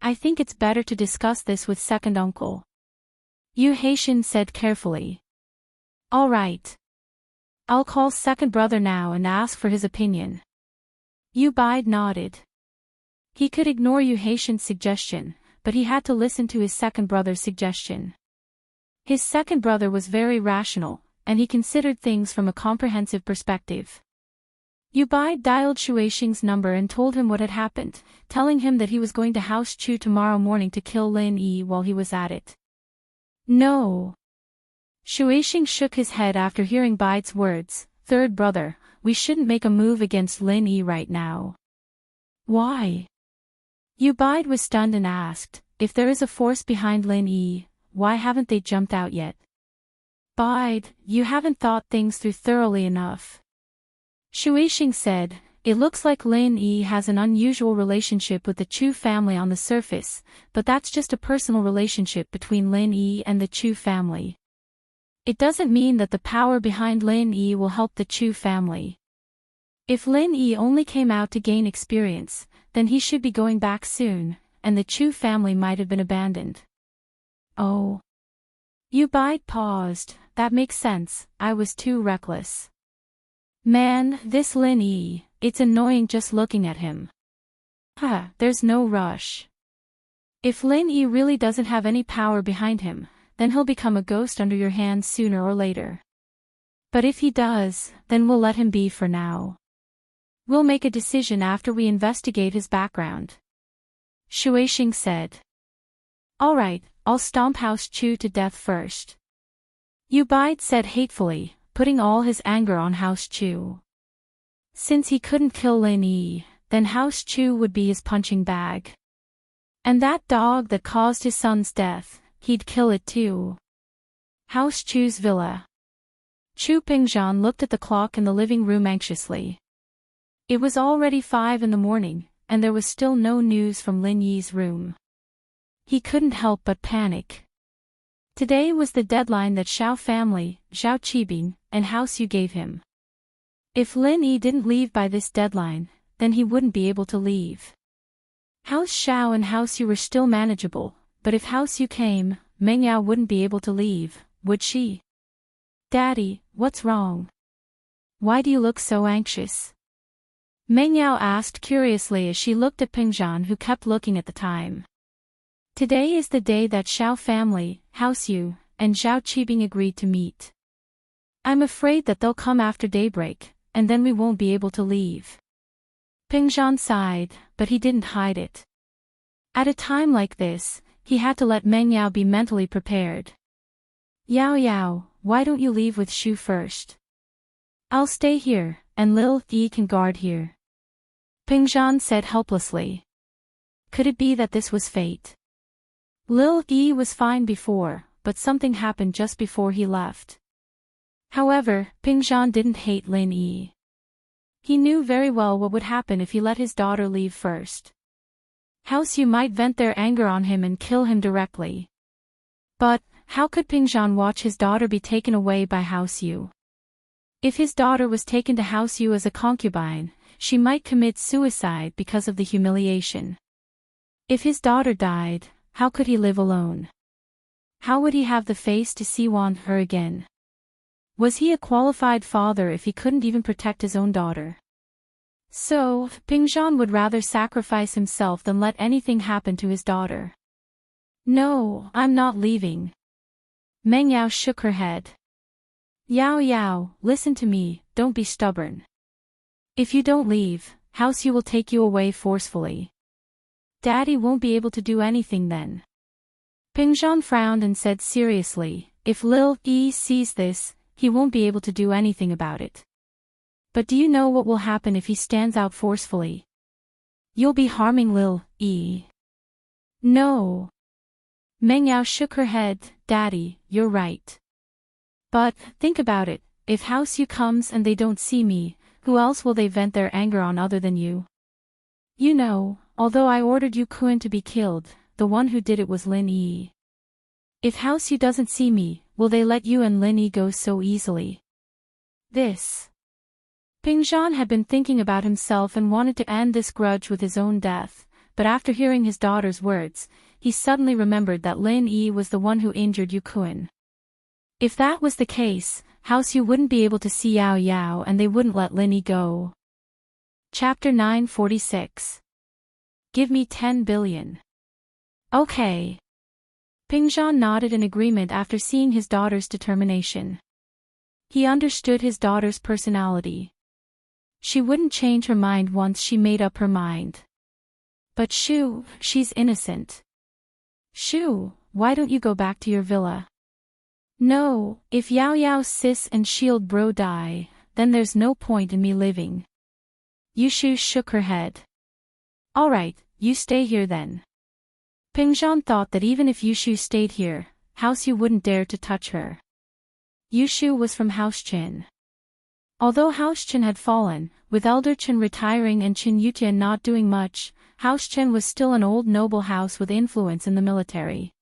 I think it's better to discuss this with second uncle. Yu Haitian said carefully. All right. I'll call second brother now and ask for his opinion. Yu Bide nodded. He could ignore Yu Haitian's suggestion, but he had to listen to his second brother's suggestion. His second brother was very rational, and he considered things from a comprehensive perspective. Yu Bide dialed Shuixing's number and told him what had happened, telling him that he was going to House Chu tomorrow morning to kill Lin Yi while he was at it. No. Shuixing shook his head after hearing Bide's words. Third brother, we shouldn't make a move against Lin Yi right now. Why? Yu Bide was stunned and asked, if there is a force behind Lin Yi, why haven't they jumped out yet? Bide, you haven't thought things through thoroughly enough. Shuixing said, it looks like Lin Yi has an unusual relationship with the Chu family on the surface, but that's just a personal relationship between Lin Yi and the Chu family. It doesn't mean that the power behind Lin Yi will help the Chu family. If Lin Yi only came out to gain experience, then he should be going back soon, and the Chu family might have been abandoned. Oh. Yu Bide paused, that makes sense, I was too reckless. Man, this Lin Yi, it's annoying just looking at him. There's no rush. If Lin Yi really doesn't have any power behind him, then he'll become a ghost under your hands sooner or later. But if he does, then we'll let him be for now. We'll make a decision after we investigate his background. Shuixing said. All right, I'll stomp House Chu to death first. Yu Bide said hatefully, putting all his anger on House Chu. Since he couldn't kill Lin Yi, then House Chu would be his punching bag. And that dog that caused his son's death, he'd kill it too. House Chu's villa. Chu Pingzhan looked at the clock in the living room anxiously. It was already 5 a.m, and there was still no news from Lin Yi's room. He couldn't help but panic. Today was the deadline that Xiao family, Zhao Qibing, and House Yu gave him. If Lin Yi didn't leave by this deadline, then he wouldn't be able to leave. House Xiao and House Yu were still manageable, but if House Yu came, Meng Yao wouldn't be able to leave, would she? Daddy, what's wrong? Why do you look so anxious? Meng Yao asked curiously as she looked at Pingzhan, who kept looking at the time. Today is the day that Xiao family, House Yu, and Zhao Qibing agreed to meet. I'm afraid that they'll come after daybreak, and then we won't be able to leave. Pingzhan sighed, but he didn't hide it. At a time like this, he had to let Meng Yao be mentally prepared. Yao Yao, why don't you leave with Shu first? I'll stay here, and Lil Yi can guard here. Pingzhan said helplessly. Could it be that this was fate? Lil Yi was fine before, but something happened just before he left. However, Pingzhan didn't hate Lin Yi. He knew very well what would happen if he let his daughter leave first. House Yu might vent their anger on him and kill him directly. But, how could Pingzhan watch his daughter be taken away by House Yu? If his daughter was taken to House Yu as a concubine, she might commit suicide because of the humiliation. If his daughter died, how could he live alone? How would he have the face to see her again? Was he a qualified father if he couldn't even protect his own daughter? So, Pingzhan would rather sacrifice himself than let anything happen to his daughter. No, I'm not leaving. Meng Yao shook her head. Yao Yao, listen to me, don't be stubborn. If you don't leave, House Yu will take you away forcefully. Daddy won't be able to do anything then. Pingzhan frowned and said seriously, if Lil Yi sees this, he won't be able to do anything about it. But do you know what will happen if he stands out forcefully? You'll be harming Lil Yi. No. Meng Yao shook her head, Daddy, you're right. But, think about it, if House Yu comes and they don't see me, who else will they vent their anger on other than you? You know, although I ordered Yu Kun to be killed, the one who did it was Lin Yi. If House Yu doesn't see me, will they let you and Lin Yi go so easily? This. Pingzhan had been thinking about himself and wanted to end this grudge with his own death, but after hearing his daughter's words, he suddenly remembered that Lin Yi was the one who injured Yu Kun. If that was the case, House Yu wouldn't be able to see Yao Yao and they wouldn't let Lin Yi go. Chapter 946. Give me 10 billion. Okay. Pingzhan nodded in agreement after seeing his daughter's determination. He understood his daughter's personality. She wouldn't change her mind once she made up her mind. But Shu, she's innocent. Shu, why don't you go back to your villa? No, if Yao Yao's sis and shield bro die, then there's no point in me living. Yushu shook her head. Alright, you stay here then. Pingzhan thought that even if Yushu stayed here, House Yu wouldn't dare to touch her. Yushu was from House Qin. Although House Qin had fallen, with Elder Qin retiring and Qin Yutian not doing much, House Qin was still an old noble house with influence in the military.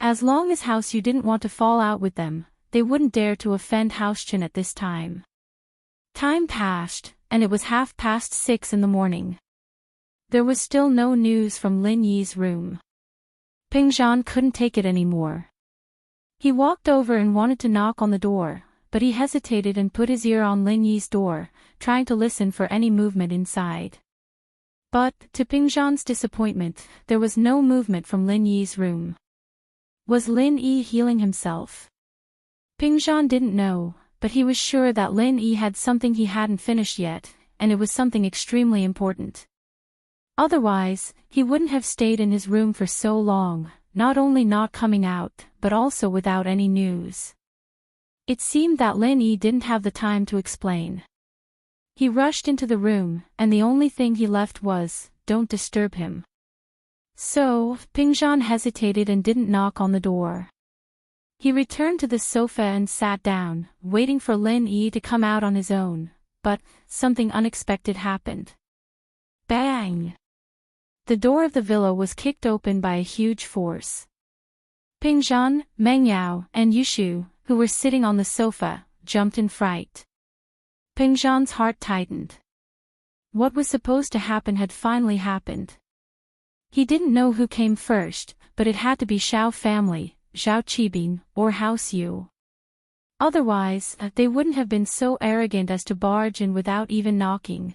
As long as House Yu didn't want to fall out with them, they wouldn't dare to offend House Qin at this time. Time passed, and it was 6:30 in the morning. There was still no news from Lin Yi's room. Pingzhan couldn't take it anymore. He walked over and wanted to knock on the door, but he hesitated and put his ear on Lin Yi's door, trying to listen for any movement inside. But, to Pingzhan's disappointment, there was no movement from Lin Yi's room. Was Lin Yi healing himself? Pingzhan didn't know, but he was sure that Lin Yi had something he hadn't finished yet, and it was something extremely important. Otherwise, he wouldn't have stayed in his room for so long, not only not coming out, but also without any news. It seemed that Lin Yi didn't have the time to explain. He rushed into the room, and the only thing he left was, "Don't disturb him." So, Pingzhan hesitated and didn't knock on the door. He returned to the sofa and sat down, waiting for Lin Yi to come out on his own, but something unexpected happened. Bang! The door of the villa was kicked open by a huge force. Pingzhan, Meng Yao, and Yushu, who were sitting on the sofa, jumped in fright. Pingzhan's heart tightened. What was supposed to happen had finally happened. He didn't know who came first, but it had to be Xiao family, Zhao Qibing, or House Yu. Otherwise, they wouldn't have been so arrogant as to barge in without even knocking.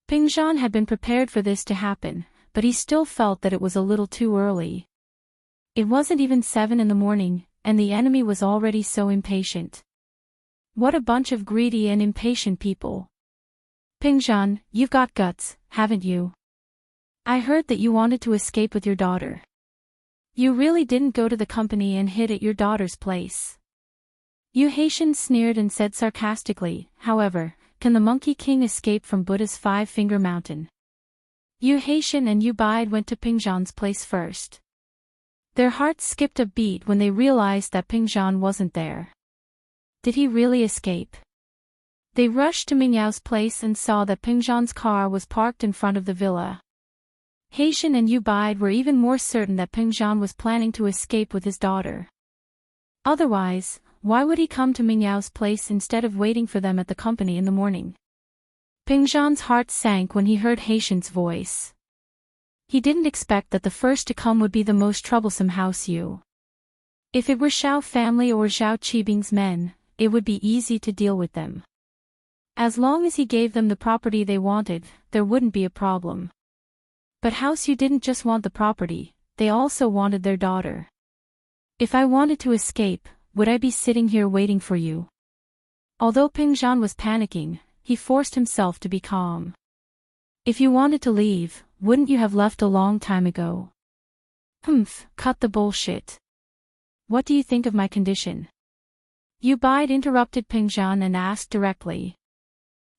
Pingzhan had been prepared for this to happen, but he still felt that it was a little too early. It wasn't even 7 in the morning, and the enemy was already so impatient. What a bunch of greedy and impatient people. Pingzhan, you've got guts, haven't you? I heard that you wanted to escape with your daughter. You really didn't go to the company and hid at your daughter's place. Yu Haitian sneered and said sarcastically, however, can the Monkey King escape from Buddha's 5-finger mountain? Yu Haitian and Yu Bide went to Pingzhan's place first. Their hearts skipped a beat when they realized that Pingzhan wasn't there. Did he really escape? They rushed to Ming Yao's place and saw that Pingzhan's car was parked in front of the villa. Haitian and Yu Bide were even more certain that Pingzhan was planning to escape with his daughter. Otherwise, Why would he come to Ming Yao's place instead of waiting for them at the company in the morning? Ping Zhan's heart sank when he heard Haitian's voice. He didn't expect that the first to come would be the most troublesome House Yu. If it were Xiao family or Zhao Qibing's men, it would be easy to deal with them. As long as he gave them the property they wanted, there wouldn't be a problem. But House Yu didn't just want the property, they also wanted their daughter. If I wanted to escape, would I be sitting here waiting for you? Although Ping Zhan was panicking, he forced himself to be calm. If you wanted to leave, wouldn't you have left a long time ago? Cut the bullshit. What do you think of my condition? Yu Bide interrupted Ping Zhan and asked directly.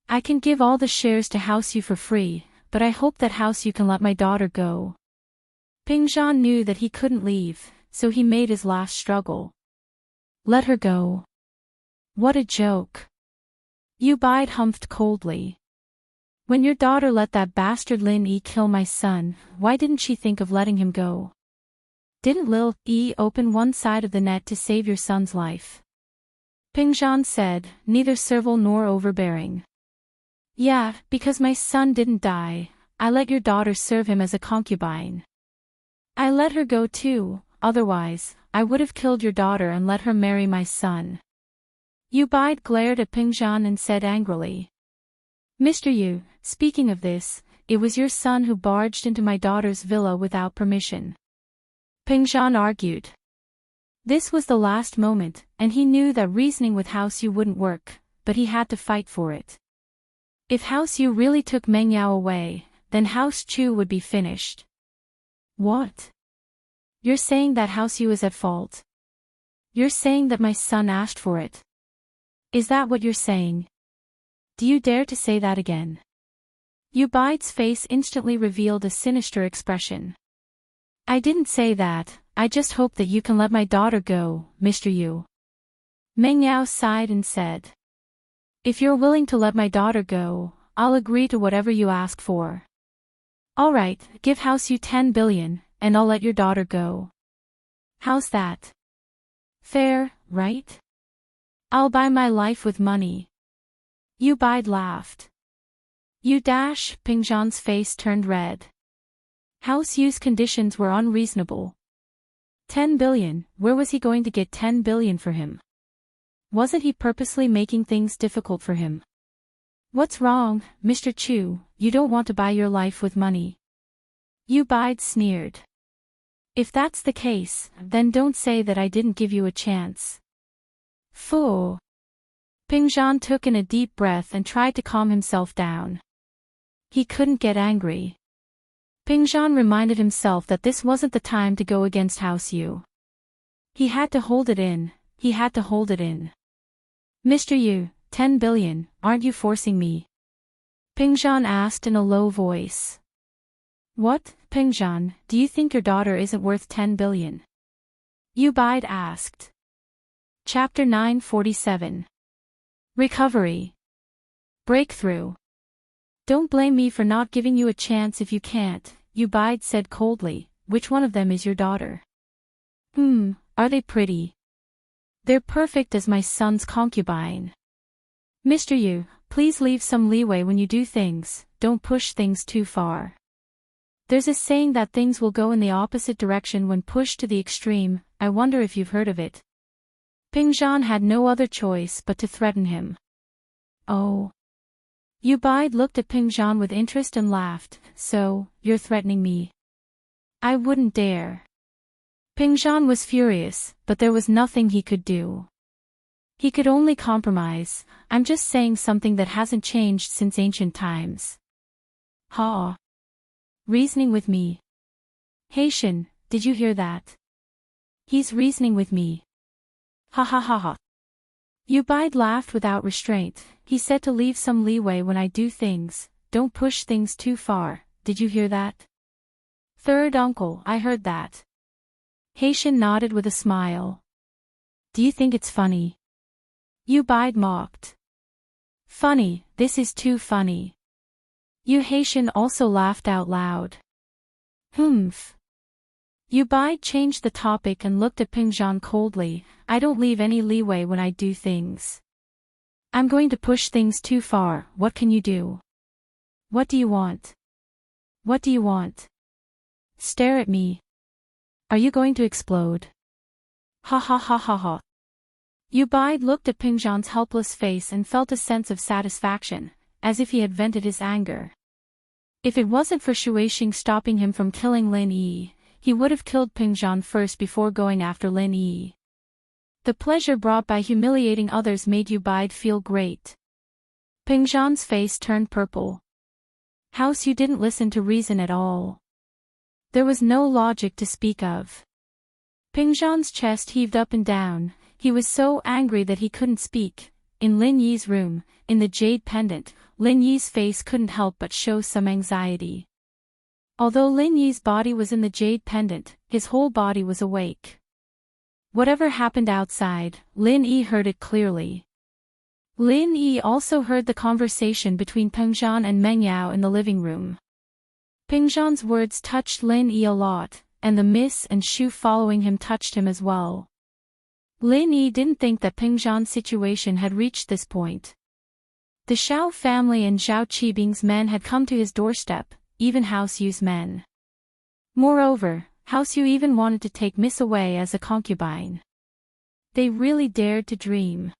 I can give all the shares to House Yu for free, but I hope that House Yu can let my daughter go. Ping Zhan knew that he couldn't leave, so he made his last struggle. Let her go. What a joke. Yu Bide humphed coldly. When your daughter let that bastard Lin Yi kill my son, why didn't she think of letting him go? Didn't Lil Yi open one side of the net to save your son's life? Ping Zhan said, neither servile nor overbearing. Yeah, because my son didn't die, I let your daughter serve him as a concubine. I let her go too, otherwise, I would have killed your daughter and let her marry my son. Yu Bide glared at Ping Zhan and said angrily. Mr. Yu, speaking of this, it was your son who barged into my daughter's villa without permission. Ping Zhan argued. This was the last moment, and he knew that reasoning with House Yu wouldn't work, but he had to fight for it. If House Yu really took Meng Yao away, then House Chu would be finished. What? You're saying that House Yu is at fault? You're saying that my son asked for it? Is that what you're saying? Do you dare to say that again? Yu Bide's face instantly revealed a sinister expression. I didn't say that, I just hope that you can let my daughter go, Mr. Yu. Meng Yao sighed and said. If you're willing to let my daughter go, I'll agree to whatever you ask for. Alright, give House Yu 10 billion, and I'll let your daughter go. How's that? Fair, right? I'll buy my life with money. Yu Bide laughed. Ping Zhan's face turned red. House Yu's conditions were unreasonable. 10 billion, where was he going to get 10 billion for him? Wasn't he purposely making things difficult for him? What's wrong, Mr. Chu, you don't want to buy your life with money? Yu Bide sneered. If that's the case, then don't say that I didn't give you a chance. Fool. Ping Zhan took in a deep breath and tried to calm himself down. He couldn't get angry. Ping Zhan reminded himself that this wasn't the time to go against House Yu. He had to hold it in, Mr. Yu, 10 billion, aren't you forcing me? Ping Zhan asked in a low voice. What, Ping Zhan, do you think your daughter isn't worth 10 billion? Yu Bide asked. Chapter 947. Recovery. Breakthrough. Don't blame me for not giving you a chance if you can't, Yu Bide said coldly. Which one of them is your daughter? Are they pretty? They're perfect as my son's concubine. Mr. Yu, please leave some leeway when you do things, don't push things too far. There's a saying that things will go in the opposite direction when pushed to the extreme, I wonder if you've heard of it. Ping Zhan had no other choice but to threaten him. Oh. Yu Bide looked at Ping Zhan with interest and laughed. So, you're threatening me? I wouldn't dare. Ping Zhan was furious, but there was nothing he could do. He could only compromise. I'm just saying something that hasn't changed since ancient times. Ha. Reasoning with me. Haitian, did you hear that? He's reasoning with me. Ha ha ha ha. Yu Bide laughed without restraint. He said to leave some leeway when I do things, don't push things too far, did you hear that? Third uncle, I heard that. Haitian nodded with a smile. Do you think it's funny? Yu Bide mocked. Funny, this is too funny. Yu Haitian also laughed out loud. Yu Bai changed the topic and looked at Pingzhan coldly. I don't leave any leeway when I do things. I'm going to push things too far. What can you do? What do you want? What do you want? Stare at me. Are you going to explode? Ha ha ha ha ha. Bai looked at Pingzhan's helpless face and felt a sense of satisfaction, as if he had vented his anger. If it wasn't for Shuixing stopping him from killing Lin Yi, he would have killed Pingzhan first before going after Lin Yi. The pleasure brought by humiliating others made Bai feel great. Pingzhan's face turned purple. House, you didn't listen to reason at all. There was no logic to speak of. Pingzhan's chest heaved up and down. He was so angry that he couldn't speak. In Lin Yi's room, in the jade pendant, Lin Yi's face couldn't help but show some anxiety. Although Lin Yi's body was in the jade pendant, his whole body was awake. Whatever happened outside, Lin Yi heard it clearly. Lin Yi also heard the conversation between Pingzhan and Meng Yao in the living room. Pingzhan's words touched Lin Yi a lot, and the Miss and Shu following him touched him as well. Lin Yi didn't think that Pingzhan's situation had reached this point. The Shao family and Zhao Qibing's men had come to his doorstep, even House Yu's men. Moreover, House Yu even wanted to take Miss away as a concubine. They really dared to dream.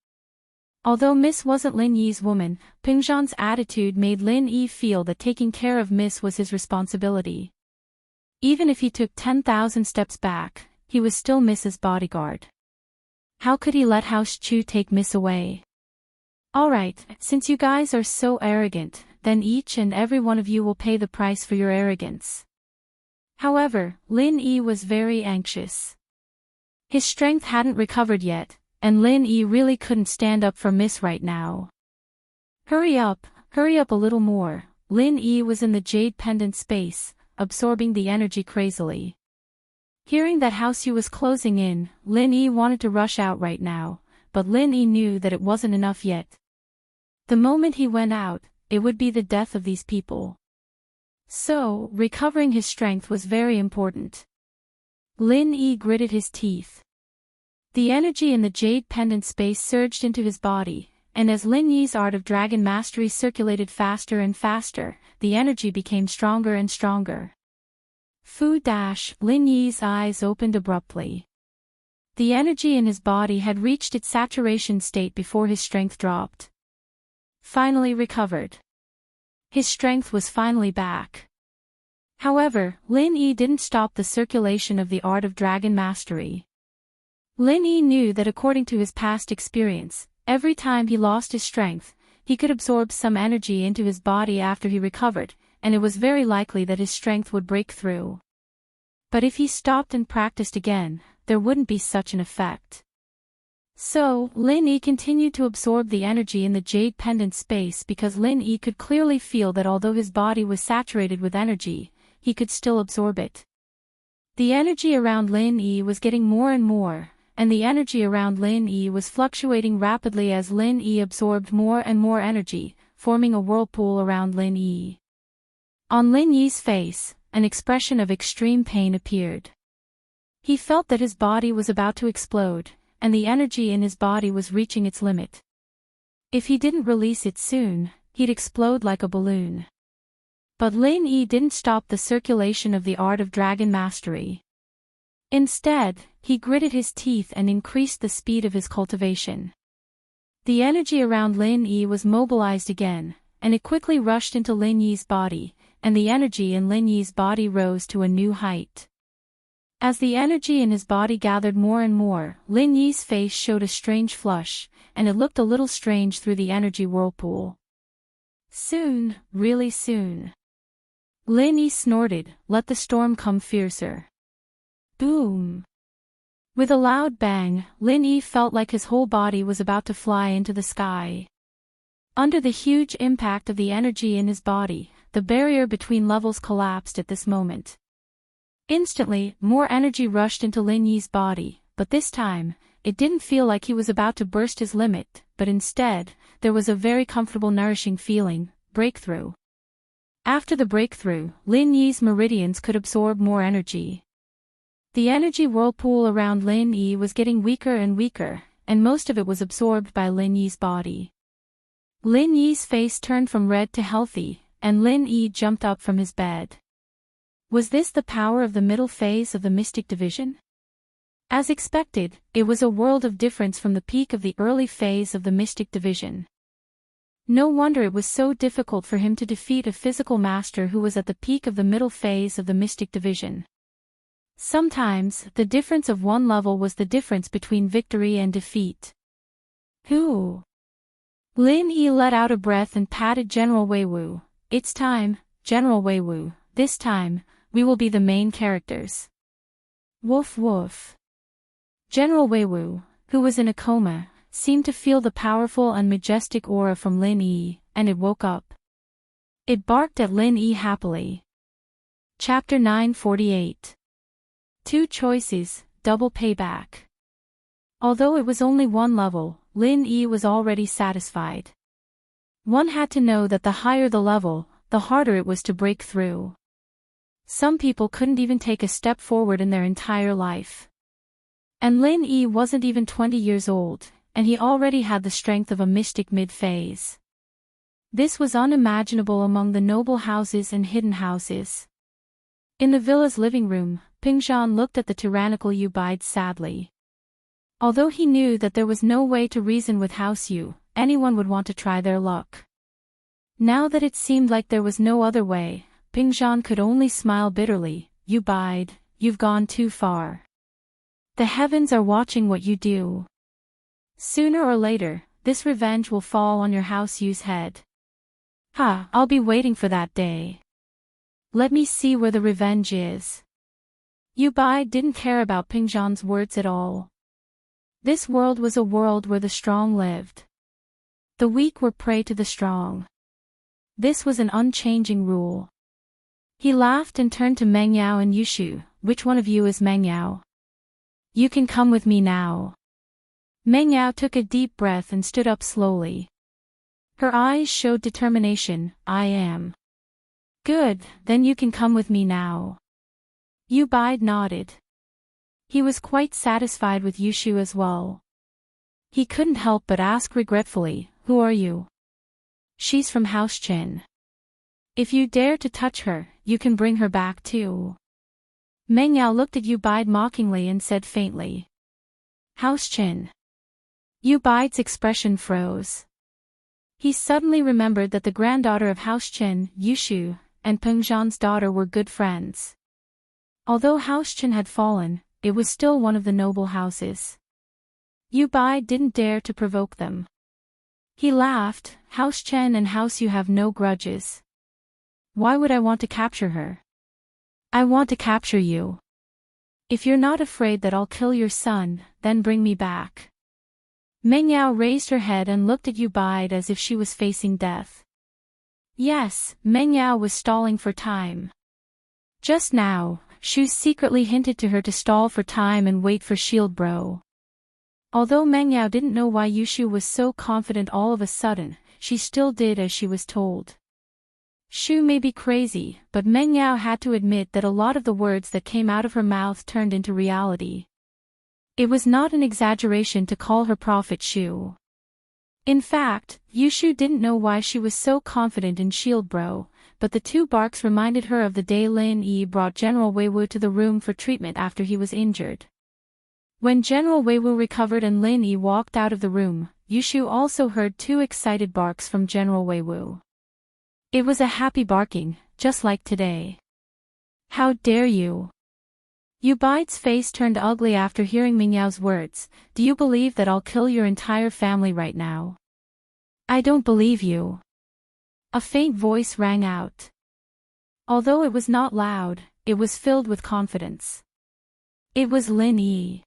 Although Miss wasn't Lin Yi's woman, Pingzhan's attitude made Lin Yi feel that taking care of Miss was his responsibility. Even if he took 10,000 steps back, he was still Miss's bodyguard. How could he let House Chu take Miss away? Alright, since you guys are so arrogant, then each and every one of you will pay the price for your arrogance. However, Lin Yi was very anxious. His strength hadn't recovered yet, and Lin Yi really couldn't stand up for Miss right now. Hurry up a little more. Lin Yi was in the jade pendant space, absorbing the energy crazily. Hearing that House Yu was closing in, Lin Yi wanted to rush out right now, but Lin Yi knew that it wasn't enough yet. The moment he went out, it would be the death of these people. So, recovering his strength was very important. Lin Yi gritted his teeth. The energy in the jade pendant space surged into his body, and as Lin Yi's art of dragon mastery circulated faster and faster, the energy became stronger and stronger. Lin Yi's eyes opened abruptly. The energy in his body had reached its saturation state before his strength dropped. Finally recovered. His strength was finally back. However, Lin Yi didn't stop the circulation of the art of dragon mastery. Lin Yi knew that according to his past experience, every time he lost his strength, he could absorb some energy into his body after he recovered, and it was very likely that his strength would break through. But if he stopped and practiced again, there wouldn't be such an effect. So, Lin Yi continued to absorb the energy in the jade pendant space because Lin Yi could clearly feel that although his body was saturated with energy, he could still absorb it. The energy around Lin Yi was getting more and more, and the energy around Lin Yi was fluctuating rapidly as Lin Yi absorbed more and more energy, forming a whirlpool around Lin Yi. On Lin Yi's face, an expression of extreme pain appeared. He felt that his body was about to explode, and the energy in his body was reaching its limit. If he didn't release it soon, he'd explode like a balloon. But Lin Yi didn't stop the circulation of the art of dragon mastery. Instead, he gritted his teeth and increased the speed of his cultivation. The energy around Lin Yi was mobilized again, and it quickly rushed into Lin Yi's body, and the energy in Lin Yi's body rose to a new height. As the energy in his body gathered more and more, Lin Yi's face showed a strange flush, and it looked a little strange through the energy whirlpool. Soon, really soon. Lin Yi snorted, let the storm come fiercer. Boom! With a loud bang, Lin Yi felt like his whole body was about to fly into the sky. Under the huge impact of the energy in his body, the barrier between levels collapsed at this moment. Instantly, more energy rushed into Lin Yi's body, but this time, it didn't feel like he was about to burst his limit, but instead, there was a very comfortable nourishing feeling, breakthrough. After the breakthrough, Lin Yi's meridians could absorb more energy. The energy whirlpool around Lin Yi was getting weaker and weaker, and most of it was absorbed by Lin Yi's body. Lin Yi's face turned from red to healthy, and Lin Yi jumped up from his bed. Was this the power of the middle phase of the Mystic Division? As expected, it was a world of difference from the peak of the early phase of the Mystic Division. No wonder it was so difficult for him to defeat a physical master who was at the peak of the middle phase of the Mystic Division. Sometimes, the difference of one level was the difference between victory and defeat. Who? Lin Yi let out a breath and patted General Weiwu. It's time, General Weiwu, this time, we will be the main characters. Woof woof. General Weiwu, who was in a coma, seemed to feel the powerful and majestic aura from Lin Yi, and it woke up. It barked at Lin Yi happily. Chapter 948. Two choices, double payback. Although it was only one level, Lin Yi was already satisfied. One had to know that the higher the level, the harder it was to break through. Some people couldn't even take a step forward in their entire life. And Lin Yi wasn't even 20 years old, and he already had the strength of a mystic mid-phase. This was unimaginable among the noble houses and hidden houses. In the villa's living room, Pingzhan looked at the tyrannical Yu Bide sadly. Although he knew that there was no way to reason with House Yu, anyone would want to try their luck. Now that it seemed like there was no other way, Pingzhan could only smile bitterly. Yu Bide, you've gone too far. The heavens are watching what you do. Sooner or later, this revenge will fall on your House Yu's head. Ha, I'll be waiting for that day. Let me see where the revenge is. Yu Bide didn't care about Pingzhan's words at all. This world was a world where the strong lived. The weak were prey to the strong. This was an unchanging rule. He laughed and turned to Meng Yao and Yushu. Which one of you is Meng Yao? You can come with me now. Meng Yao took a deep breath and stood up slowly. Her eyes showed determination. I am. Good, then you can come with me now. Yu Bide nodded. He was quite satisfied with Yushu as well. He couldn't help but ask regretfully, who are you? She's from House Chen. If you dare to touch her, you can bring her back too. Meng Yao looked at Yu Bide mockingly and said faintly. House Chen. Yu Bide's expression froze. He suddenly remembered that the granddaughter of House Chen, Yushu, and Pengzhan's daughter were good friends. Although House Chen had fallen, it was still one of the noble houses. Yu Bide didn't dare to provoke them. He laughed. House Chen and House Yu have no grudges. Why would I want to capture her? I want to capture you. If you're not afraid that I'll kill your son, then bring me back. Meng Yao raised her head and looked at Yu Bide as if she was facing death. Yes, Meng Yao was stalling for time. Just now, Shu secretly hinted to her to stall for time and wait for Shield Bro. Although Meng Yao didn't know why Yushu was so confident all of a sudden, she still did as she was told. Shu may be crazy, but Meng Yao had to admit that a lot of the words that came out of her mouth turned into reality. It was not an exaggeration to call her prophet Shu. In fact, Yushu didn't know why she was so confident in Shield Bro, but the two barks reminded her of the day Lin Yi brought General Weiwu to the room for treatment after he was injured. When General Weiwu recovered and Lin Yi walked out of the room, Yushu also heard two excited barks from General Weiwu. It was a happy barking, just like today. How dare you! Yu Bide's face turned ugly after hearing Meng Yao's words. Do you believe that I'll kill your entire family right now? I don't believe you. A faint voice rang out. Although it was not loud, it was filled with confidence. It was Lin Yi.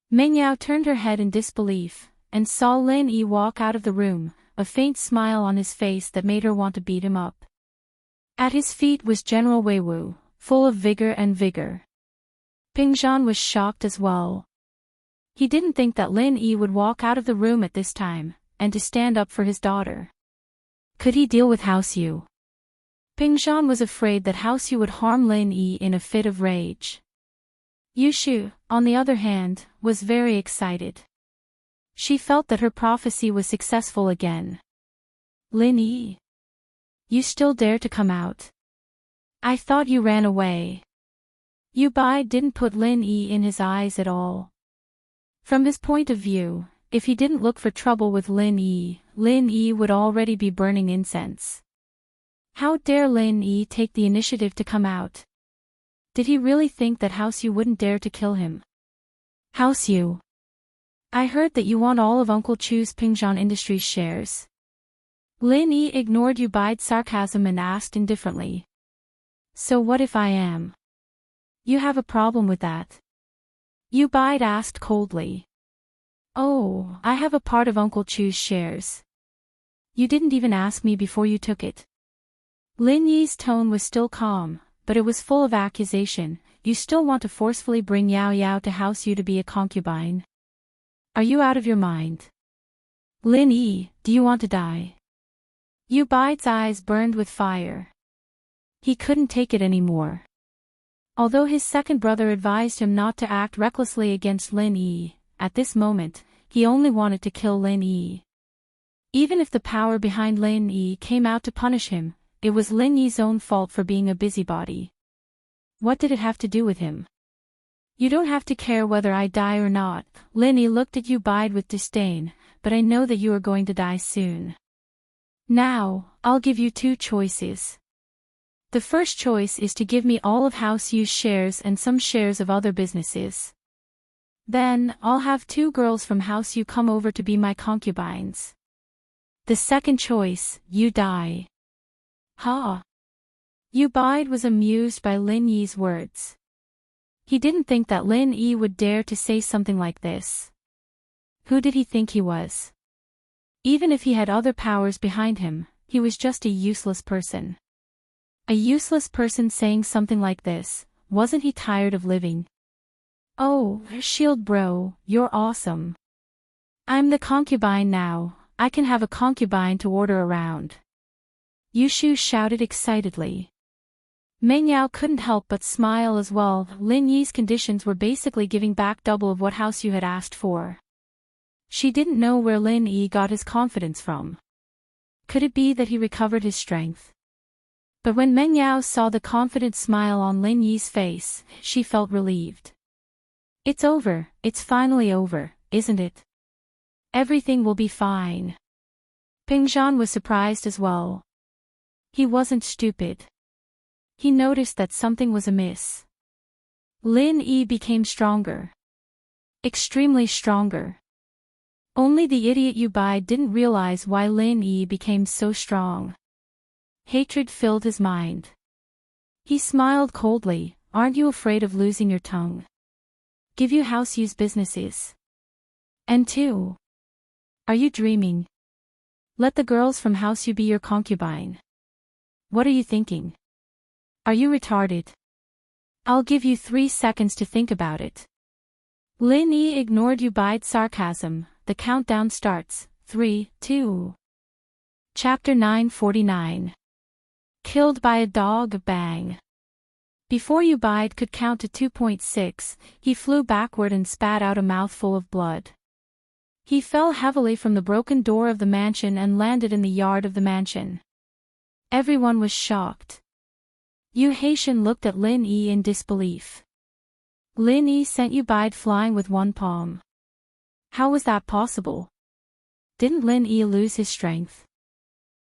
Meng Yao turned her head in disbelief, and saw Lin Yi walk out of the room, a faint smile on his face that made her want to beat him up. At his feet was General Weiwu, full of vigor and vigor. Pingzhan was shocked as well. He didn't think that Lin Yi would walk out of the room at this time, and to stand up for his daughter. Could he deal with House Yu? Pingzhan was afraid that House Yu would harm Lin Yi in a fit of rage. Yushu, on the other hand, was very excited. She felt that her prophecy was successful again. Lin Yi. You still dare to come out? I thought you ran away. Yu Bai didn't put Lin Yi in his eyes at all. From his point of view, if he didn't look for trouble with Lin Yi would already be burning incense. How dare Lin Yi take the initiative to come out? Did he really think that House Yu wouldn't dare to kill him? House Yu. I heard that you want all of Uncle Chu's Pingzhan Industries shares. Lin Yi ignored Yu Bai's sarcasm and asked indifferently. So what if I am? You have a problem with that? Yu Bai asked coldly. Oh, I have a part of Uncle Chu's shares. You didn't even ask me before you took it. Lin Yi's tone was still calm, but it was full of accusation. You still want to forcefully bring Yao Yao to House Yu to be a concubine? Are you out of your mind? Lin Yi, do you want to die? Yu Bai's eyes burned with fire. He couldn't take it anymore. Although his second brother advised him not to act recklessly against Lin Yi, at this moment, he only wanted to kill Lin Yi. Even if the power behind Lin Yi came out to punish him, it was Lin Yi's own fault for being a busybody. What did it have to do with him? You don't have to care whether I die or not. Lin Yi looked at Yu Bai with disdain, but I know that you are going to die soon. Now, I'll give you two choices. The first choice is to give me all of House Yu's shares and some shares of other businesses. Then, I'll have two girls from House Yu come over to be my concubines. The second choice, you die. Ha! Yu Bai was amused by Lin Yi's words. He didn't think that Lin Yi would dare to say something like this. Who did he think he was? Even if he had other powers behind him, he was just a useless person. A useless person saying something like this. Wasn't he tired of living? Oh, Shield Bro, you're awesome. I'm the concubine now, I can have a concubine to order around. Yushu shouted excitedly. Meng Yao couldn't help but smile as well. Lin Yi's conditions were basically giving back double of what House Yu had asked for. She didn't know where Lin Yi got his confidence from. Could it be that he recovered his strength? But when Meng Yao saw the confident smile on Lin Yi's face, she felt relieved. It's over, it's finally over, isn't it? Everything will be fine. Pingzhan was surprised as well. He wasn't stupid. He noticed that something was amiss. Lin Yi became stronger. Extremely stronger. Only the idiot Yu Bai didn't realize why Lin Yi became so strong. Hatred filled his mind. He smiled coldly. Aren't you afraid of losing your tongue? Give you House Yu's businesses. And two. Are you dreaming? Let the girls from House Yu be your concubine. What are you thinking? Are you retarded? I'll give you 3 seconds to think about it. Lin Yi ignored Yu Bai's sarcasm. The countdown starts. 3, 2. Chapter 949. Killed by a dog. Bang. Before Yu Bai could count to 2.6, he flew backward and spat out a mouthful of blood. He fell heavily from the broken door of the mansion and landed in the yard of the mansion. Everyone was shocked. Yu Haitian looked at Lin Yi in disbelief. Lin Yi sent Yu Bai flying with one palm. How was that possible? Didn't Lin Yi lose his strength?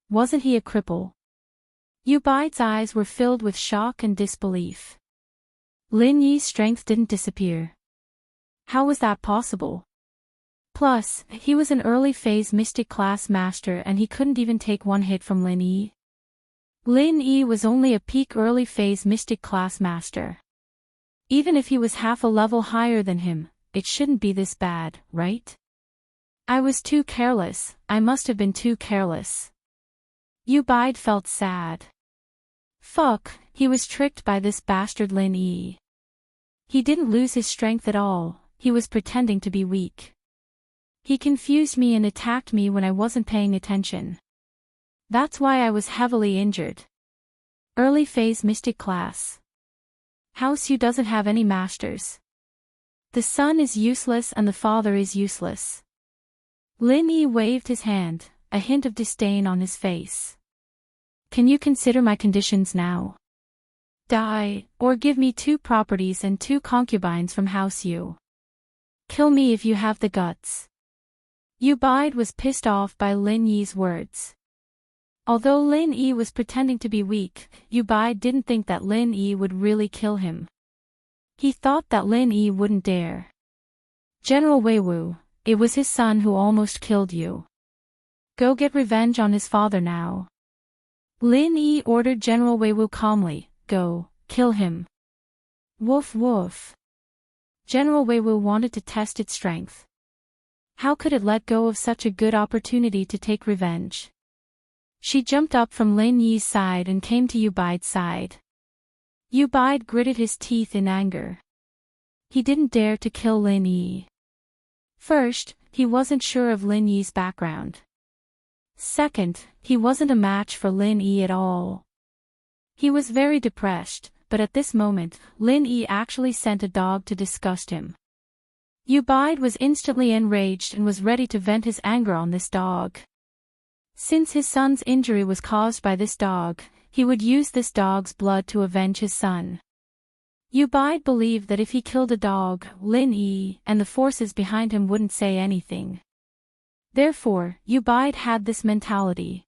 Wasn't he a cripple? Yu Bai's eyes were filled with shock and disbelief. Lin Yi's strength didn't disappear. How was that possible? Plus, he was an early phase mystic class master and he couldn't even take one hit from Lin Yi. Lin Yi was only a peak early phase mystic class master. Even if he was half a level higher than him, it shouldn't be this bad, right? I was too careless, I must have been too careless. Yu Bai felt sad. Fuck, he was tricked by this bastard Lin Yi. He didn't lose his strength at all, he was pretending to be weak. He confused me and attacked me when I wasn't paying attention. That's why I was heavily injured. Early phase mystic class. House Yu doesn't have any masters. The son is useless and the father is useless. Lin Yi waved his hand, a hint of disdain on his face. Can you consider my conditions now? Die, or give me 2 properties and 2 concubines from House Yu. Kill me if you have the guts. Yu Bide was pissed off by Lin Yi's words. Although Lin Yi was pretending to be weak, Yu Bide didn't think that Lin Yi would really kill him. He thought that Lin Yi wouldn't dare. General Weiwu, it was his son who almost killed you. Go get revenge on his father now. Lin Yi ordered General Weiwu calmly, go, kill him. Woof woof. General Weiwu wanted to test its strength. How could it let go of such a good opportunity to take revenge? She jumped up from Lin Yi's side and came to Yu Bide's side. Yu Bide gritted his teeth in anger. He didn't dare to kill Lin Yi. First, he wasn't sure of Lin Yi's background. Second, he wasn't a match for Lin Yi at all. He was very depressed, but at this moment, Lin Yi actually sent a dog to disgust him. Yu Bide was instantly enraged and was ready to vent his anger on this dog. Since his son's injury was caused by this dog, he would use this dog's blood to avenge his son. Yu Bide believed that if he killed a dog, Lin Yi and the forces behind him wouldn't say anything. Therefore, Yu Bide had this mentality.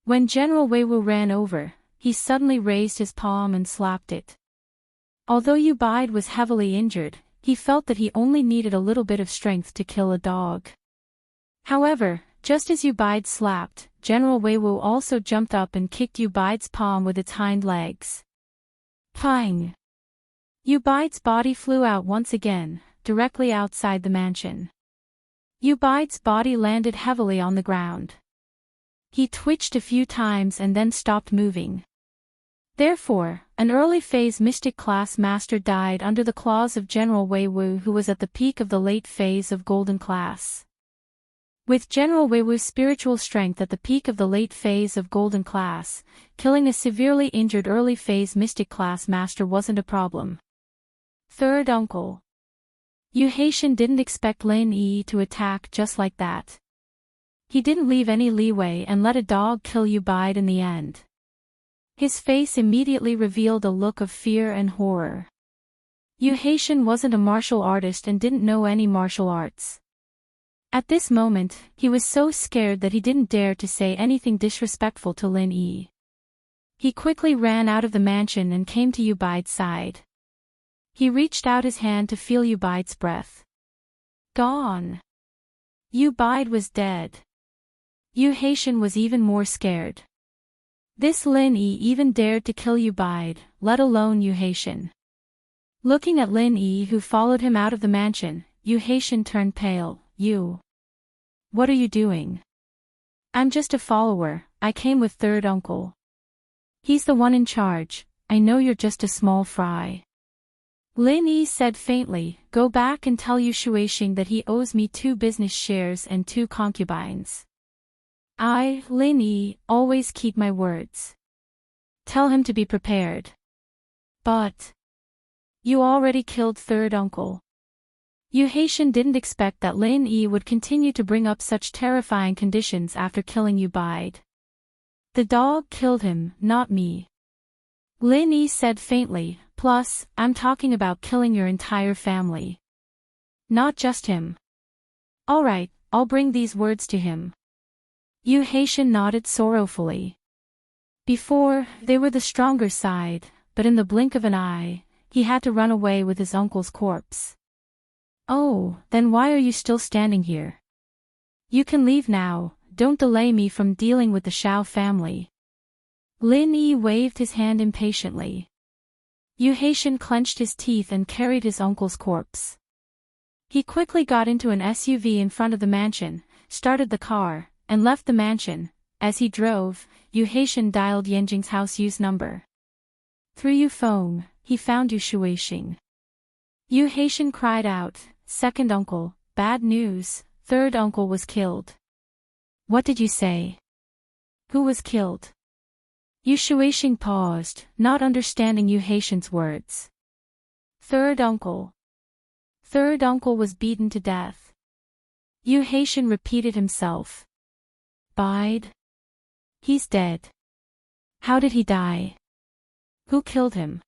When General Weiwu ran over, he suddenly raised his palm and slapped it. Although Yu Bide was heavily injured, he felt that he only needed a little bit of strength to kill a dog. However, just as Yu Bide slapped, General Weiwu also jumped up and kicked Yu Bide's palm with its hind legs. Pang! Yu Bide's body flew out once again, directly outside the mansion. Yu Bide's body landed heavily on the ground. He twitched a few times and then stopped moving. Therefore, an early phase Mystic Class Master died under the claws of General Weiwu, who was at the peak of the late phase of Golden Class. With General Weiwu's spiritual strength at the peak of the late phase of Golden Class, killing a severely injured early phase Mystic Class Master wasn't a problem. Third uncle. Yu Haitian didn't expect Lin Yi to attack just like that. He didn't leave any leeway and let a dog kill Yu Bide in the end. His face immediately revealed a look of fear and horror. Yu Haitian wasn't a martial artist and didn't know any martial arts. At this moment, he was so scared that he didn't dare to say anything disrespectful to Lin Yi. He quickly ran out of the mansion and came to Yu Bide's side. He reached out his hand to feel Yu Bide's breath. Gone. Yu Bide was dead. Yu Haitian was even more scared. This Lin Yi even dared to kill Yu Bide, let alone Yu Haitian. Looking at Lin Yi, who followed him out of the mansion, Yu Haitian turned pale. You. What are you doing? I'm just a follower, I came with third uncle. He's the one in charge, I know you're just a small fry. Lin Yi said faintly, go back and tell Yu Shuixing that he owes me 2 business shares and 2 concubines. I, Lin Yi, always keep my words. Tell him to be prepared. But you already killed third uncle. Yu Haitian didn't expect that Lin Yi would continue to bring up such terrifying conditions after killing Yu Bide. The dog killed him, not me. Lin Yi said faintly, plus, I'm talking about killing your entire family. Not just him. Alright, I'll bring these words to him. Yu Haitian nodded sorrowfully. Before, they were the stronger side, but in the blink of an eye, he had to run away with his uncle's corpse. Oh, then why are you still standing here? You can leave now, don't delay me from dealing with the Shao family. Lin Yi waved his hand impatiently. Yu Haitian clenched his teeth and carried his uncle's corpse. He quickly got into an SUV in front of the mansion, started the car, and left the mansion. As he drove, Yu Haitian dialed Yanjing's House Yu's number. Through Yu phone, he found Yu Shuixing. Yu Haitian cried out, second uncle, bad news, third uncle was killed. What did you say? Who was killed? Yu Shuixing paused, not understanding Yu Haitian's words. Third uncle. Third uncle was beaten to death. Yu Haitian repeated himself. Bide? He's dead. How did he die? Who killed him?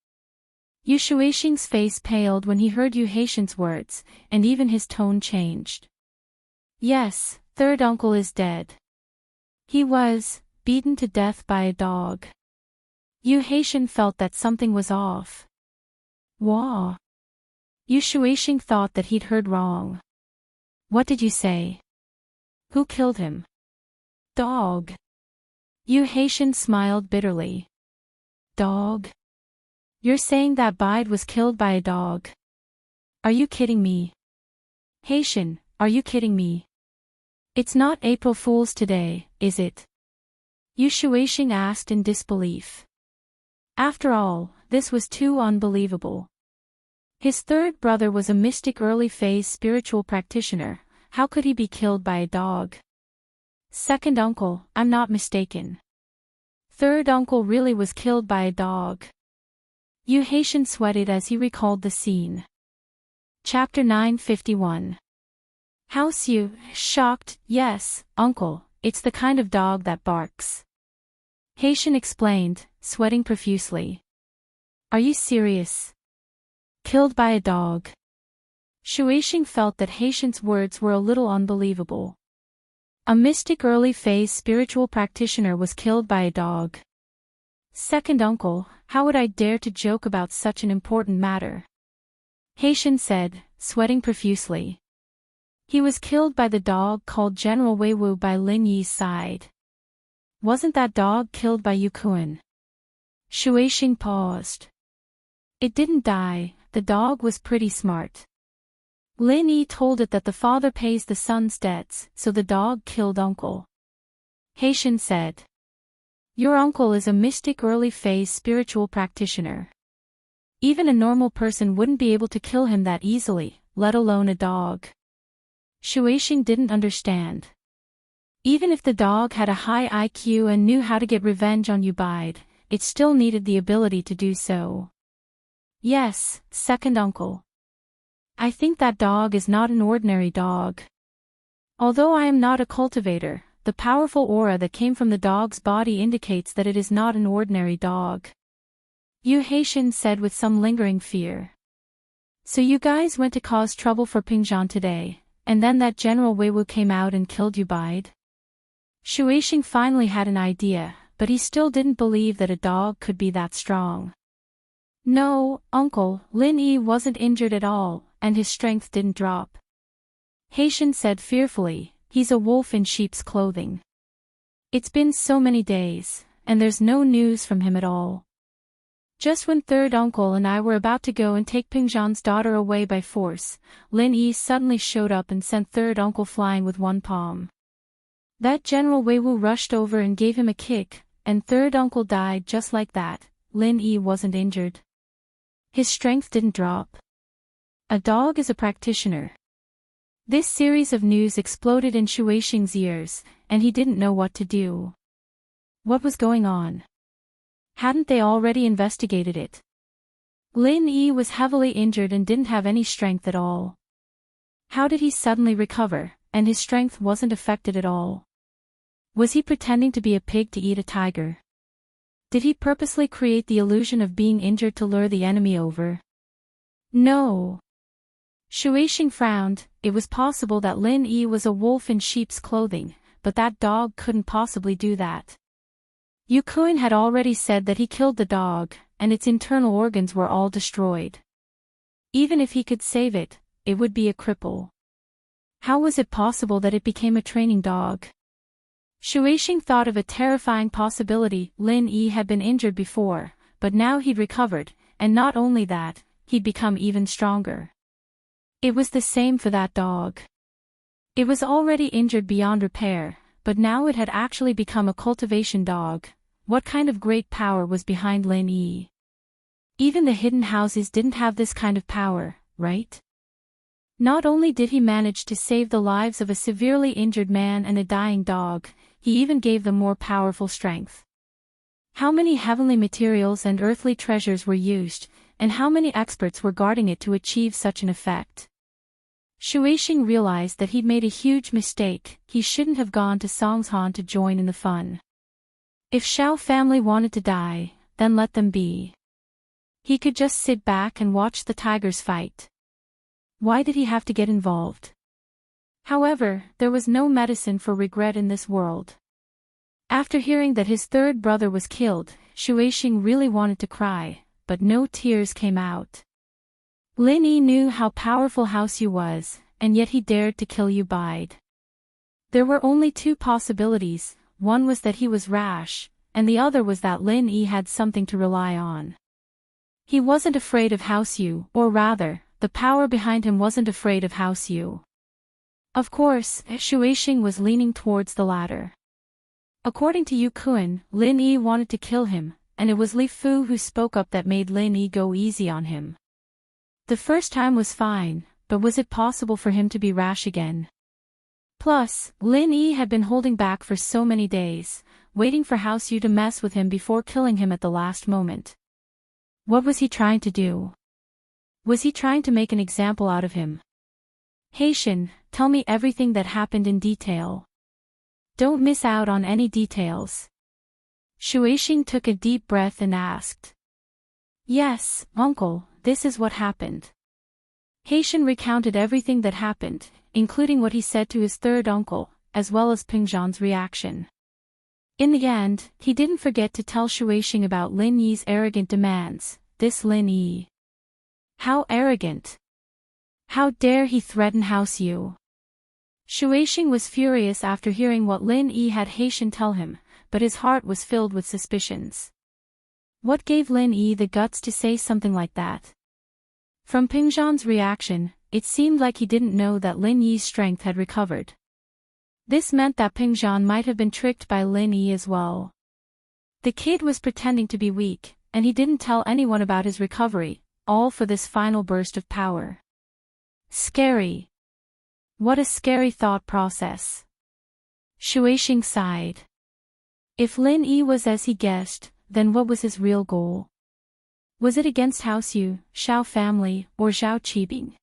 Yu Shuixing's face paled when he heard Yu Haitian's words, and even his tone changed. Yes, third uncle is dead. He was beaten to death by a dog. Yu Haitian felt that something was off. Wah. Yu Shuixing thought that he'd heard wrong. What did you say? Who killed him? Dog. Yu Haitian smiled bitterly. Dog? You're saying that Bide was killed by a dog? Are you kidding me? Haitian, are you kidding me? It's not April Fool's today, is it? Yu Shuixing asked in disbelief. After all, this was too unbelievable. His third brother was a mystic early-phase spiritual practitioner. How could he be killed by a dog? Second uncle, I'm not mistaken. Third uncle really was killed by a dog. Yu Haitian sweated as he recalled the scene. Chapter 951. House Yu, shocked, yes, uncle, it's the kind of dog that barks. Haitian explained, sweating profusely. Are you serious? Killed by a dog. Shuixing felt that Haitian's words were a little unbelievable. A mystic early-phase spiritual practitioner was killed by a dog. Second uncle, how would I dare to joke about such an important matter? Haitian said, sweating profusely. He was killed by the dog called General Weiwu by Lin Yi's side. Wasn't that dog killed by Yu Kuan? Shuixing paused. It didn't die, the dog was pretty smart. Lin Yi told it that the father pays the son's debts, so the dog killed uncle. Haitian said. Your uncle is a mystic early-phase spiritual practitioner. Even a normal person wouldn't be able to kill him that easily, let alone a dog. Shuixing didn't understand. Even if the dog had a high IQ and knew how to get revenge on Bide, it still needed the ability to do so. Yes, second uncle. I think that dog is not an ordinary dog. Although I am not a cultivator, the powerful aura that came from the dog's body indicates that it is not an ordinary dog. Yu Haitian said with some lingering fear. So you guys went to cause trouble for Pingzhan today, and then that General Weiwu came out and killed Bide? Shuixing finally had an idea, but he still didn't believe that a dog could be that strong. No, uncle, Lin Yi wasn't injured at all, and his strength didn't drop. Haitian said fearfully, he's a wolf in sheep's clothing. It's been so many days, and there's no news from him at all. Just when third uncle and I were about to go and take Pingzhan's daughter away by force, Lin Yi suddenly showed up and sent third uncle flying with one palm. That General Weiwu rushed over and gave him a kick, and third uncle died just like that. Lin Yi wasn't injured. His strength didn't drop. A dog is a practitioner. This series of news exploded in Shuixing's ears, and he didn't know what to do. What was going on? Hadn't they already investigated it? Lin Yi was heavily injured and didn't have any strength at all. How did he suddenly recover, and his strength wasn't affected at all? Was he pretending to be a pig to eat a tiger? Did he purposely create the illusion of being injured to lure the enemy over? No. Shuixing frowned. It was possible that Lin Yi was a wolf in sheep's clothing, but that dog couldn't possibly do that. Yu Kuan had already said that he killed the dog, and its internal organs were all destroyed. Even if he could save it, it would be a cripple. How was it possible that it became a training dog? Shuixing thought of a terrifying possibility. Lin Yi had been injured before, but now he'd recovered, and not only that, he'd become even stronger. It was the same for that dog. It was already injured beyond repair, but now it had actually become a cultivation dog. What kind of great power was behind Lin Yi? Even the hidden houses didn't have this kind of power, right? Not only did he manage to save the lives of a severely injured man and a dying dog, he even gave them more powerful strength. How many heavenly materials and earthly treasures were used, and how many experts were guarding it to achieve such an effect? Shueising realized that he'd made a huge mistake. He shouldn't have gone to Songshan to join in the fun. If Xiao family wanted to die, then let them be. He could just sit back and watch the tigers fight. Why did he have to get involved? However, there was no medicine for regret in this world. After hearing that his third brother was killed, Shueising really wanted to cry, but no tears came out. Lin Yi knew how powerful House Yu was, and yet he dared to kill Yu Bide. There were only two possibilities, one was that he was rash, and the other was that Lin Yi had something to rely on. He wasn't afraid of House Yu, or rather, the power behind him wasn't afraid of House Yu. Of course, Shueising was leaning towards the latter. According to Yu Kun, Lin Yi wanted to kill him, and it was Li Fu who spoke up that made Lin Yi go easy on him. The first time was fine, but was it possible for him to be rash again? Plus, Lin Yi had been holding back for so many days, waiting for House Yu to mess with him before killing him at the last moment. What was he trying to do? Was he trying to make an example out of him? Haitian, tell me everything that happened in detail. Don't miss out on any details. Shueising took a deep breath and asked. Yes, uncle, this is what happened. Haitian recounted everything that happened, including what he said to his third uncle, as well as Pingzhan's reaction. In the end, he didn't forget to tell Shueising about Lin Yi's arrogant demands. This Lin Yi. How arrogant! How dare he threaten House Yu? Shueising was furious after hearing what Lin Yi had Haitian tell him, but his heart was filled with suspicions. What gave Lin Yi the guts to say something like that? From Pingzhan's reaction, it seemed like he didn't know that Lin Yi's strength had recovered. This meant that Pingzhan might have been tricked by Lin Yi as well. The kid was pretending to be weak, and he didn't tell anyone about his recovery, all for this final burst of power. Scary. What a scary thought process. Shueising sighed. If Lin Yi was as he guessed, then what was his real goal? Was it against House Yu, Xiao family, or Zhao Qibing?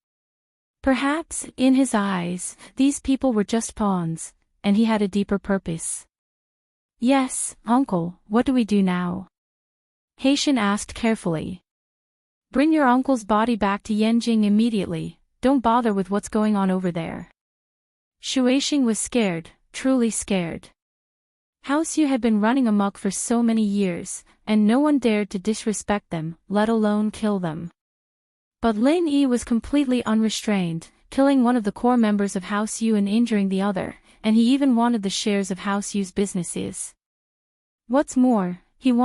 Perhaps, in his eyes, these people were just pawns, and he had a deeper purpose. Yes, uncle, what do we do now? Haitian asked carefully. Bring your uncle's body back to Yanjing immediately, don't bother with what's going on over there. Shueising was scared, truly scared. House Yu had been running amok for so many years, and no one dared to disrespect them, let alone kill them. But Lin Yi was completely unrestrained, killing one of the core members of House Yu and injuring the other, and he even wanted the shares of House Yu's businesses. What's more, he wanted